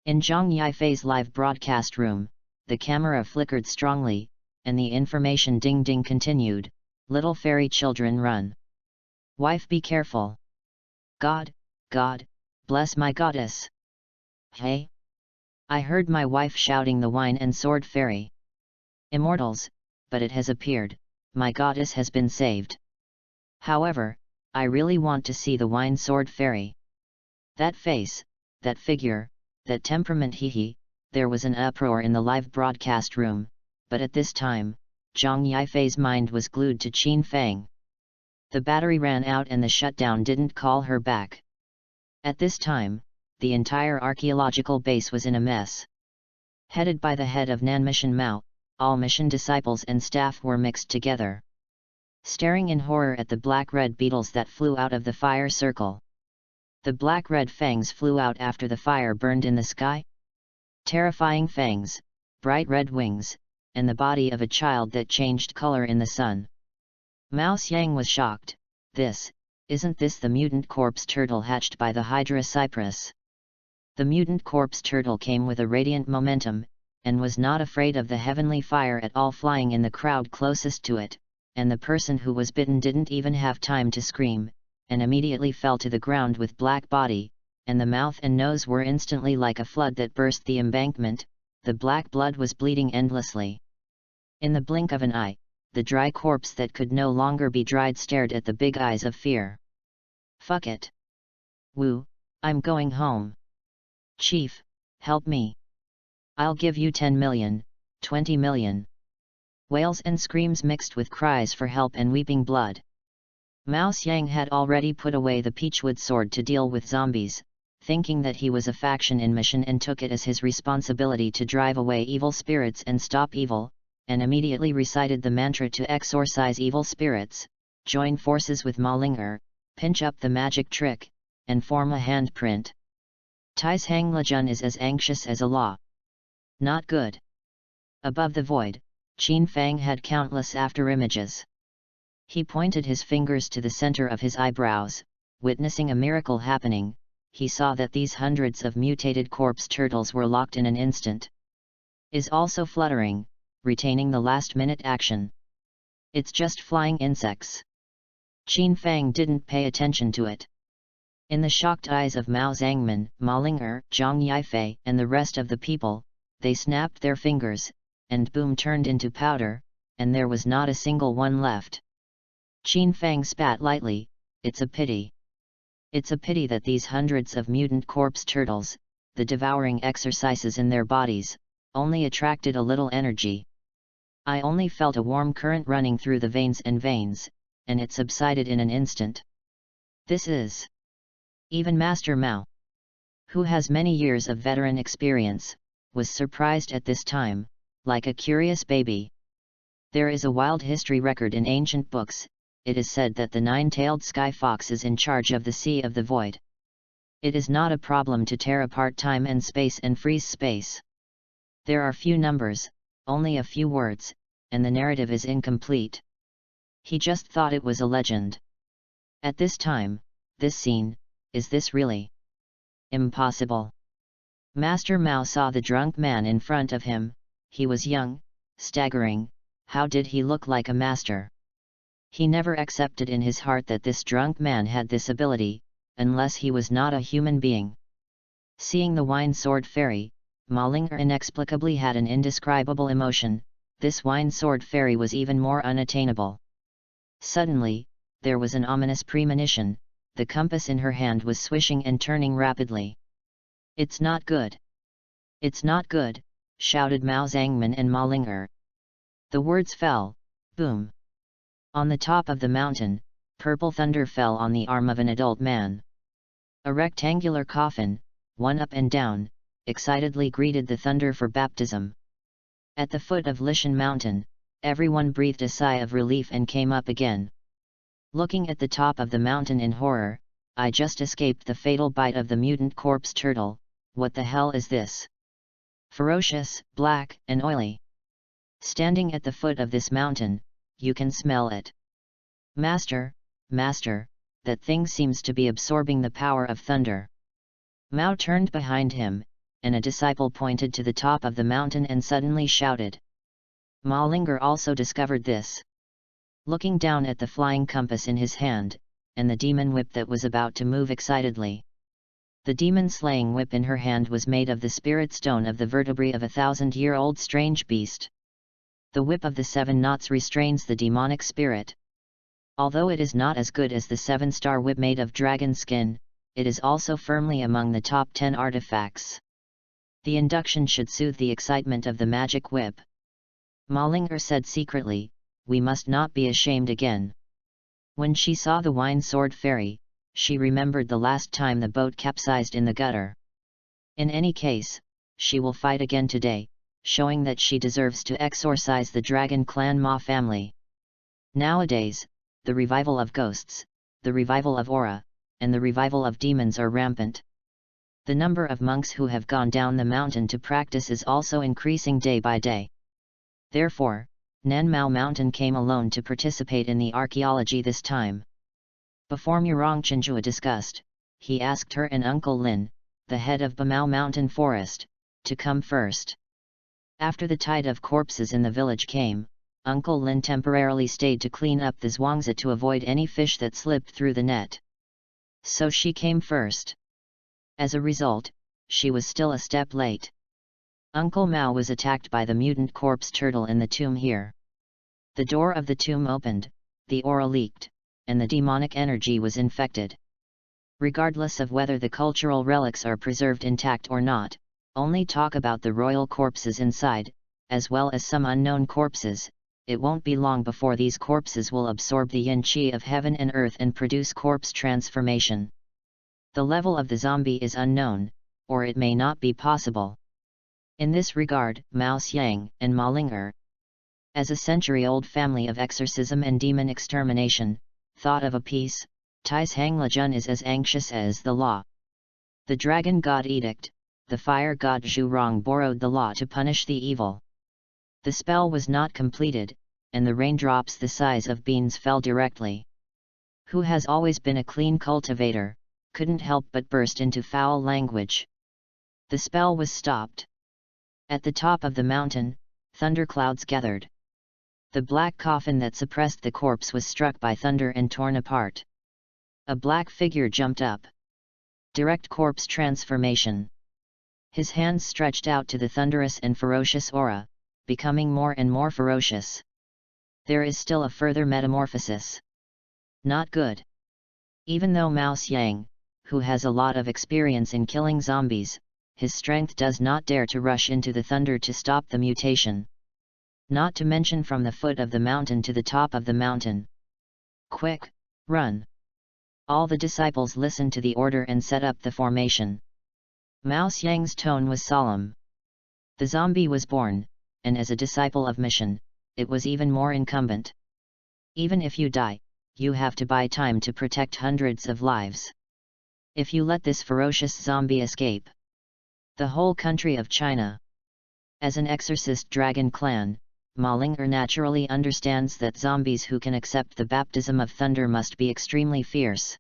In Zhang Yifei's live broadcast room, the camera flickered strongly, and the information ding-ding continued, "Little fairy children run. Wife, be careful. God, bless my goddess. Hey? I heard my wife shouting the wine and sword fairy. Immortals, but it has appeared, my goddess has been saved. However, I really want to see the wine sword fairy. That face, that figure, that temperament." There was an uproar in the live broadcast room, but at this time, Zhang Yifei's mind was glued to Qin Fang. The battery ran out and the shutdown didn't call her back. At this time, the entire archaeological base was in a mess. Headed by the head of Nan Mission Mao, all mission disciples and staff were mixed together, staring in horror at the black-red beetles that flew out of the fire circle. The black-red fangs flew out after the fire burned in the sky, terrifying fangs, bright red wings, and the body of a child that changed color in the sun. Mao Xiang was shocked. Isn't this the mutant corpse turtle hatched by the Hydra cypress? The mutant corpse turtle came with a radiant momentum, and was not afraid of the heavenly fire at all, flying in the crowd closest to it, and the person who was bitten didn't even have time to scream, and immediately fell to the ground with black body, and the mouth and nose were instantly like a flood that burst the embankment. The black blood was bleeding endlessly. In the blink of an eye, the dry corpse that could no longer be dried stared at the big eyes of fear. "Fuck it. Woo, I'm going home. Chief, help me. I'll give you 10 million, 20 million. Wails and screams mixed with cries for help and weeping blood. Mao Xiang had already put away the peachwood sword to deal with zombies, thinking that he was a faction in mission and took it as his responsibility to drive away evil spirits and stop evil, and immediately recited the mantra to exorcise evil spirits, join forces with Ma Ling'er, pinch up the magic trick, and form a handprint. Tai's Hang Lejun is as anxious as a law. Not good. Above the void, Qin Fang had countless afterimages. He pointed his fingers to the center of his eyebrows, witnessing a miracle happening. He saw that these hundreds of mutated corpse turtles were locked in an instant. Is also fluttering, retaining the last-minute action. It's just flying insects. Qin Fang didn't pay attention to it. In the shocked eyes of Mao Zhangman, Ma Ling'er, Zhang Yifei, and the rest of the people, they snapped their fingers, and boom turned into powder, and there was not a single one left. Qin Fang spat lightly. It's a pity. It's a pity that these hundreds of mutant corpse turtles, the devouring exercises in their bodies, only attracted a little energy. I only felt a warm current running through the veins, and it subsided in an instant. This is. Even Master Mao, who has many years of veteran experience, was surprised at this time, like a curious baby. There is a wild history record in ancient books. It is said that the nine-tailed sky fox is in charge of the Sea of the Void. It is not a problem to tear apart time and space and freeze space. There are few numbers, only a few words, and the narrative is incomplete. He just thought it was a legend. At this time, this scene, is this really impossible? Master Mao saw the drunk man in front of him. He was young, staggering. How did he look like a master? He never accepted in his heart that this drunk man had this ability, unless he was not a human being. Seeing the wine sword fairy, Ma Ling'er inexplicably had an indescribable emotion. This wine sword fairy was even more unattainable. Suddenly, there was an ominous premonition. The compass in her hand was swishing and turning rapidly. "It's not good! It's not good!" shouted Mao Zhangman and Ma Ling'er. The words fell. Boom! On the top of the mountain, purple thunder fell on the arm of an adult man. A rectangular coffin, one up and down, excitedly greeted the thunder for baptism. At the foot of Lishan Mountain, everyone breathed a sigh of relief and came up again. Looking at the top of the mountain in horror, I just escaped the fatal bite of the mutant corpse turtle. What the hell is this? Ferocious, black, and oily. Standing at the foot of this mountain, you can smell it. Master, Master, that thing seems to be absorbing the power of thunder. Mao turned behind him, and a disciple pointed to the top of the mountain and suddenly shouted. Ma Ling'er also discovered this. Looking down at the flying compass in his hand, and the demon whip that was about to move excitedly. The demon-slaying whip in her hand was made of the spirit stone of the vertebrae of a 1,000-year-old strange beast. The whip of the 7 knots restrains the demonic spirit. Although it is not as good as the 7-star whip made of dragon skin, it is also firmly among the top 10 artifacts. The induction should soothe the excitement of the magic whip. Ma Ling'er said secretly, "We must not be ashamed again." When she saw the wine sword fairy, she remembered the last time the boat capsized in the gutter. In any case, she will fight again today, showing that she deserves to exorcise the Dragon Clan Ma family. Nowadays, the revival of ghosts, the revival of aura, and the revival of demons are rampant. The number of monks who have gone down the mountain to practice is also increasing day by day. Therefore, Nanmao Mountain came alone to participate in the archaeology this time. Before Murong Chenjua discussed, he asked her and Uncle Lin, the head of Bamao Mountain Forest, to come first. After the tide of corpses in the village came, Uncle Lin temporarily stayed to clean up the zhuangzi to avoid any fish that slipped through the net. So she came first. As a result, she was still a step late. Uncle Mao was attacked by the mutant corpse turtle in the tomb here. The door of the tomb opened, the aura leaked, and the demonic energy was infected. Regardless of whether the cultural relics are preserved intact or not, only talk about the royal corpses inside, as well as some unknown corpses. It won't be long before these corpses will absorb the yin-chi of heaven and earth and produce corpse transformation. The level of the zombie is unknown, or it may not be possible. In this regard, Mao Xiang and Ma Ling'er, as a century-old family of exorcism and demon extermination, thought of a peace. Tai's Hang Lejun is as anxious as the law. The dragon god Edict, the fire god Zhu Rong borrowed the law to punish the evil. The spell was not completed, and the raindrops the size of beans fell directly. Who has always been a clean cultivator, couldn't help but burst into foul language. The spell was stopped. At the top of the mountain, thunderclouds gathered. The black coffin that suppressed the corpse was struck by thunder and torn apart. A black figure jumped up. Direct corpse transformation. His hands stretched out to the thunderous and ferocious aura, becoming more and more ferocious. There is still a further metamorphosis. Not good. Even though Mao Xiang, who has a lot of experience in killing zombies, his strength does not dare to rush into the thunder to stop the mutation. Not to mention from the foot of the mountain to the top of the mountain. Quick, run! All the disciples listened to the order and set up the formation. Mao Xiang's tone was solemn. The zombie was born, and as a disciple of mission, it was even more incumbent. Even if you die, you have to buy time to protect hundreds of lives. If you let this ferocious zombie escape, the whole country of China. As an exorcist dragon clan, Ma Ling'er naturally understands that zombies who can accept the baptism of thunder must be extremely fierce.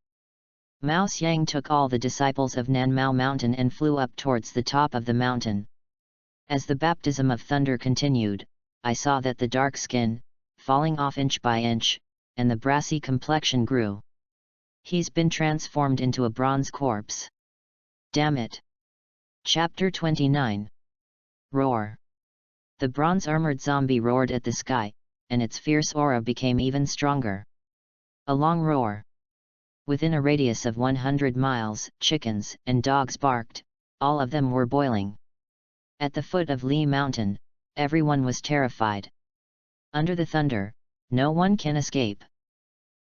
Mao Xiang took all the disciples of Nanmao Mountain and flew up towards the top of the mountain. As the baptism of thunder continued, I saw that the dark skin, falling off inch by inch, and the brassy complexion grew. He's been transformed into a bronze corpse. Damn it! Chapter 29. Roar. The bronze-armored zombie roared at the sky, and its fierce aura became even stronger. A long roar. Within a radius of 100 miles, chickens and dogs barked, all of them were boiling. At the foot of Li Mountain, everyone was terrified. Under the thunder, no one can escape.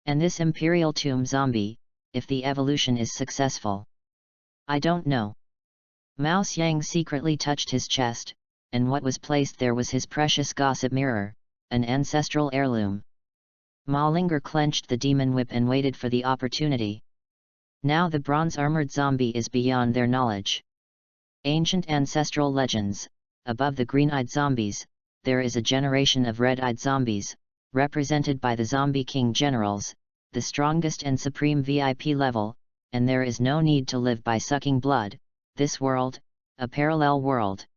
And this Imperial Tomb zombie, if the evolution is successful. I don't know. Mao Xiang secretly touched his chest, and what was placed there was his precious gossip mirror, an ancestral heirloom. Ma Ling'er clenched the demon whip and waited for the opportunity. Now the bronze-armored zombie is beyond their knowledge. Ancient ancestral legends, above the green-eyed zombies, there is a generation of red-eyed zombies, represented by the Zombie King Generals, the strongest and supreme VIP level, and there is no need to live by sucking blood. This world, a parallel world.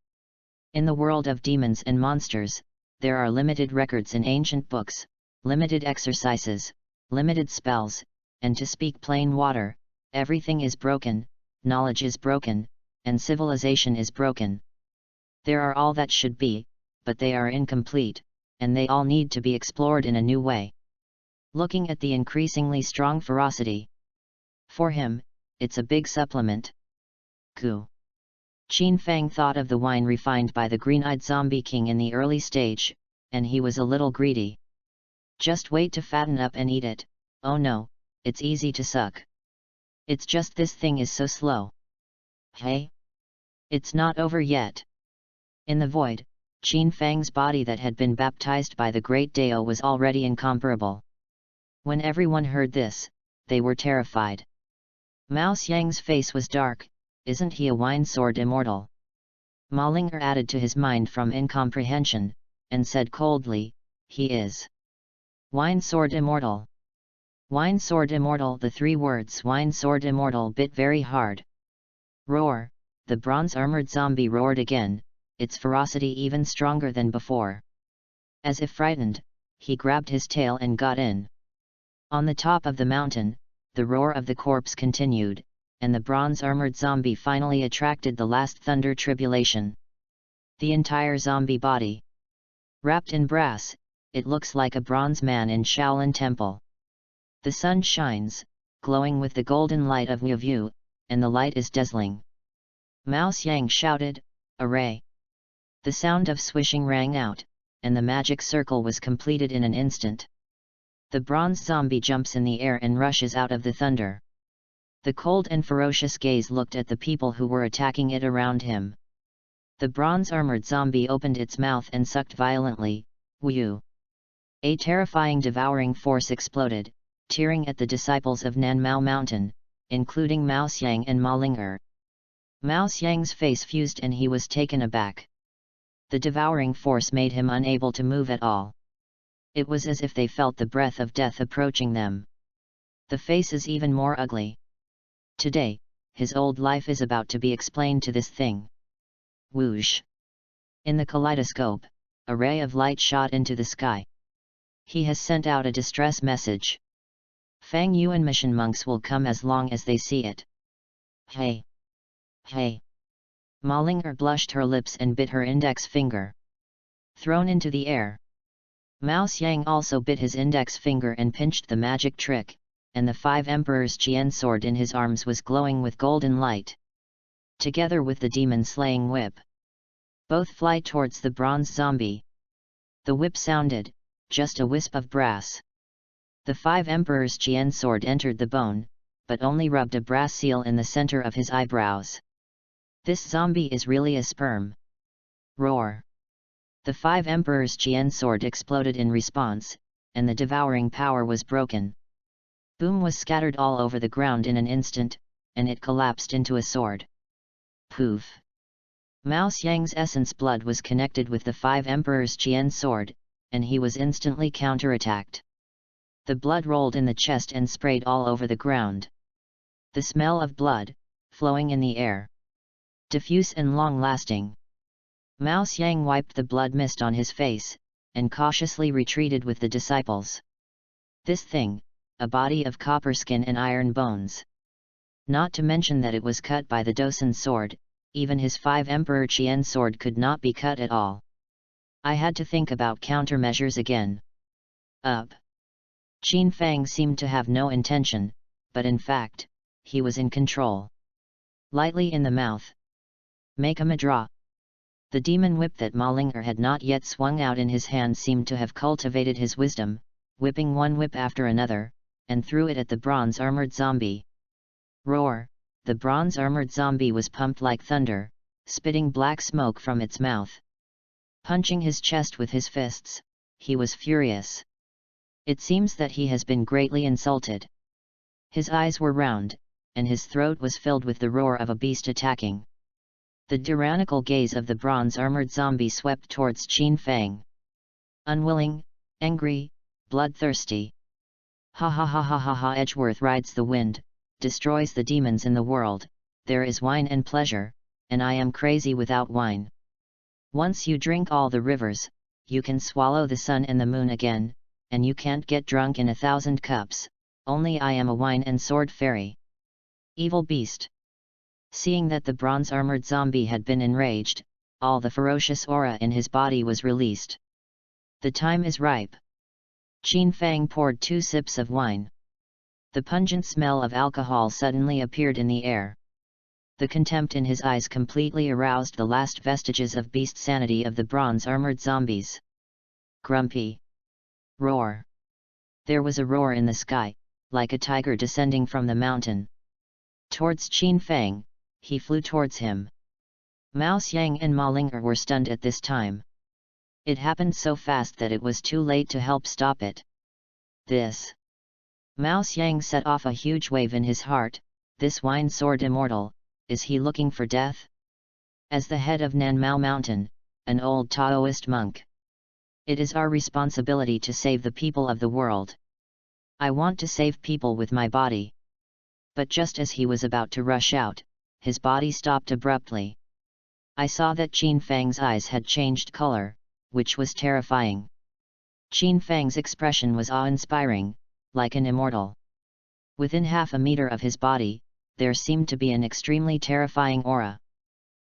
In the world of demons and monsters, there are limited records in ancient books, limited exercises, limited spells, and to speak plain water, everything is broken, knowledge is broken, and civilization is broken. There are all that should be, but they are incomplete, and they all need to be explored in a new way. Looking at the increasingly strong ferocity. For him, it's a big supplement. Gu. Qin Fang thought of the wine refined by the green-eyed zombie king in the early stage, and he was a little greedy. Just wait to fatten up and eat it. Oh no, it's easy to suck. It's just this thing is so slow. Hey? It's not over yet. In the void, Qin Fang's body that had been baptized by the great Dao was already incomparable. When everyone heard this, they were terrified. Mao Xiang's face was dark, isn't he a wine sword immortal? Malinger added to his mind from incomprehension, and said coldly, he is. Wine sword immortal. Wine sword immortal. The three words wine sword immortal bit very hard. Roar, the bronze-armored zombie roared again, its ferocity even stronger than before. As if frightened, he grabbed his tail and got in. On the top of the mountain, the roar of the corpse continued, and the bronze-armored zombie finally attracted the last thunder tribulation. The entire zombie body. Wrapped in brass, it looks like a bronze man in Shaolin Temple. The sun shines, glowing with the golden light of Wu, and the light is dazzling. Mao Xiang shouted, "Array!" The sound of swishing rang out, and the magic circle was completed in an instant. The bronze zombie jumps in the air and rushes out of the thunder. The cold and ferocious gaze looked at the people who were attacking it around him. The bronze-armored zombie opened its mouth and sucked violently, Wu. A terrifying devouring force exploded, tearing at the disciples of Nanmao Mountain, including Mao Xiang and Malinger. Mao Xiang's face fused and he was taken aback. The devouring force made him unable to move at all. It was as if they felt the breath of death approaching them. The face is even more ugly. Today, his old life is about to be explained to this thing. Whoosh! In the kaleidoscope, a ray of light shot into the sky. He has sent out a distress message. Fang Yuan mission monks will come as long as they see it. Hey! Hey! Malinger blushed her lips and bit her index finger. Thrown into the air. Mao Xiang also bit his index finger and pinched the magic trick, and the 5 Emperors' Jian sword in his arms was glowing with golden light. Together with the demon-slaying whip. Both fly towards the bronze zombie. The whip sounded, just a wisp of brass. The 5 Emperors' Jian sword entered the bone, but only rubbed a brass seal in the center of his eyebrows. This zombie is really a sperm. Roar! The 5 Emperors' Jian sword exploded in response, and the devouring power was broken. Boom was scattered all over the ground in an instant, and it collapsed into a sword. Poof! Mao Xiang's essence blood was connected with the 5 Emperors' Jian sword, and he was instantly counterattacked. The blood rolled in the chest and sprayed all over the ground. The smell of blood, flowing in the air. Diffuse and long-lasting. Mao Xiang wiped the blood mist on his face, and cautiously retreated with the disciples. This thing, a body of copper skin and iron bones. Not to mention that it was cut by the Dosan sword, even his 5 Emperor Qian sword could not be cut at all. I had to think about countermeasures again. Up. Qin Fang seemed to have no intention, but in fact, he was in control. Lightly in the mouth. Make him a draw. The demon whip that Malinger had not yet swung out in his hand seemed to have cultivated his wisdom, whipping one whip after another, and threw it at the bronze-armored zombie. Roar! The bronze-armored zombie was pumped like thunder, spitting black smoke from its mouth. Punching his chest with his fists, he was furious. It seems that he has been greatly insulted. His eyes were round, and his throat was filled with the roar of a beast attacking. The tyrannical gaze of the bronze-armored zombie swept towards Qin Fang. Unwilling, angry, bloodthirsty. Ha ha ha ha ha ha! Edgeworth rides the wind, destroys the demons in the world, there is wine and pleasure, and I am crazy without wine. Once you drink all the rivers, you can swallow the sun and the moon again, and you can't get drunk in 1,000 cups, only I am a wine and sword fairy. Evil beast. Seeing that the bronze-armored zombie had been enraged, all the ferocious aura in his body was released. The time is ripe. Qin Fang poured 2 sips of wine. The pungent smell of alcohol suddenly appeared in the air. The contempt in his eyes completely aroused the last vestiges of beast sanity of the bronze-armored zombies. Grumpy. Roar. There was a roar in the sky, like a tiger descending from the mountain. Towards Qin Fang, he flew towards him. Mao Xiang and Malinger were stunned at this time. It happened so fast that it was too late to help stop it. This. Mao Xiang set off a huge wave in his heart, this wine sword immortal, Is he looking for death? As the head of Nanmao Mountain, an old Taoist monk, it is our responsibility to save the people of the world. I want to save people with my body. But just as he was about to rush out, his body stopped abruptly. I saw that Qin Fang's eyes had changed color, which was terrifying. Qin Fang's expression was awe-inspiring, like an immortal. Within half a meter of his body, there seemed to be an extremely terrifying aura.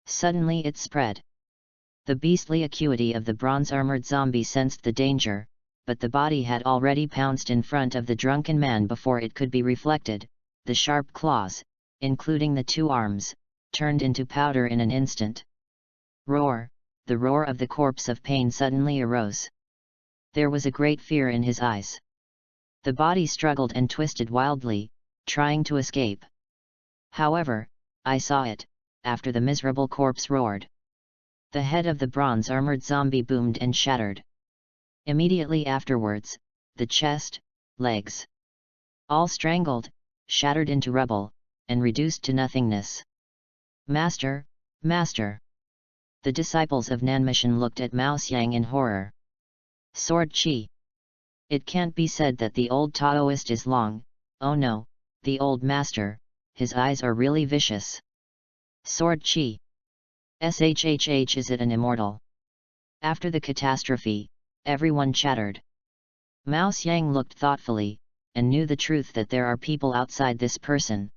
Suddenly it spread. The beastly acuity of the bronze-armored zombie sensed the danger, but the body had already pounced in front of the drunken man before it could be reflected. The sharp claws, including the two arms, turned into powder in an instant. Roar! The roar of the corpse of pain suddenly arose. There was a great fear in his eyes. The body struggled and twisted wildly, trying to escape. However, I saw it, after the miserable corpse roared. The head of the bronze-armored zombie boomed and shattered. Immediately afterwards, the chest, legs, all strangled, shattered into rubble, and reduced to nothingness. Master, Master! The disciples of Nanmishan looked at Mao Xiang in horror. Sword Chi! It can't be said that the old Taoist is long, oh no, the old master, his eyes are really vicious. Sword Chi! Shhh, is it an immortal? After the catastrophe, everyone chattered. Mao Xiang looked thoughtfully, and knew the truth that there are people outside this person.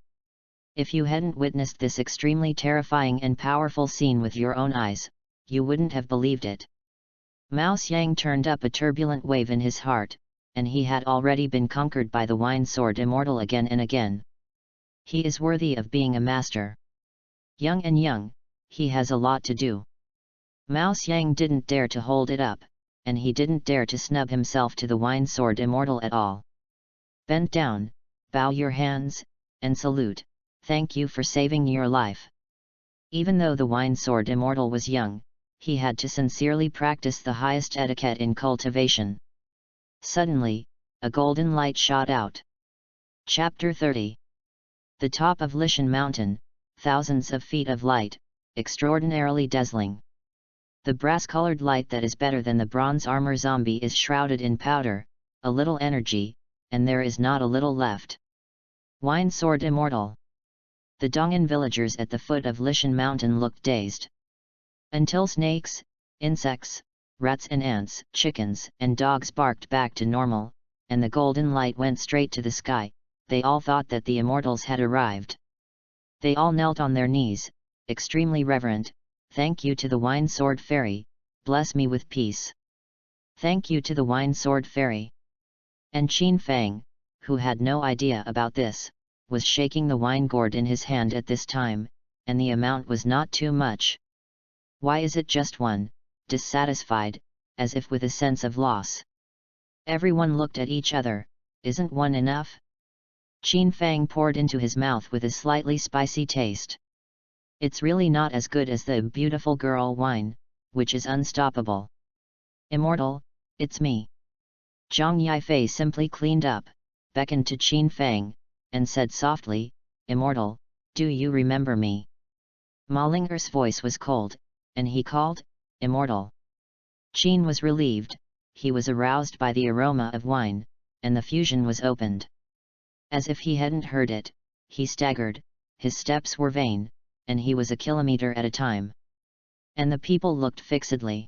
If you hadn't witnessed this extremely terrifying and powerful scene with your own eyes, you wouldn't have believed it. Mao Xiang turned up a turbulent wave in his heart, and he had already been conquered by the Wine Sword Immortal again and again. He is worthy of being a master. Young and young, he has a lot to do. Mao Xiang didn't dare to hold it up, and he didn't dare to snub himself to the Wine Sword Immortal at all. Bend down, bow your hands, and salute, thank you for saving your life. Even though the Wine Sword Immortal was young, he had to sincerely practice the highest etiquette in cultivation. Suddenly, a golden light shot out. Chapter 30. The top of Lishan Mountain, thousands of feet of light, extraordinarily dazzling. The brass-colored light that is better than the bronze armor zombie is shrouded in powder, a little energy, and there is not a little left. Wine Sword Immortal. The Dongan villagers at the foot of Lishan Mountain looked dazed. Until snakes, insects, rats and ants, chickens and dogs barked back to normal, and the golden light went straight to the sky, they all thought that the immortals had arrived. They all knelt on their knees, extremely reverent. Thank you to the Wine Sword Fairy, bless me with peace. Thank you to the Wine Sword Fairy. And Qin Fang, who had no idea about this, was shaking the wine gourd in his hand at this time, and the amount was not too much. Why is it just one? Dissatisfied, as if with a sense of loss. Everyone looked at each other. Isn't one enough? Qin Fang poured into his mouth with a slightly spicy taste. It's really not as good as the beautiful girl wine, which is unstoppable. Immortal, it's me. Zhang Yifei simply cleaned up, beckoned to Qin Fang, and said softly, Immortal, do you remember me? Ma Ling'er's voice was cold, and he called, Immortal. Qin was relieved, he was aroused by the aroma of wine, and the fusion was opened. As if he hadn't heard it, he staggered, his steps were vain, and he was a kilometer at a time. And the people looked fixedly.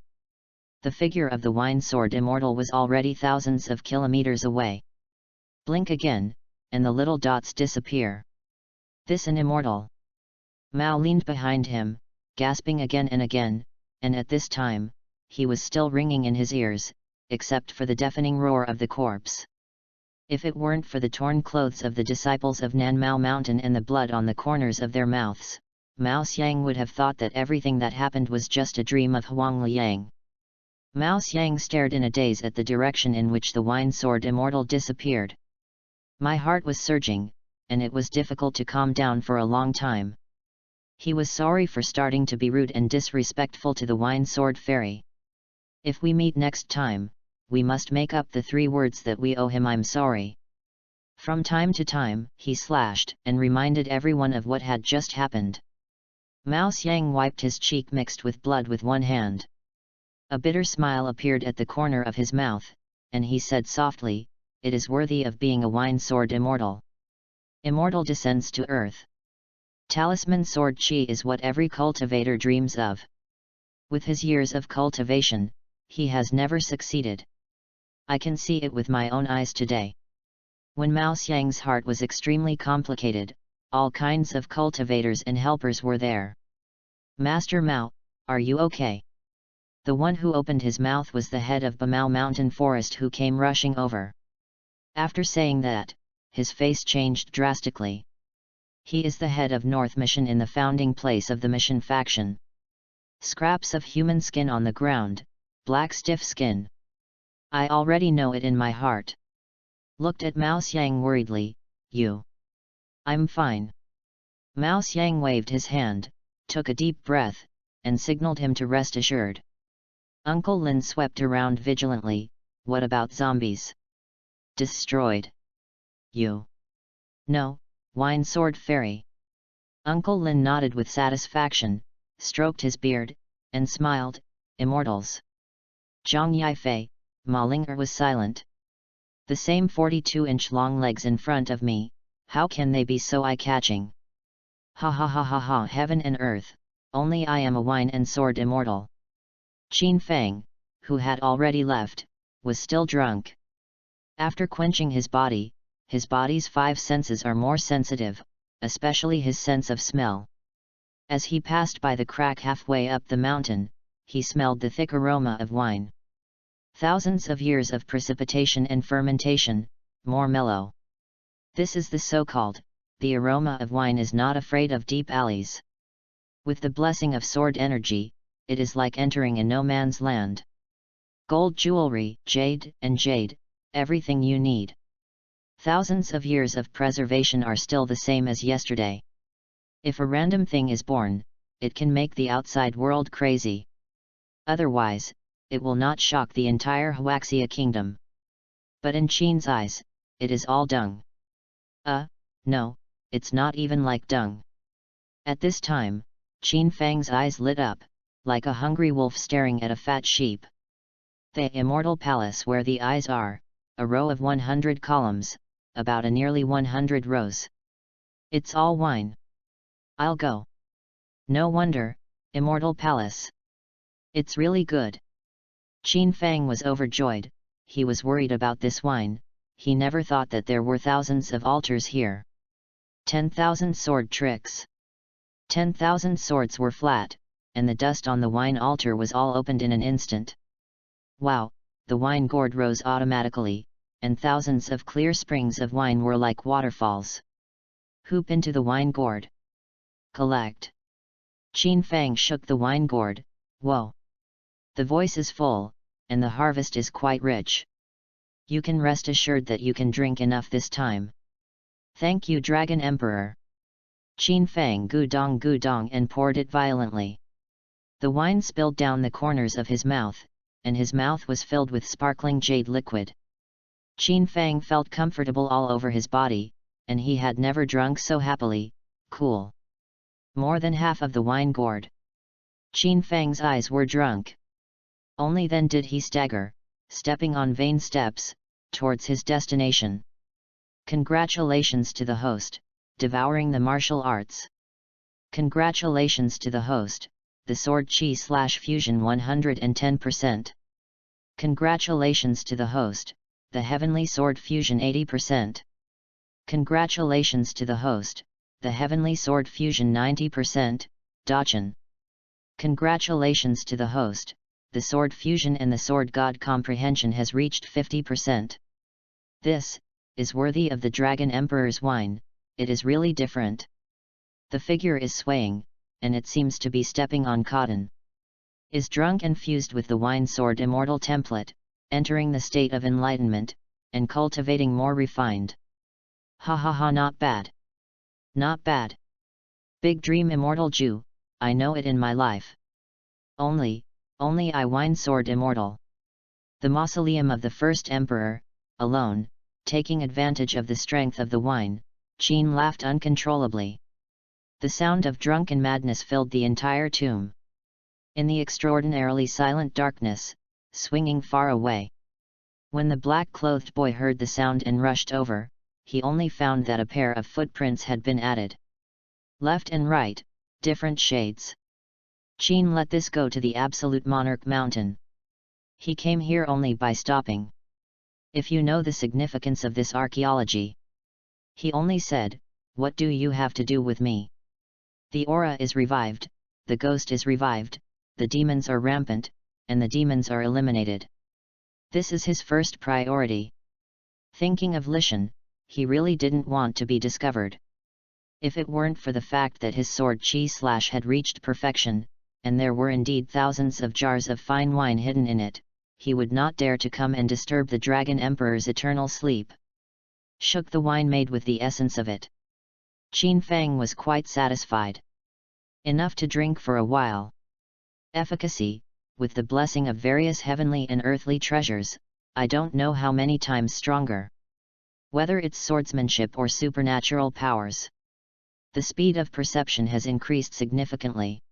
The figure of the Wine Sword Immortal was already thousands of kilometers away. Blink again, and the little dots disappear. This an immortal. Mao leaned behind him, gasping again and again, and at this time, he was still ringing in his ears, except for the deafening roar of the corpse. If it weren't for the torn clothes of the disciples of Nanmao Mountain and the blood on the corners of their mouths, Mao Xiang would have thought that everything that happened was just a dream of Huang Liang. Mao Xiang stared in a daze at the direction in which the Wine Sword Immortal disappeared. My heart was surging, and it was difficult to calm down for a long time. He was sorry for starting to be rude and disrespectful to the Wine Sword Fairy. If we meet next time, we must make up the 3 words that we owe him. I'm sorry. From time to time, he slashed and reminded everyone of what had just happened. Mao Xiang wiped his cheek mixed with blood with one hand. A bitter smile appeared at the corner of his mouth, and he said softly, "It is worthy of being a wine sword immortal. Immortal descends to earth. Talisman sword chi is what every cultivator dreams of. With his years of cultivation, he has never succeeded. I can see it with my own eyes today." When Mao Xiang's heart was extremely complicated, all kinds of cultivators and helpers were there. "Master Mao, are you okay?" The one who opened his mouth was the head of Bamao Mountain Forest, who came rushing over. After saying that, his face changed drastically. He is the head of North Mission in the founding place of the Mission faction. Scraps of human skin on the ground, black stiff skin. I already know it in my heart. Looked at Mao Xiang worriedly, "You?" "I'm fine." Mao Xiang waved his hand, took a deep breath, and signaled him to rest assured. Uncle Lin swept around vigilantly. "What about zombies?" "Destroyed." "You?" "No, wine sword fairy." Uncle Lin nodded with satisfaction, stroked his beard, and smiled. "Immortals." Zhang Yifei, Ma Ling'er was silent. "The same 42-inch long legs in front of me, how can they be so eye-catching? Ha ha ha ha ha, heaven and earth, only I am a wine and sword immortal." Qin Feng, who had already left, was still drunk. After quenching his body's 5 senses are more sensitive, especially his sense of smell. As he passed by the crack halfway up the mountain, he smelled the thick aroma of wine. Thousands of years of precipitation and fermentation, more mellow. This is the so-called, the aroma of wine is not afraid of deep alleys. With the blessing of sword energy, it is like entering a no man's land. Gold jewelry, jade, everything you need. Thousands of years of preservation are still the same as yesterday. If a random thing is born, it can make the outside world crazy. Otherwise, it will not shock the entire Huaxia kingdom. But in Qin's eyes, it is all dung. No, it's not even like dung. At this time, Qin Feng's eyes lit up, like a hungry wolf staring at a fat sheep. The immortal palace where the eyes are, a row of 100 columns, about a nearly 100 rows. It's all wine. I'll go. No wonder, immortal palace. It's really good. Qin Feng was overjoyed. He was worried about this wine, he never thought that there were thousands of altars here. 10,000 sword tricks. 10,000 swords were flat, and the dust on the wine altar was all opened in an instant. Wow, the wine gourd rose automatically, and thousands of clear springs of wine were like waterfalls. Hoop into the wine gourd. Collect. Qin Feng shook the wine gourd. Whoa! The voice is full, and the harvest is quite rich. You can rest assured that you can drink enough this time. Thank you, Dragon Emperor. Qin Feng gudong and poured it violently. The wine spilled down the corners of his mouth, and his mouth was filled with sparkling jade liquid. Qin Feng felt comfortable all over his body, and he had never drunk so happily. Cool. More than half of the wine gourd. Qin Feng's eyes were drunk. Only then did he stagger, stepping on vain steps, towards his destination. Congratulations to the host, devouring the martial arts. Congratulations to the host, the sword chi/fusion 110%. Congratulations to the host, the heavenly sword fusion 80%. Congratulations to the host, the heavenly sword fusion 90%, Dachan. Congratulations to the host, the sword fusion and the sword god comprehension has reached 50%. This is worthy of the Dragon Emperor's wine, it is really different. The figure is swaying, and it seems to be stepping on cotton. Is drunk and fused with the wine sword immortal template, entering the state of enlightenment, and cultivating more refined. Ha ha ha, not bad. Not bad. Big dream immortal Jew, I know it in my life. Only I wine sword immortal. The mausoleum of the first emperor, alone, taking advantage of the strength of the wine, Qin laughed uncontrollably. The sound of drunken madness filled the entire tomb. In the extraordinarily silent darkness, swinging far away. When the black-clothed boy heard the sound and rushed over, he only found that a pair of footprints had been added. Left and right, different shades. Qin let this go to the absolute monarch mountain. He came here only by stopping. If you know the significance of this archaeology. He only said, what do you have to do with me? The aura is revived, the ghost is revived, the demons are rampant, and the demons are eliminated. This is his first priority. Thinking of Lishan, he really didn't want to be discovered. If it weren't for the fact that his sword Qi / had reached perfection, and there were indeed thousands of jars of fine wine hidden in it, he would not dare to come and disturb the Dragon Emperor's eternal sleep. Shook the wine made with the essence of it. Qin Fang was quite satisfied. Enough to drink for a while. Efficacy, with the blessing of various heavenly and earthly treasures, I don't know how many times stronger. Whether it's swordsmanship or supernatural powers. The speed of perception has increased significantly.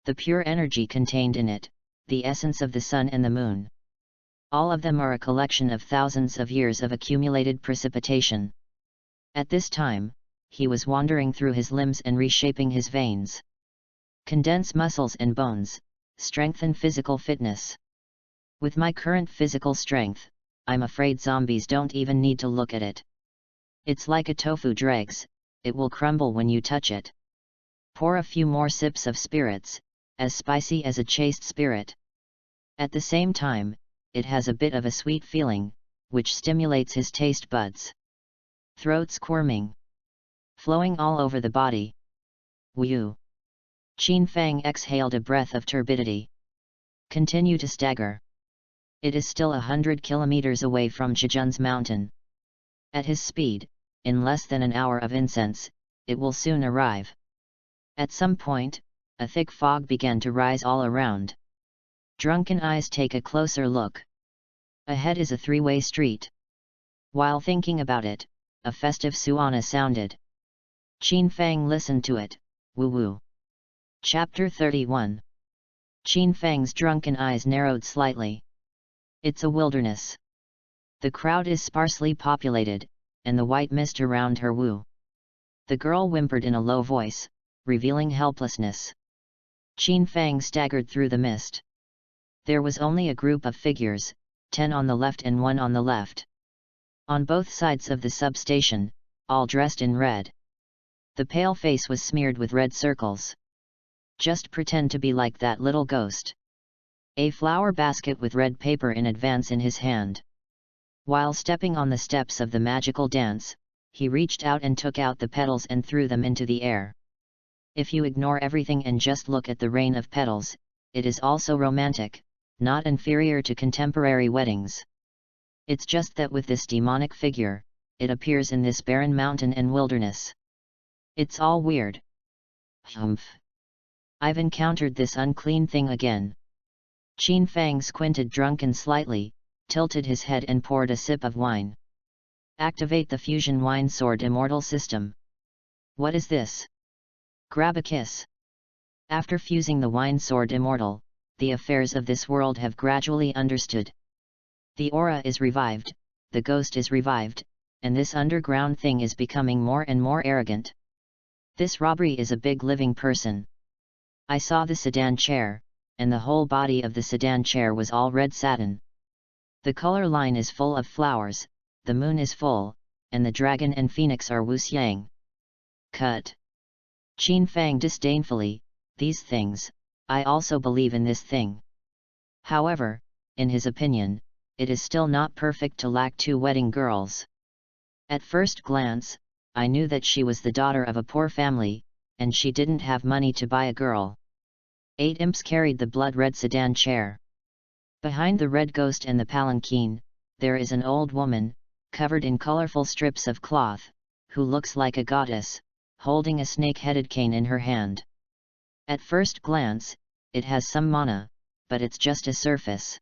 The pure energy contained in it, the essence of the sun and the moon. All of them are a collection of thousands of years of accumulated precipitation. At this time, he was wandering through his limbs and reshaping his veins. Condense muscles and bones, strengthen physical fitness. With my current physical strength, I'm afraid zombies don't even need to look at it. It's like a tofu dregs, it will crumble when you touch it. Pour a few more sips of spirits, as spicy as a chaste spirit. At the same time, it has a bit of a sweet feeling, which stimulates his taste buds. Throat squirming. Flowing all over the body. Whew! Qin Fang exhaled a breath of turbidity. Continue to stagger. It is still 100 kilometers away from Zhejian's mountain. At his speed, in less than an hour of incense, it will soon arrive. At some point, a thick fog began to rise all around. Drunken eyes take a closer look. Ahead is a three-way street. While thinking about it, a festive suana sounded. Qin Fang listened to it, woo-woo. Chapter 31. Qin Fang's drunken eyes narrowed slightly. It's a wilderness. The crowd is sparsely populated, and the white mist around her woo. The girl whimpered in a low voice, revealing helplessness. Qin Fang staggered through the mist. There was only a group of figures, 10 on the left and 1 on the left. On both sides of the substation, all dressed in red. The pale face was smeared with red circles. Just pretend to be like that little ghost. A flower basket with red paper in advance in his hand. While stepping on the steps of the magical dance, he reached out and took out the petals and threw them into the air. If you ignore everything and just look at the rain of petals, it is also romantic, not inferior to contemporary weddings. It's just that with this demonic figure, it appears in this barren mountain and wilderness. It's all weird. Humph. I've encountered this unclean thing again. Qin Fang squinted drunken slightly, tilted his head and poured a sip of wine. Activate the fusion wine sword immortal system. What is this? Grab a kiss. After fusing the wine sword immortal, the affairs of this world have gradually understood. The aura is revived, the ghost is revived, and this underground thing is becoming more and more arrogant. This robbery is a big living person. I saw the sedan chair, and the whole body of the sedan chair was all red satin. The color line is full of flowers, the moon is full, and the dragon and phoenix are wuxiang. Cut. Qin Fang disdainfully, these things, I also believe in this thing. However, in his opinion, it is still not perfect to lack 2 wedding girls. At first glance, I knew that she was the daughter of a poor family, and she didn't have money to buy a girl. 8 imps carried the blood-red sedan chair. Behind the red ghost and the palanquin, there is an old woman, covered in colorful strips of cloth, who looks like a goddess, holding a snake-headed cane in her hand. At first glance, it has some mana, but it's just a surface.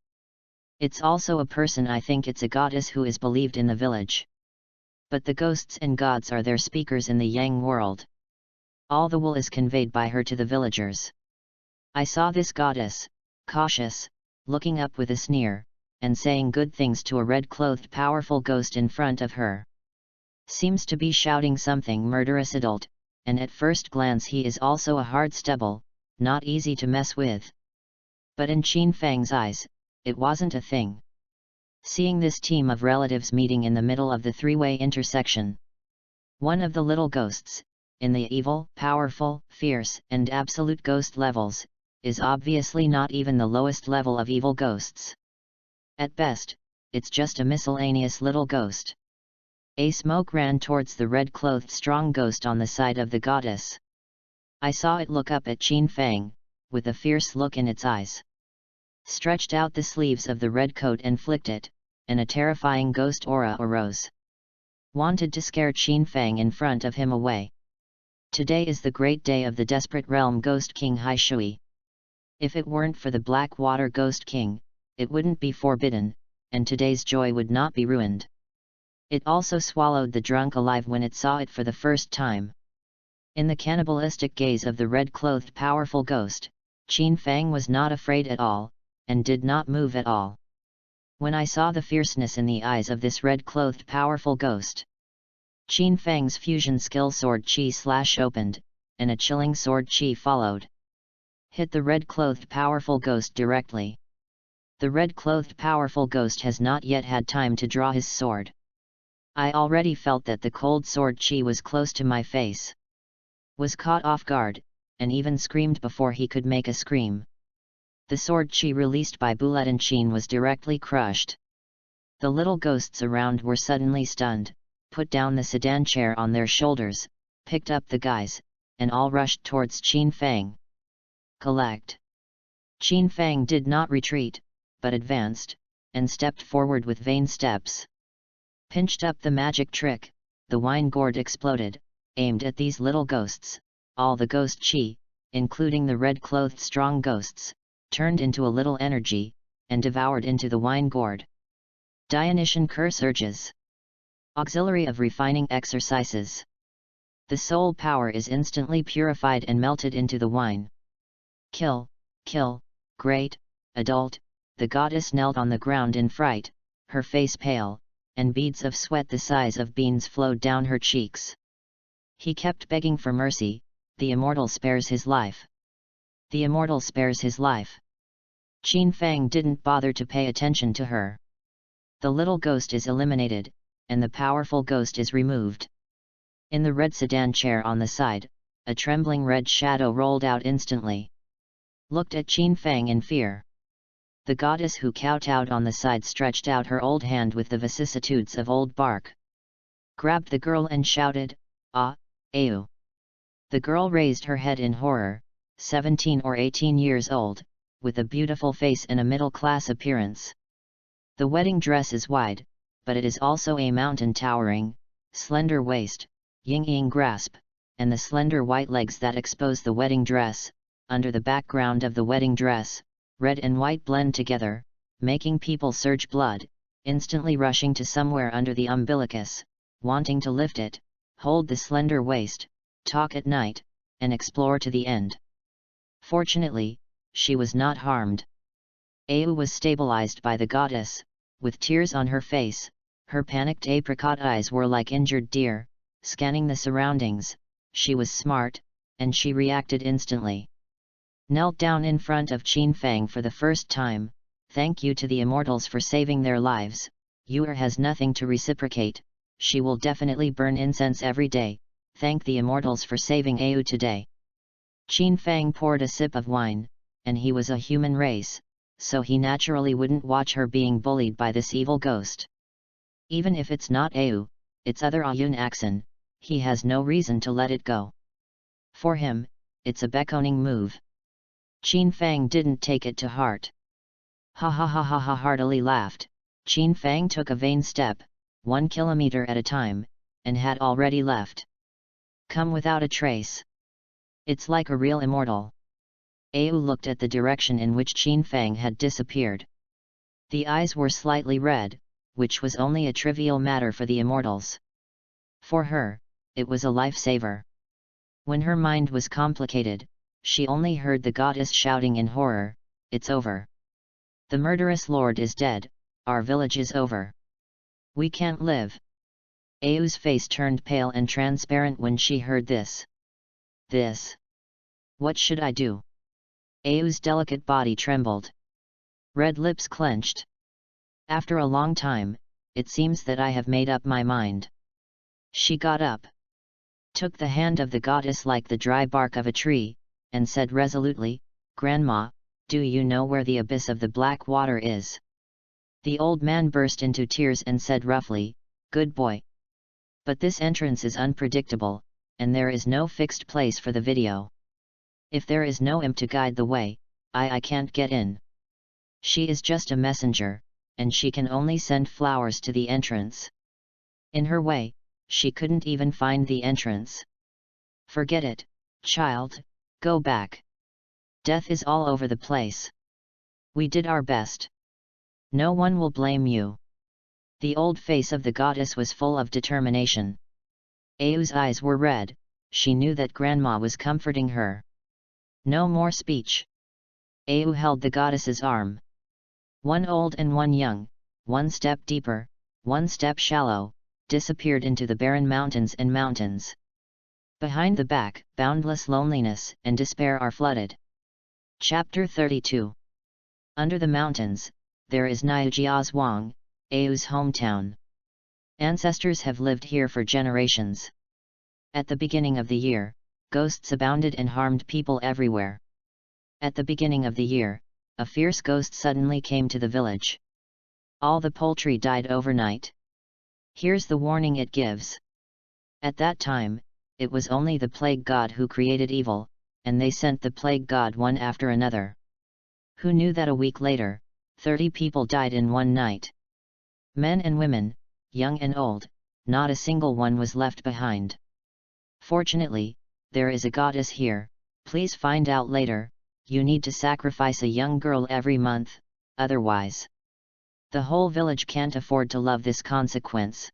It's also a person. I think it's a goddess who is believed in the village. But the ghosts and gods are their speakers in the Yang world. All the wool is conveyed by her to the villagers. I saw this goddess, cautious, looking up with a sneer, and saying good things to a red-clothed powerful ghost in front of her. Seems to be shouting something murderous adult, and at first glance he is also a hard stubble, not easy to mess with. But in Qin Fang's eyes, it wasn't a thing. Seeing this team of relatives meeting in the middle of the three-way intersection. One of the little ghosts, in the evil, powerful, fierce, and absolute ghost levels, is obviously not even the lowest level of evil ghosts. At best, it's just a miscellaneous little ghost. A smoke ran towards the red-clothed strong ghost on the side of the goddess. I saw it look up at Qin Fang, with a fierce look in its eyes. Stretched out the sleeves of the red coat and flicked it, and a terrifying ghost aura arose. Wanted to scare Qin Fang in front of him away. Today is the great day of the desperate realm Ghost King Hai Shui. If it weren't for the Black Water Ghost King, it wouldn't be forbidden, and today's joy would not be ruined. It also swallowed the drunk alive when it saw it for the first time. In the cannibalistic gaze of the red-clothed powerful ghost, Qin Fang was not afraid at all, and did not move at all. When I saw the fierceness in the eyes of this red-clothed powerful ghost, Qin Fang's fusion skill sword chi opened, and a chilling sword chi followed. Hit the red-clothed powerful ghost directly. The red-clothed powerful ghost has not yet had time to draw his sword. I already felt that the cold sword chi was close to my face. Was caught off guard, and even screamed before he could make a scream. The sword chi released by Bulletin Qin was directly crushed. The little ghosts around were suddenly stunned, put down the sedan chair on their shoulders, picked up the guys, and all rushed towards Qin Fang. Collect! Qin Fang did not retreat, but advanced, and stepped forward with vain steps. Pinched up the magic trick, the wine gourd exploded, aimed at these little ghosts. All the ghost chi, including the red-clothed strong ghosts, turned into a little energy, and devoured into the wine gourd. Dionysian curse urges. Auxiliary of refining exercises. The soul power is instantly purified and melted into the wine. Kill, kill, great, adult. The goddess knelt on the ground in fright, her face pale, and beads of sweat the size of beans flowed down her cheeks. He kept begging for mercy. The immortal spares his life. The immortal spares his life. Qin Fang didn't bother to pay attention to her. The little ghost is eliminated, and the powerful ghost is removed. In the red sedan chair on the side, a trembling red shadow rolled out instantly. Looked at Qin Fang in fear. The goddess who kowtowed on the side stretched out her old hand with the vicissitudes of old bark. Grabbed the girl and shouted, "Ah, Ayu!" The girl raised her head in horror, 17 or 18 years old, with a beautiful face and a middle-class appearance. The wedding dress is wide, but it is also a mountain towering, slender waist, yin-yang grasp, and the slender white legs that expose the wedding dress. Under the background of the wedding dress, red and white blend together, making people surge blood, instantly rushing to somewhere under the umbilicus, wanting to lift it, hold the slender waist, talk at night, and explore to the end. Fortunately, she was not harmed. Ayu was stabilized by the goddess, with tears on her face. Her panicked apricot eyes were like injured deer, scanning the surroundings. She was smart, and she reacted instantly. Knelt down in front of Qin Fang for the first time. "Thank you to the immortals for saving their lives. Yuer has nothing to reciprocate. She will definitely burn incense every day. Thank the immortals for saving Ayu today." Qin Fang poured a sip of wine, and he was a human race, so he naturally wouldn't watch her being bullied by this evil ghost. Even if it's not Ayu, it's other Ayun Axon, he has no reason to let it go. For him, it's a beckoning move. Qin Fang didn't take it to heart. Ha ha ha ha ha, heartily laughed. Qin Fang took a vain step, 1 kilometer at a time, and had already left. Come without a trace. It's like a real immortal. Ayu looked at the direction in which Qin Fang had disappeared. The eyes were slightly red, which was only a trivial matter for the immortals. For her, it was a lifesaver. When her mind was complicated, she only heard the goddess shouting in horror, "It's over. The murderous lord is dead, our village is over. We can't live." Au's face turned pale and transparent when she heard this. What should I do? Au's delicate body trembled. Red lips clenched. After a long time, it seems that I have made up my mind. She got up, took the hand of the goddess like the dry bark of a tree, and said resolutely, "Grandma, do you know where the abyss of the black water is?" The old man burst into tears and said roughly, "Good boy. But this entrance is unpredictable, and there is no fixed place for the video. If there is no imp to guide the way, I can't get in. She is just a messenger, and she can only send flowers to the entrance. In her way, she couldn't even find the entrance. Forget it, child, go back. Death is all over the place. We did our best. No one will blame you." The old face of the goddess was full of determination. Au's eyes were red, she knew that Grandma was comforting her. No more speech. Au held the goddess's arm. One old and one young, one step deeper, one step shallow, disappeared into the barren mountains and mountains. Behind the back, boundless loneliness and despair are flooded. Chapter 32. Under the mountains, there is Niujiazhuang, Au's hometown. Ancestors have lived here for generations. At the beginning of the year, ghosts abounded and harmed people everywhere. At the beginning of the year, a fierce ghost suddenly came to the village. All the poultry died overnight. Here's the warning it gives. At that time, it was only the plague god who created evil, and they sent the plague god one after another. Who knew that a week later, 30 people died in one night? Men and women, young and old, not a single one was left behind. Fortunately, there is a goddess here, please find out later. You need to sacrifice a young girl every month, otherwise the whole village can't afford to love this consequence.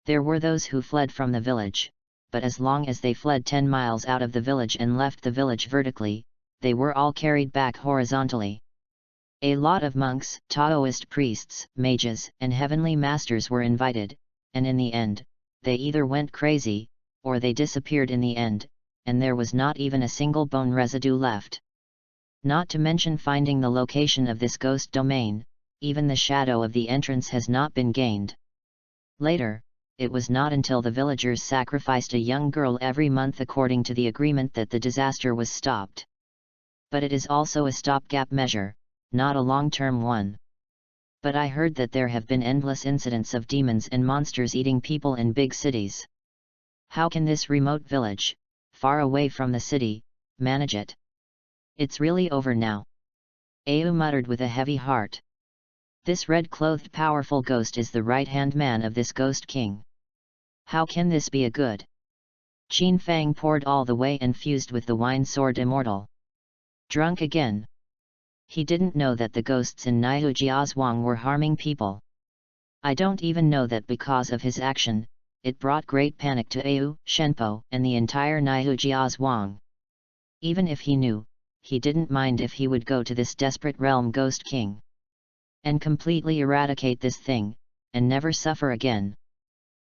There were those who fled from the village, but as long as they fled 10 miles out of the village and left the village vertically, they were all carried back horizontally. A lot of monks, Taoist priests, mages, and heavenly masters were invited, and in the end, they either went crazy, or they disappeared in the end, and there was not even a single bone residue left. Not to mention finding the location of this ghost domain, even the shadow of the entrance has not been gained. Later, it was not until the villagers sacrificed a young girl every month according to the agreement that the disaster was stopped. But it is also a stopgap measure, not a long-term one. But I heard that there have been endless incidents of demons and monsters eating people in big cities. How can this remote village, far away from the city, manage it? It's really over now. Au muttered with a heavy heart. This red-clothed powerful ghost is the right-hand man of this ghost king. How can this be a good? Qin Fang poured all the way and fused with the wine sword immortal. Drunk again. He didn't know that the ghosts in Niujiazhuang were harming people. I don't even know that because of his action, it brought great panic to Au, Shenpo, and the entire Niujiazhuang. Even if he knew, he didn't mind if he would go to this desperate realm ghost king and completely eradicate this thing, and never suffer again.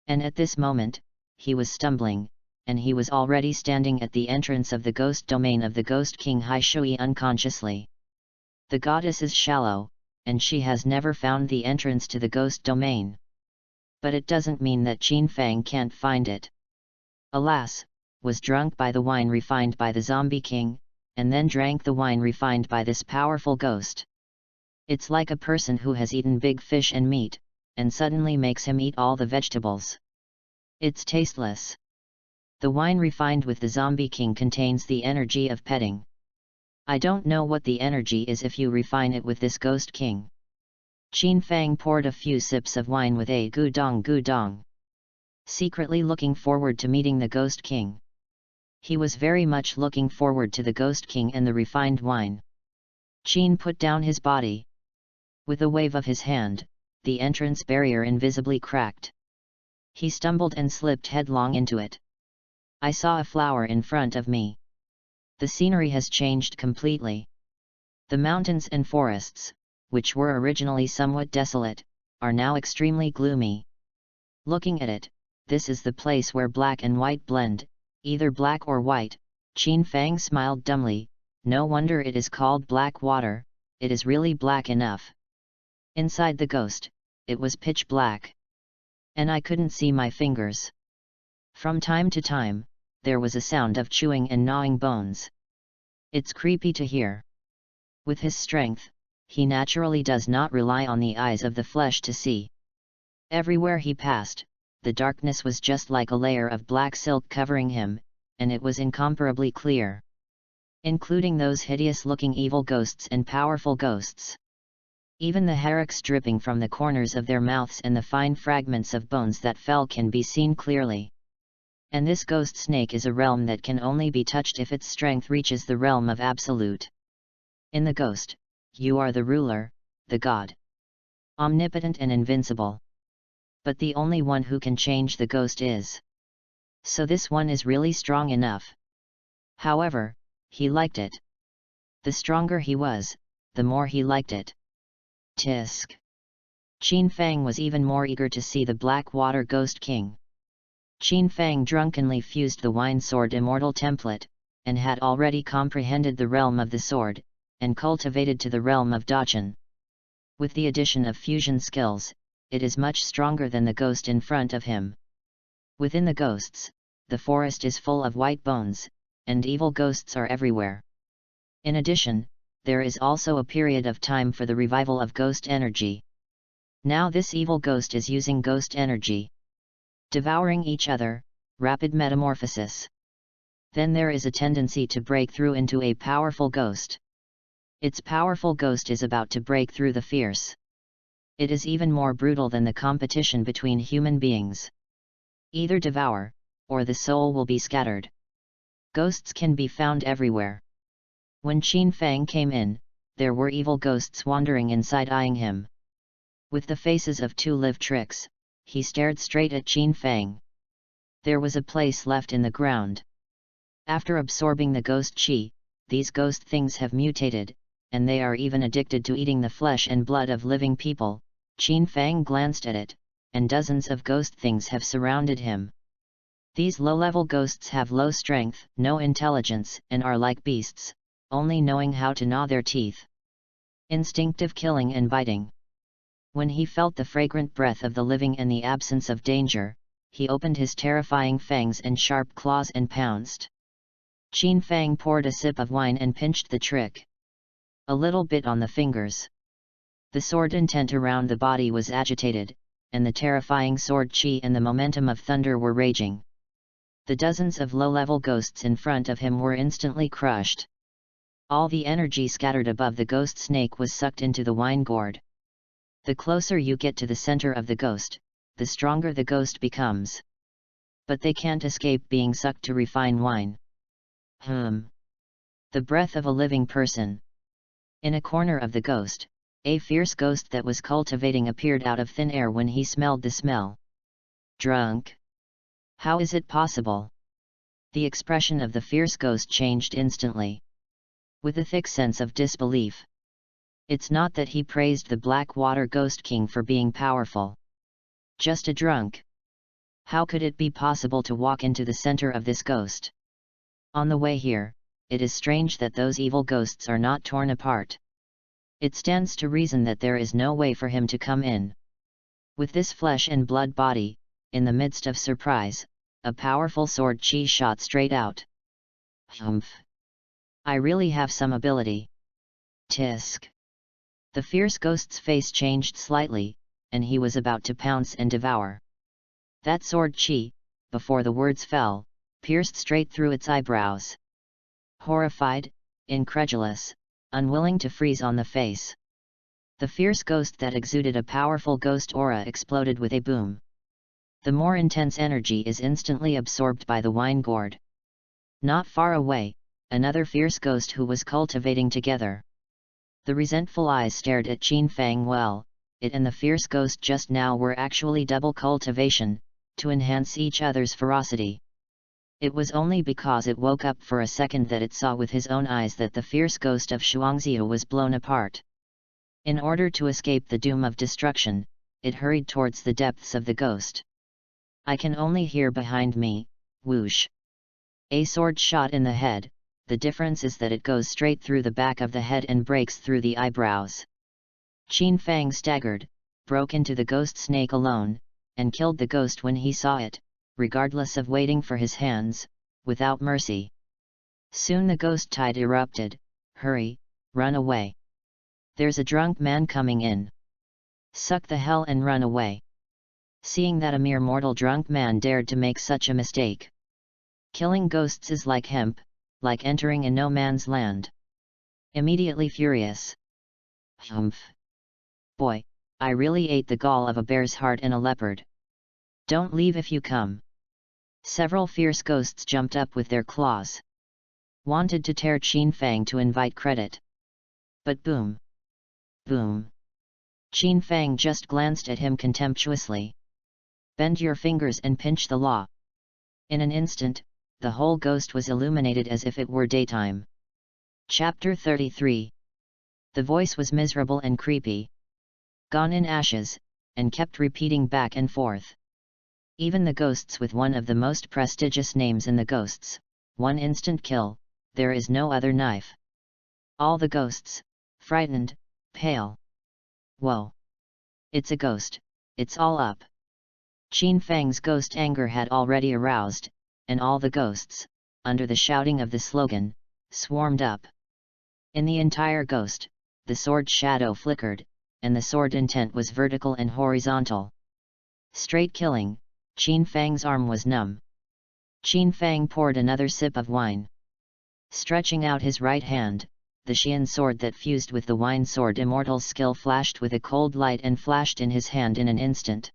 And at this moment, he was stumbling, and he was already standing at the entrance of the ghost domain of the ghost king Hai Shui unconsciously. The goddess is shallow, and she has never found the entrance to the ghost domain. But it doesn't mean that Qin Fang can't find it. Alas, was drunk by the wine refined by the zombie king, and then drank the wine refined by this powerful ghost. It's like a person who has eaten big fish and meat, and suddenly makes him eat all the vegetables. It's tasteless. The wine refined with the zombie king contains the energy of petting. I don't know what the energy is if you refine it with this ghost king. Qin Fang poured a few sips of wine with a gudong, secretly looking forward to meeting the ghost king. He was very much looking forward to the ghost king and the refined wine. Qin put down his body. With a wave of his hand, the entrance barrier invisibly cracked. He stumbled and slipped headlong into it. I saw a flower in front of me. The scenery has changed completely. The mountains and forests, which were originally somewhat desolate, are now extremely gloomy. Looking at it, this is the place where black and white blend, either black or white. Qin Fang smiled dumbly. No wonder it is called black water, it is really black enough. Inside the ghost, it was pitch black. And I couldn't see my fingers. From time to time, there was a sound of chewing and gnawing bones. It's creepy to hear. With his strength, he naturally does not rely on the eyes of the flesh to see. Everywhere he passed, the darkness was just like a layer of black silk covering him, and it was incomparably clear. Including those hideous-looking evil ghosts and powerful ghosts. Even the hierarchs dripping from the corners of their mouths and the fine fragments of bones that fell can be seen clearly. And this ghost snake is a realm that can only be touched if its strength reaches the realm of absolute. In the ghost, you are the ruler, the god. Omnipotent and invincible. But the only one who can change the ghost is. So this one is really strong enough. However, he liked it. The stronger he was, the more he liked it. Tisk. Qin Fang was even more eager to see the Black Water Ghost King. Qin Fang drunkenly fused the Wine Sword Immortal template, and had already comprehended the realm of the sword, and cultivated to the realm of Dacheng. With the addition of fusion skills, it is much stronger than the ghost in front of him. Within the ghosts, the forest is full of white bones, and evil ghosts are everywhere. In addition, there is also a period of time for the revival of ghost energy. Now this evil ghost is using ghost energy. Devouring each other, rapid metamorphosis. Then there is a tendency to break through into a powerful ghost. Its powerful ghost is about to break through the fierce. It is even more brutal than the competition between human beings. Either devour, or the soul will be scattered. Ghosts can be found everywhere. When Qin Fang came in, there were evil ghosts wandering inside eyeing him. With the faces of two live tricks, he stared straight at Qin Fang. There was a place left in the ground. After absorbing the ghost qi, these ghost things have mutated, and they are even addicted to eating the flesh and blood of living people. Qin Fang glanced at it, and dozens of ghost things have surrounded him. These low-level ghosts have low strength, no intelligence, and are like beasts, only knowing how to gnaw their teeth. Instinctive killing and biting. When he felt the fragrant breath of the living and the absence of danger, he opened his terrifying fangs and sharp claws and pounced. Qin Fang poured a sip of wine and pinched the trick. A little bit on the fingers. The sword intent around the body was agitated, and the terrifying sword qi and the momentum of thunder were raging. The dozens of low-level ghosts in front of him were instantly crushed. All the energy scattered above the ghost snake was sucked into the wine gourd. The closer you get to the center of the ghost, the stronger the ghost becomes. But they can't escape being sucked to refine wine. The breath of a living person. In a corner of the ghost, a fierce ghost that was cultivating appeared out of thin air when he smelled the smell. Drunk? How is it possible? The expression of the fierce ghost changed instantly. With a thick sense of disbelief. It's not that he praised the Black Water Ghost King for being powerful. Just a drunk. How could it be possible to walk into the center of this ghost? On the way here, it is strange that those evil ghosts are not torn apart. It stands to reason that there is no way for him to come in. With this flesh and blood body, in the midst of surprise, a powerful sword qi shot straight out. Humph! I really have some ability. Tisk! The fierce ghost's face changed slightly, and he was about to pounce and devour. That sword qi, before the words fell, pierced straight through its eyebrows. Horrified, incredulous, unwilling to freeze on the face. The fierce ghost that exuded a powerful ghost aura exploded with a boom. The more intense energy is instantly absorbed by the wine gourd. Not far away, another fierce ghost who was cultivating together. The resentful eyes stared at Qin Fang. Well, it and the fierce ghost just now were actually double cultivation, to enhance each other's ferocity. It was only because it woke up for a second that it saw with his own eyes that the fierce ghost of Shuangziu was blown apart. In order to escape the doom of destruction, it hurried towards the depths of the ghost. I can only hear behind me, whoosh. A sword shot in the head, the difference is that it goes straight through the back of the head and breaks through the eyebrows. Qin Fang staggered, broke into the ghost snake alone, and killed the ghost when he saw it, regardless of waiting for his hands, without mercy. Soon the ghost tide erupted. Hurry, run away. There's a drunk man coming in. Suck the hell and run away. Seeing that a mere mortal drunk man dared to make such a mistake. Killing ghosts is like hemp, like entering a no man's land. Immediately furious. Humph. Boy, I really ate the gall of a bear's heart and a leopard. Don't leave if you come. Several fierce ghosts jumped up with their claws. Wanted to tear Qin Fang to invite credit. But boom. Boom. Qin Fang just glanced at him contemptuously. Bend your fingers and pinch the law. In an instant, the whole ghost was illuminated as if it were daytime. Chapter 33. The voice was miserable and creepy. Gone in ashes, and kept repeating back and forth. Even the ghosts with one of the most prestigious names in the ghosts, one instant kill, there is no other knife. All the ghosts, frightened, pale. Whoa! It's a ghost, it's all up. Qin Fang's ghost anger had already aroused, and all the ghosts, under the shouting of the slogan, swarmed up. In the entire ghost, the sword shadow flickered, and the sword intent was vertical and horizontal. Straight killing, Qin Fang's arm was numb. Qin Fang poured another sip of wine. Stretching out his right hand, the Xian sword that fused with the wine sword immortal's skill flashed with a cold light and flashed in his hand in an instant.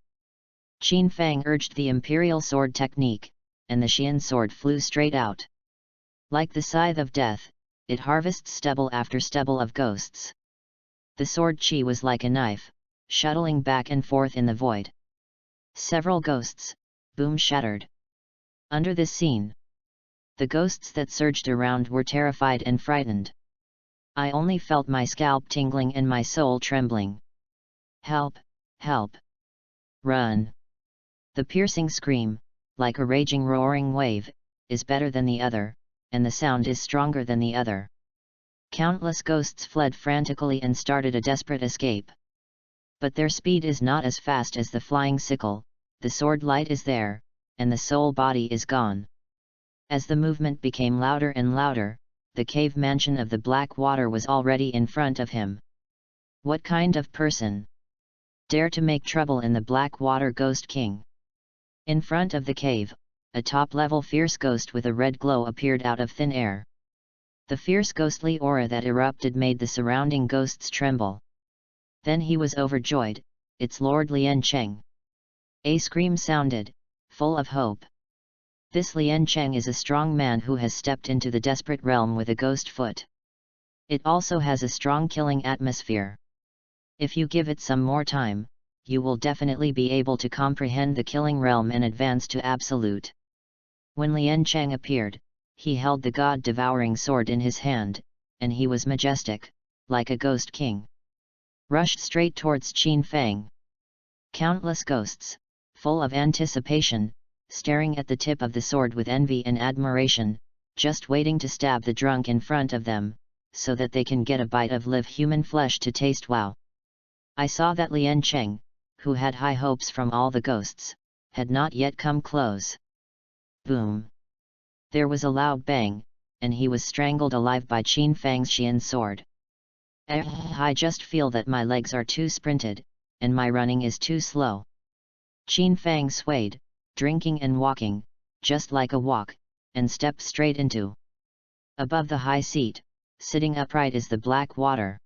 Qin Fang urged the imperial sword technique, and the Xian sword flew straight out. Like the scythe of death, it harvests stubble after stubble of ghosts. The sword chi was like a knife, shuttling back and forth in the void. Several ghosts, boom shattered. Under this scene, the ghosts that surged around were terrified and frightened. I only felt my scalp tingling and my soul trembling. Help! Help! Run! The piercing scream, like a raging roaring wave, is better than the other, and the sound is stronger than the other. Countless ghosts fled frantically and started a desperate escape. But their speed is not as fast as the flying sickle, the sword light is there, and the soul body is gone. As the movement became louder and louder, the cave mansion of the black water was already in front of him. What kind of person dare to make trouble in the black water, Ghost King? In front of the cave, a top-level fierce ghost with a red glow appeared out of thin air. The fierce ghostly aura that erupted made the surrounding ghosts tremble. Then he was overjoyed, it's Lord Lian Cheng. A scream sounded, full of hope. This Lian Cheng is a strong man who has stepped into the desperate realm with a ghost foot. It also has a strong killing atmosphere. If you give it some more time, you will definitely be able to comprehend the killing realm and advance to absolute. When Lian Cheng appeared, he held the god-devouring sword in his hand, and he was majestic, like a ghost king. Rushed straight towards Qin Fang. Countless ghosts, full of anticipation, staring at the tip of the sword with envy and admiration, just waiting to stab the drunk in front of them, so that they can get a bite of live human flesh to taste. Wow! I saw that Lian Cheng, who had high hopes from all the ghosts, had not yet come close. Boom! There was a loud bang, and he was strangled alive by Qin Fang's Xian sword. I just feel that my legs are too sprinted, and my running is too slow. Qin Fang swayed, drinking and walking, just like a walk, and stepped straight into. Above the high seat, sitting upright is the black water.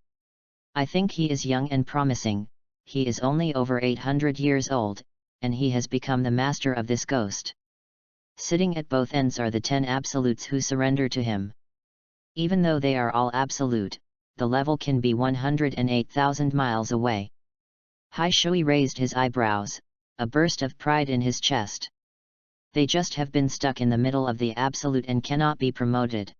I think he is young and promising, he is only over 800 years old, and he has become the master of this ghost. Sitting at both ends are the 10 absolutes who surrender to him. Even though they are all absolute, the level can be 108,000 miles away. Hai Shui raised his eyebrows, a burst of pride in his chest. They just have been stuck in the middle of the absolute and cannot be promoted.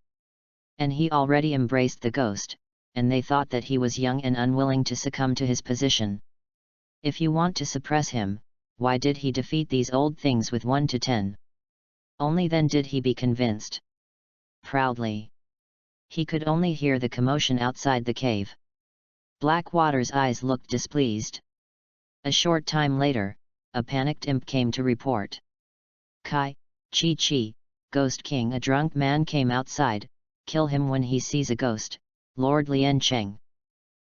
And he already embraced the ghost, and they thought that he was young and unwilling to succumb to his position. If you want to suppress him, why did he defeat these old things with 1 to 10? Only then did he be convinced. Proudly. He could only hear the commotion outside the cave. Blackwater's eyes looked displeased. A short time later, a panicked imp came to report. Kai, Chi, Ghost King, a drunk man came outside, kill him when he sees a ghost, Lord Lian Cheng.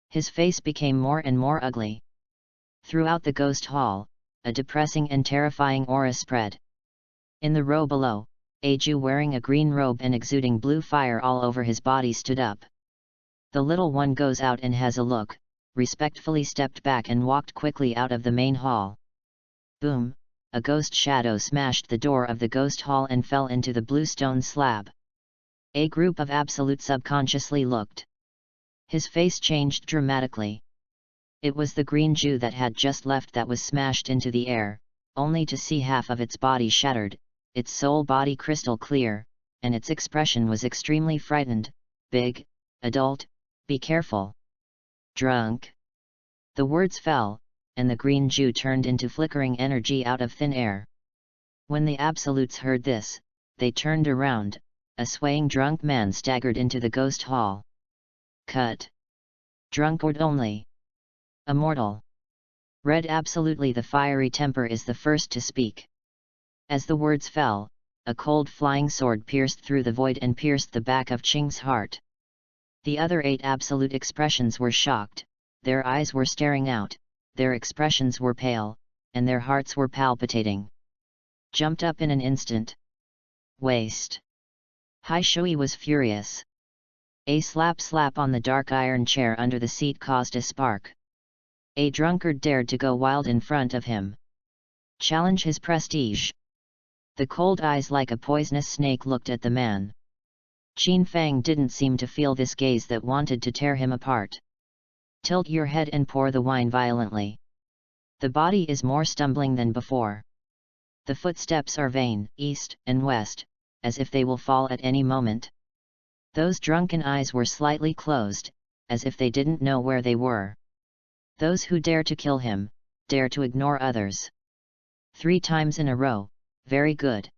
His face became more and more ugly. Throughout the ghost hall, a depressing and terrifying aura spread. In the row below, a Jew wearing a green robe and exuding blue fire all over his body stood up. The little one goes out and has a look, respectfully stepped back and walked quickly out of the main hall. Boom! A ghost shadow smashed the door of the ghost hall and fell into the blue stone slab. A group of absolutes subconsciously looked. His face changed dramatically. It was the green Jew that had just left that was smashed into the air, only to see half of its body shattered, its soul body crystal clear, and its expression was extremely frightened. Big, adult, be careful. Drunk. The words fell, and the green Jew turned into flickering energy out of thin air. When the absolutes heard this, they turned around. A swaying drunk man staggered into the ghost hall. Cut. Drunkard only. Immortal. Read absolutely the fiery temper is the first to speak. As the words fell, a cold flying sword pierced through the void and pierced the back of Qing's heart. The other 8 absolute expressions were shocked, their eyes were staring out, their expressions were pale, and their hearts were palpitating. Jumped up in an instant. Waste. Hai Shui was furious. A slap on the dark iron chair under the seat caused a spark. A drunkard dared to go wild in front of him. Challenge his prestige. The cold eyes like a poisonous snake looked at the man. Qin Fang didn't seem to feel this gaze that wanted to tear him apart. Tilt your head and pour the wine violently. The body is more stumbling than before. The footsteps are vain, east and west, as if they will fall at any moment. Those drunken eyes were slightly closed, as if they didn't know where they were. Those who dare to kill him, dare to ignore others. 3 times in a row, very good.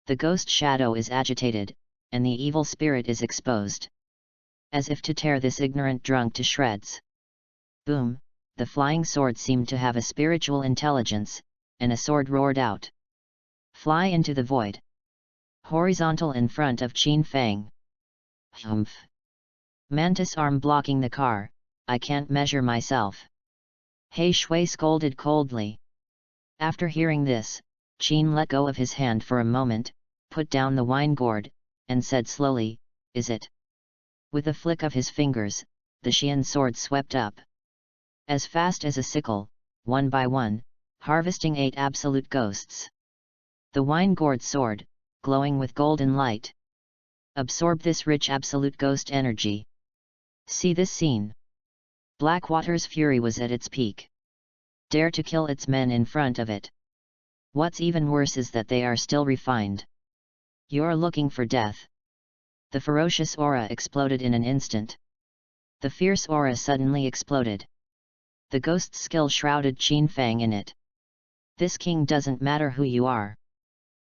The ghost shadow is agitated, and the evil spirit is exposed. As if to tear this ignorant drunk to shreds. Boom! The flying sword seemed to have a spiritual intelligence, and a sword roared out. Fly into the void. Horizontal in front of Qin Fang. Humph! Mantis arm blocking the car, I can't measure myself. Hei Shui scolded coldly. After hearing this, Qin let go of his hand for a moment, put down the wine gourd, and said slowly, is it? With a flick of his fingers, the Xian sword swept up. As fast as a sickle, one by one, harvesting 8 absolute ghosts. The wine gourd sword, glowing with golden light. Absorb this rich absolute ghost energy. See this scene. Blackwater's fury was at its peak. Dare to kill its men in front of it. What's even worse is that they are still refined. You're looking for death. The ferocious aura exploded in an instant. The fierce aura suddenly exploded. The ghost skill shrouded Qin Fang in it. This king doesn't matter who you are.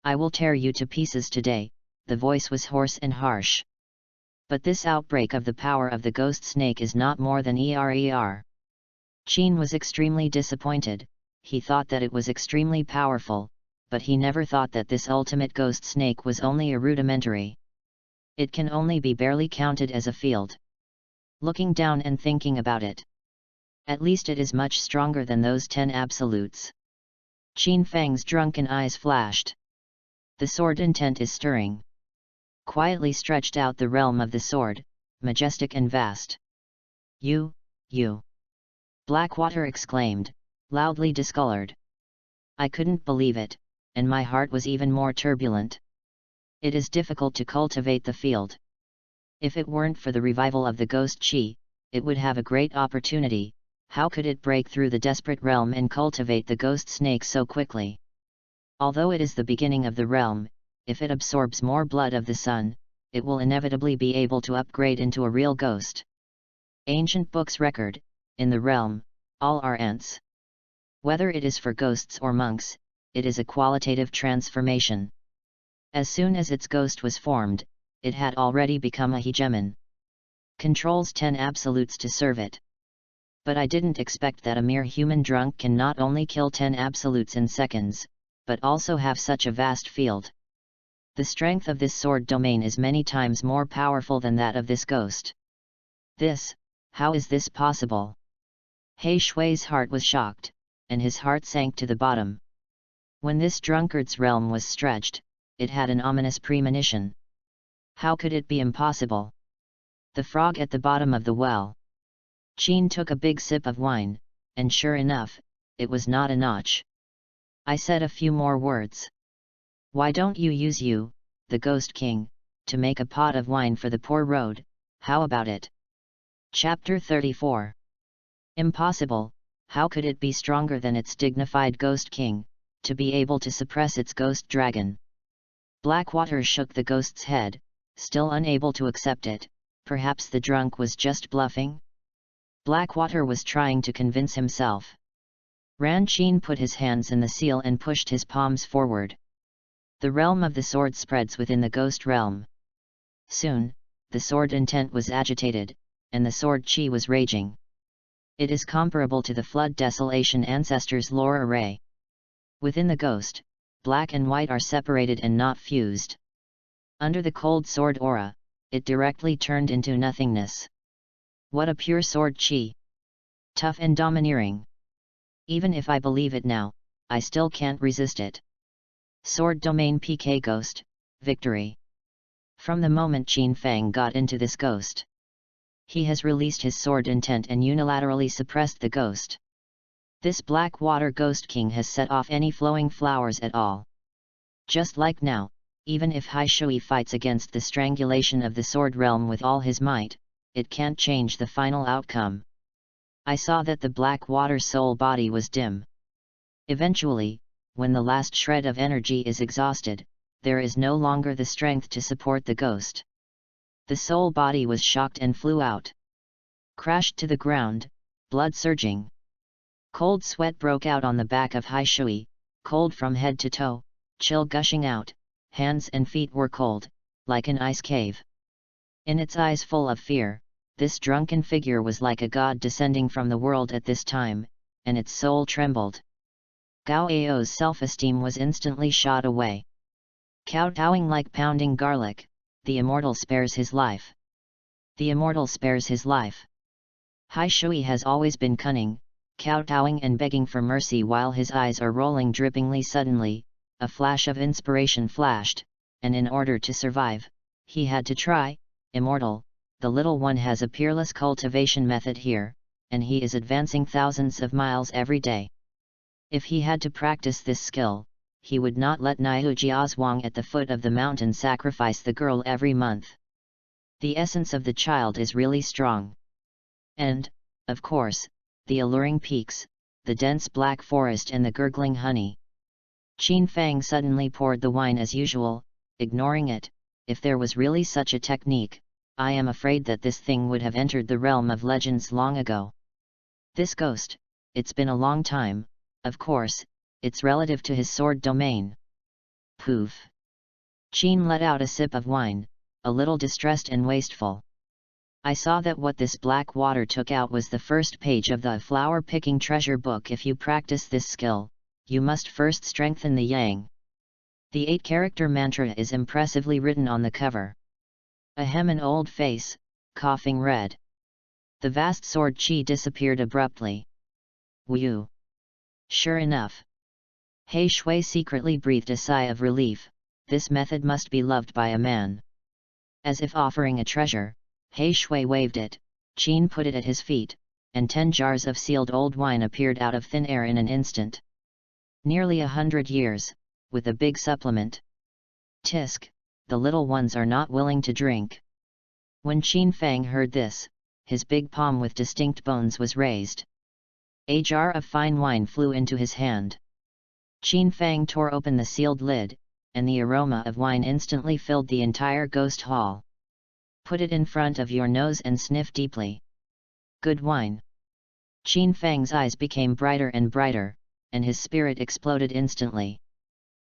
I will tear you to pieces today, the voice was hoarse and harsh. But this outbreak of the power of the ghost snake is not more than er. Qin was extremely disappointed, he thought that it was extremely powerful, but he never thought that this ultimate ghost snake was only a rudimentary. It can only be barely counted as a field. Looking down and thinking about it. At least it is much stronger than those 10 absolutes. Qin Fang's drunken eyes flashed. The sword intent is stirring. Quietly stretched out the realm of the sword, majestic and vast. You. Blackwater exclaimed, loudly discolored. I couldn't believe it, and my heart was even more turbulent. It is difficult to cultivate the field. If it weren't for the revival of the ghost chi, it would have a great opportunity. How could it break through the desperate realm and cultivate the ghost snake so quickly? Although it is the beginning of the realm, if it absorbs more blood of the sun, it will inevitably be able to upgrade into a real ghost. Ancient books record, in the realm, all are ants. Whether it is for ghosts or monks, it is a qualitative transformation. As soon as its ghost was formed, it had already become a hegemon. Controls 10 absolutes to serve it. But I didn't expect that a mere human drunk can not only kill 10 absolutes in seconds, but also have such a vast field. The strength of this sword domain is many times more powerful than that of this ghost. How is this possible? He Shui's heart was shocked, and his heart sank to the bottom. When this drunkard's realm was stretched, it had an ominous premonition. How could it be impossible? The frog at the bottom of the well. Qin took a big sip of wine, and sure enough, it was not a notch. I said a few more words. Why don't you use the Ghost King, to make a pot of wine for the poor road? How about it? Chapter 34. Impossible, how could it be stronger than its dignified Ghost King, to be able to suppress its ghost dragon? Blackwater shook the ghost's head, still unable to accept it. Perhaps the drunk was just bluffing? Blackwater was trying to convince himself. Ran Qin put his hands in the seal and pushed his palms forward. The realm of the sword spreads within the ghost realm. Soon, the sword intent was agitated, and the sword chi was raging. It is comparable to the flood desolation ancestors' lore array. Within the ghost, black and white are separated and not fused. Under the cold sword aura, it directly turned into nothingness. What a pure sword chi! Tough and domineering. Even if I believe it now, I still can't resist it. Sword domain PK Ghost, victory. From the moment Qin Fang got into this ghost, he has released his sword intent and unilaterally suppressed the ghost. This Blackwater Ghost King has set off any flowing flowers at all. Just like now, even if Hai Shui fights against the strangulation of the sword realm with all his might, it can't change the final outcome. I saw that the Blackwater's soul body was dim. Eventually, when the last shred of energy is exhausted, there is no longer the strength to support the ghost. The soul body was shocked and flew out. Crashed to the ground, blood surging. Cold sweat broke out on the back of Hai Shui, cold from head to toe, chill gushing out, hands and feet were cold, like an ice cave. In its eyes full of fear, this drunken figure was like a god descending from the world at this time, and its soul trembled. Gao Ao's self-esteem was instantly shot away. Kowtowing like pounding garlic, the immortal spares his life. The immortal spares his life. Hai Shui has always been cunning, kowtowing and begging for mercy while his eyes are rolling drippingly. Suddenly, a flash of inspiration flashed, and in order to survive, he had to try. Immortal, the little one has a peerless cultivation method here, and he is advancing thousands of miles every day. If he had to practice this skill, he would not let Niu Jiazhuang at the foot of the mountain sacrifice the girl every month. The essence of the child is really strong. And, of course, the alluring peaks, the dense black forest and the gurgling honey. Qin Fang suddenly poured the wine as usual, ignoring it. If there was really such a technique, I am afraid that this thing would have entered the realm of legends long ago. This ghost, it's been a long time, of course, it's relative to his sword domain. Poof! Qin let out a sip of wine, a little distressed and wasteful. I saw that what this Blackwater took out was the first page of the flower-picking treasure book. If you practice this skill, you must first strengthen the yang. The 8-character mantra is impressively written on the cover. Ahem, an old face, coughing red. The vast sword chi disappeared abruptly. Whew! Sure enough. He Shui secretly breathed a sigh of relief. This method must be loved by a man. As if offering a treasure, He Shui waved it. Qin put it at his feet, and 10 jars of sealed old wine appeared out of thin air in an instant. Nearly 100 years, with a big supplement. Tisk, the little ones are not willing to drink. When Qin Fang heard this, his big palm with distinct bones was raised. A jar of fine wine flew into his hand. Qin Fang tore open the sealed lid, and the aroma of wine instantly filled the entire ghost hall. Put it in front of your nose and sniff deeply. Good wine. Qin Fang's eyes became brighter and brighter, and his spirit exploded instantly.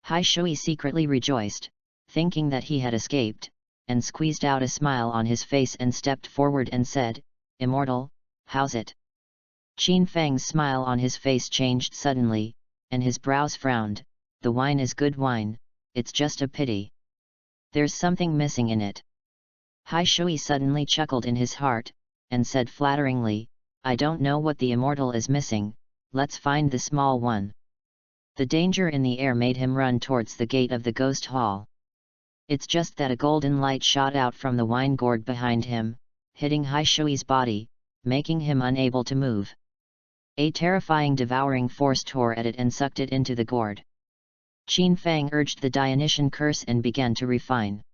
Hai Shui secretly rejoiced, thinking that he had escaped, and squeezed out a smile on his face and stepped forward and said, "Immortal, how's it?" Qin Fang's smile on his face changed suddenly, and his brows frowned. "The wine is good wine, it's just a pity there's something missing in it." Hai Shui suddenly chuckled in his heart, and said flatteringly, "I don't know what the immortal is missing, let's find the small one." The danger in the air made him run towards the gate of the ghost hall. It's just that a golden light shot out from the wine gourd behind him, hitting Hai Shui's body, making him unable to move. A terrifying devouring force tore at it and sucked it into the gourd. Qin Fang urged the Dionysian curse and began to refine.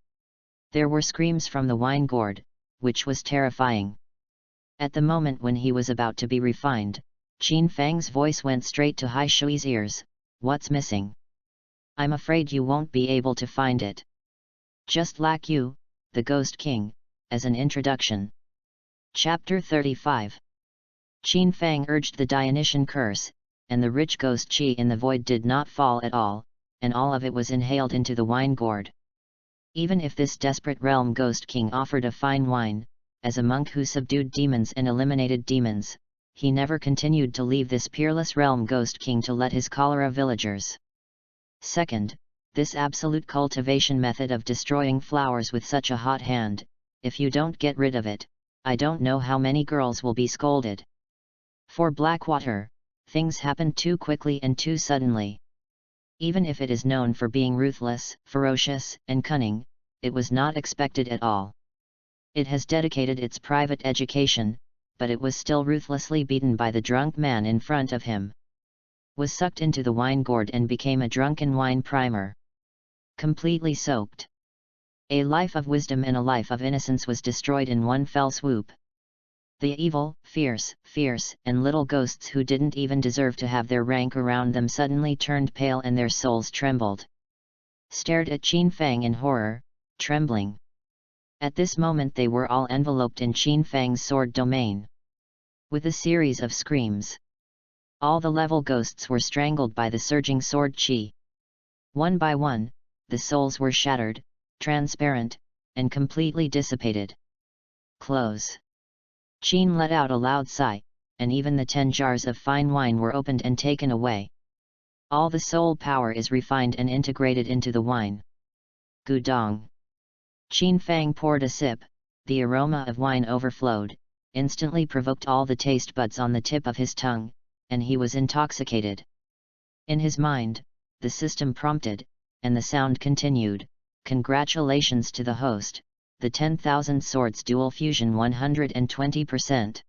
There were screams from the wine gourd, which was terrifying. At the moment when he was about to be refined, Qin Fang's voice went straight to Hai Shui's ears. "What's missing? I'm afraid you won't be able to find it. Just like you, the Ghost King," as an introduction. Chapter 35. Qin Fang urged the Dionysian curse, and the rich ghost qi in the void did not fall at all, and all of it was inhaled into the wine gourd. Even if this desperate realm Ghost King offered a fine wine, as a monk who subdued demons and eliminated demons, he never continued to leave this peerless realm Ghost King to let his cholera villagers. Second, this absolute cultivation method of destroying flowers with such a hot hand, if you don't get rid of it, I don't know how many girls will be scolded. For Blackwater, things happened too quickly and too suddenly. Even if it is known for being ruthless, ferocious, and cunning, it was not expected at all. It has dedicated its private education, but it was still ruthlessly beaten by the drunk man in front of him. Was sucked into the wine gourd and became a drunken wine primer. Completely soaked. A life of wisdom and a life of innocence was destroyed in one fell swoop. The evil, fierce, and little ghosts who didn't even deserve to have their rank around them suddenly turned pale and their souls trembled. Stared at Qin Fang in horror, trembling. At this moment they were all enveloped in Qin Fang's sword domain. With a series of screams, all the level ghosts were strangled by the surging sword qi. One by one, the souls were shattered, transparent, and completely dissipated. Close. Qin let out a loud sigh, and even the 10 jars of fine wine were opened and taken away. All the soul power is refined and integrated into the wine. Gudong. Qin Fang poured a sip, the aroma of wine overflowed, instantly provoked all the taste buds on the tip of his tongue, and he was intoxicated. In his mind, the system prompted, and the sound continued, "Congratulations to the host, the 10,000 swords dual fusion 120%.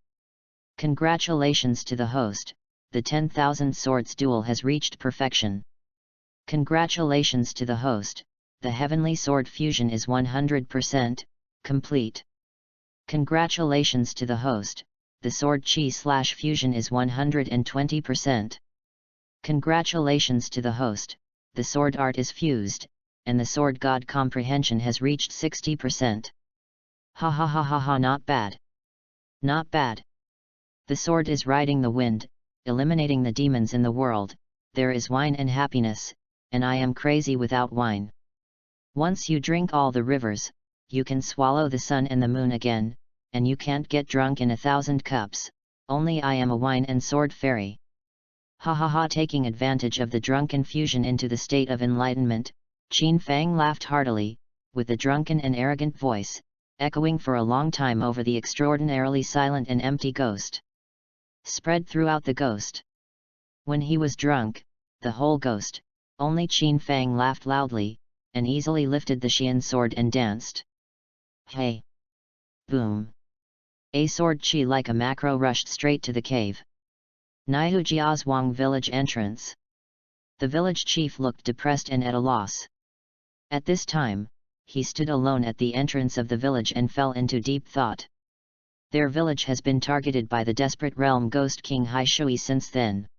Congratulations to the host, the 10,000 swords duel has reached perfection. Congratulations to the host, the heavenly sword fusion is 100% complete. Congratulations to the host, the sword chi / fusion is 120%. Congratulations to the host, the sword art is fused, and the sword god comprehension has reached 60%. Ha ha ha ha ha, not bad. Not bad. The sword is riding the wind, eliminating the demons in the world, there is wine and happiness, and I am crazy without wine. Once you drink all the rivers, you can swallow the sun and the moon again, and you can't get drunk in 1,000 cups, only I am a wine and sword fairy. Ha ha ha. Taking advantage of the drunken fusion into the state of enlightenment, Qin Fang laughed heartily, with a drunken and arrogant voice, echoing for a long time over the extraordinarily silent and empty ghost. Spread throughout the ghost. When he was drunk, the whole ghost, only Qin Fang laughed loudly, and easily lifted the Xian sword and danced. Hey! Boom! A sword chi like a macro rushed straight to the cave. Nihujiazhuang village entrance. The village chief looked depressed and at a loss. At this time, he stood alone at the entrance of the village and fell into deep thought. Their village has been targeted by the desperate realm Ghost King Hai Shui since then.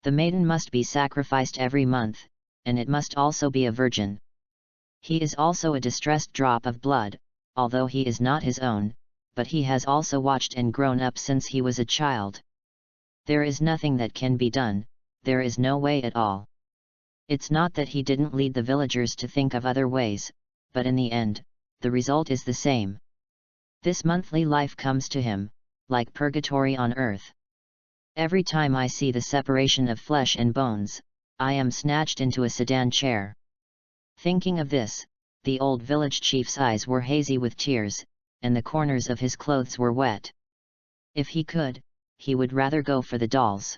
The maiden must be sacrificed every month, and it must also be a virgin. He is also a distressed drop of blood, although he is not his own, but he has also watched and grown up since he was a child. There is nothing that can be done, there is no way at all. It's not that he didn't lead the villagers to think of other ways, but in the end, the result is the same. This monthly life comes to him, like purgatory on earth. Every time I see the separation of flesh and bones, I am snatched into a sedan chair. Thinking of this, the old village chief's eyes were hazy with tears, and the corners of his clothes were wet. If he could, he would rather go for the dolls.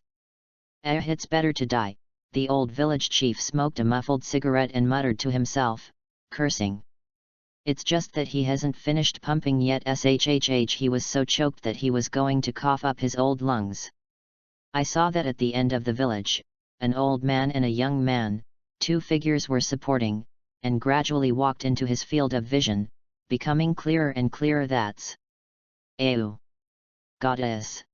It's better to die. The old village chief smoked a muffled cigarette and muttered to himself, cursing. It's just that he hasn't finished pumping yet. He was so choked that he was going to cough up his old lungs. I saw that at the end of the village, an old man and a young man, two figures were supporting, and gradually walked into his field of vision, becoming clearer and clearer. That's Ew! Goddess!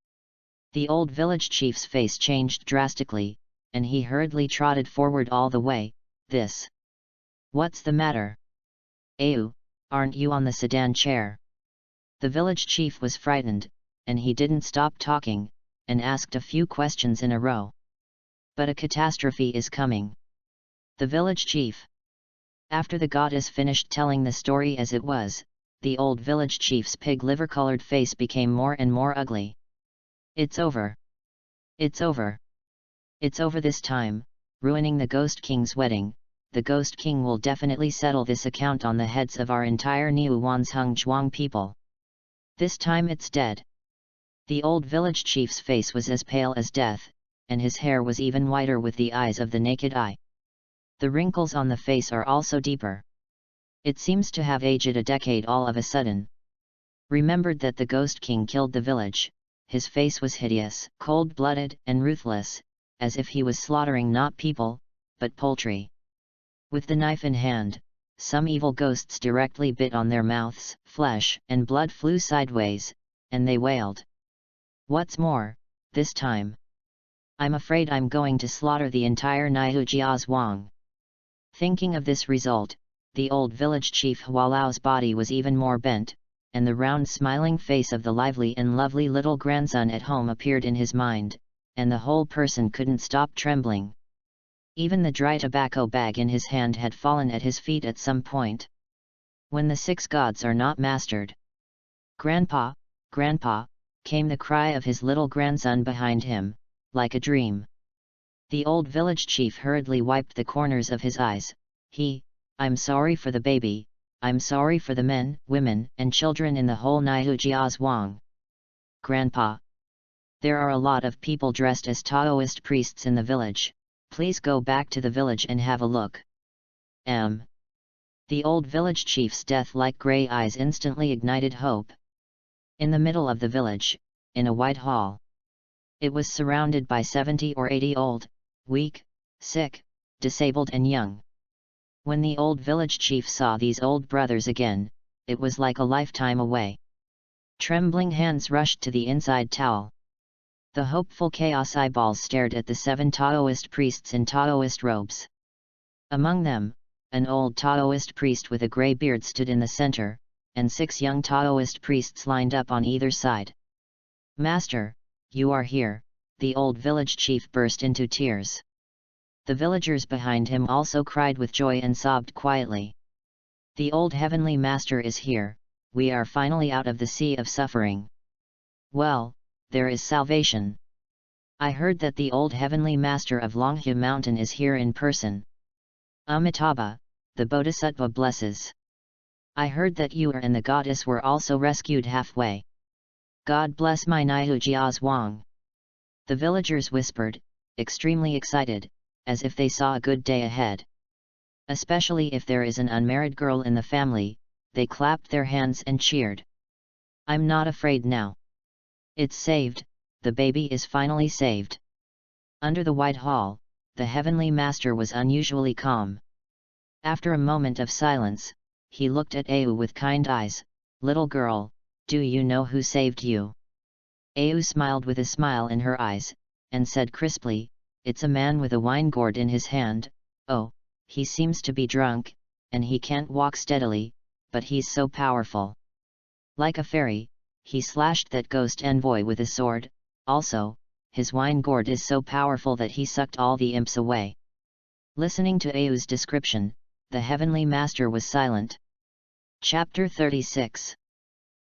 The old village chief's face changed drastically, and he hurriedly trotted forward all the way. This. What's the matter? Ew, aren't you on the sedan chair? The village chief was frightened, and he didn't stop talking, and asked a few questions in a row. But a catastrophe is coming. The village chief. After the goddess finished telling the story as it was, the old village chief's pig-liver-colored face became more and more ugly. It's over. It's over. It's over this time, ruining the Ghost King's wedding. The Ghost King will definitely settle this account on the heads of our entire Niu Wanzheng Zhuang people. This time it's dead. The old village chief's face was as pale as death, and his hair was even whiter with the eyes of the naked eye. The wrinkles on the face are also deeper. It seems to have aged a decade all of a sudden. Remembered that the Ghost King killed the village, his face was hideous, cold-blooded, and ruthless, as if he was slaughtering not people, but poultry. With the knife in hand, some evil ghosts directly bit on their mouths, flesh and blood flew sideways, and they wailed. What's more, this time, I'm afraid I'm going to slaughter the entire Niu Jiazhuang. Thinking of this result, the old village chief Hualao's body was even more bent, and the round smiling face of the lively and lovely little grandson at home appeared in his mind, and the whole person couldn't stop trembling. Even the dry tobacco bag in his hand had fallen at his feet at some point. When the six gods are not mastered. Grandpa, Grandpa, came the cry of his little grandson behind him, like a dream. The old village chief hurriedly wiped the corners of his eyes. I'm sorry for the baby, I'm sorry for the men, women, and children in the whole Niu Jiazhuang. Grandpa. There are a lot of people dressed as Taoist priests in the village. Please go back to the village and have a look. The old village chief's death-like grey eyes instantly ignited hope. In the middle of the village, in a wide hall. It was surrounded by 70 or 80 old, weak, sick, disabled and young. When the old village chief saw these old brothers again, it was like a lifetime away. Trembling hands rushed to the inside towel. The hopeful chaos eyeballs stared at the 7 Taoist priests in Taoist robes. Among them, an old Taoist priest with a grey beard stood in the center, and 6 young Taoist priests lined up on either side. Master, you are here, the old village chief burst into tears. The villagers behind him also cried with joy and sobbed quietly. The old heavenly master is here, we are finally out of the sea of suffering. Well, there is salvation. I heard that the old heavenly master of Longhu Mountain is here in person. Amitabha, the Bodhisattva blesses. I heard that you and the goddess were also rescued halfway. God bless my Niu Jiazhuang. The villagers whispered, extremely excited, as if they saw a good day ahead. Especially if there is an unmarried girl in the family, they clapped their hands and cheered. I'm not afraid now. It's saved, the baby is finally saved. Under the wide hall, the heavenly master was unusually calm. After a moment of silence, he looked at Au with kind eyes. Little girl, do you know who saved you? Au smiled with a smile in her eyes, and said crisply, it's a man with a wine gourd in his hand. Oh, he seems to be drunk, and he can't walk steadily, but he's so powerful. Like a fairy, he slashed that ghost envoy with his sword. Also, his wine gourd is so powerful that he sucked all the imps away. Listening to Au's description, the Heavenly Master was silent. Chapter 36.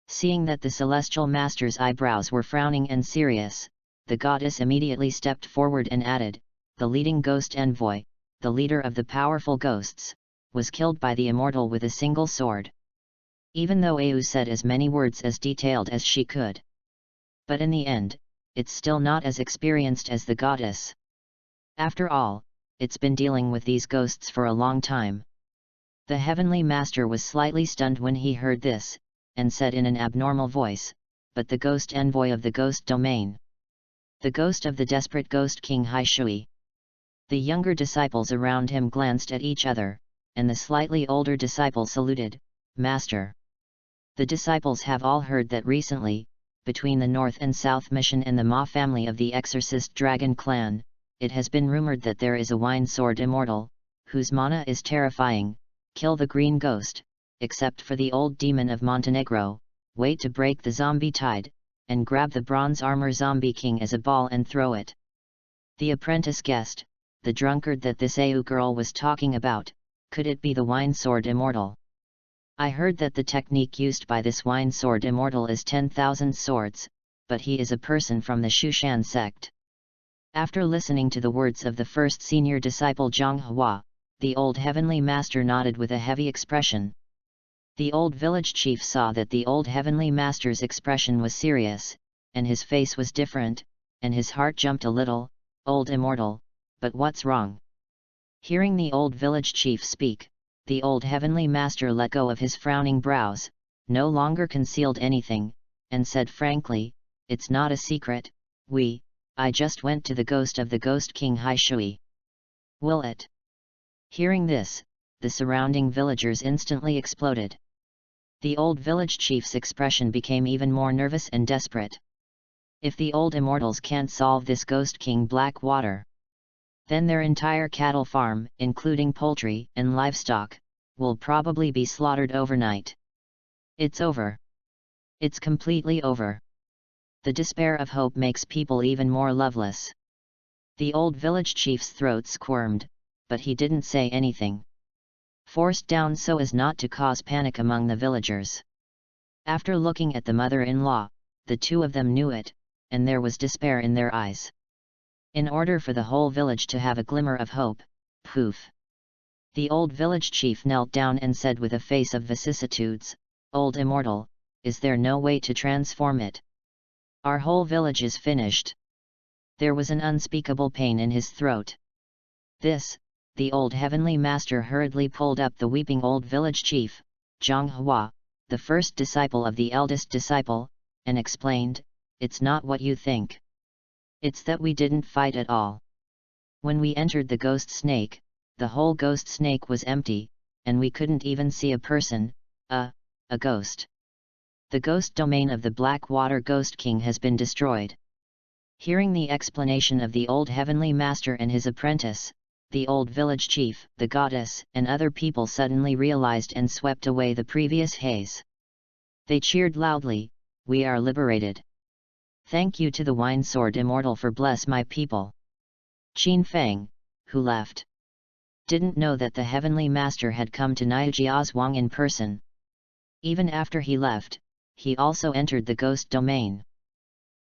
Seeing that the Celestial Master's eyebrows were frowning and serious, the goddess immediately stepped forward and added, "The leading ghost envoy, the leader of the powerful ghosts, was killed by the immortal with a single sword." Even though Au said as many words as detailed as she could. But in the end, it's still not as experienced as the goddess. After all, it's been dealing with these ghosts for a long time. The Heavenly Master was slightly stunned when he heard this, and said in an abnormal voice, "But the ghost envoy of the ghost domain. The ghost of the desperate ghost king Hai Shui." The younger disciples around him glanced at each other, and the slightly older disciple saluted, "Master." The disciples have all heard that recently, between the North and South Mission and the Ma family of the Exorcist Dragon clan, it has been rumored that there is a wine sword immortal, whose mana is terrifying. Kill the green ghost, except for the old demon of Montenegro, wait to break the zombie tide, and grab the bronze armor zombie king as a ball and throw it. The apprentice guessed, the drunkard that this Au girl was talking about, could it be the wine sword immortal? I heard that the technique used by this wine sword immortal is 10,000 swords, but he is a person from the Shushan sect. After listening to the words of the first senior disciple Zhang Hua, the old Heavenly Master nodded with a heavy expression. The old village chief saw that the old Heavenly Master's expression was serious, and his face was different, and his heart jumped a little. Old immortal, but what's wrong? Hearing the old village chief speak, the old Heavenly Master let go of his frowning brows, no longer concealed anything, and said frankly, "It's not a secret, I just went to the ghost of the ghost king Hai Shui." "Will it?" Hearing this, the surrounding villagers instantly exploded. The old village chief's expression became even more nervous and desperate. If the old immortals can't solve this ghost king Blackwater, then their entire cattle farm, including poultry and livestock, will probably be slaughtered overnight. It's over. It's completely over. The despair of hope makes people even more loveless. The old village chief's throat squirmed, but he didn't say anything. Forced down so as not to cause panic among the villagers. After looking at the mother-in-law, the two of them knew it, and there was despair in their eyes. In order for the whole village to have a glimmer of hope, poof! The old village chief knelt down and said with a face of vicissitudes, "Old immortal, is there no way to transform it? Our whole village is finished." There was an unspeakable pain in his throat. This, the old Heavenly Master hurriedly pulled up the weeping old village chief, Zhang Hua, the first disciple of the eldest disciple, and explained, "It's not what you think. It's that we didn't fight at all. When we entered the ghost snake, the whole ghost snake was empty, and we couldn't even see a person, a ghost. The ghost domain of the Blackwater Ghost King has been destroyed." Hearing the explanation of the old Heavenly Master and his apprentice, the old village chief, the goddess, and other people suddenly realized and swept away the previous haze. They cheered loudly, "We are liberated. Thank you to the wine sword immortal for bless my people." Qin Feng, who left, didn't know that the Heavenly Master had come to Nijiazhuang in person. Even after he left, he also entered the ghost domain.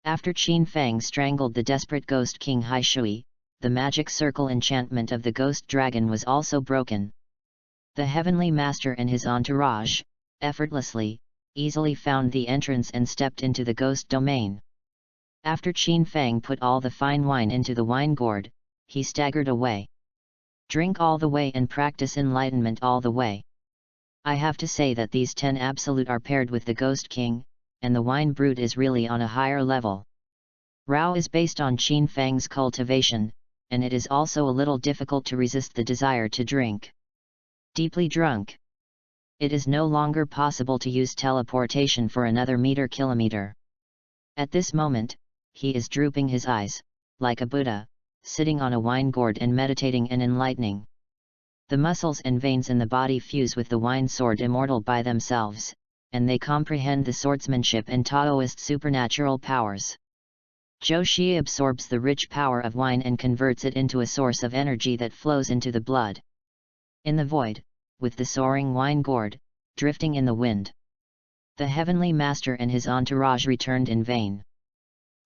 After Qin Feng strangled the desperate ghost king Hai Shui, the magic circle enchantment of the ghost dragon was also broken. The Heavenly Master and his entourage, effortlessly, easily found the entrance and stepped into the ghost domain. After Qin Feng put all the fine wine into the wine gourd, he staggered away. Drink all the way and practice enlightenment all the way. I have to say that these 10 absolute are paired with the Ghost King, and the wine brute is really on a higher level. Rao is based on Qin Feng's cultivation, and it is also a little difficult to resist the desire to drink. Deeply drunk. It is no longer possible to use teleportation for another kilometer. At this moment, he is drooping his eyes, like a Buddha, sitting on a wine gourd and meditating and enlightening. The muscles and veins in the body fuse with the wine sword immortal by themselves, and they comprehend the swordsmanship and Taoist supernatural powers. Zhou Shi absorbs the rich power of wine and converts it into a source of energy that flows into the blood. In the void, with the soaring wine gourd, drifting in the wind, the heavenly master and his entourage returned in vain.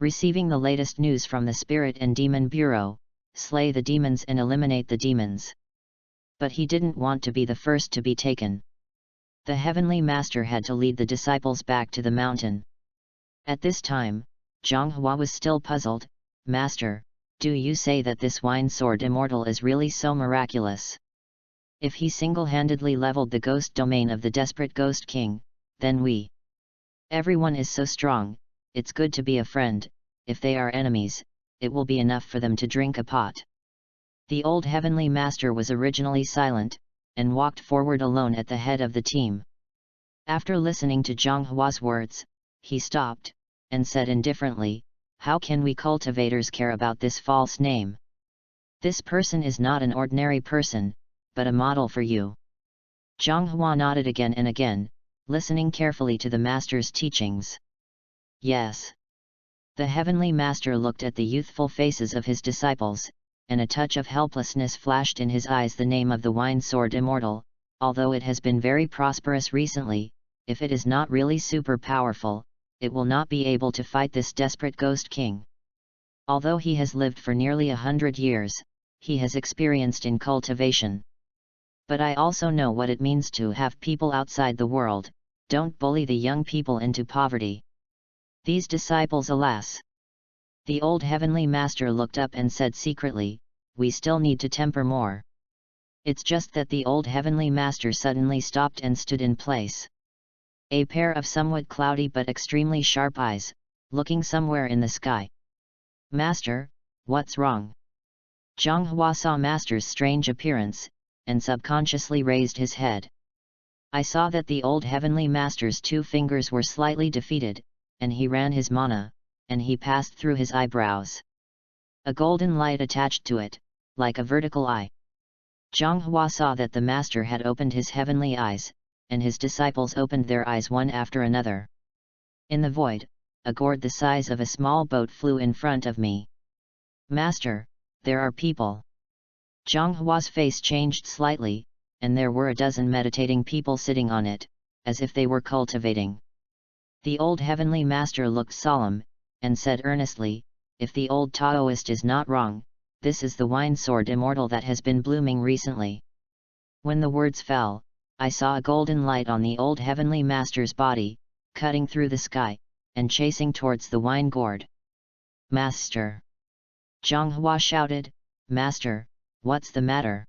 Receiving the latest news from the Spirit and Demon Bureau, slay the demons and eliminate the demons. But he didn't want to be the first to be taken. The heavenly master had to lead the disciples back to the mountain. At this time, Zhonghua was still puzzled. Master, do you say that this wine sword immortal is really so miraculous? If he single-handedly leveled the ghost domain of the desperate Ghost King, then everyone is so strong, it's good to be a friend. If they are enemies, it will be enough for them to drink a pot. The old heavenly master was originally silent, and walked forward alone at the head of the team. After listening to Zhonghua's words, he stopped, and said indifferently, "How can we cultivators care about this false name? This person is not an ordinary person, but a model for you." Zhonghua nodded again and again, listening carefully to the master's teachings. Yes. The heavenly master looked at the youthful faces of his disciples, and a touch of helplessness flashed in his eyes. The name of the wine sword immortal, although it has been very prosperous recently, if it is not really super powerful, it will not be able to fight this desperate Ghost King. Although he has lived for nearly 100 years, he has experienced in cultivation. But I also know what it means to have people outside the world. Don't bully the young people into poverty. These disciples, alas! The old heavenly master looked up and said secretly, "We still need to temper more." It's just that the old heavenly master suddenly stopped and stood in place. A pair of somewhat cloudy but extremely sharp eyes, looking somewhere in the sky. "Master, what's wrong?" Zhonghua saw Master's strange appearance, and subconsciously raised his head. I saw that the old heavenly master's two fingers were slightly defeated, and he ran his mana, and he passed through his eyebrows. A golden light attached to it, like a vertical eye. Zhonghua saw that the master had opened his heavenly eyes, and his disciples opened their eyes one after another. In the void, a gourd the size of a small boat flew in front of me. "Master, there are people." Zhonghua's face changed slightly, and there were a dozen meditating people sitting on it, as if they were cultivating. The old heavenly master looked solemn, and said earnestly, "If the old Taoist is not wrong, this is the wine sword immortal that has been blooming recently." When the words fell, I saw a golden light on the old heavenly master's body, cutting through the sky, and chasing towards the wine gourd. "Master!" Zhonghua shouted, "Master, what's the matter?"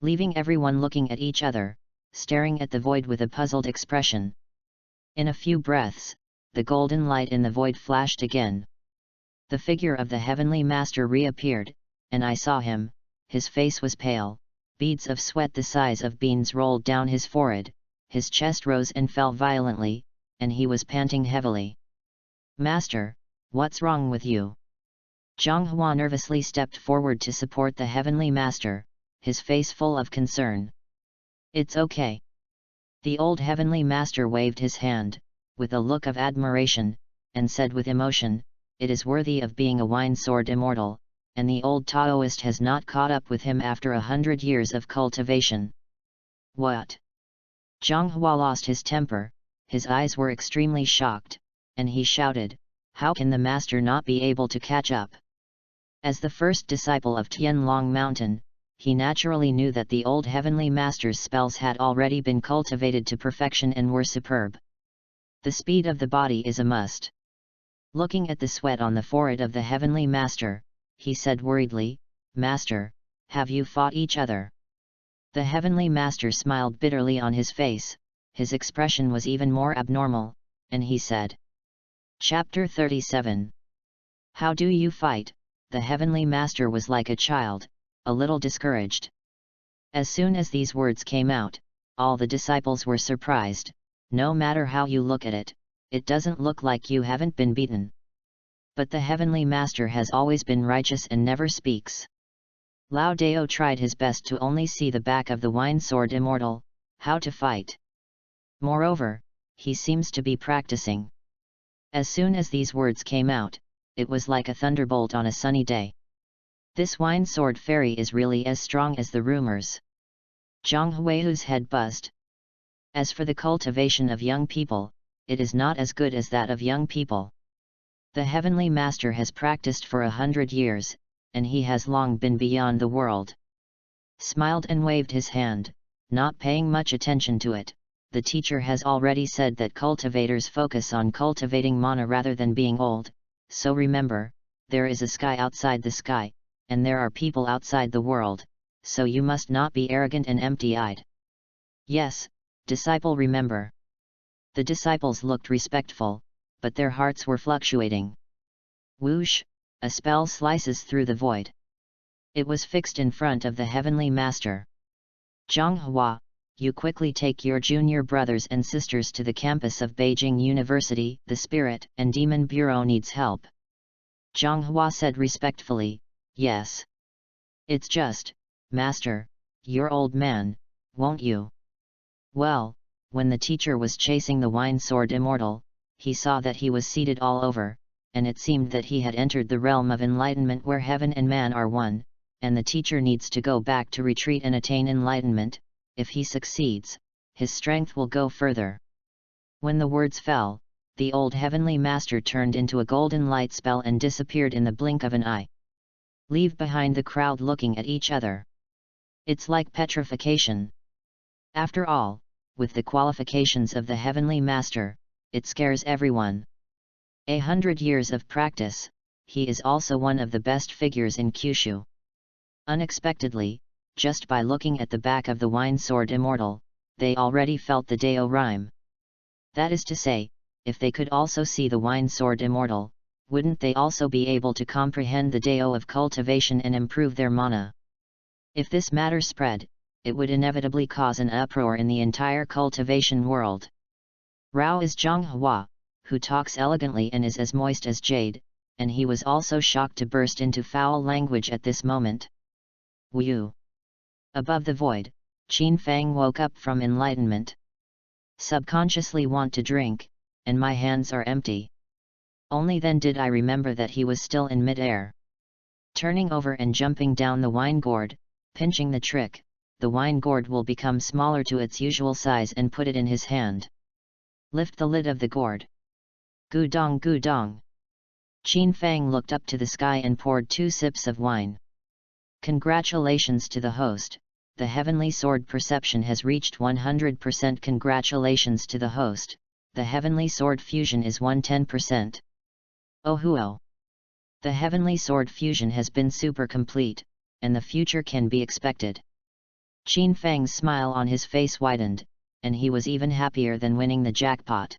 Leaving everyone looking at each other, staring at the void with a puzzled expression. In a few breaths, the golden light in the void flashed again. The figure of the heavenly master reappeared, and I saw him. His face was pale, beads of sweat the size of beans rolled down his forehead, his chest rose and fell violently, and he was panting heavily. "Master, what's wrong with you?" Zhonghua nervously stepped forward to support the heavenly master, his face full of concern. "It's okay." The old heavenly master waved his hand, with a look of admiration, and said with emotion, "It is worthy of being a wine sword immortal, and the old Taoist has not caught up with him after 100 years of cultivation." "What?" Zhonghua lost his temper, his eyes were extremely shocked, and he shouted, "How can the master not be able to catch up?" As the first disciple of Tianlong Mountain, he naturally knew that the old heavenly master's spells had already been cultivated to perfection and were superb. The speed of the body is a must. Looking at the sweat on the forehead of the heavenly master, he said worriedly, "Master, have you fought each other?" The heavenly master smiled bitterly on his face, his expression was even more abnormal, and he said. Chapter 37. How do you fight? The heavenly master was like a child, a little discouraged. As soon as these words came out, all the disciples were surprised. No matter how you look at it, it doesn't look like you haven't been beaten. But the Heavenly Master has always been righteous and never speaks. Lao Dao tried his best to only see the back of the wine sword immortal, how to fight. Moreover, he seems to be practicing. As soon as these words came out, it was like a thunderbolt on a sunny day. This wine sword fairy is really as strong as the rumors. Zhang Huihu's head buzzed. As for the cultivation of young people, it is not as good as that of young people. The Heavenly Master has practiced for 100 years, and he has long been beyond the world. Smiled and waved his hand, not paying much attention to it. The teacher has already said that cultivators focus on cultivating mana rather than being old, so remember, there is a sky outside the sky, and there are people outside the world, so you must not be arrogant and empty-eyed. Yes, disciple, remember. The disciples looked respectful, but their hearts were fluctuating. Whoosh, a spell slices through the void. It was fixed in front of the Heavenly Master. Zhang Hua, you quickly take your junior brothers and sisters to the campus of Beijing University, the Spirit and Demon Bureau needs help. Zhang Hua said respectfully, yes. It's just, Master, you're old man, won't you? Well, when the teacher was chasing the wine sword immortal, he saw that he was seated all over, and it seemed that he had entered the realm of enlightenment where heaven and man are one, and the teacher needs to go back to retreat and attain enlightenment. If he succeeds, his strength will go further. When the words fell, the old Heavenly Master turned into a golden light spell and disappeared in the blink of an eye. Leave behind the crowd looking at each other. It's like petrification. After all, with the qualifications of the Heavenly Master, it scares everyone. 100 years of practice, he is also one of the best figures in Kyushu. Unexpectedly, just by looking at the back of the wine sword immortal, they already felt the Dao rhyme. That is to say, if they could also see the wine sword immortal, wouldn't they also be able to comprehend the Dao of cultivation and improve their mana? If this matter spread, it would inevitably cause an uproar in the entire cultivation world. Rao is Zhang Hua, who talks elegantly and is as moist as jade, and he was also shocked to burst into foul language at this moment. Wu. Above the void, Qin Fang woke up from enlightenment. Subconsciously want to drink, and my hands are empty. Only then did I remember that he was still in mid-air. Turning over and jumping down the wine gourd, pinching the trick, the wine gourd will become smaller to its usual size and put it in his hand. Lift the lid of the gourd. Gudong gudong. Qin Fang looked up to the sky and poured 2 sips of wine. Congratulations to the host, the Heavenly Sword perception has reached 100%. Congratulations to the host, the Heavenly Sword fusion is 110%. Oh huo! The Heavenly Sword fusion has been super complete, and the future can be expected. Qin Fang's smile on his face widened, and he was even happier than winning the jackpot.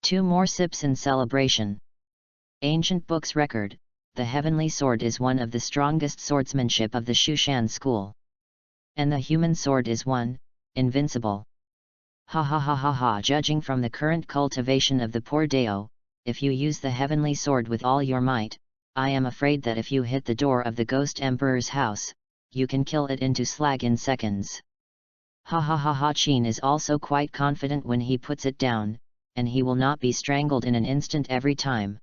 2 more sips in celebration. Ancient books record, the Heavenly Sword is one of the strongest swordsmanship of the Shushan school. And the human sword is one, invincible. Ha ha ha ha ha! Judging from the current cultivation of the poor Dao, if you use the Heavenly Sword with all your might, I am afraid that if you hit the door of the Ghost Emperor's house, you can kill it into slag in seconds. Ha ha ha ha! Qin is also quite confident when he puts it down, and he will not be strangled in an instant every time.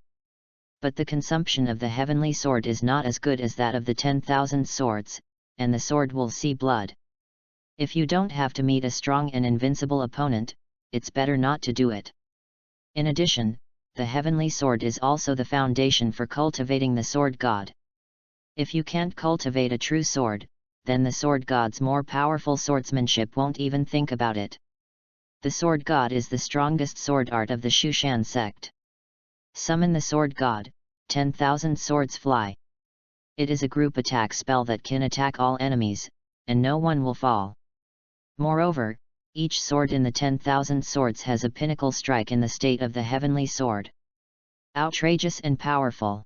But the consumption of the Heavenly Sword is not as good as that of the 10,000 swords, and the sword will see blood. If you don't have to meet a strong and invincible opponent, it's better not to do it. In addition, the Heavenly Sword is also the foundation for cultivating the Sword God. If you can't cultivate a true sword, then the Sword God's more powerful swordsmanship won't even think about it. The Sword God is the strongest sword art of the Shushan sect. Summon the Sword God, 10,000 swords fly. It is a group attack spell that can attack all enemies, and no one will fall. Moreover, each sword in the 10,000 swords has a pinnacle strike in the state of the Heavenly Sword. Outrageous and powerful.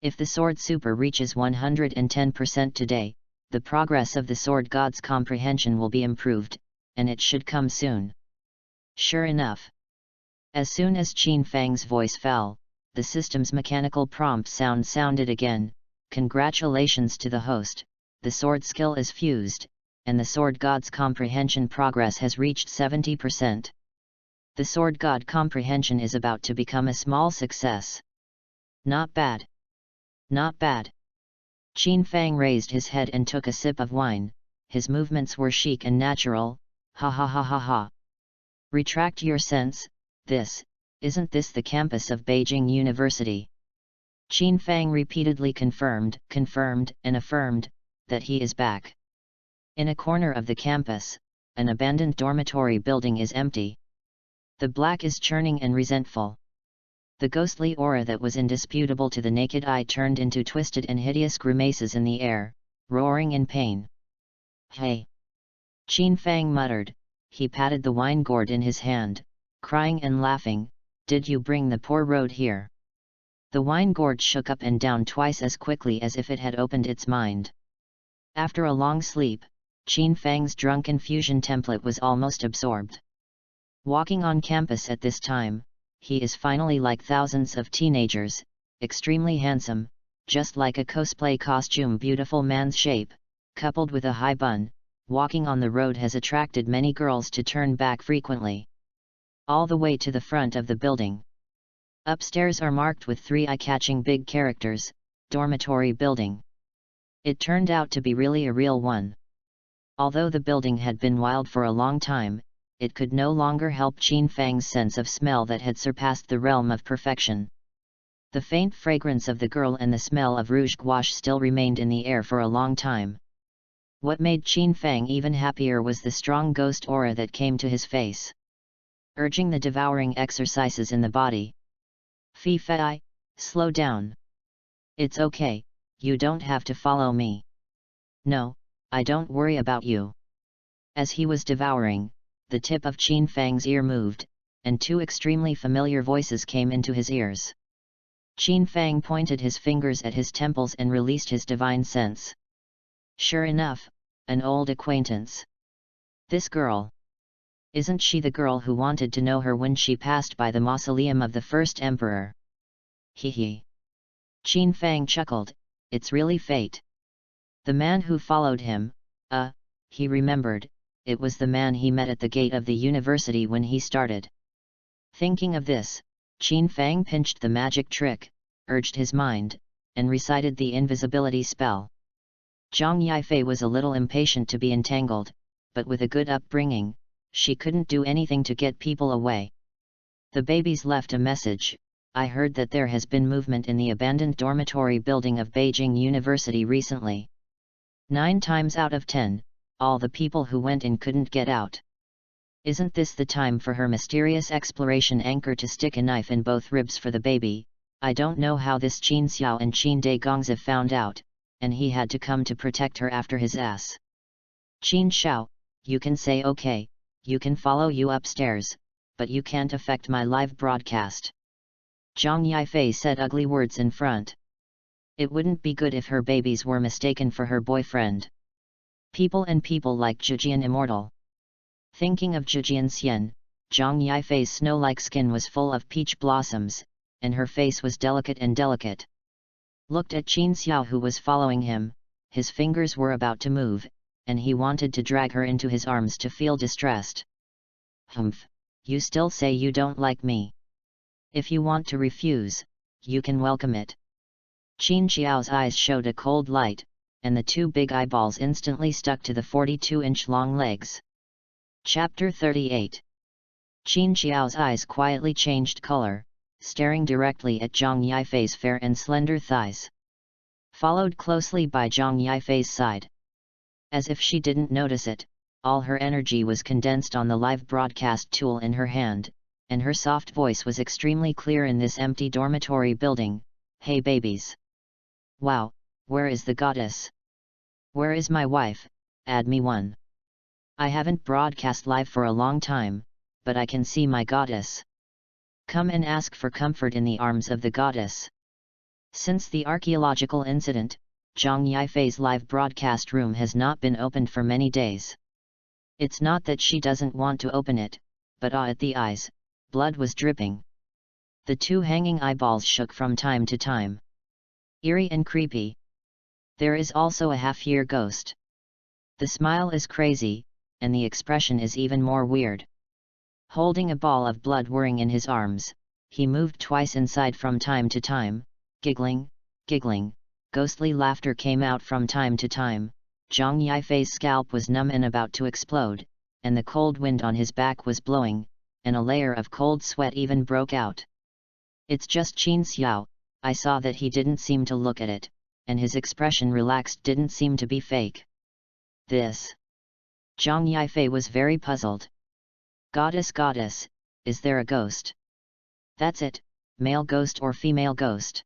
If the Sword Super reaches 110% today, the progress of the Sword God's comprehension will be improved, and it should come soon. Sure enough. As soon as Qin Fang's voice fell, the system's mechanical prompt sound sounded again. Congratulations to the host, the sword skill is fused, and the sword god's comprehension progress has reached 70%. The sword god comprehension is about to become a small success. Not bad. Not bad. Qin Fang raised his head and took a sip of wine. His movements were chic and natural. Ha ha ha ha ha. Retract your sense. Isn't this the campus of Beijing University? Qin Fang repeatedly confirmed, and affirmed, that he is back. In a corner of the campus, an abandoned dormitory building is empty. The black is churning and resentful. The ghostly aura that was indisputable to the naked eye turned into twisted and hideous grimaces in the air, roaring in pain. Hey! Qin Fang muttered. He patted the wine gourd in his hand, crying and laughing. Did you bring the poor road here? The wine gourd shook up and down twice as quickly as if it had opened its mind. After a long sleep, Qin Fang's drunken fusion template was almost absorbed. Walking on campus at this time, he is finally like thousands of teenagers, extremely handsome, just like a cosplay costume beautiful man's shape, coupled with a high bun. Walking on the road has attracted many girls to turn back frequently. All the way to the front of the building. Upstairs are marked with 3 eye-catching big characters, dormitory building. It turned out to be really a real one. Although the building had been wild for a long time, it could no longer help Qin Fang's sense of smell that had surpassed the realm of perfection. The faint fragrance of the girl and the smell of rouge gouache still remained in the air for a long time. What made Qin Fang even happier was the strong ghost aura that came to his face, urging the devouring exercises in the body. Fei, slow down. It's okay, you don't have to follow me. No, I don't worry about you. As he was devouring, the tip of Qin Fang's ear moved, and 2 extremely familiar voices came into his ears. Qin Fang pointed his fingers at his temples and released his divine sense. Sure enough, an old acquaintance. This girl. Isn't she the girl who wanted to know her when she passed by the mausoleum of the first emperor? Hee. Qin Fang chuckled, it's really fate. The man who followed him, he remembered, it was the man he met at the gate of the university when he started. Thinking of this, Qin Fang pinched the magic trick, urged his mind, and recited the invisibility spell. Zhang Yifei was a little impatient to be entangled, but with a good upbringing, she couldn't do anything to get people away. The babies left a message. I heard that there has been movement in the abandoned dormitory building of Beijing University recently. 9 times out of 10, all the people who went in couldn't get out. Isn't this the time for her mysterious exploration anchor to stick a knife in both ribs for the baby? I don't know how this Qin Xiao and Qin De Gongzi found out, and he had to come to protect her after his ass. Qin Xiao, you can say okay, you can follow you upstairs, but you can't affect my live broadcast. Zhang Yifei said ugly words in front. It wouldn't be good if her babies were mistaken for her boyfriend. People like Zhejian immortal. Thinking of Zhejian Xian, Zhang Yifei's snow-like skin was full of peach blossoms, and her face was delicate. Looked at Qin Xiao who was following him, his fingers were about to move, and he wanted to drag her into his arms to feel distressed. Humph, you still say you don't like me. If you want to refuse, you can welcome it. Qin Xiao's eyes showed a cold light, and the 2 big eyeballs instantly stuck to the 42-inch long legs. Chapter 38. Qin Xiao's eyes quietly changed color, staring directly at Zhang Yifei's fair and slender thighs. Followed closely by Zhang Yifei's side. As if she didn't notice it, all her energy was condensed on the live broadcast tool in her hand, and her soft voice was extremely clear in this empty dormitory building. Hey babies! Wow, where is the goddess? Where is my wife? Add me one. I haven't broadcast live for a long time, but I can see my goddess. Come and ask for comfort in the arms of the goddess. Since the archaeological incident, Zhang Yifei's live broadcast room has not been opened for many days. It's not that she doesn't want to open it, but at the eyes, blood was dripping. The two hanging eyeballs shook from time to time. Eerie and creepy. There is also a half-year ghost. The smile is crazy, and the expression is even more weird. Holding a ball of blood whirring in his arms, he moved twice inside from time to time, giggling. Ghostly laughter came out from time to time. Zhang Yifei's scalp was numb and about to explode, and the cold wind on his back was blowing, and a layer of cold sweat even broke out. It's just Qin Xiao, I saw that he didn't seem to look at it, and his expression relaxed didn't seem to be fake. This. Zhang Yifei was very puzzled. Goddess, is there a ghost? That's it, male ghost or female ghost?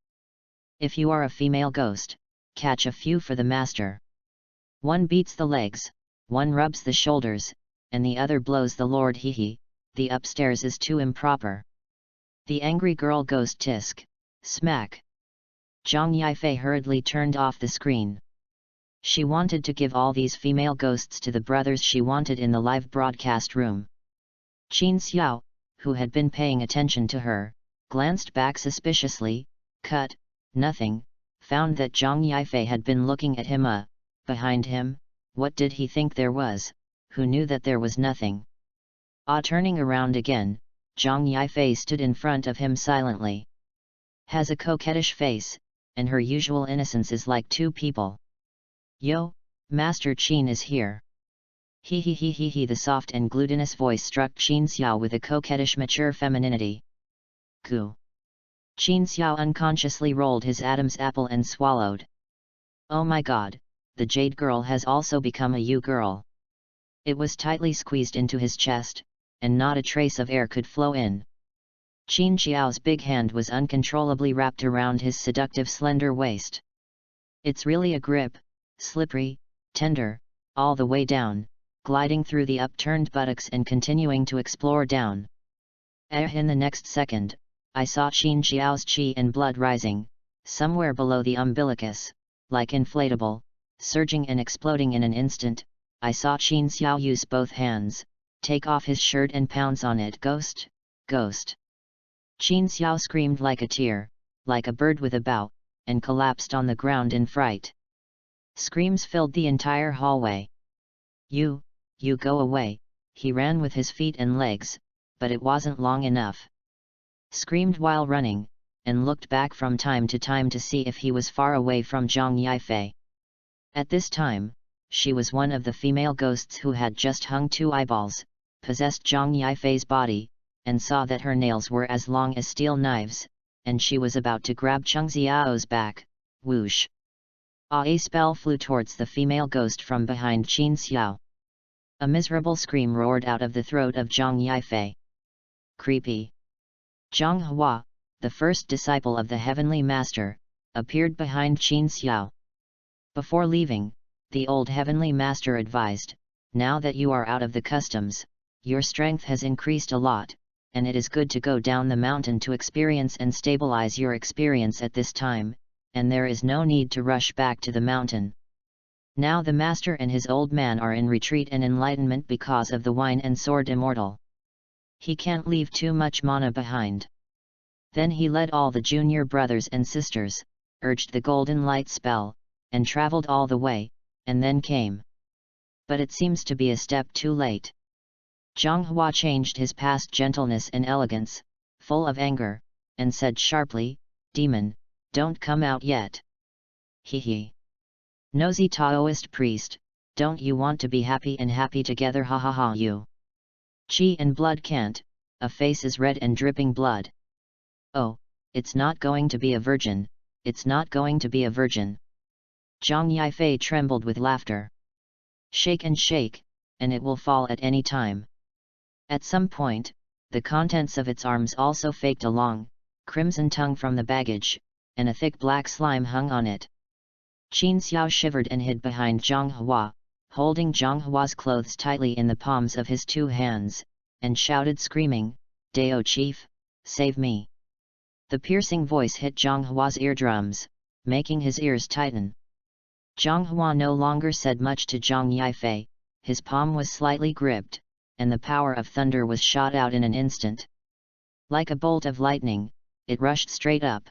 If you are a female ghost, catch a few for the master. One beats the legs, one rubs the shoulders, and the other blows the lord hee. The upstairs is too improper. The angry girl ghost tisk, smack. Zhang Yifei hurriedly turned off the screen. She wanted to give all these female ghosts to the brothers she wanted in the live broadcast room. Qin Xiao, who had been paying attention to her, glanced back suspiciously, nothing, found that Zhang Yifei had been looking at him behind him. What did he think there was? Who knew that there was nothing? Turning around again, Zhang Yifei stood in front of him silently. Has a coquettish face, and her usual innocence is like two people. Yo, Master Qin is here. He. The soft and glutinous voice struck Qin Xiao with a coquettish mature femininity. Goo. Qin Xiao unconsciously rolled his Adam's apple and swallowed. Oh my god, the jade girl has also become a you girl. It was tightly squeezed into his chest, and not a trace of air could flow in. Qin Xiao's big hand was uncontrollably wrapped around his seductive slender waist. It's really a grip, slippery, tender, all the way down, gliding through the upturned buttocks and continuing to explore down. In the next second, I saw Qin Xiao's qi and blood rising, somewhere below the umbilicus, like inflatable, surging and exploding in an instant. I saw Qin Xiao use both hands, take off his shirt and pounce on it. Ghost! Qin Xiao screamed like a tear, like a bird with a bow, and collapsed on the ground in fright. Screams filled the entire hallway. You go away, he ran with his feet and legs, but it wasn't long enough. Screamed while running, and looked back from time to time to see if he was far away from Zhang Yifei. At this time, she was one of the female ghosts who had just hung two eyeballs, possessed Zhang Yifei's body, and saw that her nails were as long as steel knives, and she was about to grab Cheng Xiao's back. Whoosh! A spell flew towards the female ghost from behind Qin Xiao. A miserable scream roared out of the throat of Zhang Yifei. Creepy. Zhang Hua, the first disciple of the Heavenly Master, appeared behind Qin Xiao. Before leaving, the old Heavenly Master advised, now that you are out of the customs, your strength has increased a lot, and it is good to go down the mountain to experience and stabilize your experience at this time, and there is no need to rush back to the mountain. Now the Master and his old man are in retreat and enlightenment because of the wine and sword immortal. He can't leave too much mana behind. Then he led all the junior brothers and sisters, urged the golden light spell, and traveled all the way, and then came. But it seems to be a step too late. Zhang Hua changed his past gentleness and elegance, full of anger, and said sharply, "Demon, don't come out yet." He. Nosy Taoist priest, don't you want to be happy and happy together? Ha ha ha you. Qi and blood can't, a face is red and dripping blood. Oh, it's not going to be a virgin, it's not going to be a virgin. Zhang Yifei trembled with laughter. Shake, and it will fall at any time. At some point, the contents of its arms also faked a long, crimson tongue from the baggage, and a thick black slime hung on it. Qin Xiao shivered and hid behind Zhang Hua, holding Zhang Hua's clothes tightly in the palms of his two hands, and shouted screaming, "Dao Chief, save me!" The piercing voice hit Zhang Hua's eardrums, making his ears tighten. Zhang Hua no longer said much to Zhang Yifei, his palm was slightly gripped, and the power of thunder was shot out in an instant. Like a bolt of lightning, it rushed straight up.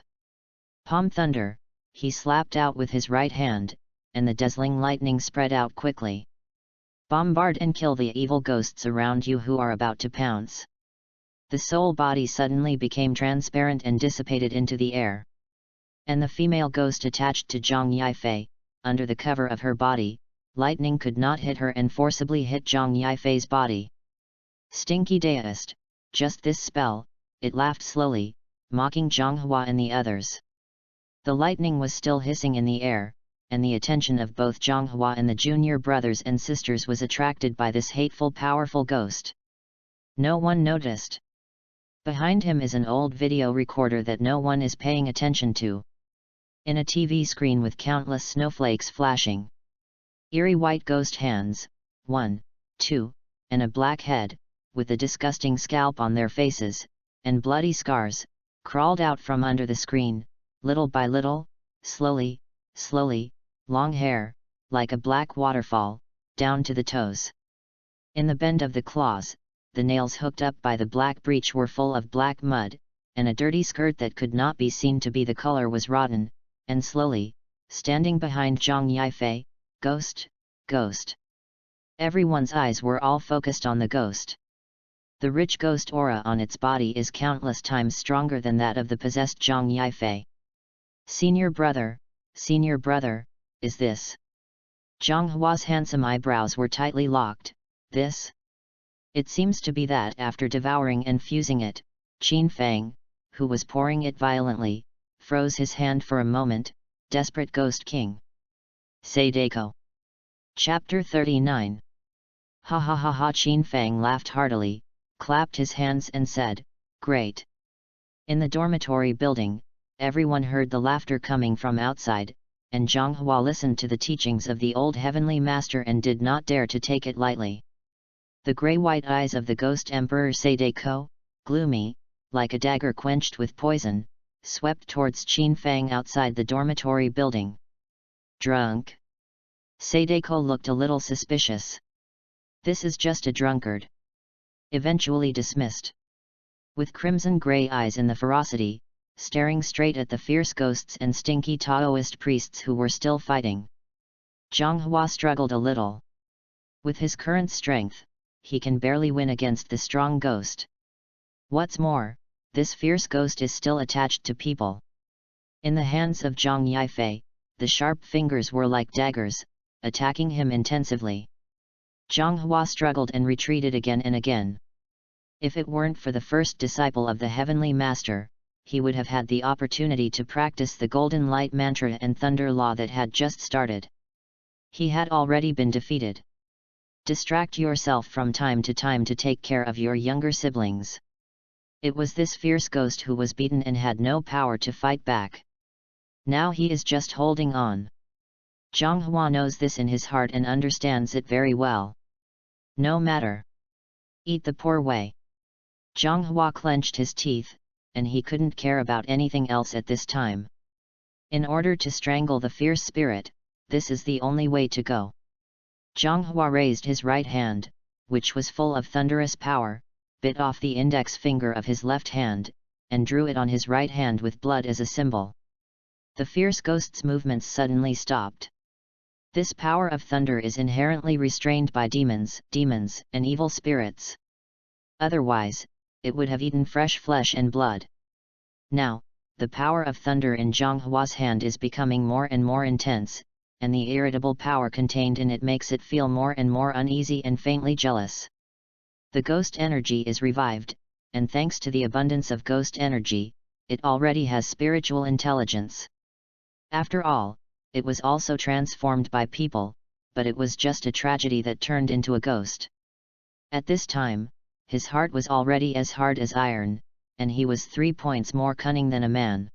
Palm thunder, he slapped out with his right hand, and the dazzling lightning spread out quickly. Bombard and kill the evil ghosts around you who are about to pounce. The soul body suddenly became transparent and dissipated into the air. And the female ghost attached to Zhang Yifei, under the cover of her body, lightning could not hit her and forcibly hit Zhang Yifei's body. Stinky deist, just this spell, it laughed slowly, mocking Zhang Hua and the others. The lightning was still hissing in the air, and the attention of both Zhang Hua and the junior brothers and sisters was attracted by this hateful powerful ghost. No one noticed. Behind him is an old video recorder that no one is paying attention to. In a TV screen with countless snowflakes flashing. Eerie white ghost hands, 1, 2, and a black head, with a disgusting scalp on their faces, and bloody scars, crawled out from under the screen, little by little, slowly, long hair, like a black waterfall, down to the toes. In the bend of the claws, the nails hooked up by the black breech were full of black mud, and a dirty skirt that could not be seen to be the color was rotten, and slowly, standing behind Zhang Yifei, ghost. Everyone's eyes were all focused on the ghost. The rich ghost aura on its body is countless times stronger than that of the possessed Zhang Yifei. Senior brother, is this? Zhang Hua's handsome eyebrows were tightly locked. This? It seems to be that after devouring and fusing it, Qin Fang, who was pouring it violently, froze his hand for a moment. Desperate Ghost King. Sadeko. Chapter 39. Ha ha ha ha! Qin Fang laughed heartily, clapped his hands and said, "Great!" In the dormitory building, everyone heard the laughter coming from outside, and Zhang Hua listened to the teachings of the old heavenly master and did not dare to take it lightly. The grey-white eyes of the ghost emperor Sadeko, gloomy, like a dagger quenched with poison, swept towards Qin Fang outside the dormitory building. Drunk? Sadeko looked a little suspicious. This is just a drunkard. Eventually dismissed. With crimson-grey eyes in the ferocity, staring straight at the fierce ghosts and stinky Taoist priests who were still fighting. Zhang Hua struggled a little. With his current strength, he can barely win against the strong ghost. What's more, this fierce ghost is still attached to people. In the hands of Zhang Yifei, the sharp fingers were like daggers, attacking him intensively. Zhang Hua struggled and retreated again and again. If it weren't for the first disciple of the heavenly master, he would have had the opportunity to practice the golden light mantra and thunder law that had just started. He had already been defeated. Distract yourself from time to time to take care of your younger siblings. It was this fierce ghost who was beaten and had no power to fight back. Now he is just holding on. Zhang Hua knows this in his heart and understands it very well. No matter. Eat the poor way. Zhang Hua clenched his teeth, and he couldn't care about anything else at this time. In order to strangle the fierce spirit, this is the only way to go. Zhang Hua raised his right hand, which was full of thunderous power, bit off the index finger of his left hand, and drew it on his right hand with blood as a symbol. The fierce ghost's movements suddenly stopped. This power of thunder is inherently restrained by demons, and evil spirits. Otherwise, it would have eaten fresh flesh and blood. Now, the power of thunder in Zhang Hua's hand is becoming more and more intense, and the irritable power contained in it makes it feel more and more uneasy and faintly jealous. The ghost energy is revived, and thanks to the abundance of ghost energy, it already has spiritual intelligence. After all, it was also transformed by people, but it was just a tragedy that turned into a ghost. At this time, his heart was already as hard as iron, and he was 3 points more cunning than a man.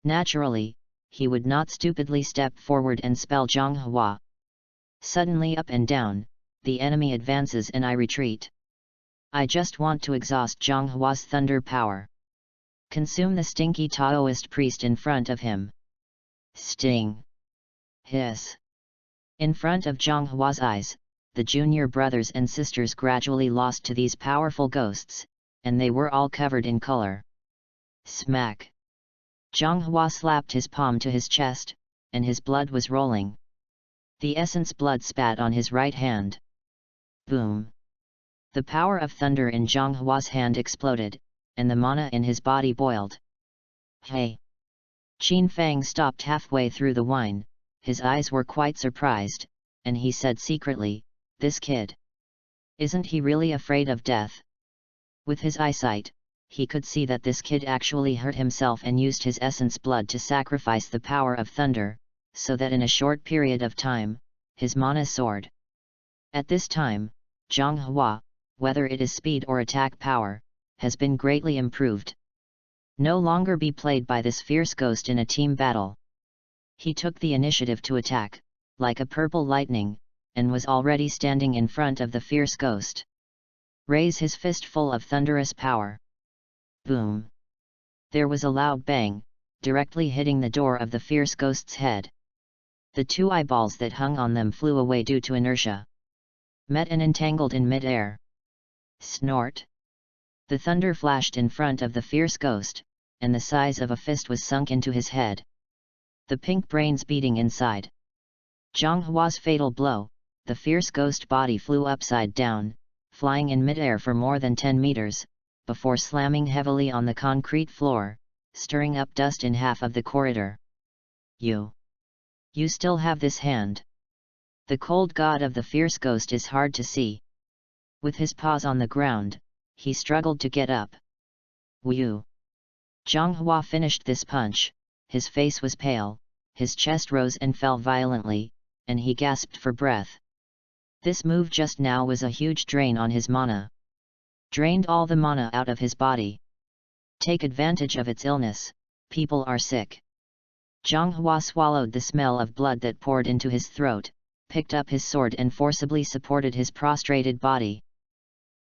Naturally, he would not stupidly step forward and spell Zhang Hua. Suddenly up and down, the enemy advances and I retreat. I just want to exhaust Zhang Hua's thunder power. Consume the stinky Taoist priest in front of him. Sting. Hiss. In front of Zhang Hua's eyes, the junior brothers and sisters gradually lost to these powerful ghosts, and they were all covered in color. Smack! Zhonghua slapped his palm to his chest, and his blood was rolling. The essence blood spat on his right hand. Boom! The power of thunder in Zhonghua's hand exploded, and the mana in his body boiled. Hey! Qin Fang stopped halfway through the wine, his eyes were quite surprised, and he said secretly, "This kid. Isn't he really afraid of death?" With his eyesight, he could see that this kid actually hurt himself and used his essence blood to sacrifice the power of thunder, so that in a short period of time, his mana soared. At this time, Zhonghua, whether it is speed or attack power, has been greatly improved. No longer be played by this fierce ghost in a team battle. He took the initiative to attack, like a purple lightning, and was already standing in front of the fierce ghost. Raise his fist full of thunderous power. Boom! There was a loud bang, directly hitting the door of the fierce ghost's head. The two eyeballs that hung on them flew away due to inertia. Met and entangled in mid-air. Snort! The thunder flashed in front of the fierce ghost, and the size of a fist was sunk into his head. The pink brains beating inside. Zhonghua's fatal blow, the fierce ghost body flew upside down, flying in mid-air for more than 10 meters, before slamming heavily on the concrete floor, stirring up dust in half of the corridor. You still have this hand. The cold god of the fierce ghost is hard to see. With his paws on the ground, he struggled to get up. Wu! Zhonghua finished this punch, his face was pale, his chest rose and fell violently, and he gasped for breath. This move just now was a huge drain on his mana. Drained all the mana out of his body. Take advantage of its illness, people are sick. Zhonghua swallowed the smell of blood that poured into his throat, picked up his sword and forcibly supported his prostrated body.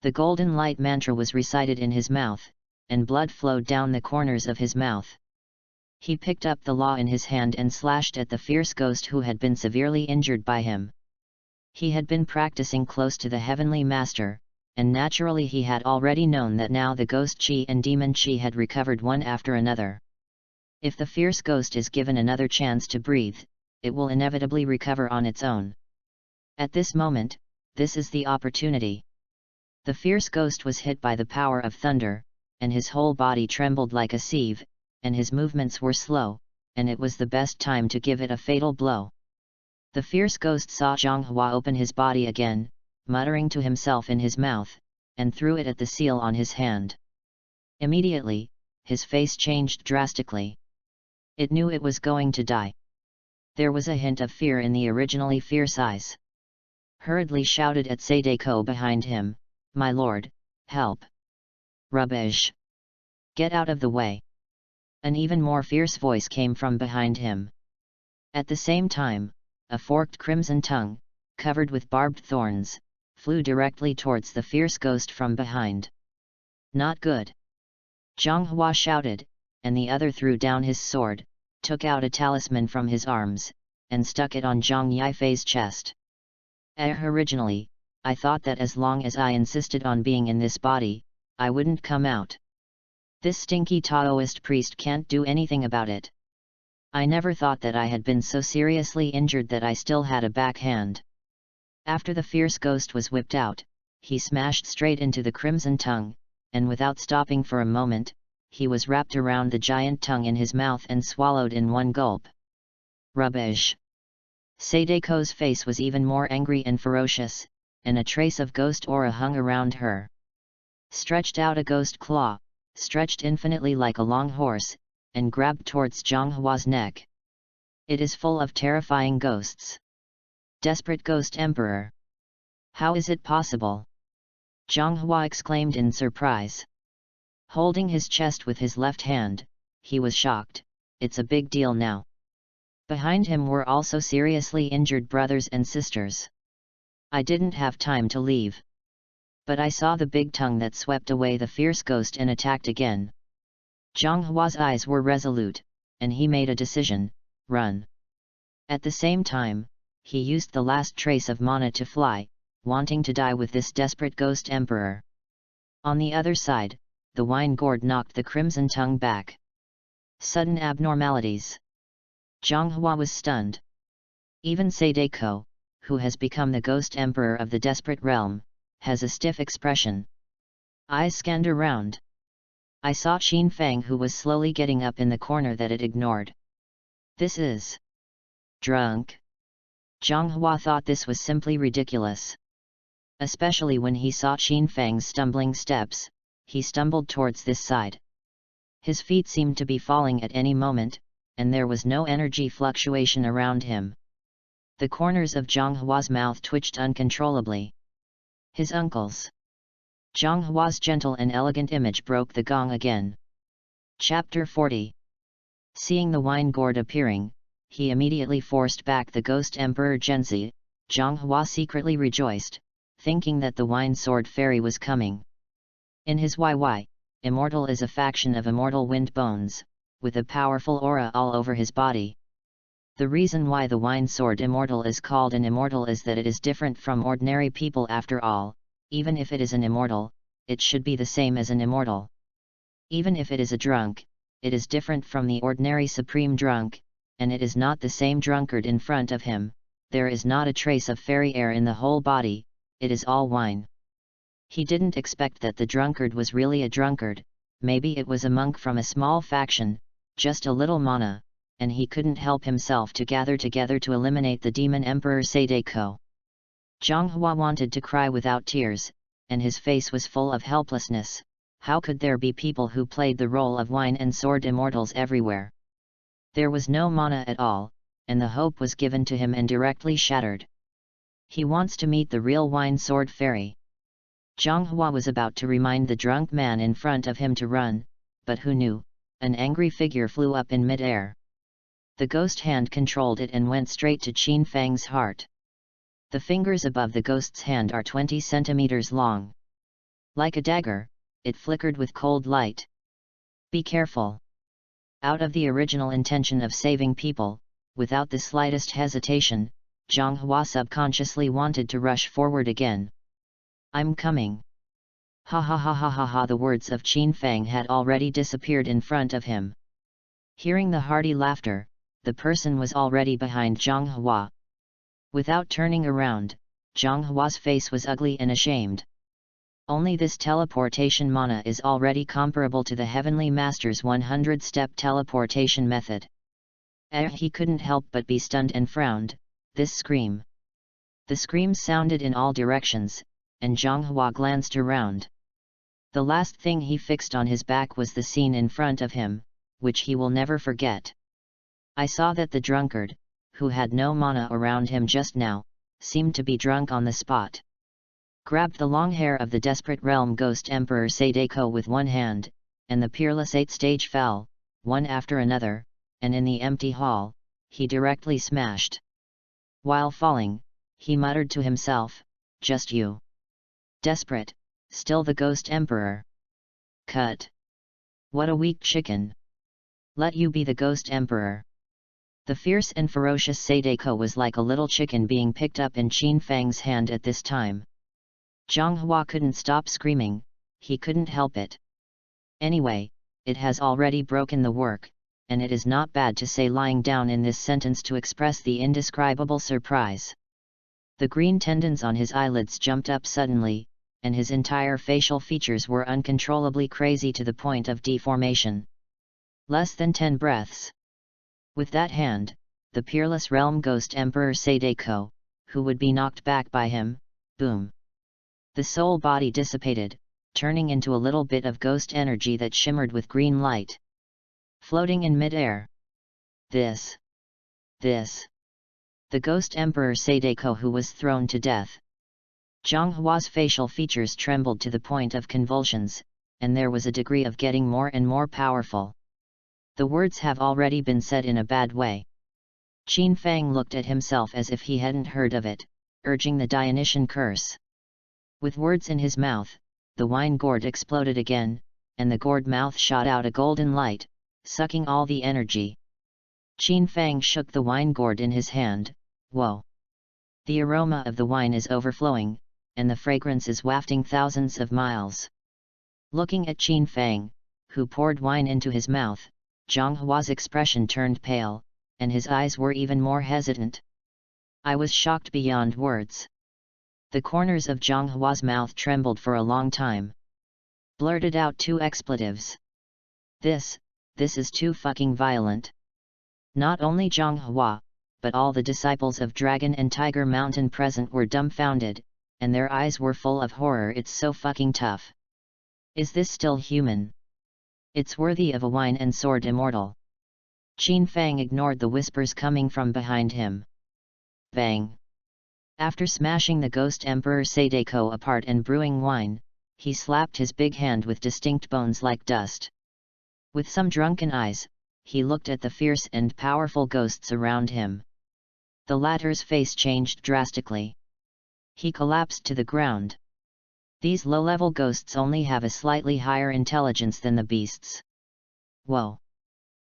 The golden light mantra was recited in his mouth, and blood flowed down the corners of his mouth. He picked up the law in his hand and slashed at the fierce ghost who had been severely injured by him. He had been practicing close to the heavenly master, and naturally he had already known that now the ghost chi and demon chi had recovered one after another. If the fierce ghost is given another chance to breathe, it will inevitably recover on its own. At this moment, this is the opportunity. The fierce ghost was hit by the power of thunder, and his whole body trembled like a sieve, and his movements were slow, and it was the best time to give it a fatal blow. The fierce ghost saw Zhonghua open his body again, muttering to himself in his mouth, and threw it at the seal on his hand. Immediately, his face changed drastically. It knew it was going to die. There was a hint of fear in the originally fierce eyes. Hurriedly shouted at Sadeko behind him, "My lord, help! Rubbish! Get out of the way!" An even more fierce voice came from behind him. At the same time, a forked crimson tongue, covered with barbed thorns, flew directly towards the fierce ghost from behind. "Not good!" Zhonghua shouted, and the other threw down his sword, took out a talisman from his arms, and stuck it on Zhang Yifei's chest. Originally, I thought that as long as I insisted on being in this body, I wouldn't come out. This stinky Taoist priest can't do anything about it. I never thought that I had been so seriously injured that I still had a backhand. After the fierce ghost was whipped out, he smashed straight into the crimson tongue, and without stopping for a moment, he was wrapped around the giant tongue in his mouth and swallowed in one gulp. Rubbish! Sadeko's face was even more angry and ferocious, and a trace of ghost aura hung around her. Stretched out a ghost claw, stretched infinitely like a long horse, and grabbed towards Zhonghua's neck. It is full of terrifying ghosts. Desperate Ghost Emperor! How is it possible? Zhonghua exclaimed in surprise. Holding his chest with his left hand, he was shocked. It's a big deal now. Behind him were also seriously injured brothers and sisters. I didn't have time to leave. But I saw the big tongue that swept away the fierce ghost and attacked again. Zhonghua's eyes were resolute, and he made a decision: run. At the same time, he used the last trace of mana to fly, wanting to die with this desperate ghost emperor. On the other side, the wine gourd knocked the crimson tongue back. Sudden abnormalities. Zhang Hua was stunned. Even Sadeko, who has become the ghost emperor of the desperate realm, has a stiff expression. I scanned around. I saw Qin Fang, who was slowly getting up in the corner that it ignored. This is drunk. Zhang Hua thought this was simply ridiculous. Especially when he saw Qin Fang's stumbling steps, he stumbled towards this side. His feet seemed to be falling at any moment, and there was no energy fluctuation around him. The corners of Zhang Hua's mouth twitched uncontrollably. His uncles. Zhang Hua's gentle and elegant image broke the gong again. Chapter 40. Seeing the wine gourd appearing, he immediately forced back the ghost emperor Genzi. Zhang Hua secretly rejoiced, thinking that the wine sword fairy was coming. In his YY, Immortal is a faction of immortal wind bones, with a powerful aura all over his body. The reason why the wine sword Immortal is called an immortal is that it is different from ordinary people after all. Even if it is an immortal, it should be the same as an immortal. Even if it is a drunk, it is different from the ordinary supreme drunk, and it is not the same drunkard in front of him. There is not a trace of fairy air in the whole body, it is all wine. He didn't expect that the drunkard was really a drunkard, maybe it was a monk from a small faction, just a little mana, and he couldn't help himself to gather together to eliminate the demon emperor Sadeko. Zhang Hua wanted to cry without tears, and his face was full of helplessness. How could there be people who played the role of wine and sword immortals everywhere? There was no mana at all, and the hope was given to him and directly shattered. He wants to meet the real wine sword fairy. Zhang Hua was about to remind the drunk man in front of him to run, but who knew, an angry figure flew up in mid-air. The ghost hand controlled it and went straight to Qin Fang's heart. The fingers above the ghost's hand are 20 centimeters long. Like a dagger, it flickered with cold light. Be careful. Out of the original intention of saving people, without the slightest hesitation, Zhang Hua subconsciously wanted to rush forward again. I'm coming. Ha ha ha ha ha ha. The words of Qin Fang had already disappeared in front of him. Hearing the hearty laughter, the person was already behind Zhang Hua. Without turning around, Zhang Hua's face was ugly and ashamed. Only this teleportation mana is already comparable to the Heavenly Master's 100-step teleportation method. He couldn't help but be stunned and frowned. This scream. The screams sounded in all directions, and Zhang Hua glanced around. The last thing he fixed on his back was the scene in front of him, which he will never forget. I saw that the drunkard, who had no mana around him just now, seemed to be drunk on the spot. Grabbed the long hair of the desperate realm ghost emperor Sadeko with one hand, and the peerless 8-stage fell, one after another, and in the empty hall, he directly smashed. While falling, he muttered to himself, just you. Desperate, still the ghost emperor. Cut. What a weak chicken. Let you be the ghost emperor. The fierce and ferocious Sadeko was like a little chicken being picked up in Qin Fang's hand at this time. Zhang Hua couldn't stop screaming, he couldn't help it. Anyway, it has already broken the work, and it is not bad to say lying down in this sentence to express the indescribable surprise. The green tendons on his eyelids jumped up suddenly, and his entire facial features were uncontrollably crazy to the point of deformation. Less than 10 breaths. With that hand, the peerless realm ghost emperor Sadeko, who would be knocked back by him, boom. The soul body dissipated, turning into a little bit of ghost energy that shimmered with green light. Floating in mid-air. This. The ghost emperor Sadeko, who was thrown to death. Zhang Hua's facial features trembled to the point of convulsions, and there was a degree of getting more and more powerful. The words have already been said in a bad way. Qin Fang looked at himself as if he hadn't heard of it, urging the Dionysian curse. With words in his mouth, the wine gourd exploded again, and the gourd mouth shot out a golden light, sucking all the energy. Qin Fang shook the wine gourd in his hand. Whoa! The aroma of the wine is overflowing, and the fragrance is wafting thousands of miles. Looking at Qin Fang, who poured wine into his mouth, Zhang Hua's expression turned pale, and his eyes were even more hesitant. I was shocked beyond words. The corners of Zhang Hua's mouth trembled for a long time. Blurted out 2 expletives. This is too fucking violent. Not only Zhang Hua, but all the disciples of Dragon and Tiger Mountain present were dumbfounded, and their eyes were full of horror. It's so fucking tough. Is this still human? It's worthy of a wine and sword immortal. Qin Fang ignored the whispers coming from behind him. Bang! After smashing the Ghost Emperor Sadako apart and brewing wine, he slapped his big hand with distinct bones like dust. With some drunken eyes, he looked at the fierce and powerful ghosts around him. The latter's face changed drastically. He collapsed to the ground. These low-level ghosts only have a slightly higher intelligence than the beasts. Whoa!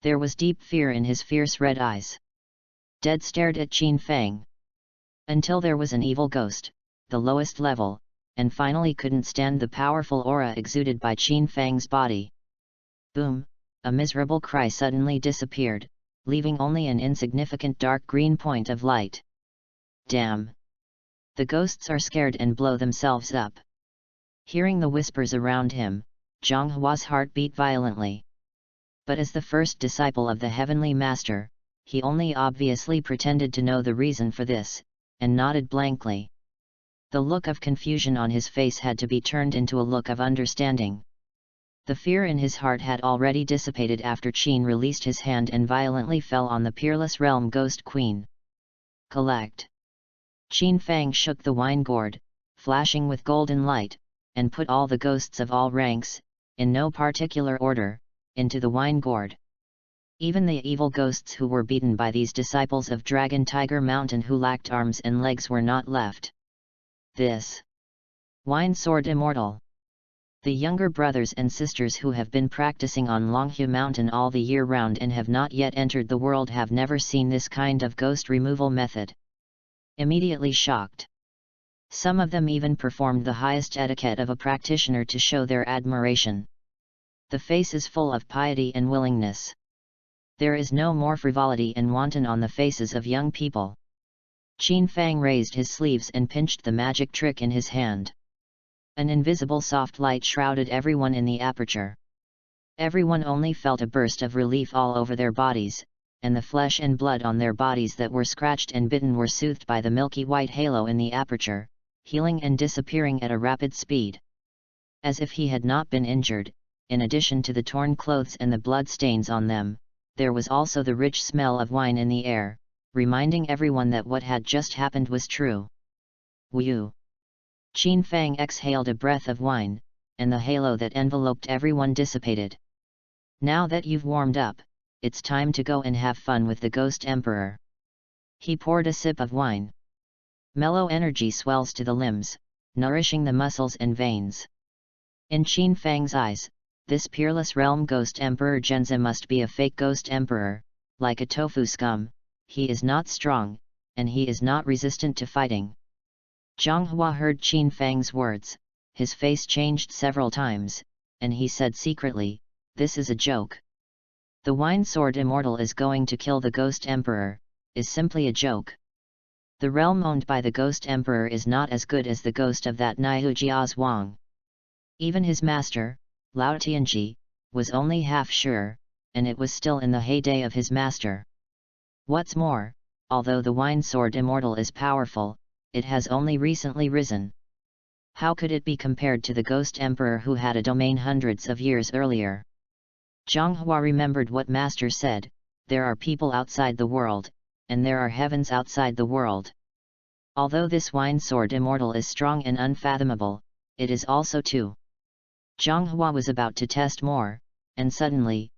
There was deep fear in his fierce red eyes. Dead stared at Qin Fang. Until there was an evil ghost, the lowest level, and finally couldn't stand the powerful aura exuded by Qin Fang's body. Boom! A miserable cry suddenly disappeared, leaving only an insignificant dark green point of light. Damn! The ghosts are scared and blow themselves up. Hearing the whispers around him, Zhang Hua's heart beat violently. But as the first disciple of the Heavenly Master, he only obviously pretended to know the reason for this, and nodded blankly. The look of confusion on his face had to be turned into a look of understanding. The fear in his heart had already dissipated after Qin released his hand and violently fell on the Peerless Realm Ghost Queen. Collect! Qin Fang shook the wine gourd, flashing with golden light, and put all the ghosts of all ranks, in no particular order, into the wine gourd. Even the evil ghosts who were beaten by these disciples of Dragon Tiger Mountain who lacked arms and legs were not left. This wine sword immortal. The younger brothers and sisters who have been practicing on Longhu Mountain all the year round and have not yet entered the world have never seen this kind of ghost removal method. Immediately shocked. Some of them even performed the highest etiquette of a practitioner to show their admiration. The face is full of piety and willingness. There is no more frivolity and wanton on the faces of young people. Qin Fang raised his sleeves and pinched the magic trick in his hand. An invisible soft light shrouded everyone in the aperture. Everyone only felt a burst of relief all over their bodies, and the flesh and blood on their bodies that were scratched and bitten were soothed by the milky white halo in the aperture, healing and disappearing at a rapid speed. As if he had not been injured, in addition to the torn clothes and the blood stains on them, there was also the rich smell of wine in the air, reminding everyone that what had just happened was true. Whew! Qin Fang exhaled a breath of wine, and the halo that enveloped everyone dissipated. Now that you've warmed up, it's time to go and have fun with the Ghost Emperor. He poured a sip of wine. Mellow energy swells to the limbs, nourishing the muscles and veins. In Qin Fang's eyes, this peerless realm Ghost Emperor Genza must be a fake Ghost Emperor, like a tofu scum. He is not strong, and he is not resistant to fighting. Zhang Hua heard Qin Fang's words, his face changed several times, and he said secretly, "This is a joke. The wine sword immortal is going to kill the Ghost Emperor, is simply a joke. The realm owned by the Ghost Emperor is not as good as the ghost of that Nihu Wang. Even his master, Lao Tianji, was only half sure, and it was still in the heyday of his master. What's more, although the wine sword immortal is powerful, it has only recently risen. How could it be compared to the Ghost Emperor who had a domain hundreds of years earlier?" Zhang Hua remembered what Master said, there are people outside the world, and there are heavens outside the world. Although this wine sword immortal is strong and unfathomable, it is also too. Zhang Hua was about to test more, and suddenly,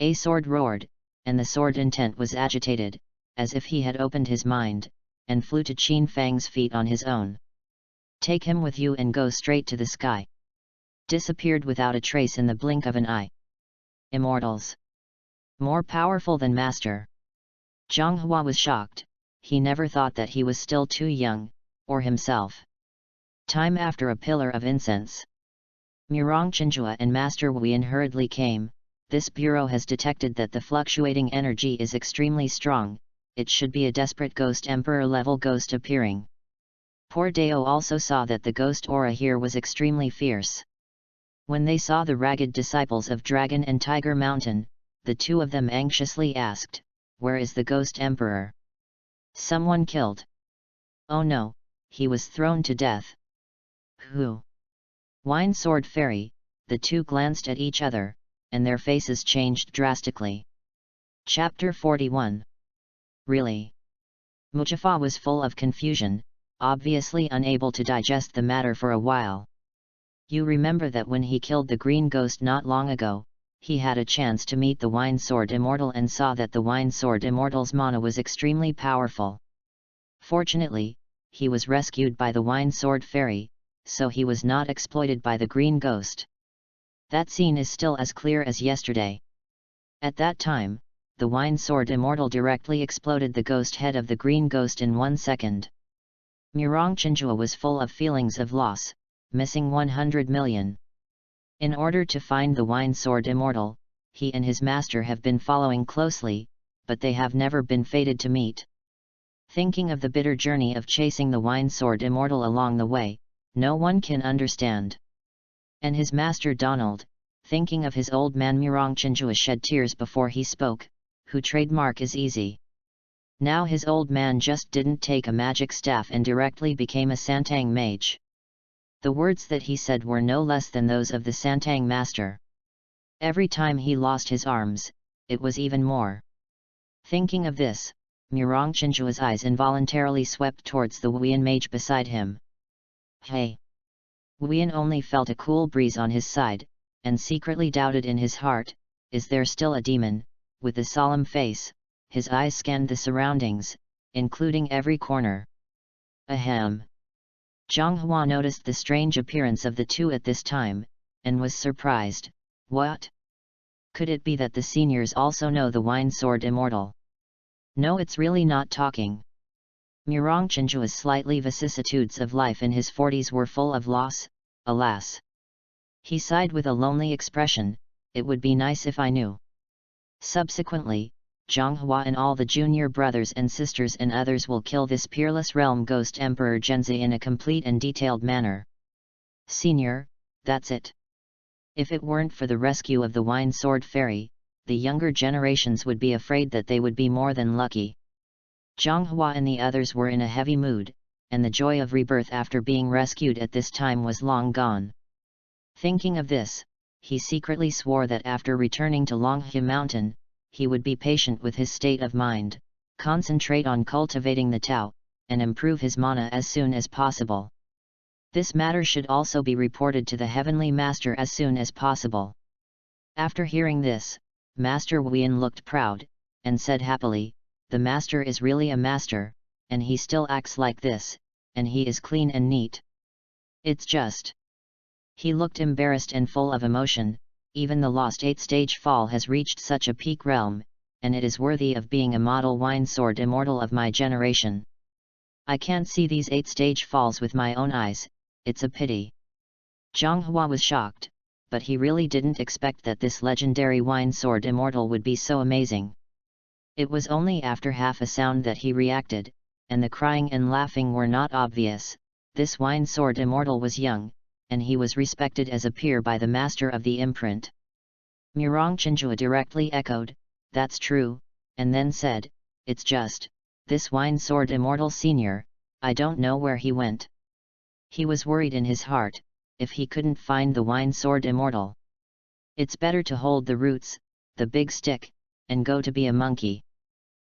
a sword roared, and the sword intent was agitated, as if he had opened his mind, and flew to Qin Fang's feet on his own. "Take him with you and go straight to the sky." Disappeared without a trace in the blink of an eye. Immortals. More powerful than Master. Zhang Hua was shocked, he never thought that he was still too young, or himself. Time after a pillar of incense. Murong Chinjua and Master Wuyan hurriedly came. This bureau has detected that the fluctuating energy is extremely strong, it should be a desperate ghost emperor level ghost appearing. Poor Deo also saw that the ghost aura here was extremely fierce. When they saw the ragged disciples of Dragon and Tiger Mountain, the two of them anxiously asked, "Where is the ghost emperor? Someone killed? Oh no, he was thrown to death." Who? Wine Sword Fairy. The two glanced at each other, and their faces changed drastically. Chapter 41. Really? Mujafa was full of confusion, obviously unable to digest the matter for a while. You remember that when he killed the green ghost not long ago, he had a chance to meet the Wine Sword Immortal and saw that the Wine Sword Immortal's mana was extremely powerful. Fortunately, he was rescued by the Wine Sword Fairy, so he was not exploited by the green ghost. That scene is still as clear as yesterday. At that time, the Wine Sword Immortal directly exploded the ghost head of the green ghost in 1 second. Murong Chinjua was full of feelings of loss, missing 100 million. In order to find the Wine Sword Immortal, he and his master have been following closely, but they have never been fated to meet. Thinking of the bitter journey of chasing the Wine Sword Immortal along the way, no one can understand. And his master Donald, thinking of his old man Murong Chinjua, shed tears before he spoke, who trademark is easy. Now his old man just didn't take a magic staff and directly became a Santang mage. The words that he said were no less than those of the Santang master. Every time he lost his arms, it was even more. Thinking of this, Murong Chinjua's eyes involuntarily swept towards the Wuyan mage beside him. Hey! Wuyan only felt a cool breeze on his side, and secretly doubted in his heart, is there still a demon? With a solemn face, his eyes scanned the surroundings, including every corner. Ahem! Zhang Hua noticed the strange appearance of the two at this time, and was surprised. What? Could it be that the seniors also know the Wine Sword Immortal? No, it's really not talking. Murong Chinjua's slightly vicissitudes of life in his 40s were full of loss, alas. He sighed with a lonely expression, it would be nice if I knew. Subsequently, Zhang Hua and all the junior brothers and sisters and others will kill this peerless realm ghost Emperor Genzi in a complete and detailed manner. Senior, that's it. If it weren't for the rescue of the Wine Sword Fairy, the younger generations would be afraid that they would be more than lucky. Zhang Hua and the others were in a heavy mood, and the joy of rebirth after being rescued at this time was long gone. Thinking of this, he secretly swore that after returning to Longhe Mountain, he would be patient with his state of mind, concentrate on cultivating the Tao, and improve his mana as soon as possible. This matter should also be reported to the Heavenly Master as soon as possible. After hearing this, Master Wuyan looked proud, and said happily, the Master is really a master, and he still acts like this, and he is clean and neat. It's just. He looked embarrassed and full of emotion. Even the lost 8-stage fall has reached such a peak realm, and it is worthy of being a model Wine Sword Immortal of my generation. I can't see these 8-stage falls with my own eyes, it's a pity. Zhang Hua was shocked, but he really didn't expect that this legendary Wine Sword Immortal would be so amazing. It was only after half a sound that he reacted, and the crying and laughing were not obvious. This Wine Sword Immortal was young, and he was respected as a peer by the master of the imprint. Murong Chinjua directly echoed, that's true, and then said, it's just, this Wine Sword Immortal Senior, I don't know where he went. He was worried in his heart, if he couldn't find the Wine Sword Immortal. It's better to hold the roots, the big stick, and go to be a monkey.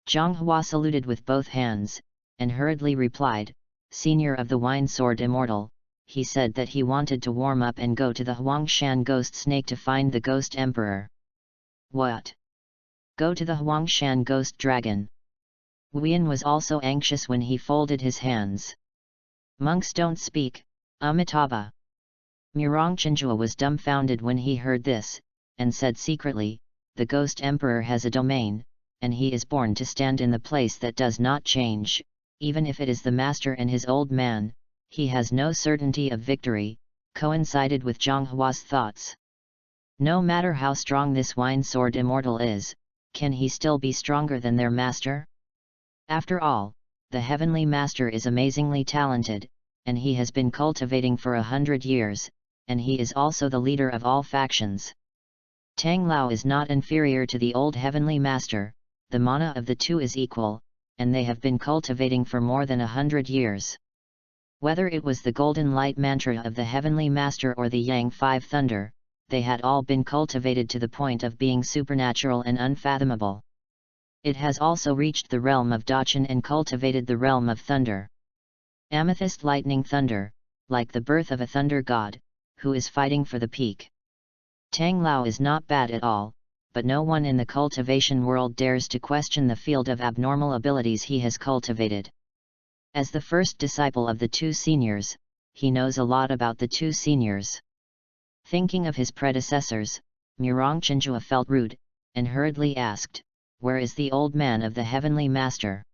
Zhang Hua saluted with both hands, and hurriedly replied, Senior of the Wine Sword Immortal, he said that he wanted to warm up and go to the Huangshan Ghost Snake to find the Ghost Emperor. What? Go to the Huangshan Ghost Dragon? Wuyan was also anxious when he folded his hands. Monks don't speak, Amitabha. Murong Chinjua was dumbfounded when he heard this, and said secretly, the Ghost Emperor has a domain, and he is born to stand in the place that does not change, even if it is the master and his old man. He has no certainty of victory, coincided with Zhang Hua's thoughts. No matter how strong this wine sword immortal is, can he still be stronger than their master? After all, the heavenly master is amazingly talented, and he has been cultivating for 100 years, and he is also the leader of all factions. Tang Lao is not inferior to the old heavenly master, the mana of the two is equal, and they have been cultivating for more than 100 years. Whether it was the golden light mantra of the heavenly master or the Yang Five Thunder, they had all been cultivated to the point of being supernatural and unfathomable. It has also reached the realm of Dachan and cultivated the realm of thunder. Amethyst lightning thunder, like the birth of a thunder god, who is fighting for the peak. Tang Lao is not bad at all, but no one in the cultivation world dares to question the field of abnormal abilities he has cultivated. As the first disciple of the two seniors, he knows a lot about the two seniors. Thinking of his predecessors, Murong Chenjua felt rude, and hurriedly asked, "Where is the old man of the heavenly master?"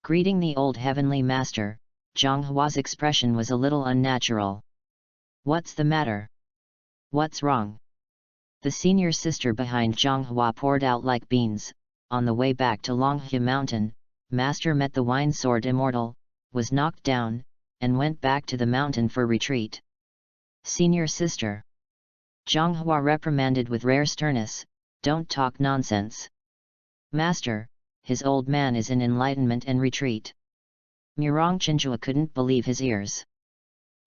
Greeting the old heavenly master, Zhang Hua's expression was a little unnatural. "What's the matter? What's wrong?" The senior sister behind Zhang Hua poured out like beans. On the way back to Longhe Mountain, Master met the wine sword immortal, was knocked down, and went back to the mountain for retreat. "Senior sister," Zhang Hua reprimanded with rare sternness, "don't talk nonsense. Master, his old man is in enlightenment and retreat." Murong Chenjua couldn't believe his ears.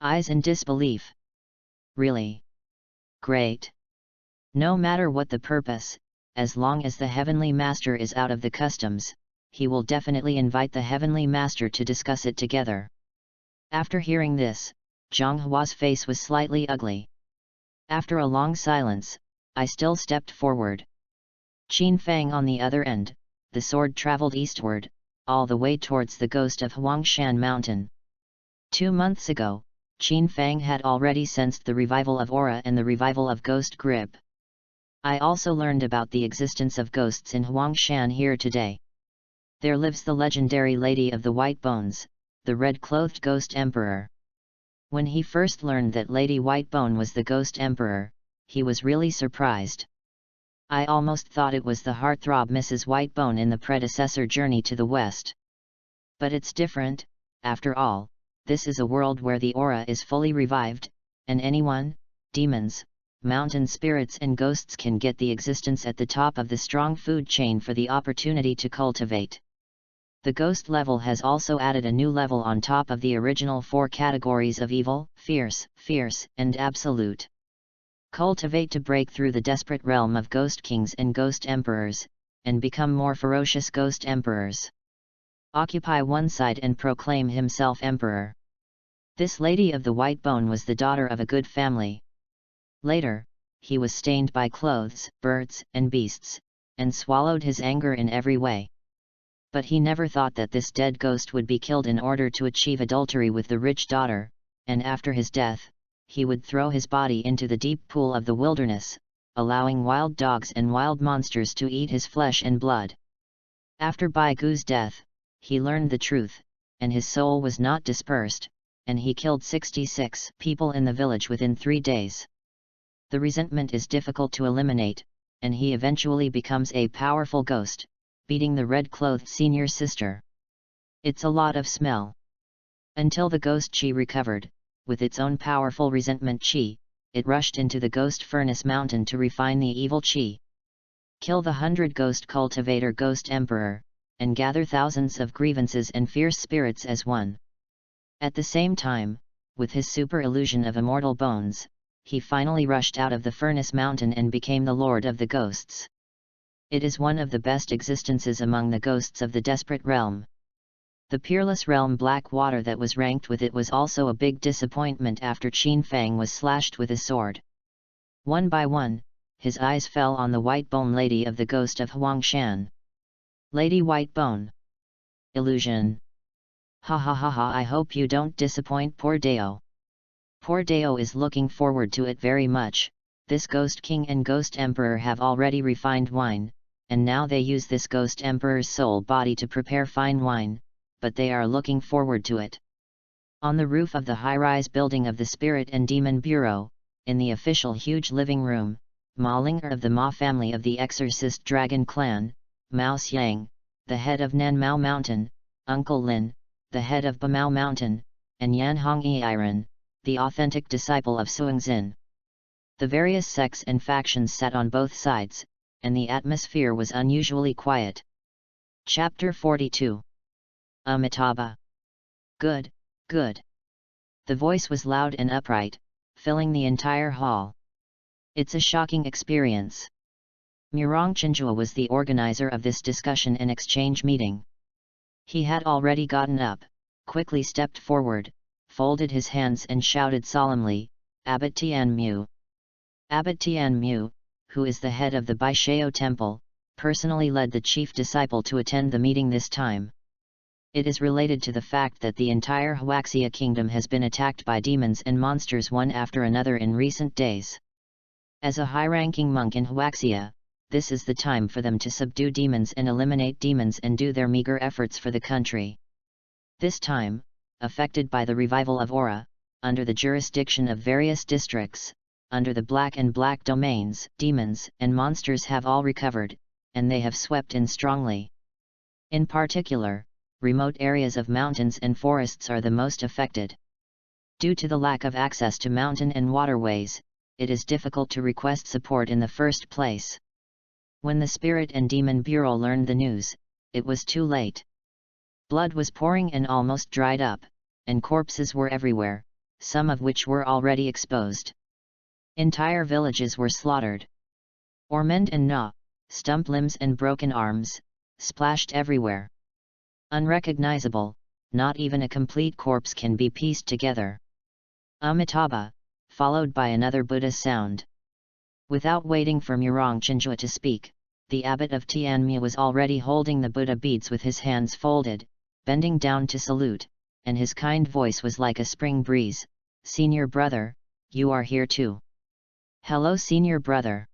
Eyes in disbelief. "Really? Great. No matter what the purpose, as long as the heavenly master is out of the customs, he will definitely invite the heavenly master to discuss it together." After hearing this, Zhang Hua's face was slightly ugly. After a long silence, I still stepped forward. Qin Fang on the other end, the sword traveled eastward, all the way towards the ghost of Huangshan Mountain. 2 months ago, Qin Fang had already sensed the revival of aura and the revival of ghost grip. I also learned about the existence of ghosts in Huangshan here today. There lives the legendary Lady of the White Bones, the red-clothed Ghost Emperor. When he first learned that Lady Whitebone was the Ghost Emperor, he was really surprised. I almost thought it was the heartthrob Mrs. Whitebone in the predecessor Journey to the West. But it's different, after all, this is a world where the aura is fully revived, and anyone, demons, mountain spirits and ghosts can get the existence at the top of the strong food chain for the opportunity to cultivate. The ghost level has also added a new level on top of the original 4 categories of evil, fierce, and absolute. Cultivate to break through the desperate realm of ghost kings and ghost emperors, and become more ferocious ghost emperors. Occupy one side and proclaim himself emperor. This Lady of the White Bone was the daughter of a good family. Later, he was stained by clothes, birds, and beasts, and swallowed his anger in every way. But he never thought that this dead ghost would be killed in order to achieve adultery with the rich daughter, and after his death, he would throw his body into the deep pool of the wilderness, allowing wild dogs and wild monsters to eat his flesh and blood. After Bai Gu's death, he learned the truth, and his soul was not dispersed, and he killed 66 people in the village within 3 days. The resentment is difficult to eliminate, and he eventually becomes a powerful ghost, beating the red-clothed senior sister. It's a lot of smell. Until the ghost chi recovered, with its own powerful resentment chi, it rushed into the ghost furnace mountain to refine the evil chi. Kill the 100 ghost cultivator ghost emperor, and gather thousands of grievances and fierce spirits as one. At the same time, with his super illusion of immortal bones, he finally rushed out of the furnace mountain and became the lord of the ghosts. It is one of the best existences among the ghosts of the desperate realm. The peerless realm Black Water that was ranked with it was also a big disappointment after Qin Fang was slashed with a sword. One by one, his eyes fell on the Whitebone Lady of the Ghost of Huangshan. Lady Whitebone. Illusion. Ha ha ha ha, I hope you don't disappoint poor Deo. Poor Deo is looking forward to it very much. This Ghost King and Ghost Emperor have already refined wine, and now they use this Ghost Emperor's soul body to prepare fine wine, but they are looking forward to it. On the roof of the high-rise building of the Spirit and Demon Bureau, in the official huge living room, Ma Ling of the Ma family of the Exorcist Dragon Clan, Mao Xiang, the head of Nanmao Mountain, Uncle Lin, the head of Bamao Mountain, and Yan Hongyi Iron, the authentic disciple of Suingzin. The various sects and factions sat on both sides, and the atmosphere was unusually quiet. Chapter 42. Amitabha. Good, good. The voice was loud and upright, filling the entire hall. It's a shocking experience. Murong Chinjua was the organizer of this discussion and exchange meeting. He had already gotten up, quickly stepped forward, folded his hands and shouted solemnly, Abbot Tian Mu. Abbot Tian Mu, who is the head of the Baishao Temple, personally led the chief disciple to attend the meeting this time. It is related to the fact that the entire Huaxia kingdom has been attacked by demons and monsters one after another in recent days. As a high-ranking monk in Huaxia, this is the time for them to subdue demons and eliminate demons and do their meager efforts for the country. This time, affected by the revival of Aura, under the jurisdiction of various districts, under the black and black domains, demons and monsters have all recovered, and they have swept in strongly. In particular, remote areas of mountains and forests are the most affected. Due to the lack of access to mountain and waterways, it is difficult to request support in the first place. When the Spirit and Demon Bureau learned the news, it was too late. Blood was pouring and almost dried up, and corpses were everywhere, some of which were already exposed. Entire villages were slaughtered. Ormond and Na, stump limbs and broken arms, splashed everywhere. Unrecognizable, not even a complete corpse can be pieced together. Amitabha, followed by another Buddha sound. Without waiting for Murong Chinjua to speak, the abbot of Tianmu was already holding the Buddha beads with his hands folded, bending down to salute, and his kind voice was like a spring breeze. Senior brother, you are here too. Hello senior brother.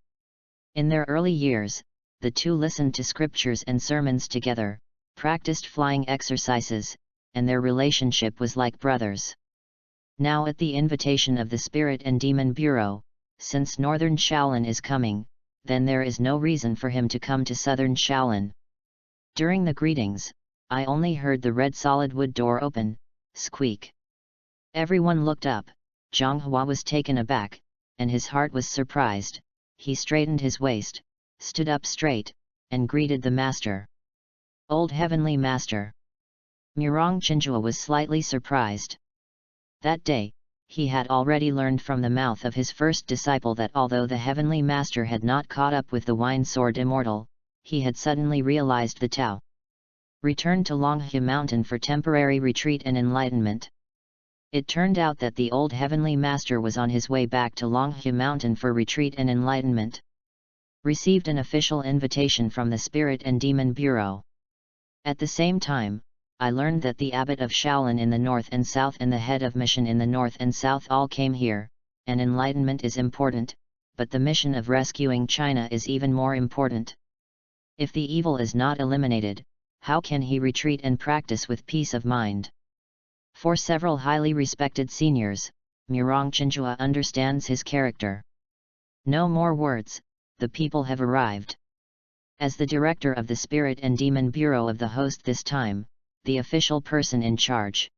In their early years, the two listened to scriptures and sermons together, practiced flying exercises, and their relationship was like brothers. Now at the invitation of the Spirit and Demon Bureau, since Northern Shaolin is coming, then there is no reason for him to come to Southern Shaolin. During the greetings, I only heard the red solid wood door open, squeak. Everyone looked up. Zhang Hua was taken aback, and his heart was surprised. He straightened his waist, stood up straight, and greeted the master. Old Heavenly Master. Murong Chinjua was slightly surprised. That day, he had already learned from the mouth of his first disciple that although the Heavenly Master had not caught up with the Wine Sword Immortal, he had suddenly realized the Tao. Returned to Longhe Mountain for temporary retreat and enlightenment. It turned out that the old Heavenly Master was on his way back to Longhe Mountain for retreat and enlightenment. Received an official invitation from the Spirit and Demon Bureau. At the same time, I learned that the abbot of Shaolin in the north and south and the head of mission in the north and south all came here, and enlightenment is important, but the mission of rescuing China is even more important. If the evil is not eliminated, how can he retreat and practice with peace of mind? For several highly respected seniors, Murong Chinjua understands his character. No more words, the people have arrived. As the director of the Spirit and Demon Bureau of the host this time, the official person in charge,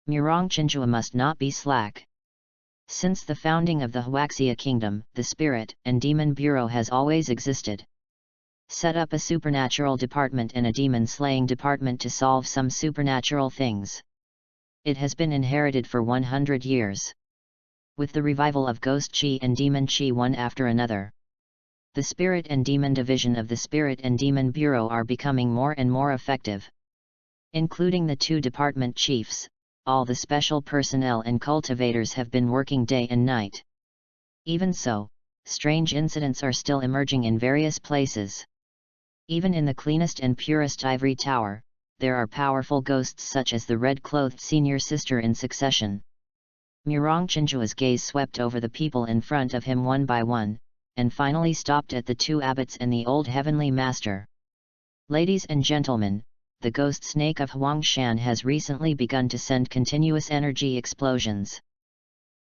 Murong Chinjua must not be slack. Since the founding of the Huaxia Kingdom, the Spirit and Demon Bureau has always existed. Set up a supernatural department and a demon-slaying department to solve some supernatural things. It has been inherited for 100 years. With the revival of Ghost Chi and Demon Chi one after another, the Spirit and Demon Division of the Spirit and Demon Bureau are becoming more and more effective. Including the two department chiefs, all the special personnel and cultivators have been working day and night. Even so, strange incidents are still emerging in various places. Even in the cleanest and purest ivory tower, there are powerful ghosts such as the red-clothed senior sister in succession. Murong Chinjua's gaze swept over the people in front of him one by one, and finally stopped at the two abbots and the old Heavenly Master. Ladies and gentlemen, the ghost snake of Huangshan has recently begun to send continuous energy explosions.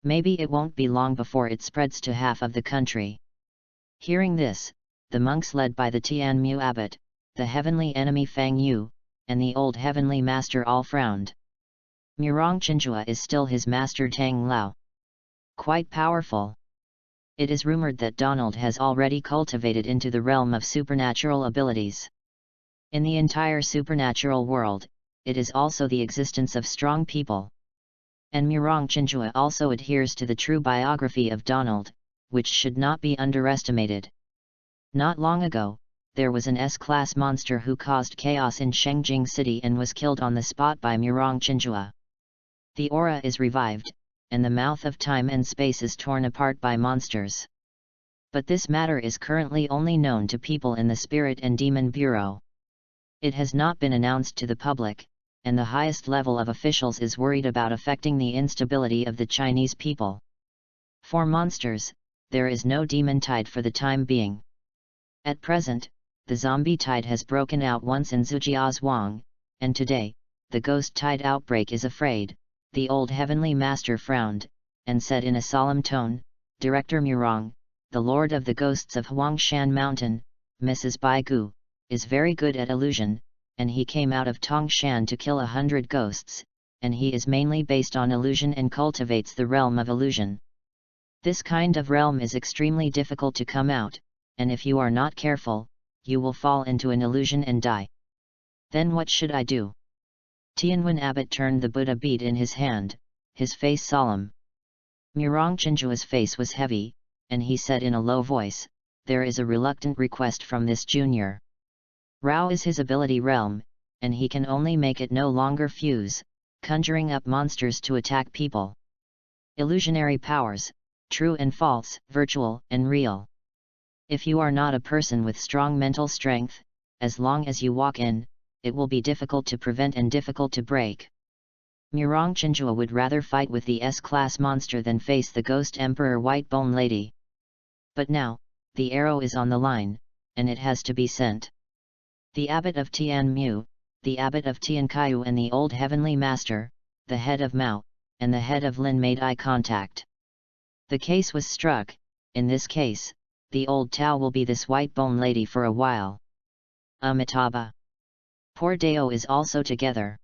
Maybe it won't be long before it spreads to half of the country. Hearing this, the monks led by the Tianmu abbot, the heavenly enemy Fang Yu, and the old heavenly master all frowned. Murong Chinjua is still his master Tang Lao. Quite powerful. It is rumored that Donald has already cultivated into the realm of supernatural abilities. In the entire supernatural world, it is also the existence of strong people. And Murong Chinjua also adheres to the true biography of Donald, which should not be underestimated. Not long ago, there was an S-class monster who caused chaos in Shengjing City and was killed on the spot by Murong Chinjua. The aura is revived, and the mouth of time and space is torn apart by monsters. But this matter is currently only known to people in the Spirit and Demon Bureau. It has not been announced to the public, and the highest level of officials is worried about affecting the instability of the Chinese people. For monsters, there is no demon tide for the time being. At present, the zombie tide has broken out once in Zujiazhuang, and today, the ghost tide outbreak is afraid. The old heavenly master frowned, and said in a solemn tone, "Director Murong, the lord of the ghosts of Huangshan Mountain, Mrs. Bai Gu, is very good at illusion, and he came out of Tongshan to kill 100 ghosts, and he is mainly based on illusion and cultivates the realm of illusion. This kind of realm is extremely difficult to come out, and if you are not careful, you will fall into an illusion and die. Then what should I do?" Tianwen abbot turned the Buddha bead in his hand, his face solemn. Murong Chinjua's face was heavy, and he said in a low voice, "There is a reluctant request from this junior. Rao is his ability realm, and he can only make it no longer fuse, conjuring up monsters to attack people. Illusionary powers, true and false, virtual and real. If you are not a person with strong mental strength, as long as you walk in, it will be difficult to prevent and difficult to break. Murong Chinjua would rather fight with the S-class monster than face the ghost emperor White Bone Lady. But now, the arrow is on the line, and it has to be sent. The abbot of Tianmu, the abbot of Tiankaiyu and the old heavenly master, the head of Mao, and the head of Lin made eye contact. The case was struck. In this case, the old Tao will be this White Bone Lady for a while. Amitabha. Poor Deo is also together.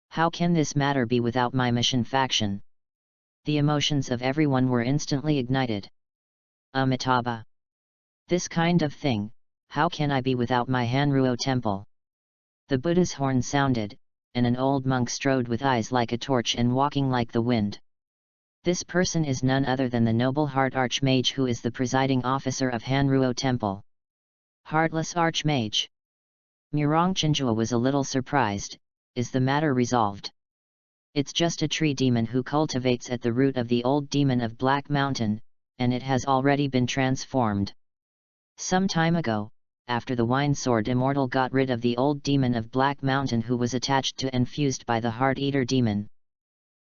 How can this matter be without my mission faction? The emotions of everyone were instantly ignited. Amitabha. This kind of thing, how can I be without my Hanruo temple? The Buddha's horn sounded, and an old monk strode with eyes like a torch and walking like the wind. This person is none other than the noble Heart Archmage who is the presiding officer of Hanruo Temple. Heartless Archmage. Murong Chinjua was a little surprised. Is the matter resolved? It's just a tree demon who cultivates at the root of the old demon of Black Mountain, and it has already been transformed. Some time ago, after the Wine Sword Immortal got rid of the old demon of Black Mountain who was attached to and fused by the Heart Eater demon.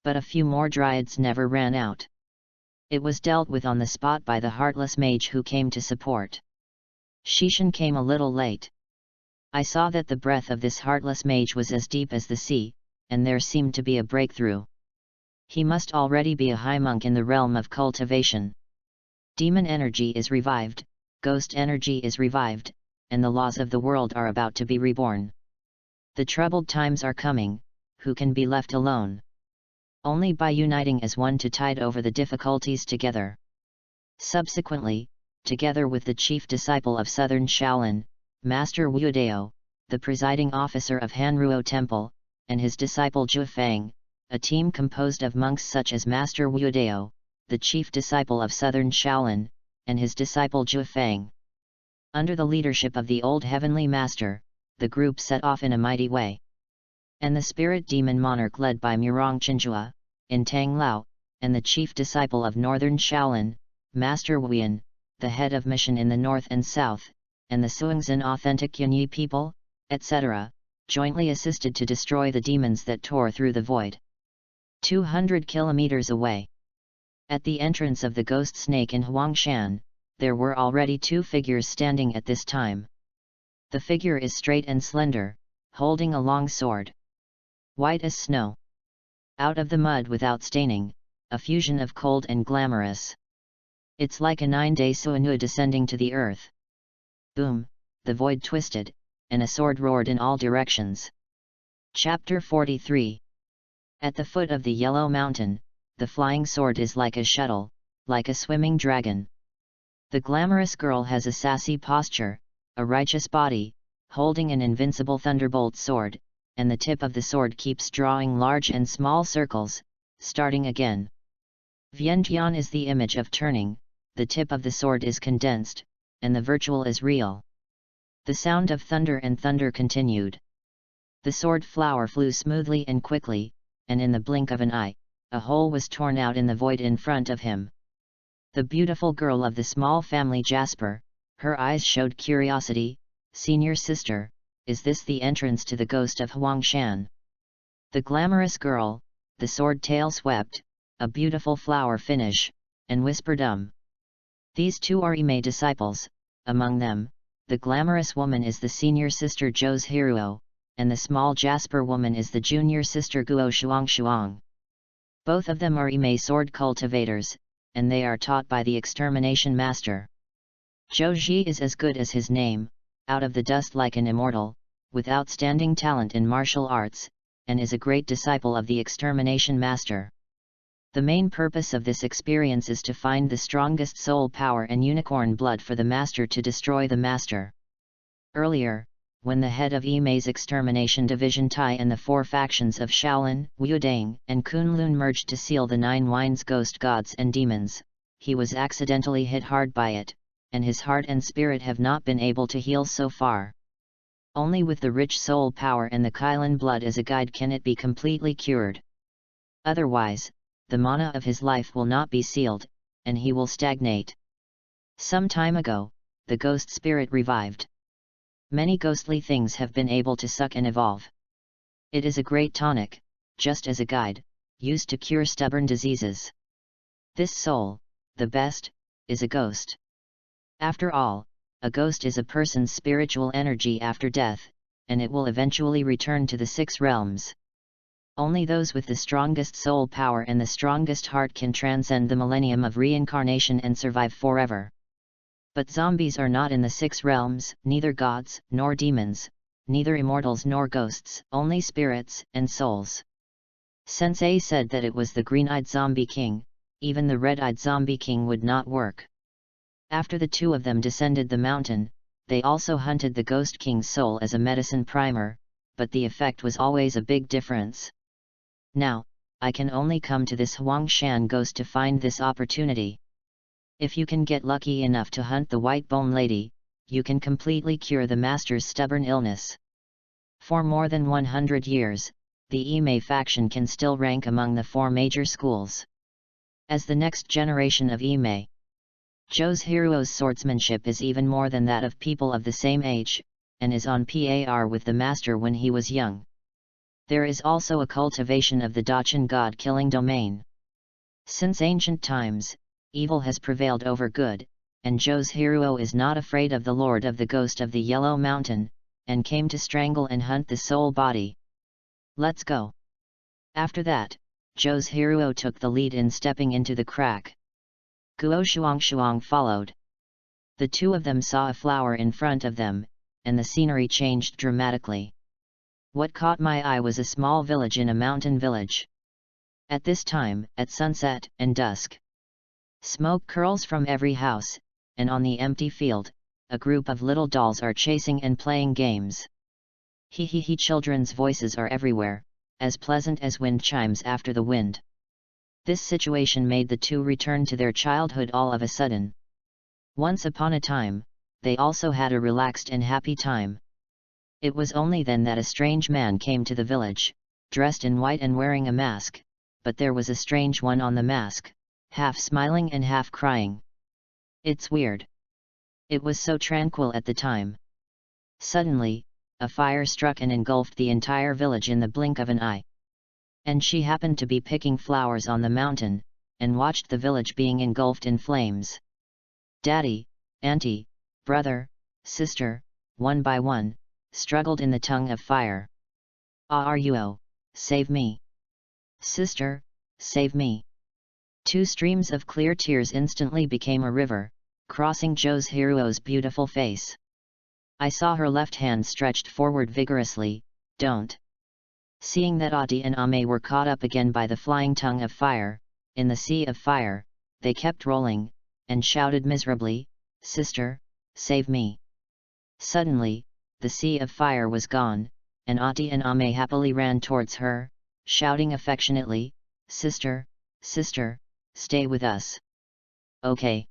But a few more dryads never ran out. It was dealt with on the spot by the Heartless Mage who came to support. Shishan came a little late. I saw that the breath of this Heartless Mage was as deep as the sea, and there seemed to be a breakthrough. He must already be a high monk in the realm of cultivation. Demon energy is revived, ghost energy is revived, and the laws of the world are about to be reborn. The troubled times are coming. Who can be left alone? Only by uniting as one to tide over the difficulties together. Subsequently, together with the chief disciple of Southern Shaolin, Master Wu Dao, the presiding officer of Hanruo Temple, and his disciple Zhu Fang, a team composed of monks such as Master Wu Dao, the chief disciple of Southern Shaolin, and his disciple Zhu Fang. Under the leadership of the old heavenly master, the group set off in a mighty way. And the spirit demon monarch led by Murong Chinjua, in Tang Lao, and the chief disciple of Northern Shaolin, Master Wuyan, the head of mission in the north and south, and the Suingzhen authentic Yunyi people, etc., jointly assisted to destroy the demons that tore through the void. 200 kilometers away. At the entrance of the ghost snake in Huangshan, there were already two figures standing at this time. The figure is straight and slender, holding a long sword. White as snow. Out of the mud without staining, a fusion of cold and glamorous. It's like a 9-day Suanua descending to the earth. Boom, the void twisted, and a sword roared in all directions. Chapter 43. At the foot of the Yellow Mountain, the flying sword is like a shuttle, like a swimming dragon. The glamorous girl has a sassy posture, a righteous body, holding an invincible thunderbolt sword, and the tip of the sword keeps drawing large and small circles, starting again. Vientiane is the image of turning, the tip of the sword is condensed, and the virtual is real. The sound of thunder and thunder continued. The sword flower flew smoothly and quickly, and in the blink of an eye, a hole was torn out in the void in front of him. The beautiful girl of the small family Jasper, her eyes showed curiosity. Senior sister, is this the entrance to the ghost of Huangshan? The glamorous girl, the sword tail swept, a beautiful flower finish, and whispered These two are Ime disciples, among them, the glamorous woman is the senior sister Zhou's Hiruo, and the small Jasper woman is the junior sister Guo Shuang. Both of them are Ime sword cultivators, and they are taught by the extermination master. Zhou Ji is as good as his name, out of the dust like an immortal, with outstanding talent in martial arts, and is a great disciple of the extermination master. The main purpose of this experience is to find the strongest soul power and unicorn blood for the master to destroy the master. Earlier, when the head of Ime's extermination division Tai and the 4 factions of Shaolin, Wudang, and Kunlun merged to seal the 9 winds ghost gods and demons, he was accidentally hit hard by it, and his heart and spirit have not been able to heal so far. Only with the rich soul power and the Kylin blood as a guide can it be completely cured. Otherwise, the mana of his life will not be sealed, and he will stagnate. Some time ago, the ghost spirit revived. Many ghostly things have been able to suck and evolve. It is a great tonic, just as a guide, used to cure stubborn diseases. This soul, the best, is a ghost. After all, a ghost is a person's spiritual energy after death, and it will eventually return to the 6 realms. Only those with the strongest soul power and the strongest heart can transcend the millennium of reincarnation and survive forever. But zombies are not in the 6 realms, neither gods, nor demons, neither immortals nor ghosts, only spirits and souls. Sensei said that it was the green-eyed zombie king, even the red-eyed zombie king would not work. After the 2 of them descended the mountain, they also hunted the ghost king's soul as a medicine primer, but the effect was always a big difference. Now, I can only come to this Huangshan ghost to find this opportunity. If you can get lucky enough to hunt the White Bone Lady, you can completely cure the master's stubborn illness. For more than 100 years, the Ime faction can still rank among the 4 major schools. As the next generation of Ime, Zhou's Hiruo's swordsmanship is even more than that of people of the same age, and is on par with the master when he was young. There is also a cultivation of the Dachan god-killing domain. Since ancient times, evil has prevailed over good, and Zhou's Hiruo is not afraid of the Lord of the Ghost of the Yellow Mountain, and came to strangle and hunt the soul body. Let's go. After that, Zhou's Hiruo took the lead in stepping into the crack. Guo Shuang followed. The 2 of them saw a flower in front of them, and the scenery changed dramatically. What caught my eye was a small village in a mountain village. At this time, at sunset and dusk, smoke curls from every house, and on the empty field, a group of little dolls are chasing and playing games. Hee hee hee, children's voices are everywhere, as pleasant as wind chimes after the wind. This situation made the 2 return to their childhood all of a sudden. Once upon a time, they also had a relaxed and happy time. It was only then that a strange man came to the village, dressed in white and wearing a mask, but there was a strange one on the mask, half smiling and half crying. It's weird. It was so tranquil at the time. Suddenly, a fire struck and engulfed the entire village in the blink of an eye. And she happened to be picking flowers on the mountain, and watched the village being engulfed in flames. Daddy, auntie, brother, sister, one by one, struggled in the tongue of fire. Aruo, save me! Sister, save me! 2 streams of clear tears instantly became a river, crossing Josuruo's beautiful face. I saw her left hand stretched forward vigorously. Don't! Seeing that Adi and Ame were caught up again by the flying tongue of fire, in the sea of fire, they kept rolling, and shouted miserably, Sister, save me! Suddenly, the sea of fire was gone, and Adi and Ame happily ran towards her, shouting affectionately, Sister, sister, stay with us. Okay.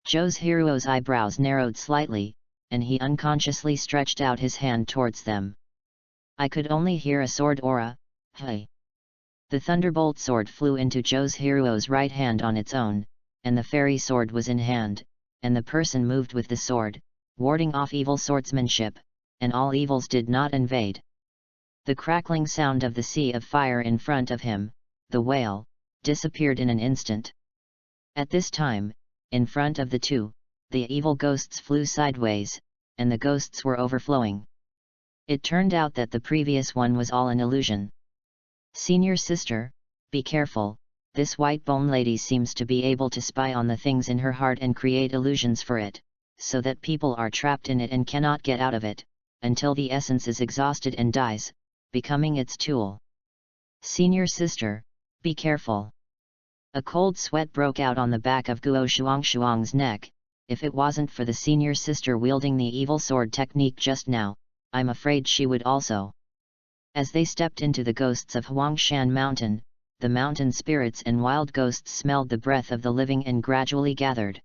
Josuruo's eyebrows narrowed slightly, and he unconsciously stretched out his hand towards them. I could only hear a sword aura, hey. The thunderbolt sword flew into Josuruo's right hand on its own, and the fairy sword was in hand, and the person moved with the sword, warding off evil swordsmanship, and all evils did not invade. The crackling sound of the sea of fire in front of him, the wail, disappeared in an instant. At this time, in front of the two, the evil ghosts flew sideways, and the ghosts were overflowing. It turned out that the previous one was all an illusion. Senior sister, be careful, this white bone lady seems to be able to spy on the things in her heart and create illusions for it, so that people are trapped in it and cannot get out of it, until the essence is exhausted and dies, becoming its tool. Senior sister, be careful. A cold sweat broke out on the back of Guo Shuang's neck. If it wasn't for the senior sister wielding the evil sword technique just now, I'm afraid she would also. As they stepped into the ghosts of Huangshan Mountain, the mountain spirits and wild ghosts smelled the breath of the living and gradually gathered.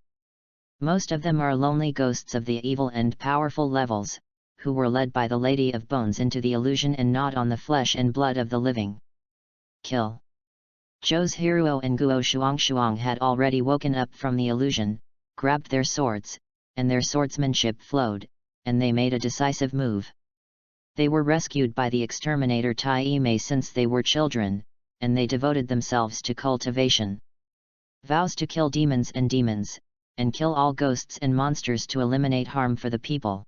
Most of them are lonely ghosts of the evil and powerful levels, who were led by the Lady of Bones into the illusion and gnawed on the flesh and blood of the living. Kill. Josuruo and Guo Shuang had already woken up from the illusion, grabbed their swords, and their swordsmanship flowed, and they made a decisive move. They were rescued by the exterminator Tai Ime since they were children, and they devoted themselves to cultivation. Vows to kill demons, and kill all ghosts and monsters to eliminate harm for the people.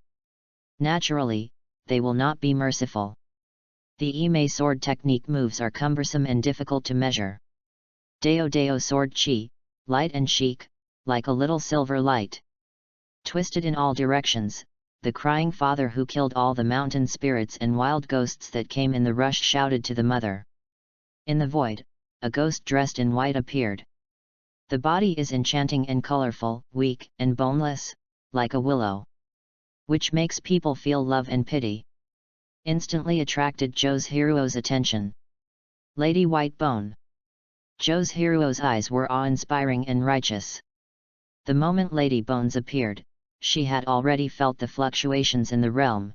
Naturally, they will not be merciful. The Ime sword technique moves are cumbersome and difficult to measure. Deo sword chi, light and chic, like a little silver light. Twisted in all directions, the crying father who killed all the mountain spirits and wild ghosts that came in the rush shouted to the mother. In the void, a ghost dressed in white appeared. The body is enchanting and colorful, weak and boneless, like a willow, which makes people feel love and pity. Instantly attracted Josuruo's attention. Lady White Bone. Josuruo's eyes were awe-inspiring and righteous. The moment Lady Bones appeared, she had already felt the fluctuations in the realm.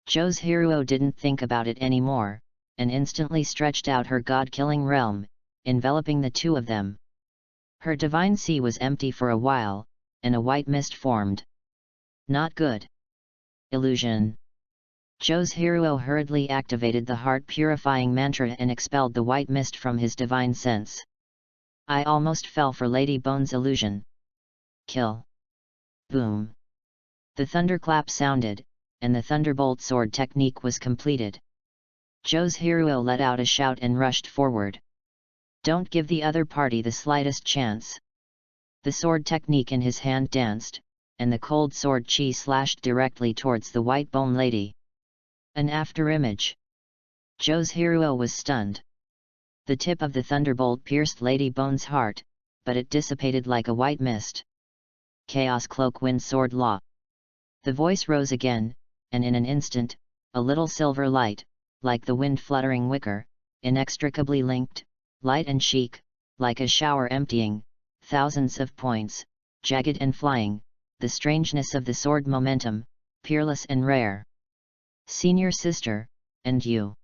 Josuruo didn't think about it anymore, and instantly stretched out her god-killing realm, enveloping the two of them. Her divine sea was empty for a while, and a white mist formed. Not good. Illusion. Josuruo hurriedly activated the heart-purifying mantra and expelled the white mist from his divine sense. I almost fell for Lady Bone's illusion. Kill. Boom. The thunderclap sounded, and the thunderbolt sword technique was completed. Josuruo let out a shout and rushed forward. Don't give the other party the slightest chance. The sword technique in his hand danced, and the cold sword chi slashed directly towards the white bone lady. An afterimage. Josuruo was stunned. The tip of the thunderbolt pierced Lady Bone's heart, but it dissipated like a white mist. Chaos Cloak Wind Sword Law. The voice rose again, and in an instant, a little silver light, like the wind fluttering wicker, inextricably linked, light and chic, like a shower emptying, thousands of points, jagged and flying, the strangeness of the sword momentum, peerless and rare. Senior sister, and you.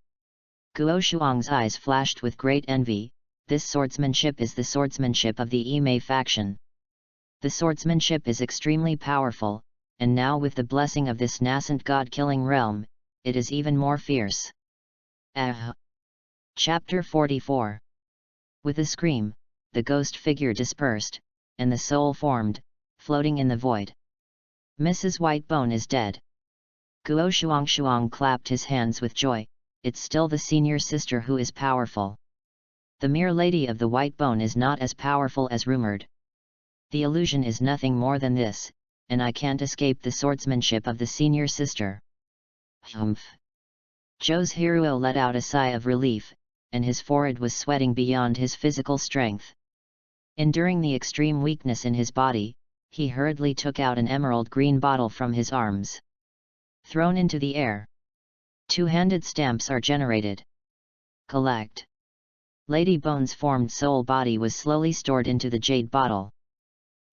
Guo Shuang's eyes flashed with great envy. This swordsmanship is the swordsmanship of the Ime faction. The swordsmanship is extremely powerful, and now with the blessing of this nascent god-killing realm, it is even more fierce. Chapter 44. With a scream, the ghost figure dispersed, and the soul formed, floating in the void. Mrs. Whitebone is dead. Guo Shuang clapped his hands with joy. It's still the senior sister who is powerful. The mere lady of the white bone is not as powerful as rumored. The illusion is nothing more than this, and I can't escape the swordsmanship of the senior sister. Humph! Joe's hero let out a sigh of relief, and his forehead was sweating beyond his physical strength. Enduring the extreme weakness in his body, he hurriedly took out an emerald green bottle from his arms. Thrown into the air. Two-handed stamps are generated. Collect. Lady Bone's formed soul body was slowly stored into the jade bottle.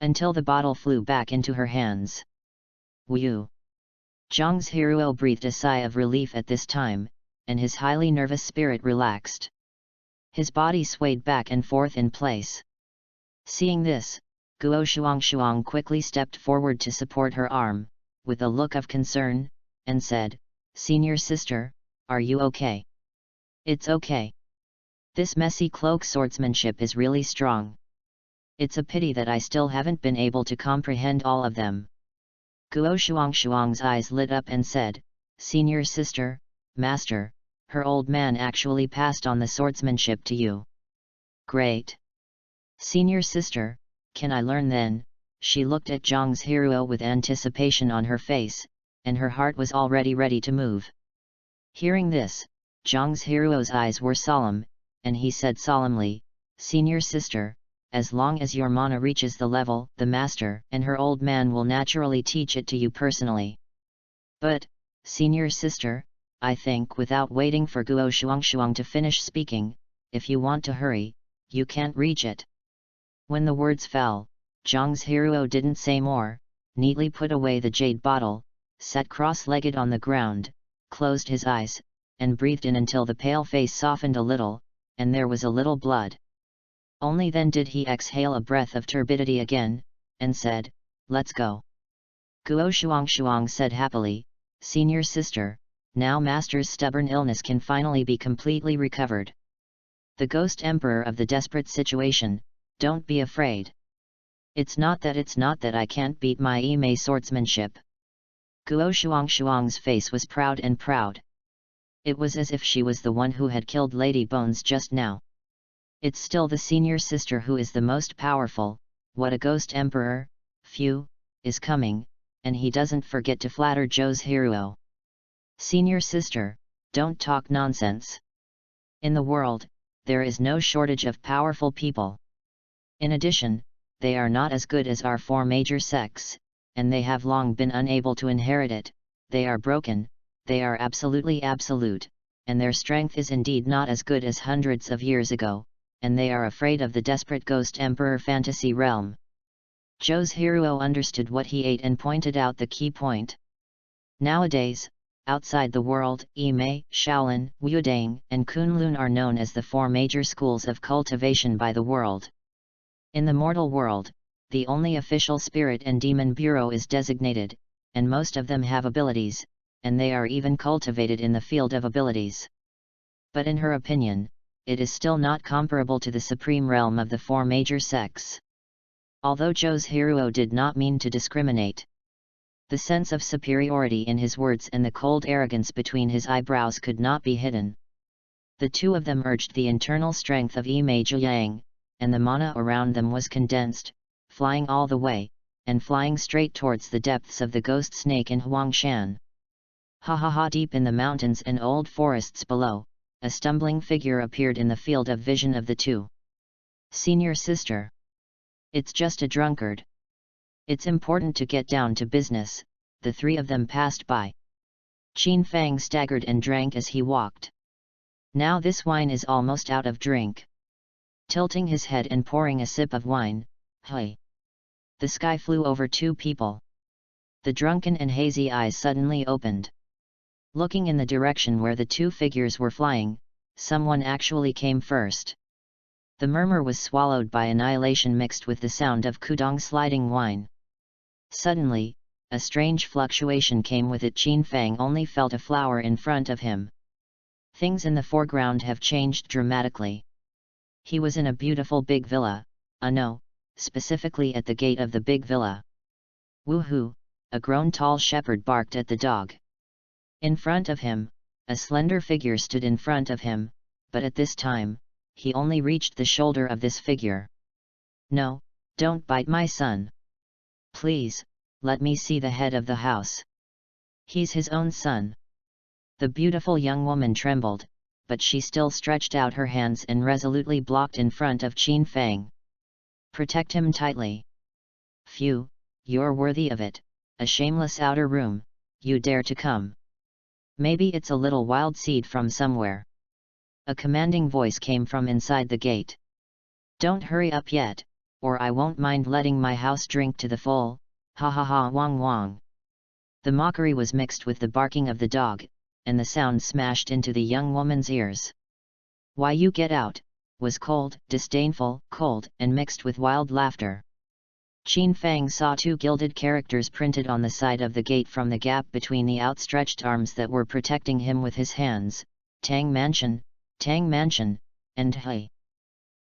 Until the bottle flew back into her hands. Whew! Zhang's hero breathed a sigh of relief at this time, and his highly nervous spirit relaxed. His body swayed back and forth in place. Seeing this, Guo Shuang quickly stepped forward to support her arm, with a look of concern, and said, "Senior sister, are you okay?" "It's okay. This messy cloak swordsmanship is really strong. It's a pity that I still haven't been able to comprehend all of them." Guo Shuang's eyes lit up and said, "Senior sister, master, her old man actually passed on the swordsmanship to you. Great. Senior sister, can I learn then?" She looked at Zhang's hero with anticipation on her face, and her heart was already ready to move. Hearing this, Zhang's hero's eyes were solemn, and he said solemnly, "Senior sister, as long as your mana reaches the level, the master and her old man will naturally teach it to you personally. But, senior sister, I think without waiting for Guo Shuang to finish speaking, if you want to hurry, you can't reach it." When the words fell, Zhang's hero didn't say more, neatly put away the jade bottle, sat cross-legged on the ground, closed his eyes, and breathed in until the pale face softened a little, and there was a little blood. Only then did he exhale a breath of turbidity again, and said, "Let's go." Guo Shuang said happily, "Senior sister, now master's stubborn illness can finally be completely recovered. The Ghost Emperor of the desperate situation, don't be afraid. It's not that I can't beat my Ime swordsmanship." Guo Shuang's face was proud. It was as if she was the one who had killed Lady Bones just now. It's still the senior sister who is the most powerful. What a Ghost Emperor, phew, is coming, and he doesn't forget to flatter Joe's hero. Senior sister, don't talk nonsense. In the world, there is no shortage of powerful people. In addition, they are not as good as our four major sects, and they have long been unable to inherit it. They are broken, they are absolutely absolute, and their strength is indeed not as good as hundreds of years ago, and they are afraid of the desperate Ghost Emperor fantasy realm. Joe's hero understood what he ate and pointed out the key point. Nowadays, outside the world, Yimei, Shaolin, Wudang, and Kunlun are known as the four major schools of cultivation by the world. In the mortal world, the only official spirit and demon bureau is designated, and most of them have abilities, and they are even cultivated in the field of abilities. But in her opinion, it is still not comparable to the supreme realm of the four major sects. Although Joe's hero did not mean to discriminate, the sense of superiority in his words and the cold arrogance between his eyebrows could not be hidden. The two of them urged the internal strength of Yimei Jiang, and the mana around them was condensed, flying all the way, and flying straight towards the depths of the ghost snake in Huangshan. Deep in the mountains and old forests below, a stumbling figure appeared in the field of vision of the two. "Senior sister. It's just a drunkard. It's important to get down to business." The three of them passed by. Qin Fang staggered and drank as he walked. "Now this wine is almost out of drink." Tilting his head and pouring a sip of wine, "Hey!" The sky flew over two people. The drunken and hazy eyes suddenly opened. Looking in the direction where the two figures were flying, someone actually came first. The murmur was swallowed by annihilation mixed with the sound of Kudong sliding wine. Suddenly, a strange fluctuation came with it. Qin Fang only felt a flower in front of him. Things in the foreground have changed dramatically. He was in a beautiful big villa, no, specifically at the gate of the big villa. "Woohoo!" a grown tall shepherd barked at the dog. In front of him, a slender figure stood in front of him, but at this time, he only reached the shoulder of this figure. "No, don't bite my son. Please, let me see the head of the house. He's his own son." The beautiful young woman trembled, but she still stretched out her hands and resolutely blocked in front of Qin Fang. "Protect him tightly. Phew, you're worthy of it, a shameless outer room, you dare to come. Maybe it's a little wild seed from somewhere." A commanding voice came from inside the gate. "Don't hurry up yet, or I won't mind letting my house drink to the full, ha ha ha wong wong." The mockery was mixed with the barking of the dog, and the sound smashed into the young woman's ears. "Why you get out," was cold, disdainful, cold, and mixed with wild laughter. Qin Fang saw two gilded characters printed on the side of the gate from the gap between the outstretched arms that were protecting him with his hands: Tang Mansion, and Hui.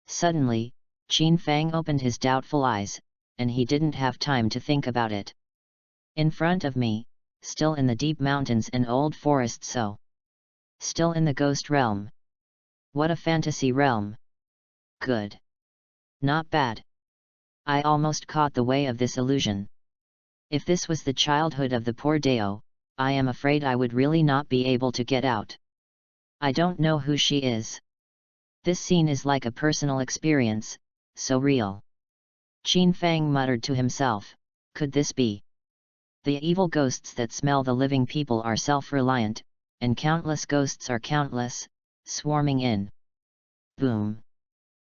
Suddenly, Qin Fang opened his doubtful eyes, and he didn't have time to think about it. "In front of me, still in the deep mountains and old forests, so. Still in the ghost realm. What a fantasy realm. Good. Not bad. I almost caught the way of this illusion. If this was the childhood of the poor Dao, I am afraid I would really not be able to get out. I don't know who she is. This scene is like a personal experience, so real." Qin Fang muttered to himself, "Could this be? The evil ghosts that smell the living people are self-reliant, and countless ghosts are countless, swarming in." Boom!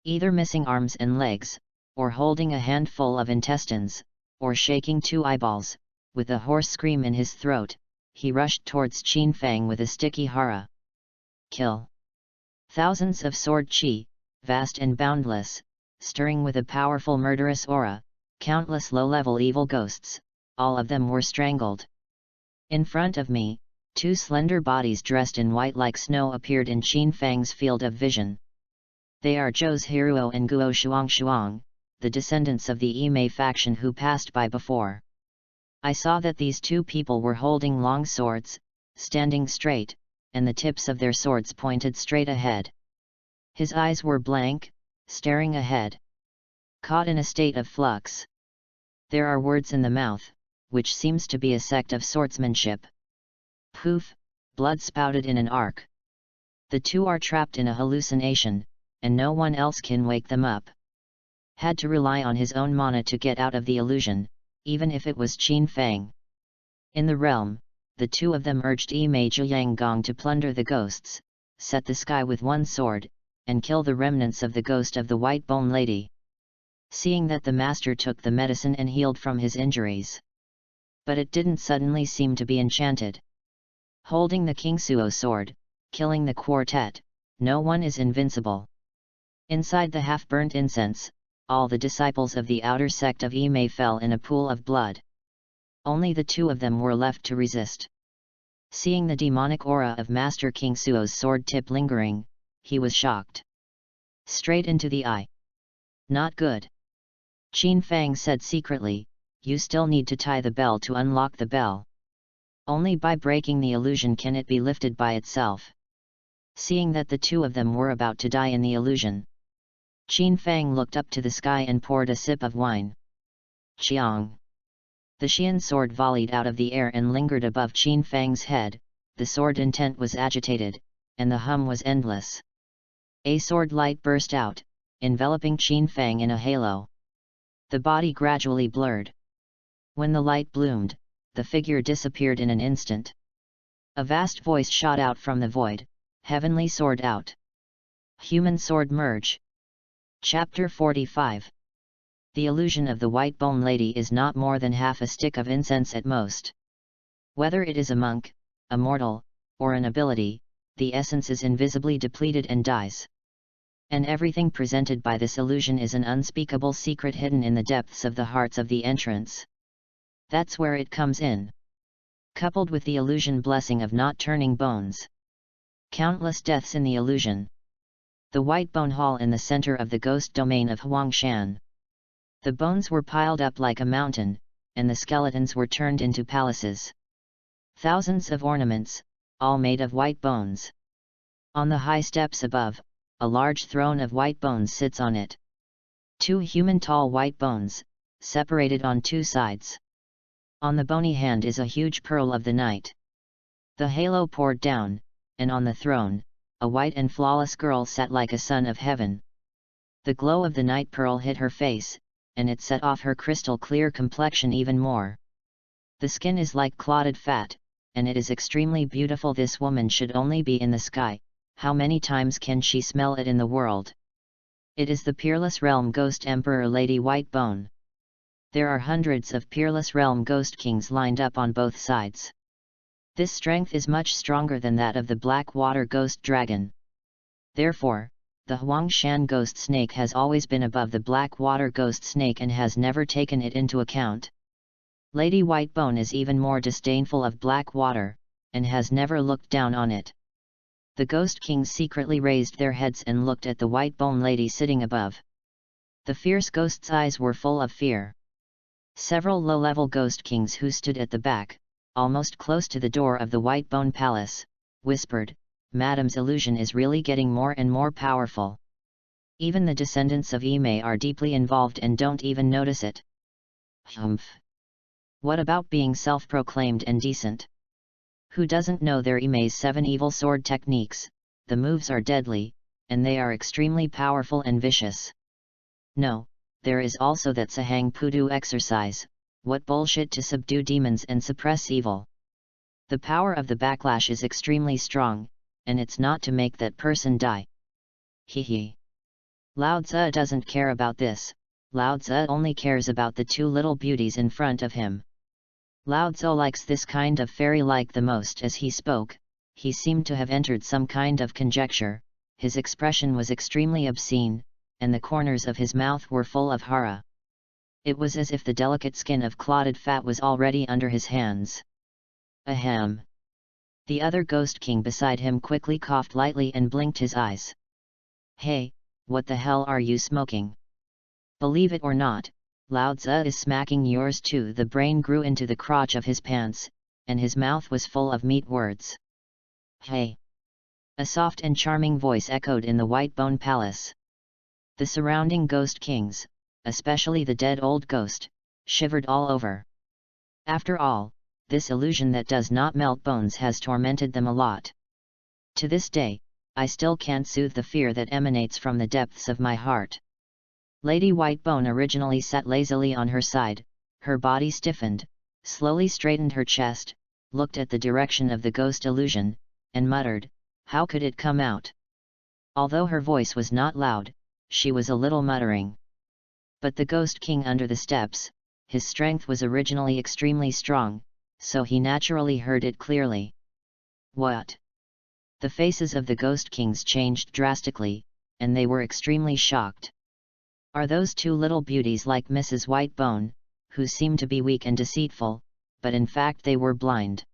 Either missing arms and legs, or holding a handful of intestines, or shaking two eyeballs, with a hoarse scream in his throat, he rushed towards Qin Fang with a sticky hara. Kill! Thousands of sword chi, vast and boundless, stirring with a powerful murderous aura, countless low-level evil ghosts, all of them were strangled. In front of me, two slender bodies dressed in white like snow appeared in Qin Fang's field of vision. They are Zhou's Hiruo and Guo Shuang, the descendants of the Yimei faction who passed by before. I saw that these two people were holding long swords, standing straight, and the tips of their swords pointed straight ahead. His eyes were blank, staring ahead. Caught in a state of flux. There are words in the mouth, which seems to be a sect of swordsmanship. Poof, blood spouted in an arc. The two are trapped in a hallucination, and no one else can wake them up. Had to rely on his own mana to get out of the illusion, even if it was Qin Fang. In the realm, the two of them urged Yimei Jianggong to plunder the ghosts, set the sky with one sword, and kill the remnants of the ghost of the White Bone Lady. Seeing that the master took the medicine and healed from his injuries. But it didn't suddenly seem to be enchanted. Holding the Kingsuo sword, killing the quartet, no one is invincible. Inside the half-burnt incense, all the disciples of the outer sect of Yimei fell in a pool of blood. Only the two of them were left to resist. Seeing the demonic aura of Master Kingsuo's sword tip lingering, he was shocked. Straight into the eye. Not good. Qin Fang said secretly, "You still need to tie the bell to unlock the bell. Only by breaking the illusion can it be lifted by itself." Seeing that the two of them were about to die in the illusion, Qin Fang looked up to the sky and poured a sip of wine. Chiang! The Xian sword volleyed out of the air and lingered above Qin Fang's head. The sword intent was agitated, and the hum was endless. A sword light burst out, enveloping Qin Fang in a halo. The body gradually blurred. When the light bloomed, the figure disappeared in an instant. A vast voice shot out from the void, "Heavenly sword out! Human sword merge!" Chapter 45. The illusion of the White Bone Lady is not more than half a stick of incense at most. Whether it is a monk, a mortal, or an ability, the essence is invisibly depleted and dies. And everything presented by this illusion is an unspeakable secret hidden in the depths of the hearts of the entrants. That's where it comes in. Coupled with the illusion blessing of not turning bones. Countless deaths in the illusion. The White Bone Hall in the center of the ghost domain of Huangshan. The bones were piled up like a mountain, and the skeletons were turned into palaces. Thousands of ornaments, all made of white bones. On the high steps above, a large throne of white bones sits on it. 2 human-tall white bones, separated on 2 sides. On the bony hand is a huge pearl of the night. The halo poured down, and on the throne, a white and flawless girl sat like a son of heaven. The glow of the night pearl hit her face, and it set off her crystal-clear complexion even more. The skin is like clotted fat, and it is extremely beautiful. This woman should only be in the sky. How many times can she smell it in the world? It is the Peerless Realm Ghost Emperor Lady Whitebone. There are hundreds of Peerless Realm Ghost Kings lined up on both sides. This strength is much stronger than that of the Black Water Ghost Dragon. Therefore, the Huangshan Ghost Snake has always been above the Black Water Ghost Snake and has never taken it into account. Lady Whitebone is even more disdainful of Black Water, and has never looked down on it. The Ghost Kings secretly raised their heads and looked at the Whitebone lady sitting above. The fierce ghost's eyes were full of fear. Several low-level Ghost Kings who stood at the back, almost close to the door of the Whitebone Palace, whispered, "Madame's illusion is really getting more and more powerful. Even the descendants of Ime are deeply involved and don't even notice it." Humph! What about being self-proclaimed and decent? Who doesn't know their Ime's 7 evil sword techniques? The moves are deadly, and they are extremely powerful and vicious. No, there is also that Sahang Pudu exercise. What bullshit to subdue demons and suppress evil. The power of the backlash is extremely strong, and it's not to make that person die. Hehe. Lao Tzu doesn't care about this. Lao Tzu only cares about the 2 little beauties in front of him. Lao Tzu likes this kind of fairy-like the most. As he spoke, he seemed to have entered some kind of conjecture. His expression was extremely obscene, and the corners of his mouth were full of hara. It was as if the delicate skin of clotted fat was already under his hands. Ahem! The other Ghost King beside him quickly coughed lightly and blinked his eyes. "Hey, what the hell are you smoking? Believe it or not, Lao Tzu is smacking yours too." The brain grew into the crotch of his pants, and his mouth was full of meat words. "Hey!" A soft and charming voice echoed in the Whitebone Palace. The surrounding Ghost Kings, especially the dead old ghost, shivered all over. After all, this illusion that does not melt bones has tormented them a lot. To this day, I still can't soothe the fear that emanates from the depths of my heart. Lady Whitebone originally sat lazily on her side, her body stiffened, slowly straightened her chest, looked at the direction of the ghost illusion, and muttered, "How could it come out?" Although her voice was not loud, she was a little muttering. But the Ghost King under the steps, his strength was originally extremely strong, so he naturally heard it clearly. "What?" The faces of the Ghost Kings changed drastically, and they were extremely shocked. Are those 2 little beauties like Mrs. Whitebone, who seemed to be weak and deceitful, but in fact they were blind?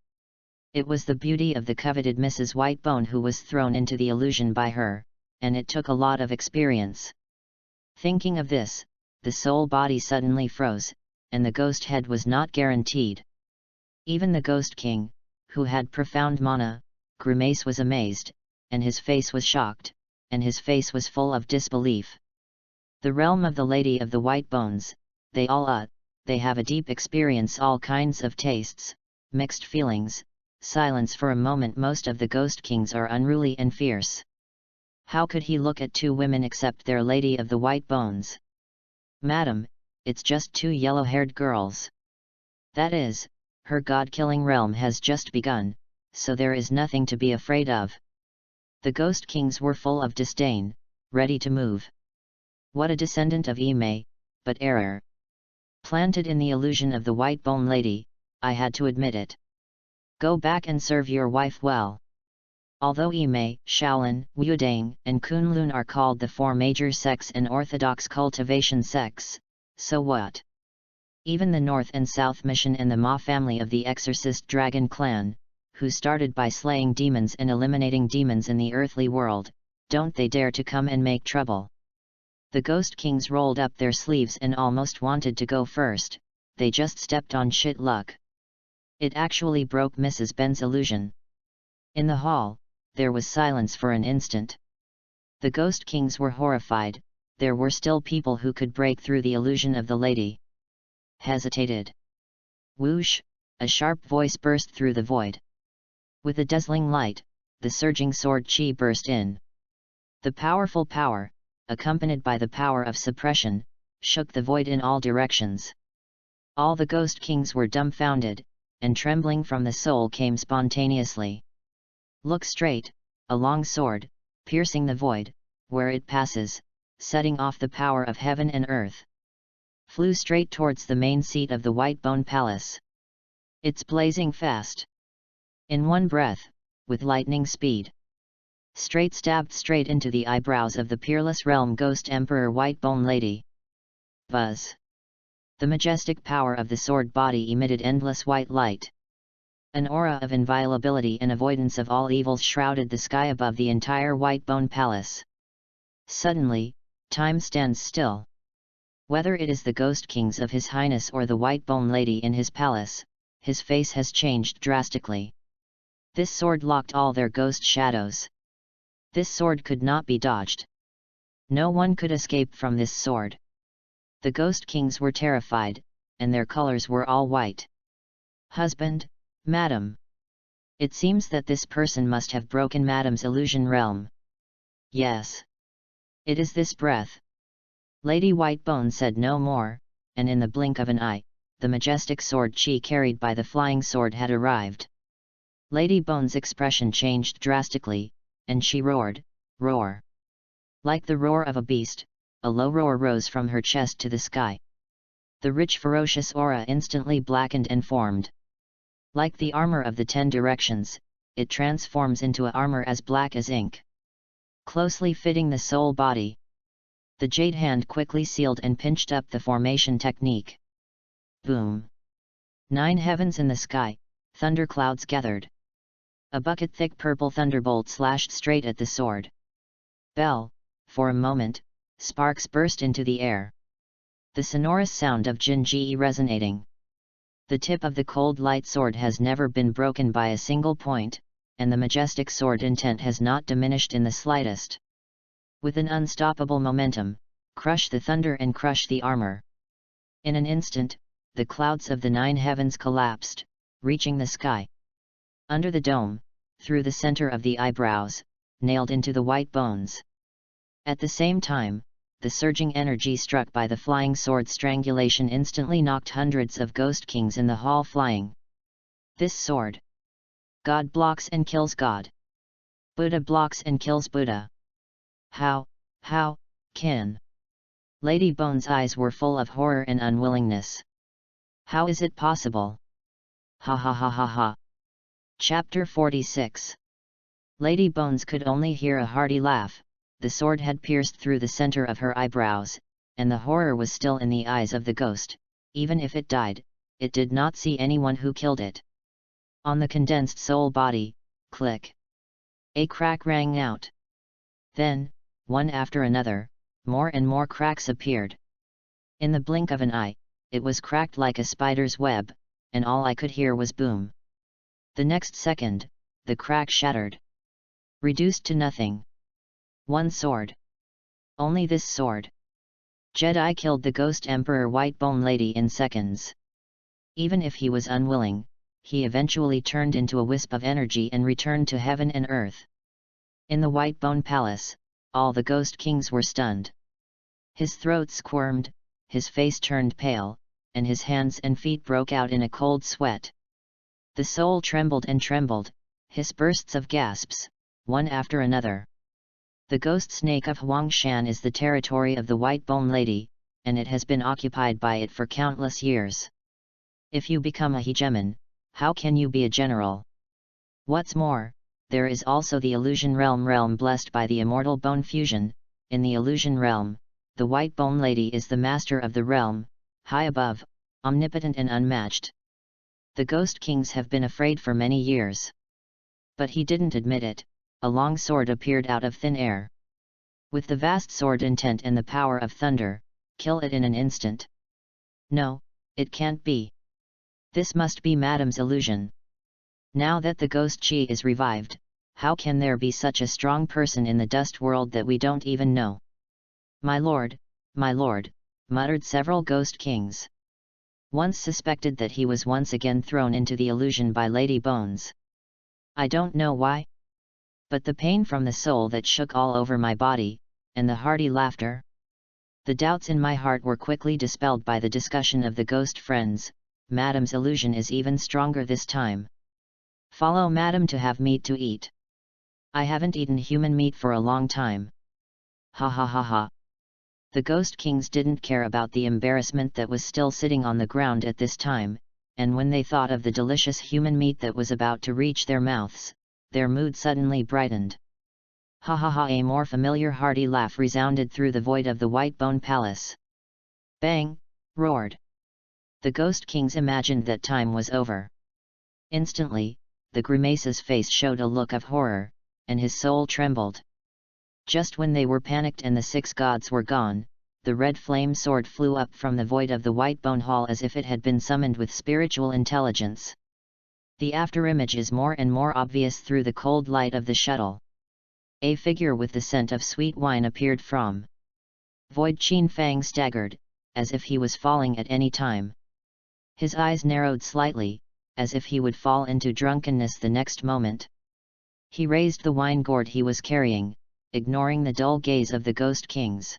It was the beauty of the coveted Mrs. Whitebone who was thrown into the illusion by her, and it took a lot of experience. Thinking of this, the soul body suddenly froze, and the ghost head was not guaranteed. Even the Ghost King, who had profound mana, grimace was amazed, and his face was shocked, and his face was full of disbelief. The realm of the Lady of the White Bones, they have a deep experience, all kinds of tastes, mixed feelings. Silence for a moment. Most of the Ghost Kings are unruly and fierce. How could he look at 2 women except their Lady of the White Bones? "Madam, it's just 2 yellow-haired girls. That is, her god-killing realm has just begun, so there is nothing to be afraid of." The Ghost Kings were full of disdain, ready to move. What a descendant of Ime, but error. Planted in the illusion of the Whitebone lady, I had to admit it. Go back and serve your wife well. Although Ime, Shaolin, Wudang, and Kunlun are called the 4 major sects and orthodox cultivation sects, so what? Even the North and South Mission and the Ma family of the Exorcist Dragon Clan, who started by slaying demons and eliminating demons in the earthly world, don't they dare to come and make trouble. The Ghost Kings rolled up their sleeves and almost wanted to go first, they just stepped on shit luck. It actually broke Mrs. Ben's illusion. In the hall, there was silence for an instant. The ghost kings were horrified. There were still people who could break through the illusion of the lady. Hesitated. Whoosh! A sharp voice burst through the void. With a dazzling light, the surging sword chi burst in. The powerful power, accompanied by the power of suppression, shook the void in all directions. All the ghost kings were dumbfounded, and trembling from the soul came spontaneously. Look straight, a long sword, piercing the void, where it passes, setting off the power of heaven and earth. Flew straight towards the main seat of the White Bone Palace. It's blazing fast. In one breath, with lightning speed. Stabbed straight into the eyebrows of the peerless realm ghost Emperor White Bone Lady. Buzz. The majestic power of the sword body emitted endless white light. An aura of inviolability and avoidance of all evils shrouded the sky above the entire White Bone Palace. Suddenly, time stands still. Whether it is the ghost kings of His Highness or the White Bone Lady in his palace, his face has changed drastically. This sword locked all their ghost shadows. This sword could not be dodged. No one could escape from this sword. The ghost kings were terrified, and their colors were all white. Husband, madam. It seems that this person must have broken madam's illusion realm. Yes. It is this breath. Lady Whitebone said no more, and in the blink of an eye, the majestic sword chi carried by the flying sword had arrived. Lady Bone's expression changed drastically, and she roared, roar. Like the roar of a beast, a low roar rose from her chest to the sky. The rich ferocious aura instantly blackened and formed. Like the armor of the 10 directions, it transforms into a armor as black as ink. Closely fitting the soul body. The jade hand quickly sealed and pinched up the formation technique. Boom! 9 heavens in the sky, thunderclouds gathered. A bucket-thick purple thunderbolt slashed straight at the sword. Bell, for a moment, sparks burst into the air. The sonorous sound of Jinji resonating. The tip of the cold light sword has never been broken by a single point, and the majestic sword intent has not diminished in the slightest. With an unstoppable momentum, crush the thunder and crush the armor. In an instant, the clouds of the 9 heavens collapsed, reaching the sky. Under the dome, through the center of the eyebrows, nailed into the white bones. At the same time, the surging energy struck by the flying sword strangulation instantly knocked hundreds of ghost kings in the hall flying. This sword. God blocks and kills God. Buddha blocks and kills Buddha. How can? Lady Bone's eyes were full of horror and unwillingness. How is it possible? Ha ha ha ha ha. Chapter 46. Lady Bones could only hear a hearty laugh. The sword had pierced through the center of her eyebrows, and the horror was still in the eyes of the ghost. Even if it died, it did not see anyone who killed it. On the condensed soul body, click. A crack rang out. Then, one after another, more and more cracks appeared. In the blink of an eye, it was cracked like a spider's web, and all I could hear was boom. The next second, the crack shattered. Reduced to nothing. One sword. Only this sword. Jedi killed the ghost Emperor Whitebone Lady in seconds. Even if he was unwilling, he eventually turned into a wisp of energy and returned to heaven and earth. In the Whitebone Palace, all the ghost kings were stunned. His throat squirmed, his face turned pale, and his hands and feet broke out in a cold sweat. The soul trembled and trembled, hiss bursts of gasps, one after another. The ghost snake of Huangshan is the territory of the Whitebone Lady, and it has been occupied by it for countless years. If you become a hegemon, how can you be a general? What's more, there is also the illusion realm blessed by the immortal bone fusion. In the illusion realm, the Whitebone Lady is the master of the realm, high above, omnipotent and unmatched. The ghost kings have been afraid for many years. But he didn't admit it. A long sword appeared out of thin air. With the vast sword intent and the power of thunder, kill it in an instant. No, it can't be. This must be Madame's illusion. Now that the ghost chi is revived, how can there be such a strong person in the dust world that we don't even know? My lord, muttered several ghost kings. Once suspected that he was once again thrown into the illusion by Lady Bones. I don't know why. But the pain from the soul that shook all over my body, and the hearty laughter. The doubts in my heart were quickly dispelled by the discussion of the ghost friends. Madam's illusion is even stronger this time. Follow Madam to have meat to eat. I haven't eaten human meat for a long time. Ha ha ha ha. The ghost kings didn't care about the embarrassment that was still sitting on the ground at this time, and when they thought of the delicious human meat that was about to reach their mouths, their mood suddenly brightened. Ha ha ha! A more familiar hearty laugh resounded through the void of the White Bone Palace. Bang! Roared. The ghost kings imagined that time was over. Instantly, the Grimace's face showed a look of horror, and his soul trembled. Just when they were panicked and the 6 gods were gone, the red flame sword flew up from the void of the White Bone Hall as if it had been summoned with spiritual intelligence. The afterimage is more and more obvious through the cold light of the shuttle. A figure with the scent of sweet wine appeared from void. Qin Fang staggered, as if he was falling at any time. His eyes narrowed slightly, as if he would fall into drunkenness the next moment. He raised the wine gourd he was carrying, ignoring the dull gaze of the ghost kings.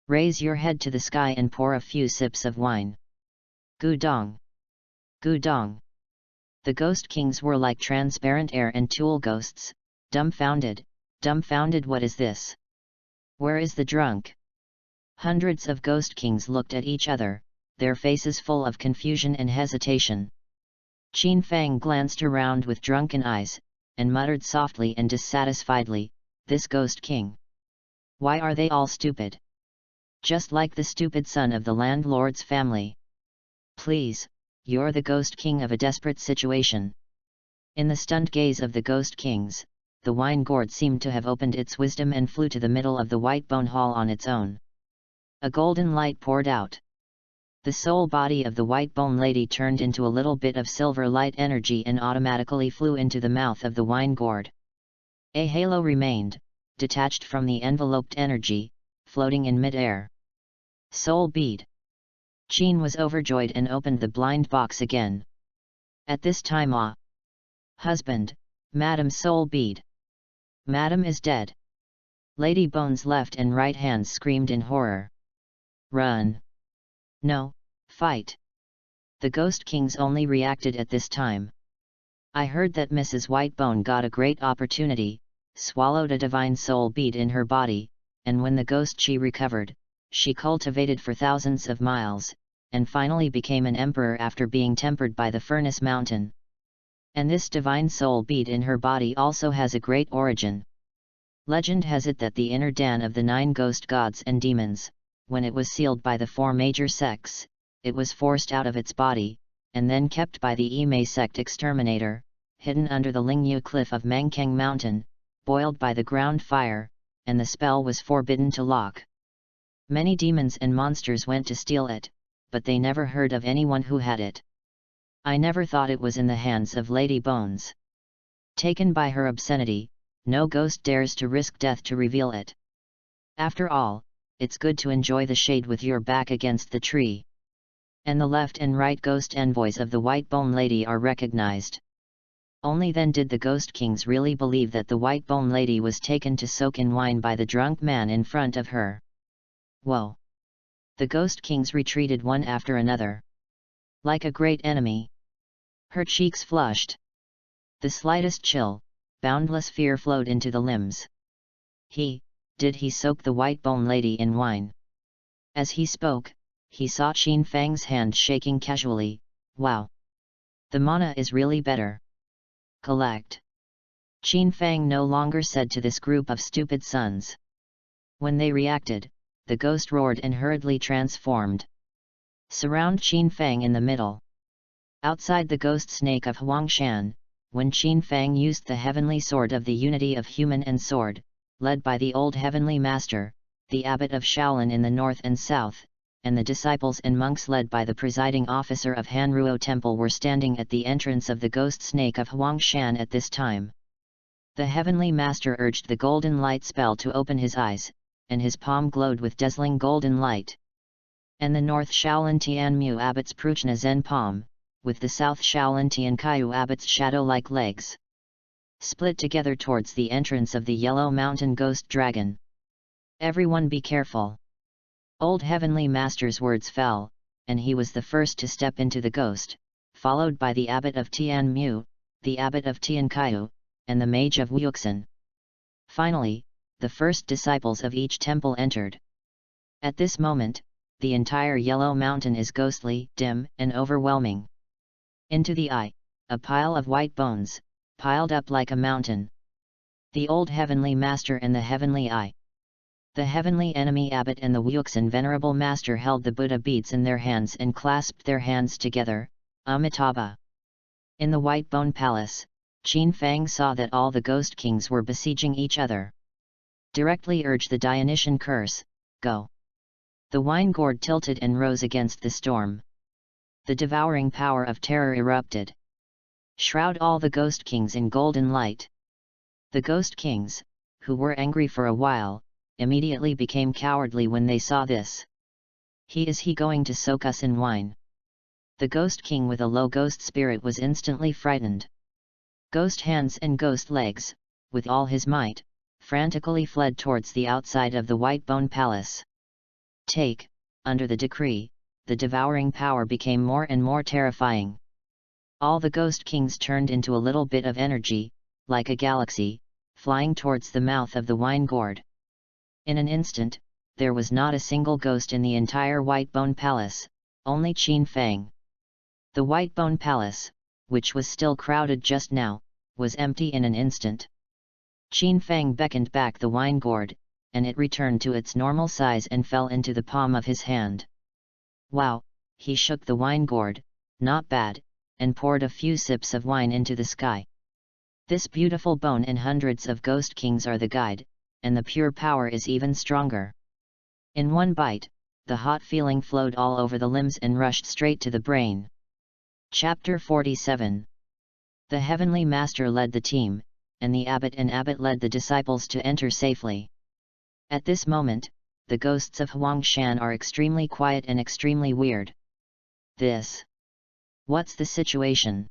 Raise your head to the sky and pour a few sips of wine. Gudong! Gudong! The ghost kings were like transparent air and tool ghosts, dumbfounded. What is this? Where is the drunk? Hundreds of ghost kings looked at each other, their faces full of confusion and hesitation. Qin Fang glanced around with drunken eyes, and muttered softly and dissatisfiedly, "This ghost king. Why are they all stupid? Just like the stupid son of the landlord's family. Please, you're the ghost king of a desperate situation." In the stunned gaze of the ghost kings, the wine gourd seemed to have opened its wisdom and flew to the middle of the White Bone Hall on its own. A golden light poured out. The soul body of the White Bone Lady turned into a little bit of silver light energy and automatically flew into the mouth of the wine gourd. A halo remained, detached from the enveloped energy, floating in mid-air. Soul bead. Qin was overjoyed and opened the blind box again. At this time, husband, Madam's soul bead. Madam is dead. Lady Bones' left and right hands screamed in horror. Run! No, fight! The ghost kings only reacted at this time. I heard that Mrs. Whitebone got a great opportunity, swallowed a divine soul bead in her body, and when the ghost she recovered, she cultivated for thousands of miles, and finally became an emperor after being tempered by the Furnace Mountain. And this divine soul bead in her body also has a great origin. Legend has it that the inner den of the 9 ghost gods and demons, when it was sealed by the 4 major sects, it was forced out of its body, and then kept by the Imei sect exterminator, hidden under the Lingyu cliff of Mangkang Mountain, boiled by the ground fire, and the spell was forbidden to lock. Many demons and monsters went to steal it, but they never heard of anyone who had it. I never thought it was in the hands of Lady Bones. Taken by her obscenity, no ghost dares to risk death to reveal it. After all, it's good to enjoy the shade with your back against the tree. And the left and right ghost envoys of the White Bone Lady are recognized. Only then did the ghost kings really believe that the White Bone Lady was taken to soak in wine by the drunk man in front of her. Whoa! The ghost kings retreated one after another. Like a great enemy. Her cheeks flushed. The slightest chill, boundless fear flowed into the limbs. Did he soak the White Bone Lady in wine? As he spoke, he saw Qin Fang's hand shaking casually. Wow! The mana is really better. Collect. Qin Fang no longer said to this group of stupid sons. When they reacted, the ghost roared and hurriedly transformed. Surround Qin Fang in the middle. Outside the ghost snake of Huangshan, when Qin Fang used the heavenly sword of the unity of human and sword, led by the old heavenly master, the abbot of Shaolin in the north and south, and the disciples and monks led by the presiding officer of Hanruo Temple were standing at the entrance of the ghost snake of Huangshan at this time. The Heavenly Master urged the golden light spell to open his eyes, and his palm glowed with dazzling golden light. And the North Shaolin Tianmu Abbot's Pruchna Zen palm, with the South Shaolin Tiankaiyu Abbot's shadow-like legs, split together towards the entrance of the Yellow Mountain Ghost Dragon. Everyone be careful. Old Heavenly Master's words fell, and he was the first to step into the ghost, followed by the Abbot of Tianmu, the Abbot of Tiankaiyu, and the Mage of Wuxin. Finally, the first disciples of each temple entered. At this moment, the entire Yellow Mountain is ghostly, dim, and overwhelming. Into the eye, a pile of white bones, piled up like a mountain. The Old Heavenly Master and the Heavenly Eye. The Heavenly Enemy Abbot and the Wuxin Venerable Master held the Buddha beads in their hands and clasped their hands together, Amitabha. In the White Bone Palace, Qin Fang saw that all the ghost kings were besieging each other. Directly urged the Dionysian curse, go. The wine gourd tilted and rose against the storm. The devouring power of terror erupted. Shroud all the ghost kings in golden light. The ghost kings, who were angry for a while, immediately became cowardly when they saw this. Is he going to soak us in wine? The ghost king with a low ghost spirit was instantly frightened. Ghost hands and ghost legs, with all his might, frantically fled towards the outside of the White Bone Palace. Under the decree, the devouring power became more and more terrifying. All the ghost kings turned into a little bit of energy, like a galaxy, flying towards the mouth of the wine gourd. In an instant, there was not a single ghost in the entire White Bone Palace, only Qin Fang. The White Bone Palace, which was still crowded just now, was empty in an instant. Qin Fang beckoned back the wine gourd, and it returned to its normal size and fell into the palm of his hand. Wow, he shook the wine gourd, not bad, and poured a few sips of wine into the sky. This beautiful bone and hundreds of ghost kings are the guide, and the pure power is even stronger. In one bite, the hot feeling flowed all over the limbs and rushed straight to the brain. Chapter 47. The Heavenly Master led the team, and the Abbot led the disciples to enter safely. At this moment, the ghosts of Huangshan are extremely quiet and extremely weird. What's the situation?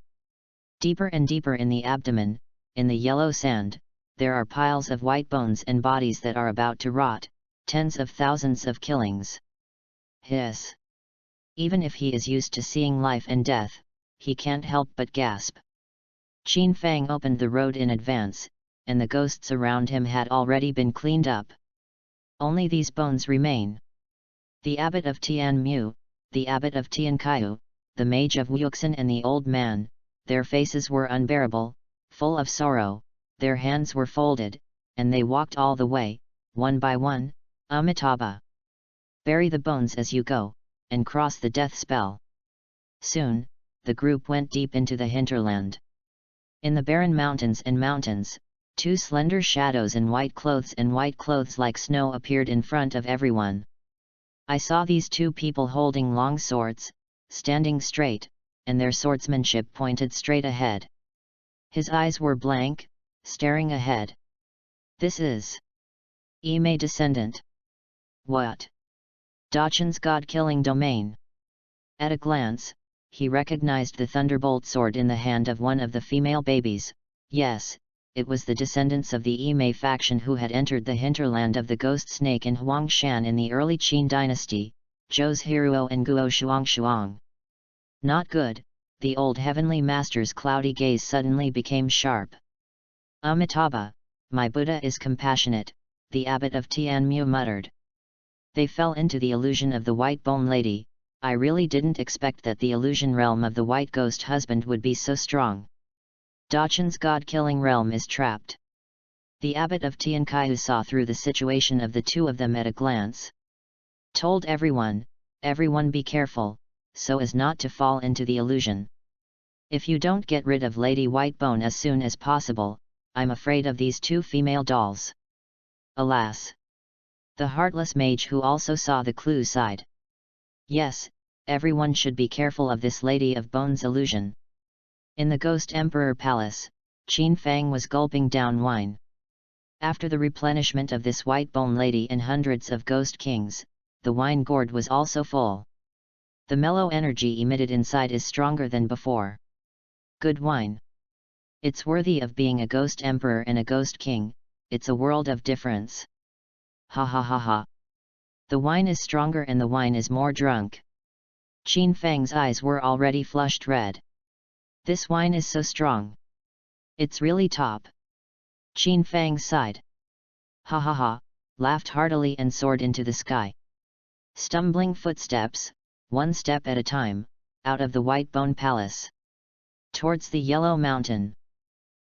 Deeper and deeper in the abdomen, in the yellow sand, there are piles of white bones and bodies that are about to rot, tens of thousands of killings. Even if he is used to seeing life and death, he can't help but gasp. Qin Fang opened the road in advance, and the ghosts around him had already been cleaned up. Only these bones remain. The Abbot of Tianmu, the Abbot of Tiankaiyu, the Mage of Wuxin and the old man, their faces were unbearable, full of sorrow, their hands were folded, and they walked all the way, one by one, Amitabha. Bury the bones as you go, and cross the death spell. Soon, the group went deep into the hinterland. In the barren mountains, two slender shadows in white clothes like snow appeared in front of everyone. I saw these two people holding long swords, standing straight, and their swordsmanship pointed straight ahead. His eyes were blank, staring ahead. This is Ime descendant. What? Dachan's god-killing domain. At a glance, he recognized the thunderbolt sword in the hand of one of the female babies. Yes, it was the descendants of the Ime faction who had entered the hinterland of the ghost snake in Huangshan in the early Qin dynasty, Zhou's Hiruo and Guo Shuang. Not good, the old Heavenly Master's cloudy gaze suddenly became sharp. Amitabha, my Buddha is compassionate, the Abbot of Tianmu muttered. They fell into the illusion of the white bone lady. I really didn't expect that the illusion realm of the white ghost husband would be so strong. Dachan's god-killing realm is trapped. The Abbot of Tiankaiyu saw through the situation of the two of them at a glance. Told everyone be careful, so as not to fall into the illusion. If you don't get rid of Lady Whitebone as soon as possible, I'm afraid of these two female dolls. Alas! The heartless mage who also saw the clue sighed. Yes, everyone should be careful of this Lady of Bones illusion. In the Ghost Emperor Palace, Qin Fang was gulping down wine. After the replenishment of this white bone lady and hundreds of ghost kings, the wine gourd was also full. The mellow energy emitted inside is stronger than before. Good wine. It's worthy of being a ghost emperor and a ghost king, it's a world of difference. Ha ha ha ha. The wine is stronger and the wine is more drunk. Qin Fang's eyes were already flushed red. This wine is so strong. It's really top. Qin Fang sighed. Ha ha ha, laughed heartily and soared into the sky. Stumbling footsteps, one step at a time, out of the white bone palace. Towards the yellow mountain.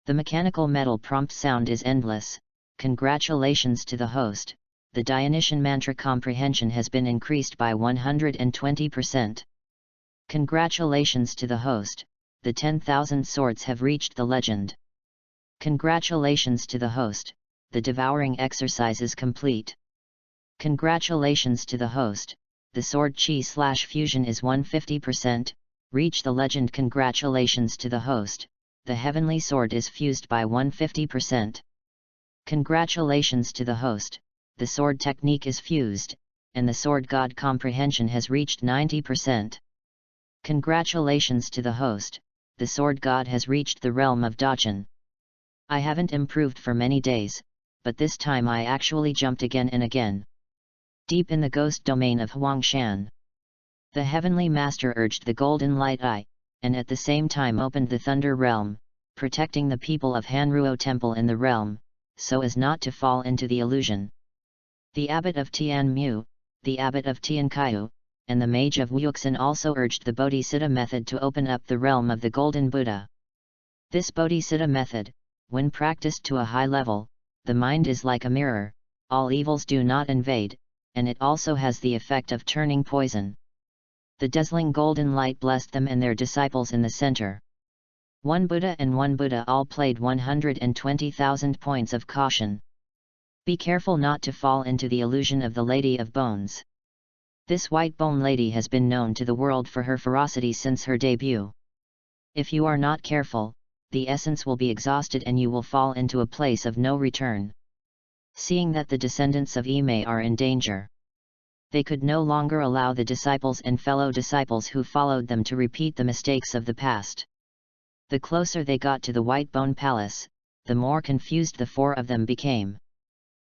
The mechanical metal prompt sound is endless. Congratulations to the host, the Dionysian mantra comprehension has been increased by 120%. Congratulations to the host, the 10,000 swords have reached the legend. Congratulations to the host, the devouring exercise is complete. Congratulations to the host, the sword chi/fusion is 150%, reach the legend. Congratulations to the host, the heavenly sword is fused by 150%. Congratulations to the host, the sword technique is fused, and the sword god comprehension has reached 90%. Congratulations to the host, the sword god has reached the realm of Dachan. I haven't improved for many days, but this time I actually jumped again and again. Deep in the ghost domain of Huangshan. The heavenly master urged the golden light eye, and at the same time opened the thunder realm, protecting the people of Hanruo Temple in the realm, so as not to fall into the illusion. The abbot of Tianmu, the abbot of Tiankaiyu, and the mage of Wuxin also urged the Bodhisattva method to open up the realm of the Golden Buddha. This Bodhisattva method, when practiced to a high level, the mind is like a mirror, all evils do not invade, and it also has the effect of turning poison. The dazzling golden light blessed them and their disciples in the center. One Buddha and one Buddha all played 120,000 points of caution. Be careful not to fall into the illusion of the Lady of Bones. This white bone lady has been known to the world for her ferocity since her debut. If you are not careful, the essence will be exhausted and you will fall into a place of no return. Seeing that the descendants of Ime are in danger, they could no longer allow the disciples and fellow disciples who followed them to repeat the mistakes of the past. The closer they got to the White Bone Palace, the more confused the four of them became.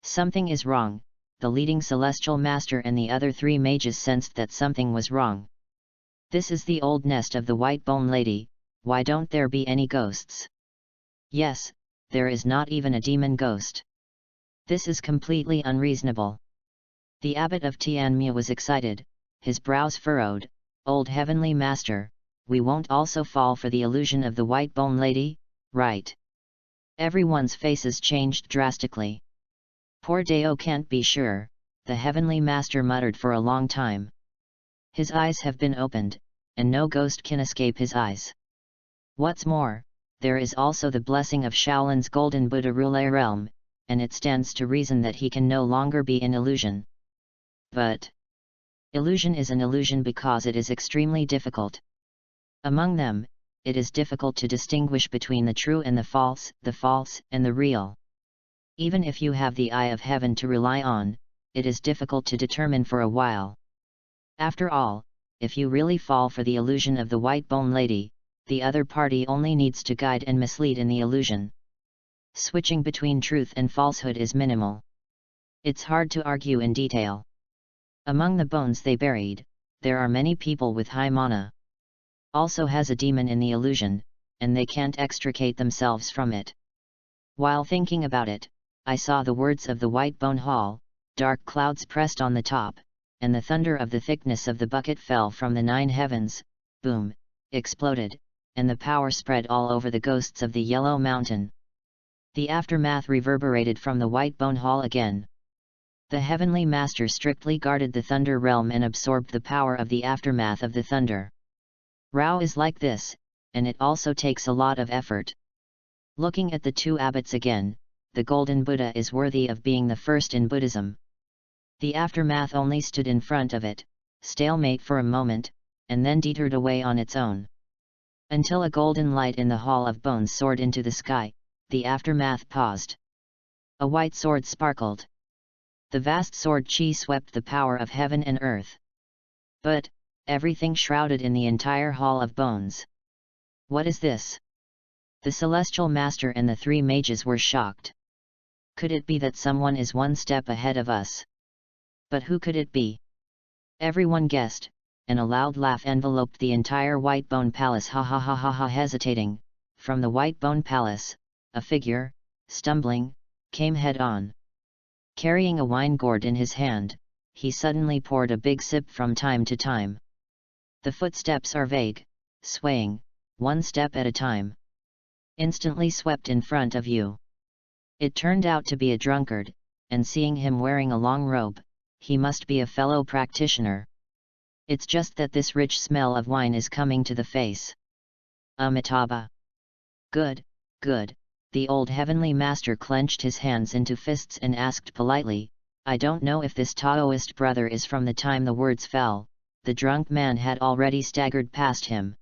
Something is wrong. The leading celestial master and the other three mages sensed that something was wrong. This is the old nest of the White Bone Lady, why don't there be any ghosts? Yes, there is not even a demon ghost. This is completely unreasonable. The abbot of Tianmu was excited, his brows furrowed. Old heavenly master, we won't also fall for the illusion of the White Bone Lady, right? Everyone's faces changed drastically. Poor Dao can't be sure, the heavenly master muttered for a long time. His eyes have been opened, and no ghost can escape his eyes. What's more, there is also the blessing of Shaolin's Golden Buddha Rule realm, and it stands to reason that he can no longer be in illusion. But illusion is an illusion because it is extremely difficult. Among them, it is difficult to distinguish between the true and the false and the real. Even if you have the eye of heaven to rely on, it is difficult to determine for a while. After all, if you really fall for the illusion of the White Bone Lady, the other party only needs to guide and mislead in the illusion. Switching between truth and falsehood is minimal. It's hard to argue in detail. Among the bones they buried, there are many people with high mana. Also has a demon in the illusion, and they can't extricate themselves from it. While thinking about it, I saw the words of the White Bone Hall, dark clouds pressed on the top, and the thunder of the thickness of the bucket fell from the 9 heavens, boom, exploded, and the power spread all over the ghosts of the Yellow Mountain. The aftermath reverberated from the White Bone Hall again. The heavenly master strictly guarded the thunder realm and absorbed the power of the aftermath of the thunder. Rao is like this, and it also takes a lot of effort. Looking at the two abbots again, the Golden Buddha is worthy of being the first in Buddhism. The aftermath only stood in front of it, stalemate for a moment, and then teetered away on its own. Until a golden light in the Hall of Bones soared into the sky, the aftermath paused. A white sword sparkled. The vast sword chi swept the power of heaven and earth. But, everything shrouded in the entire Hall of Bones. What is this? The Celestial Master and the three mages were shocked. Could it be that someone is one step ahead of us? But who could it be? Everyone guessed, and a loud laugh enveloped the entire White Bone Palace. Ha ha ha ha ha. Hesitating, from the White Bone Palace, a figure, stumbling, came head-on. Carrying a wine gourd in his hand, he suddenly poured a big sip from time to time. The footsteps are vague, swaying, one step at a time. Instantly swept in front of you. It turned out to be a drunkard, and seeing him wearing a long robe, he must be a fellow practitioner. It's just that this rich smell of wine is coming to the face. Amitabha. Good, good. The old heavenly master clenched his hands into fists and asked politely, I don't know if this Taoist brother is. From the time the words fell, the drunk man had already staggered past him.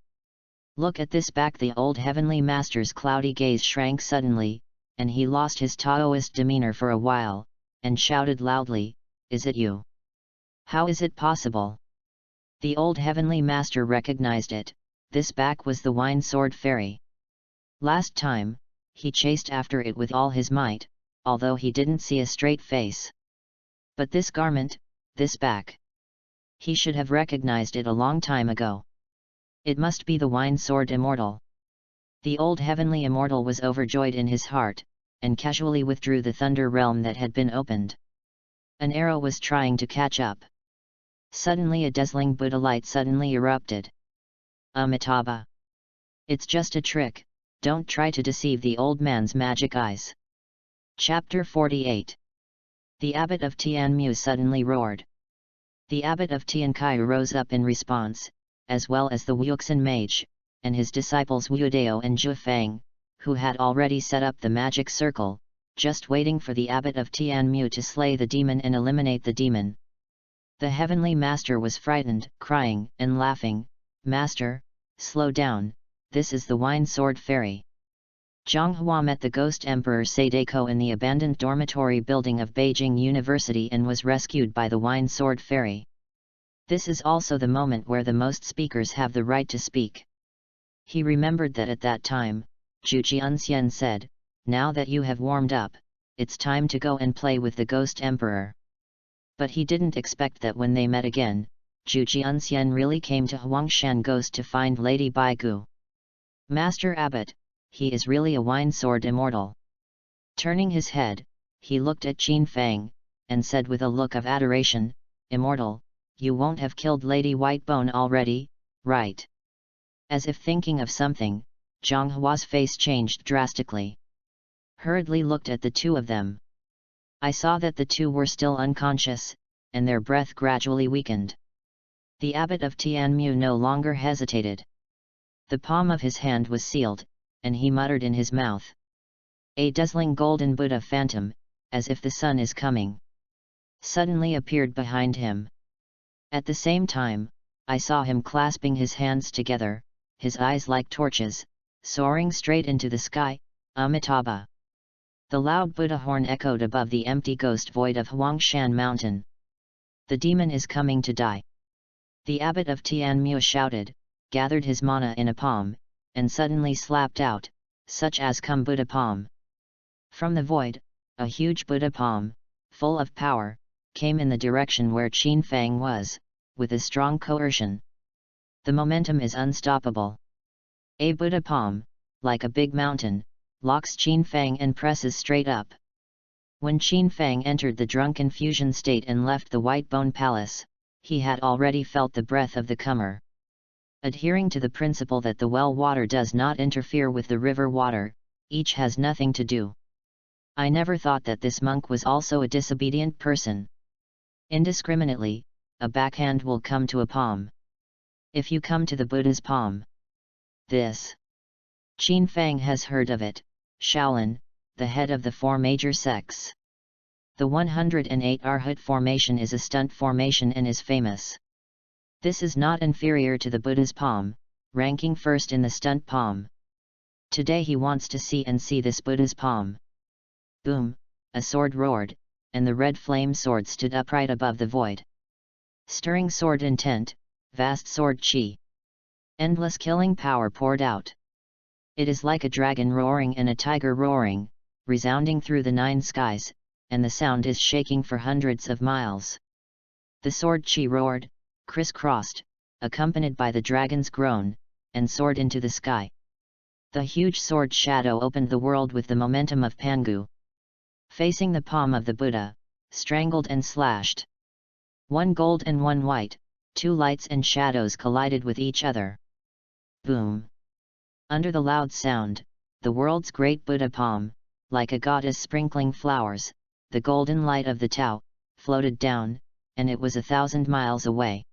Look at this back. The old heavenly master's cloudy gaze shrank suddenly, and he lost his Taoist demeanor for a while, and shouted loudly, Is it you? How is it possible? The old heavenly master recognized it. This back was the wine sword fairy. Last time, he chased after it with all his might, although he didn't see a straight face. But this garment, this back. He should have recognized it a long time ago. It must be the wine sword immortal. The old heavenly immortal was overjoyed in his heart, and casually withdrew the thunder realm that had been opened. An arrow was trying to catch up. Suddenly a dazzling Buddha light suddenly erupted. Amitabha. It's just a trick, don't try to deceive the old man's magic eyes. Chapter 48. The abbot of Tianmu suddenly roared. The abbot of Tiankai rose up in response, as well as the Wuxin mage, and his disciples Wudao and Zhufang, who had already set up the magic circle, just waiting for the abbot of Tianmu to slay the demon and eliminate the demon. The heavenly master was frightened, crying and laughing, Master, slow down, this is the wine sword fairy. Zhang Hua met the ghost emperor Sadeko in the abandoned dormitory building of Beijing University and was rescued by the wine sword fairy. This is also the moment where the most speakers have the right to speak. He remembered that at that time, Zhu Jianxian said, Now that you have warmed up, it's time to go and play with the ghost emperor. But he didn't expect that when they met again, Zhu Jianxian really came to Huangshan Ghost to find Lady Baigu. Master Abbot, he is really a wine sword immortal. Turning his head, he looked at Qin Fang, and said with a look of adoration, Immortal, you won't have killed Lady Whitebone already, right? As if thinking of something, Zhang Hua's face changed drastically. Hurriedly looked at the two of them. I saw that the two were still unconscious, and their breath gradually weakened. The abbot of Tianmu no longer hesitated. The palm of his hand was sealed, and he muttered in his mouth. A dazzling golden Buddha phantom, as if the sun is coming, suddenly appeared behind him. At the same time, I saw him clasping his hands together, his eyes like torches, soaring straight into the sky, Amitabha. The loud Buddha horn echoed above the empty ghost void of Huangshan Mountain. The demon is coming to die. The abbot of Tianmu shouted, gathered his mana in a palm, and suddenly slapped out, such as come Buddha palm. From the void, a huge Buddha palm, full of power, came in the direction where Qin Fang was, with a strong coercion. The momentum is unstoppable. A Buddha palm, like a big mountain, locks Qin Fang and presses straight up. When Qin Fang entered the drunken fusion state and left the White Bone Palace, he had already felt the breath of the comer. Adhering to the principle that the well water does not interfere with the river water, each has nothing to do. I never thought that this monk was also a disobedient person. Indiscriminately, a backhand will come to a palm. If you come to the Buddha's palm. This. Qin Fang has heard of it, Shaolin, the head of the four major sects. The 108 Arhat formation is a stunt formation and is famous. This is not inferior to the Buddha's palm, ranking first in the stunt palm. Today he wants to see this Buddha's palm. Boom, a sword roared, and the red flame sword stood upright above the void. Stirring sword intent, vast sword chi. Endless killing power poured out. It is like a dragon roaring and a tiger roaring, resounding through the 9 skies, and the sound is shaking for hundreds of miles. The sword chi roared, crisscrossed, accompanied by the dragon's groan, and soared into the sky. The huge sword shadow opened the world with the momentum of Pangu. Facing the palm of the Buddha, strangled and slashed. 1 gold and 1 white, 2 lights and shadows collided with each other. Boom! Under the loud sound, the world's great Buddha palm, like a goddess sprinkling flowers, the golden light of the Tao, floated down, and it was 1,000 miles away.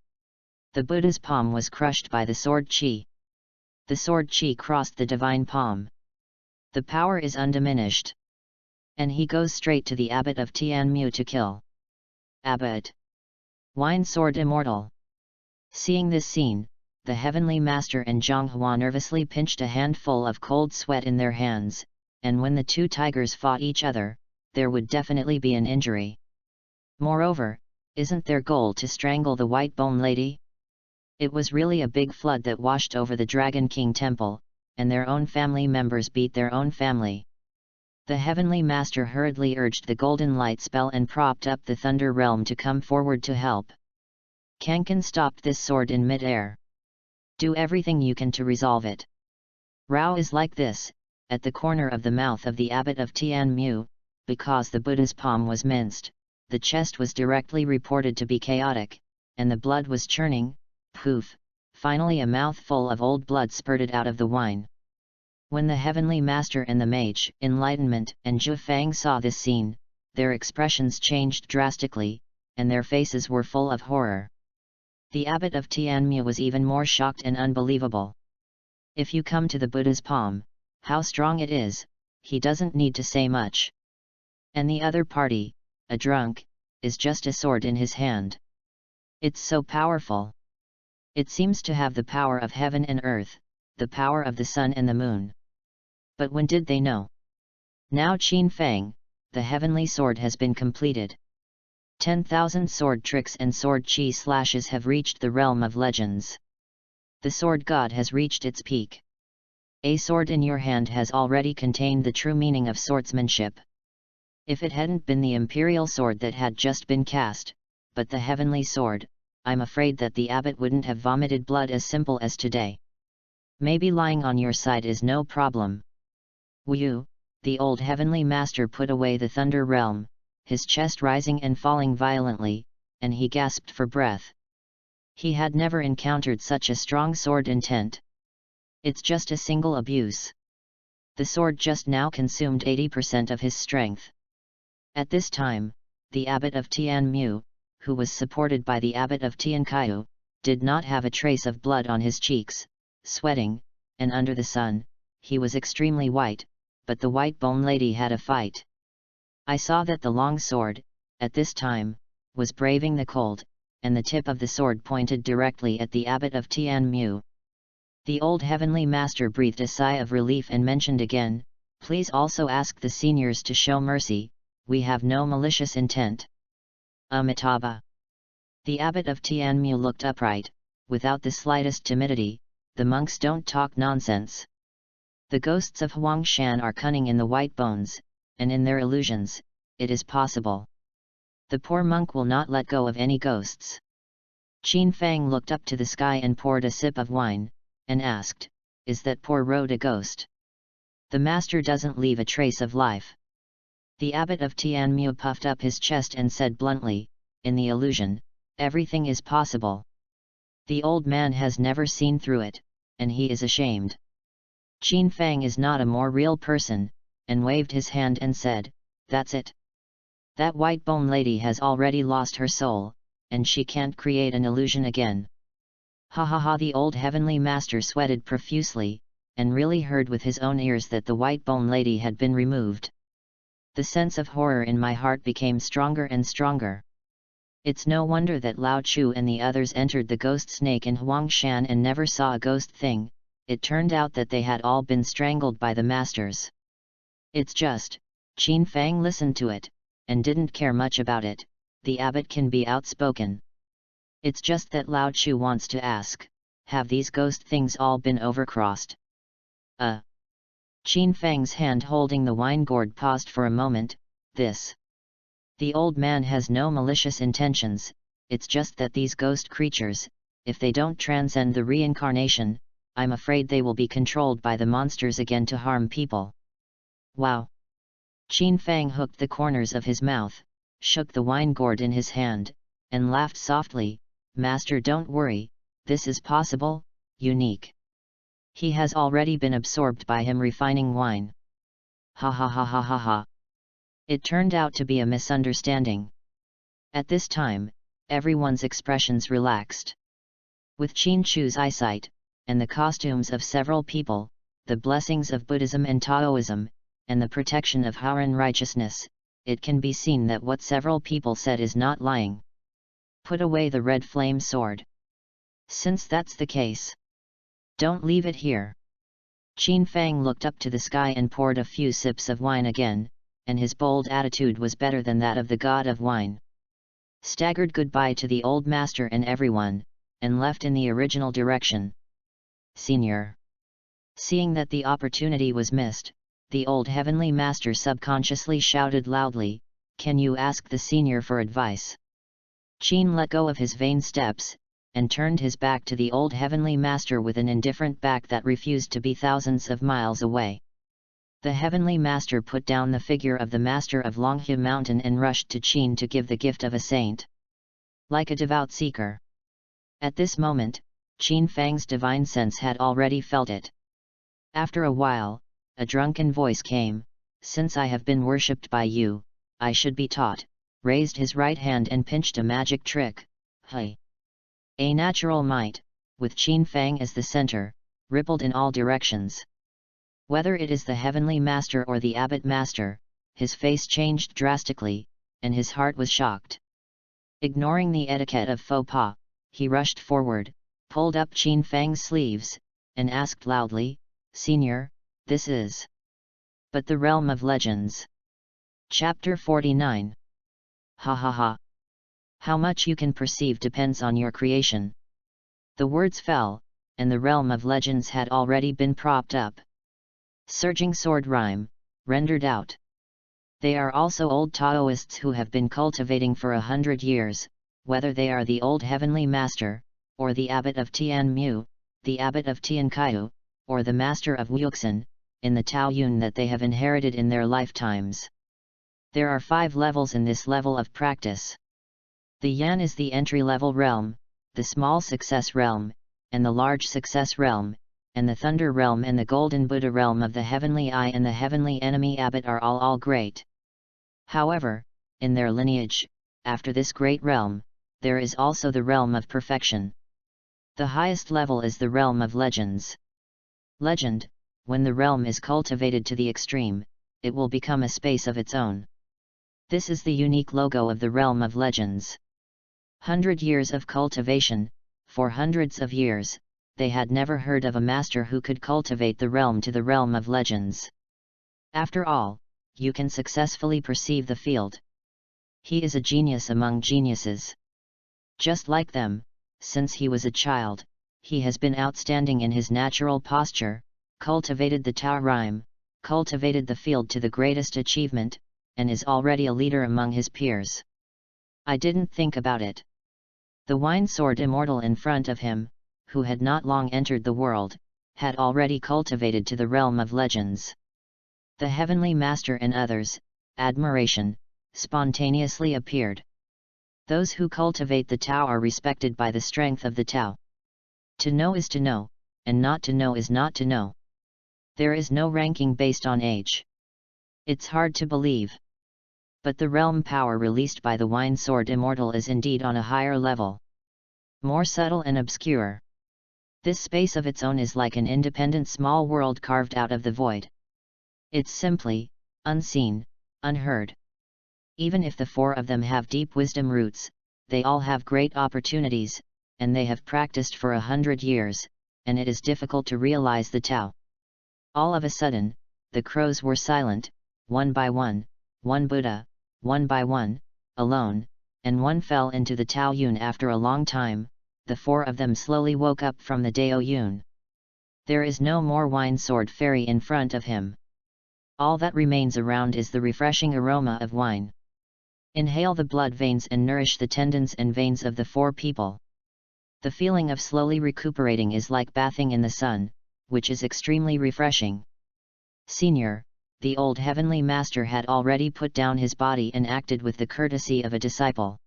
The Buddha's palm was crushed by the sword chi. The sword chi crossed the divine palm. The power is undiminished. And he goes straight to the abbot of Tianmu to kill. Abbot! Wine sword immortal! Seeing this scene, the heavenly master and Zhonghua nervously pinched a handful of cold sweat in their hands, and when the 2 tigers fought each other, there would definitely be an injury. Moreover, isn't their goal to strangle the white bone lady? It was really a big flood that washed over the Dragon King temple, and their own family members beat their own family. The heavenly master hurriedly urged the golden light spell and propped up the thunder realm to come forward to help. Kankan stopped this sword in mid-air. Do everything you can to resolve it. Rao is like this, at the corner of the mouth of the abbot of Tianmu, because the Buddha's palm was minced, the chest was directly reported to be chaotic, and the blood was churning. Poof! Finally a mouthful of old blood spurted out of the wine. When the heavenly master and the mage, Enlightenment, and Zhu Fang saw this scene, their expressions changed drastically, and their faces were full of horror. The abbot of Tianmu was even more shocked and unbelievable. If you come to the Buddha's palm, how strong it is, he doesn't need to say much. And the other party, a drunk, is just a sword in his hand. It's so powerful. It seems to have the power of heaven and earth, the power of the sun and the moon. But when did they know? Now Qin Fang, the heavenly sword has been completed. 10,000 sword tricks and sword chi slashes have reached the realm of legends. The sword god has reached its peak. A sword in your hand has already contained the true meaning of swordsmanship. If it hadn't been the imperial sword that had just been cast, but the heavenly sword, I'm afraid that the abbot wouldn't have vomited blood as simple as today. Maybe lying on your side is no problem. Wu, the old heavenly master put away the thunder realm, his chest rising and falling violently, and he gasped for breath. He had never encountered such a strong sword intent. It's just a single abuse. The sword just now consumed 80% of his strength. At this time, the abbot of Tianmu, who was supported by the abbot of Tiankaiu, did not have a trace of blood on his cheeks, sweating, and under the sun, he was extremely white, but the white bone lady had a fight. I saw that the long sword, at this time, was braving the cold, and the tip of the sword pointed directly at the abbot of Tianmu. The old heavenly master breathed a sigh of relief and mentioned again, "Please also ask the seniors to show mercy, we have no malicious intent." Amitabha. The abbot of Tianmu looked upright, without the slightest timidity. The monks don't talk nonsense. The ghosts of Huangshan are cunning in the white bones, and in their illusions, it is possible. The poor monk will not let go of any ghosts. Qin Fang looked up to the sky and poured a sip of wine, and asked, "Is that poor road a ghost?" The master doesn't leave a trace of life. The abbot of Tianmu puffed up his chest and said bluntly, "In the illusion, everything is possible." The old man has never seen through it, and he is ashamed. Qin Fang is not a more real person, and waved his hand and said, "That's it. That white bone lady has already lost her soul, and she can't create an illusion again." Ha ha ha! The old heavenly master sweated profusely, and really heard with his own ears that the white bone lady had been removed. The sense of horror in my heart became stronger and stronger. It's no wonder that Lao Chu and the others entered the ghost snake in Huangshan and never saw a ghost thing. It turned out that they had all been strangled by the masters. It's just, Qin Fang listened to it, and didn't care much about it. The abbot can be outspoken. It's just that Lao Chu wants to ask, have these ghost things all been overcrossed? Qin Fang's hand holding the wine gourd paused for a moment. The old man has no malicious intentions, it's just that these ghost creatures, if they don't transcend the reincarnation, I'm afraid they will be controlled by the monsters again to harm people. Wow! Qin Fang hooked the corners of his mouth, shook the wine gourd in his hand, and laughed softly. Master, don't worry, this is possible, unique. He has already been absorbed by him refining wine. Ha ha ha ha ha ha. It turned out to be a misunderstanding. At this time, everyone's expressions relaxed. With Qin Chu's eyesight, and the costumes of several people, the blessings of Buddhism and Taoism, and the protection of Haoran righteousness, it can be seen that what several people said is not lying. Put away the red flame sword. Since that's the case, don't leave it here. Qin Fang looked up to the sky and poured a few sips of wine again, and his bold attitude was better than that of the god of wine. Staggered goodbye to the old master and everyone, and left in the original direction. Senior. Seeing that the opportunity was missed, the old heavenly master subconsciously shouted loudly, "Can you ask the senior for advice?" Qin let go of his vain steps, and turned his back to the old heavenly master with an indifferent back that refused to be thousands of miles away. The heavenly master put down the figure of the master of Longhe Mountain and rushed to Qin to give the gift of a saint. Like a devout seeker. At this moment, Qin Fang's divine sense had already felt it. After a while, a drunken voice came, "Since I have been worshipped by you, I should be taught," raised his right hand and pinched a magic trick. Hey! A natural might, with Qin Fang as the center, rippled in all directions. Whether it is the heavenly master or the abbot master, his face changed drastically, and his heart was shocked. Ignoring the etiquette of faux pas, he rushed forward, pulled up Qin Fang's sleeves, and asked loudly, "Senior, this is but the realm of legends." Chapter 49. Ha ha ha. How much you can perceive depends on your creation. The words fell, and the realm of legends had already been propped up. Surging sword rhyme, rendered out. They are also old Taoists who have been cultivating for 100 years, whether they are the old heavenly master, or the abbot of Tianmu, the abbot of Tiankaiyu, or the master of Wuxin, in the Taoyuan that they have inherited in their lifetimes. There are 5 levels in this level of practice. The Yan is the entry-level realm, the small success realm, and the large success realm, and the thunder realm and the golden Buddha realm of the heavenly eye and the heavenly enemy abbot are all great. However, in their lineage, after this great realm, there is also the realm of perfection. The highest level is the realm of legends. Legend, when the realm is cultivated to the extreme, it will become a space of its own. This is the unique logo of the realm of legends. 100 years of cultivation, for hundreds of years, they had never heard of a master who could cultivate the realm to the realm of legends. After all, you can successfully perceive the field. He is a genius among geniuses. Just like them, since he was a child, he has been outstanding in his natural posture, cultivated the Tao rhyme, cultivated the field to the greatest achievement, and is already a leader among his peers. I didn't think about it. The wine sword immortal in front of him, who had not long entered the world, had already cultivated to the realm of legends. The heavenly master and others, admiration, spontaneously appeared. Those who cultivate the Tao are respected by the strength of the Tao. To know is to know, and not to know is not to know. There is no ranking based on age. It's hard to believe. But the realm power released by the wine sword immortal is indeed on a higher level. More subtle and obscure. This space of its own is like an independent small world carved out of the void. It's simply, unseen, unheard. Even if the 4 of them have deep wisdom roots, they all have great opportunities, and they have practiced for 100 years, and it is difficult to realize the Tao. All of a sudden, the crows were silent, one by one Buddha, one by one, alone, and one fell into the Tao Yun. After a long time, the four of them slowly woke up from the Dao Yun. There is no more wine sword fairy in front of him. All that remains around is the refreshing aroma of wine. Inhale the blood veins and nourish the tendons and veins of the four people. The feeling of slowly recuperating is like bathing in the sun, which is extremely refreshing. Senior, the old heavenly master had already put down his body and acted with the courtesy of a disciple.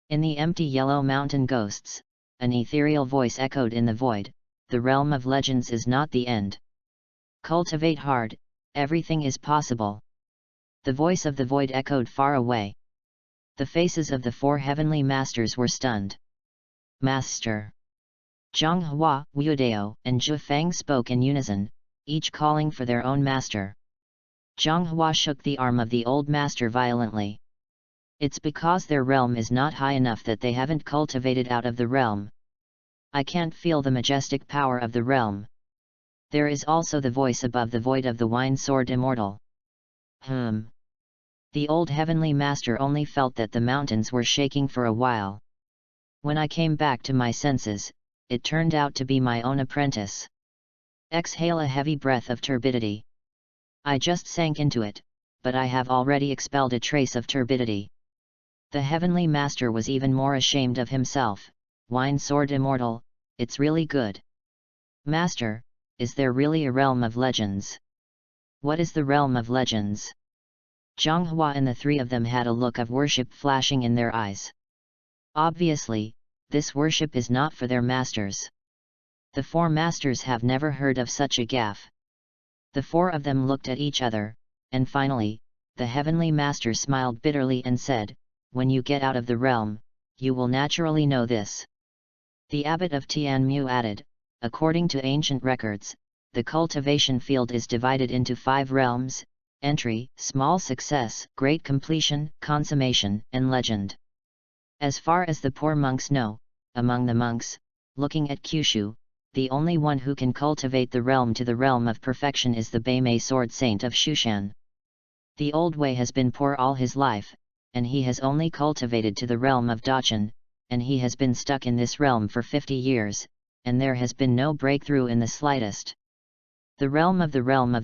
In the empty yellow mountain ghosts, an ethereal voice echoed in the void, "The realm of legends is not the end. Cultivate hard, everything is possible." The voice of the void echoed far away. The faces of the four heavenly masters were stunned. "Master!" Zhonghua, Wuodao, and Zhu Fang spoke in unison, each calling for their own master. Zhonghua shook the arm of the old master violently. "It's because their realm is not high enough that they haven't cultivated out of the realm. I can't feel the majestic power of the realm." There is also the voice above the void of the wine sword immortal. The old heavenly master only felt that the mountains were shaking for a while. "When I came back to my senses, it turned out to be my own apprentice." Exhale a heavy breath of turbidity. "I just sank into it, but I have already expelled a trace of turbidity." The heavenly master was even more ashamed of himself. "Wine sword immortal, it's really good. Master, is there really a realm of legends?" "What is the realm of legends?" Zhonghua and the three of them had a look of worship flashing in their eyes. Obviously, this worship is not for their masters. The four masters have never heard of such a gaffe. The four of them looked at each other, and finally, the heavenly master smiled bitterly and said, "When you get out of the realm, you will naturally know this." The abbot of Tianmu added, "According to ancient records, the cultivation field is divided into 5 realms: entry, small success, great completion, consummation, and legend. As far as the poor monks know, among the monks, looking at Kyushu, the only one who can cultivate the realm to the realm of perfection is the Beimei Sword Saint of Shushan. The old Wei has been poor all his life, and he has only cultivated to the realm of Dacheng, and he has been stuck in this realm for 50 years, and there has been no breakthrough in the slightest. The realm of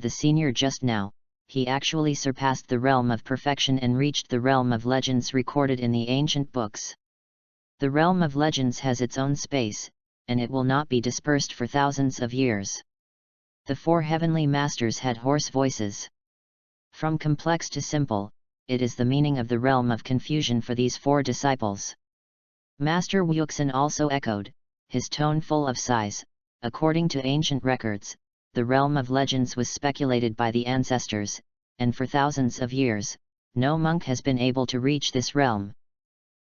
the senior just now, he actually surpassed the realm of perfection and reached the realm of legends recorded in the ancient books. The realm of legends has its own space, and it will not be dispersed for thousands of years." The four heavenly masters had hoarse voices. From complex to simple, it is the meaning of the realm of confusion for these four disciples. Master Wuxin also echoed, his tone full of sighs. "According to ancient records, the realm of legends was speculated by the ancestors, and for thousands of years, no monk has been able to reach this realm.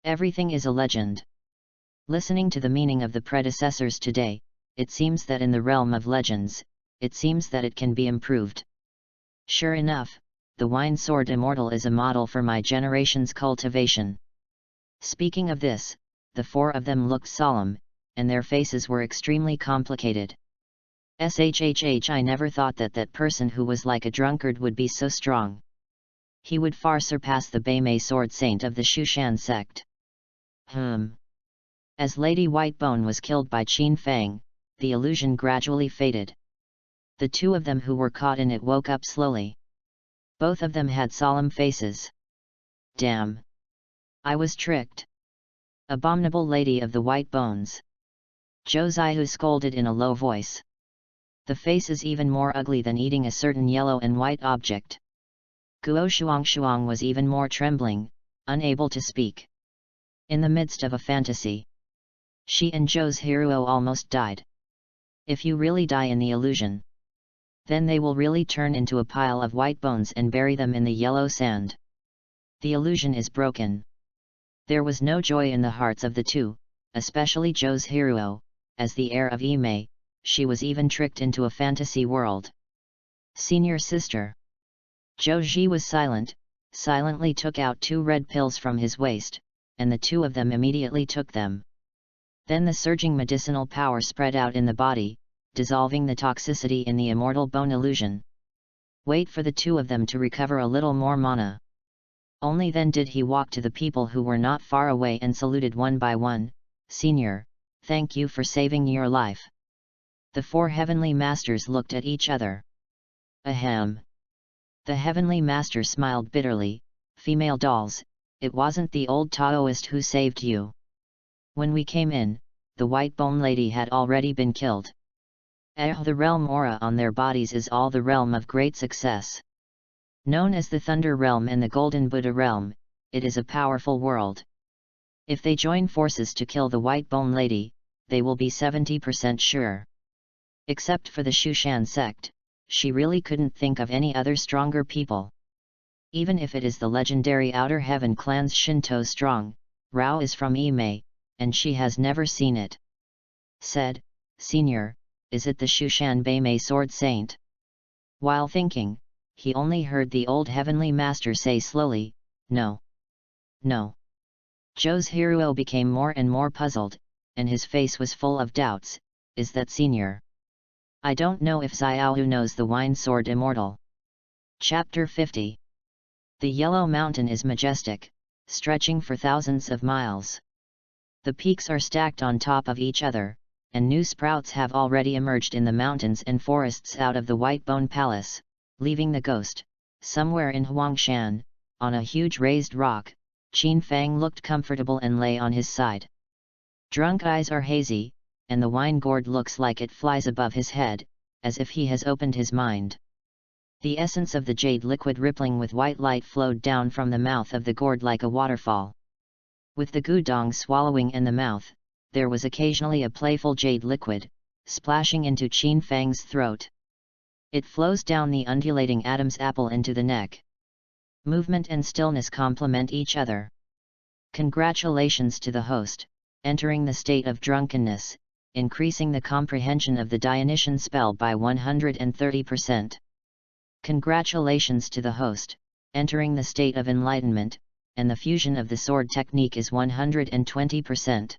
Everything is a legend. Listening to the meaning of the predecessors today, it seems that in the realm of legends, it seems that it can be improved. Sure enough, the wine sword immortal is a model for my generation's cultivation." Speaking of this, the four of them looked solemn, and their faces were extremely complicated. I never thought that person who was like a drunkard would be so strong. He would far surpass the Beimei Sword Saint of the Shushan sect. As Lady Whitebone was killed by Qin Fang, the illusion gradually faded. The two of them who were caught in it woke up slowly. Both of them had solemn faces. "Damn! I was tricked. Abominable Lady of the White Bones!" Zhou scolded in a low voice. "The face is even more ugly than eating a certain yellow and white object." Guo Shuang was even more trembling, unable to speak. In the midst of a fantasy, she and Zhou's hero almost died. If you really die in the illusion, then they will really turn into a pile of white bones and bury them in the yellow sand. The illusion is broken. There was no joy in the hearts of the two, especially Zhou's hero, as the heir of Imei. She was even tricked into a fantasy world. "Senior sister." Zhou Ji was silent, silently took out 2 red pills from his waist, and the two of them immediately took them. Then the surging medicinal power spread out in the body, dissolving the toxicity in the immortal bone illusion. Wait for the two of them to recover a little more mana. Only then did he walk to the people who were not far away and saluted one by one. "Senior, thank you for saving your life." The four heavenly masters looked at each other. Ahem. The heavenly master smiled bitterly. "Female dolls, it wasn't the old Taoist who saved you. When we came in, the white bone lady had already been killed. The realm aura on their bodies is all the realm of great success. Known as the Thunder Realm and the Golden Buddha Realm, it is a powerful world. If they join forces to kill the white bone lady, they will be 70% sure. Except for the Shushan sect, she really couldn't think of any other stronger people. Even if it is the legendary Outer Heaven clan's Shinto strong, Rao is from Imei, and she has never seen it." Said, "Senior, is it the Shushan Beimei sword saint?" While thinking, he only heard the old heavenly master say slowly, "No. No." Joe's Hiruo became more and more puzzled, and his face was full of doubts. "Is that senior? I don't know if Xiaohu knows the wine sword immortal." Chapter 50. The Yellow Mountain is majestic, stretching for thousands of miles. The peaks are stacked on top of each other, and new sprouts have already emerged in the mountains and forests out of the White Bone Palace, leaving the ghost. Somewhere in Huangshan, on a huge raised rock, Qin Fang looked comfortable and lay on his side. Drunk eyes are hazy, and the wine gourd looks like it flies above his head, as if he has opened his mind. The essence of the jade liquid rippling with white light flowed down from the mouth of the gourd like a waterfall. With the gudong swallowing and the mouth, there was occasionally a playful jade liquid, splashing into Qin Fang's throat. It flows down the undulating Adam's apple into the neck. Movement and stillness complement each other. Congratulations to the host, entering the state of drunkenness, increasing the comprehension of the Dionysian spell by 130%. Congratulations to the host, entering the state of enlightenment, and the fusion of the sword technique is 120%.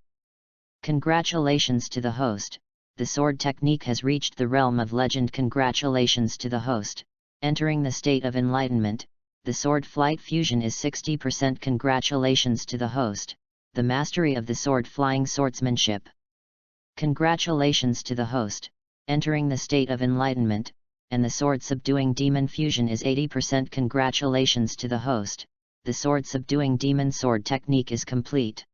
Congratulations to the host, the sword technique has reached the realm of legend. Congratulations to the host, entering the state of enlightenment, the sword flight fusion is 60%. Congratulations to the host, the mastery of the sword flying swordsmanship. Congratulations to the host, entering the state of enlightenment, and the sword subduing demon fusion is 80%. Congratulations to the host, the sword subduing demon sword technique is complete.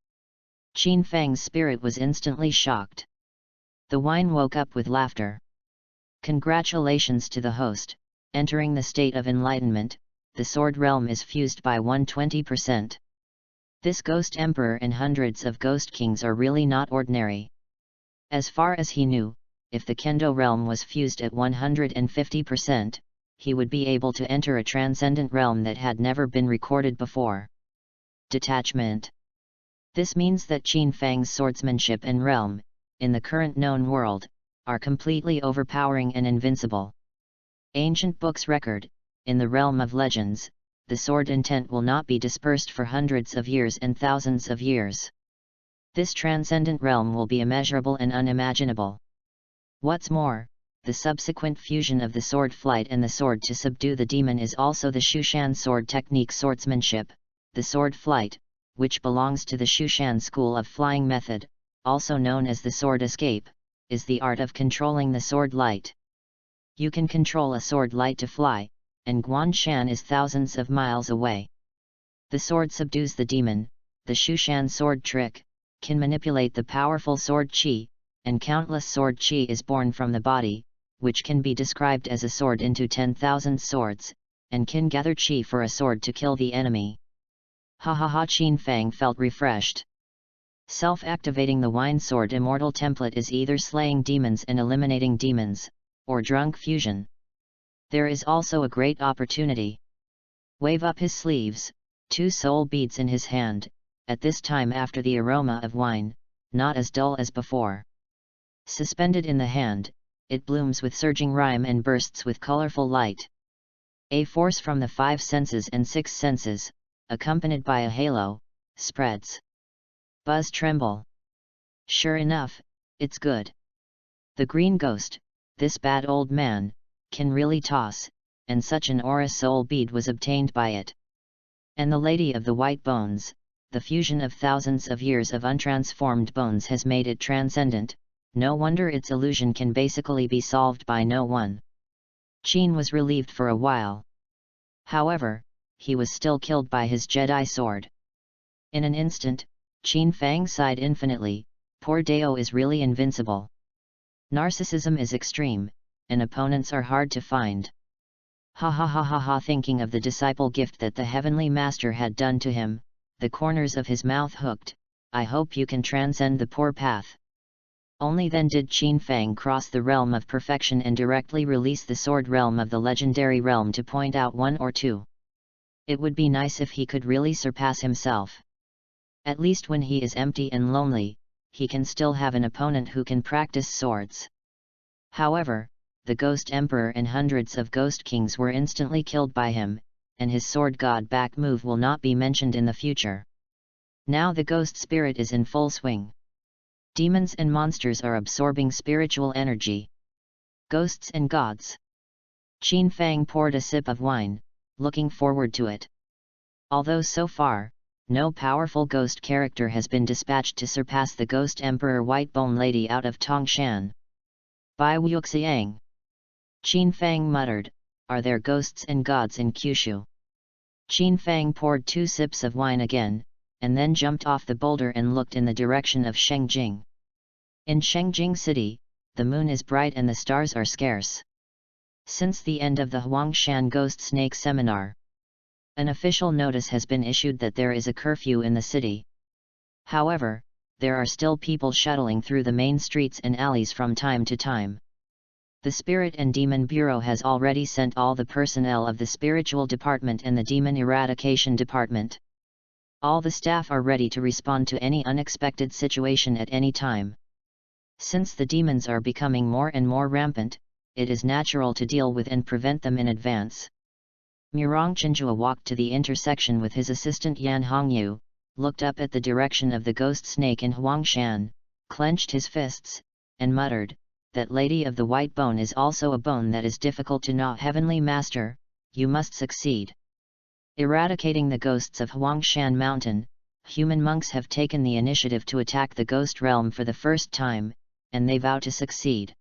Qin Fang's spirit was instantly shocked. The wine woke up with laughter. Congratulations to the host, entering the state of enlightenment, the sword realm is fused by 120%. This ghost emperor and hundreds of ghost kings are really not ordinary. As far as he knew, if the Kendo realm was fused at 150%, he would be able to enter a transcendent realm that had never been recorded before. Detachment. This means that Qin Fang's swordsmanship and realm, in the current known world, are completely overpowering and invincible. Ancient books record, in the realm of legends, the sword intent will not be dispersed for hundreds of years and thousands of years. This transcendent realm will be immeasurable and unimaginable. What's more, the subsequent fusion of the sword flight and the sword to subdue the demon is also the Shushan sword technique swordsmanship. The sword flight, which belongs to the Shushan school of flying method, also known as the sword escape, is the art of controlling the sword light. You can control a sword light to fly, and Guanshan is thousands of miles away. The sword subdues the demon. The Shushan sword trick can manipulate the powerful sword qi, and countless sword qi is born from the body, which can be described as a sword into 10,000 swords, and can gather qi for a sword to kill the enemy. Ha ha ha! Qin Fang felt refreshed. Self-activating the wine sword immortal template is either slaying demons and eliminating demons, or drunk fusion. There is also a great opportunity. Wave up his sleeves, 2 soul beads in his hand, at this time after the aroma of wine, not as dull as before. Suspended in the hand, it blooms with surging rhyme and bursts with colorful light. A force from the 5 senses and 6 senses, accompanied by a halo, spreads. Buzz tremble. Sure enough, it's good. The green ghost, this bad old man, can really toss, and such an aura soul bead was obtained by it. And the lady of the white bones, the fusion of thousands of years of untransformed bones has made it transcendent, no wonder its illusion can basically be solved by no one. Qin was relieved for a while. However, he was still killed by his Jedi sword. In an instant, Qin Fang sighed infinitely, poor Dao is really invincible. Narcissism is extreme, and opponents are hard to find. Ha ha ha ha ha. Thinking of the disciple gift that the heavenly master had done to him, the corners of his mouth hooked, I hope you can transcend the poor path. Only then did Qin Fang cross the realm of perfection and directly release the sword realm of the legendary realm to point out one or two. It would be nice if he could really surpass himself. At least when he is empty and lonely, he can still have an opponent who can practice swords. However, the Ghost Emperor and hundreds of Ghost Kings were instantly killed by him, and his sword god back move will not be mentioned in the future. Now the ghost spirit is in full swing. Demons and monsters are absorbing spiritual energy. Ghosts and gods. Qin Fang poured a sip of wine, looking forward to it. Although so far, no powerful ghost character has been dispatched to surpass the Ghost Emperor Whitebone Lady out of Tongshan. Bai Wuxiang. Qin Fang muttered, are there ghosts and gods in Kyushu? Qin Fang poured 2 sips of wine again, and then jumped off the boulder and looked in the direction of Shengjing. In Shengjing City, the moon is bright and the stars are scarce. Since the end of the Huangshan Ghost Snake Seminar, an official notice has been issued that there is a curfew in the city. However, there are still people shuttling through the main streets and alleys from time to time. The Spirit and Demon Bureau has already sent all the personnel of the Spiritual Department and the Demon Eradication Department. All the staff are ready to respond to any unexpected situation at any time. Since the demons are becoming more and more rampant, it is natural to deal with and prevent them in advance. Murong Chinjua walked to the intersection with his assistant Yan Hongyu, looked up at the direction of the ghost snake in Huangshan, clenched his fists, and muttered, that lady of the white bone is also a bone that is difficult to gnaw. Heavenly Master, you must succeed. Eradicating the ghosts of Huangshan Mountain, human monks have taken the initiative to attack the ghost realm for the first time, and they vow to succeed.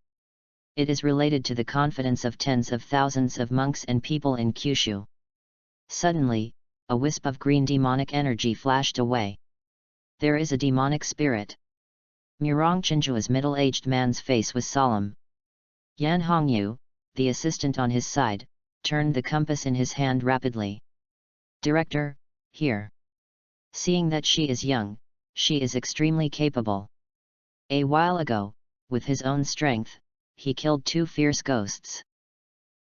It is related to the confidence of tens of thousands of monks and people in Kyushu. Suddenly, a wisp of green demonic energy flashed away. There is a demonic spirit. Murong Chinjua's middle-aged man's face was solemn. Yan Hongyu, the assistant on his side, turned the compass in his hand rapidly. Director, here. Seeing that she is young, she is extremely capable. A while ago, with his own strength, he killed 2 fierce ghosts.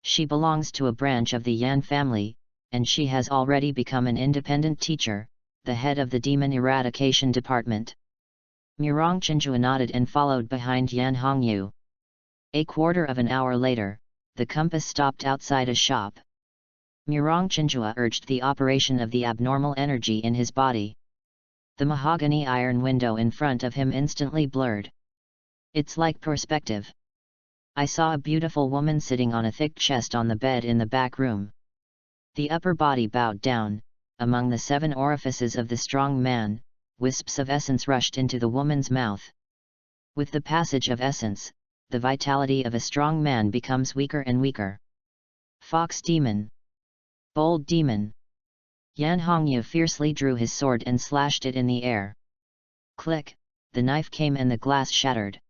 She belongs to a branch of the Yan family, and she has already become an independent teacher, the head of the Demon Eradication Department. Murong Chinjua nodded and followed behind Yan Hongyu. A quarter of an hour later, the compass stopped outside a shop. Murong Chinjua urged the operation of the abnormal energy in his body. The mahogany iron window in front of him instantly blurred. It's like perspective. I saw a beautiful woman sitting on a thick chest on the bed in the back room. The upper body bowed down, among the 7 orifices of the strong man, wisps of essence rushed into the woman's mouth. With the passage of essence, the vitality of a strong man becomes weaker and weaker. Fox demon. Bold demon. Yan Hongyu fiercely drew his sword and slashed it in the air. Click, the knife came and the glass shattered.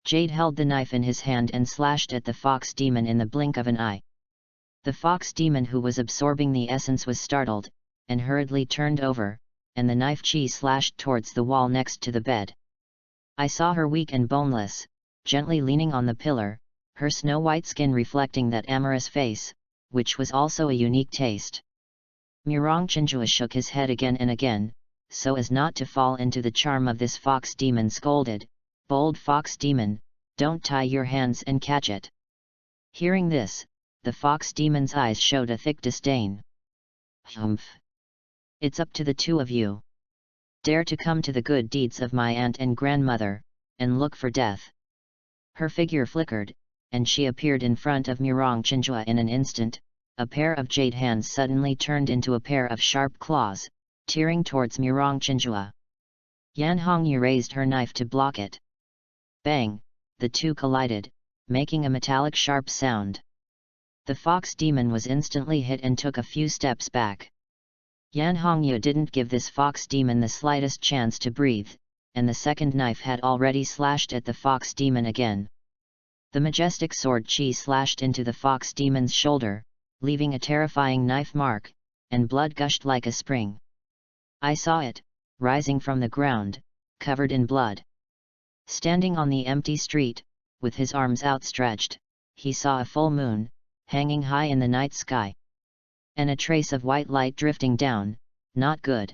Jade held the knife in his hand and slashed at the fox demon in the blink of an eye. The fox demon who was absorbing the essence was startled, and hurriedly turned over, and the knife chi slashed towards the wall next to the bed. I saw her weak and boneless, gently leaning on the pillar, her snow-white skin reflecting that amorous face, which was also a unique taste. Murong Chinjua shook his head again and again, so as not to fall into the charm of this fox demon, scolded, "Bold fox demon, don't tie your hands and catch it." Hearing this, the fox demon's eyes showed a thick disdain. Humph! It's up to the 2 of you. Dare to come to the good deeds of my aunt and grandmother, and look for death. Her figure flickered, and she appeared in front of Murong Chinjua in an instant. A pair of jade hands suddenly turned into a pair of sharp claws, tearing towards Murong Chinjua. Yan Hongyu raised her knife to block it. Bang! The two collided, making a metallic sharp sound. The fox demon was instantly hit and took a few steps back. Yan Hongyu didn't give this fox demon the slightest chance to breathe, and the second knife had already slashed at the fox demon again. The majestic sword chi slashed into the fox demon's shoulder, leaving a terrifying knife mark, and blood gushed like a spring. I saw it, rising from the ground, covered in blood. Standing on the empty street, with his arms outstretched, he saw a full moon, hanging high in the night sky. And a trace of white light drifting down. Not good.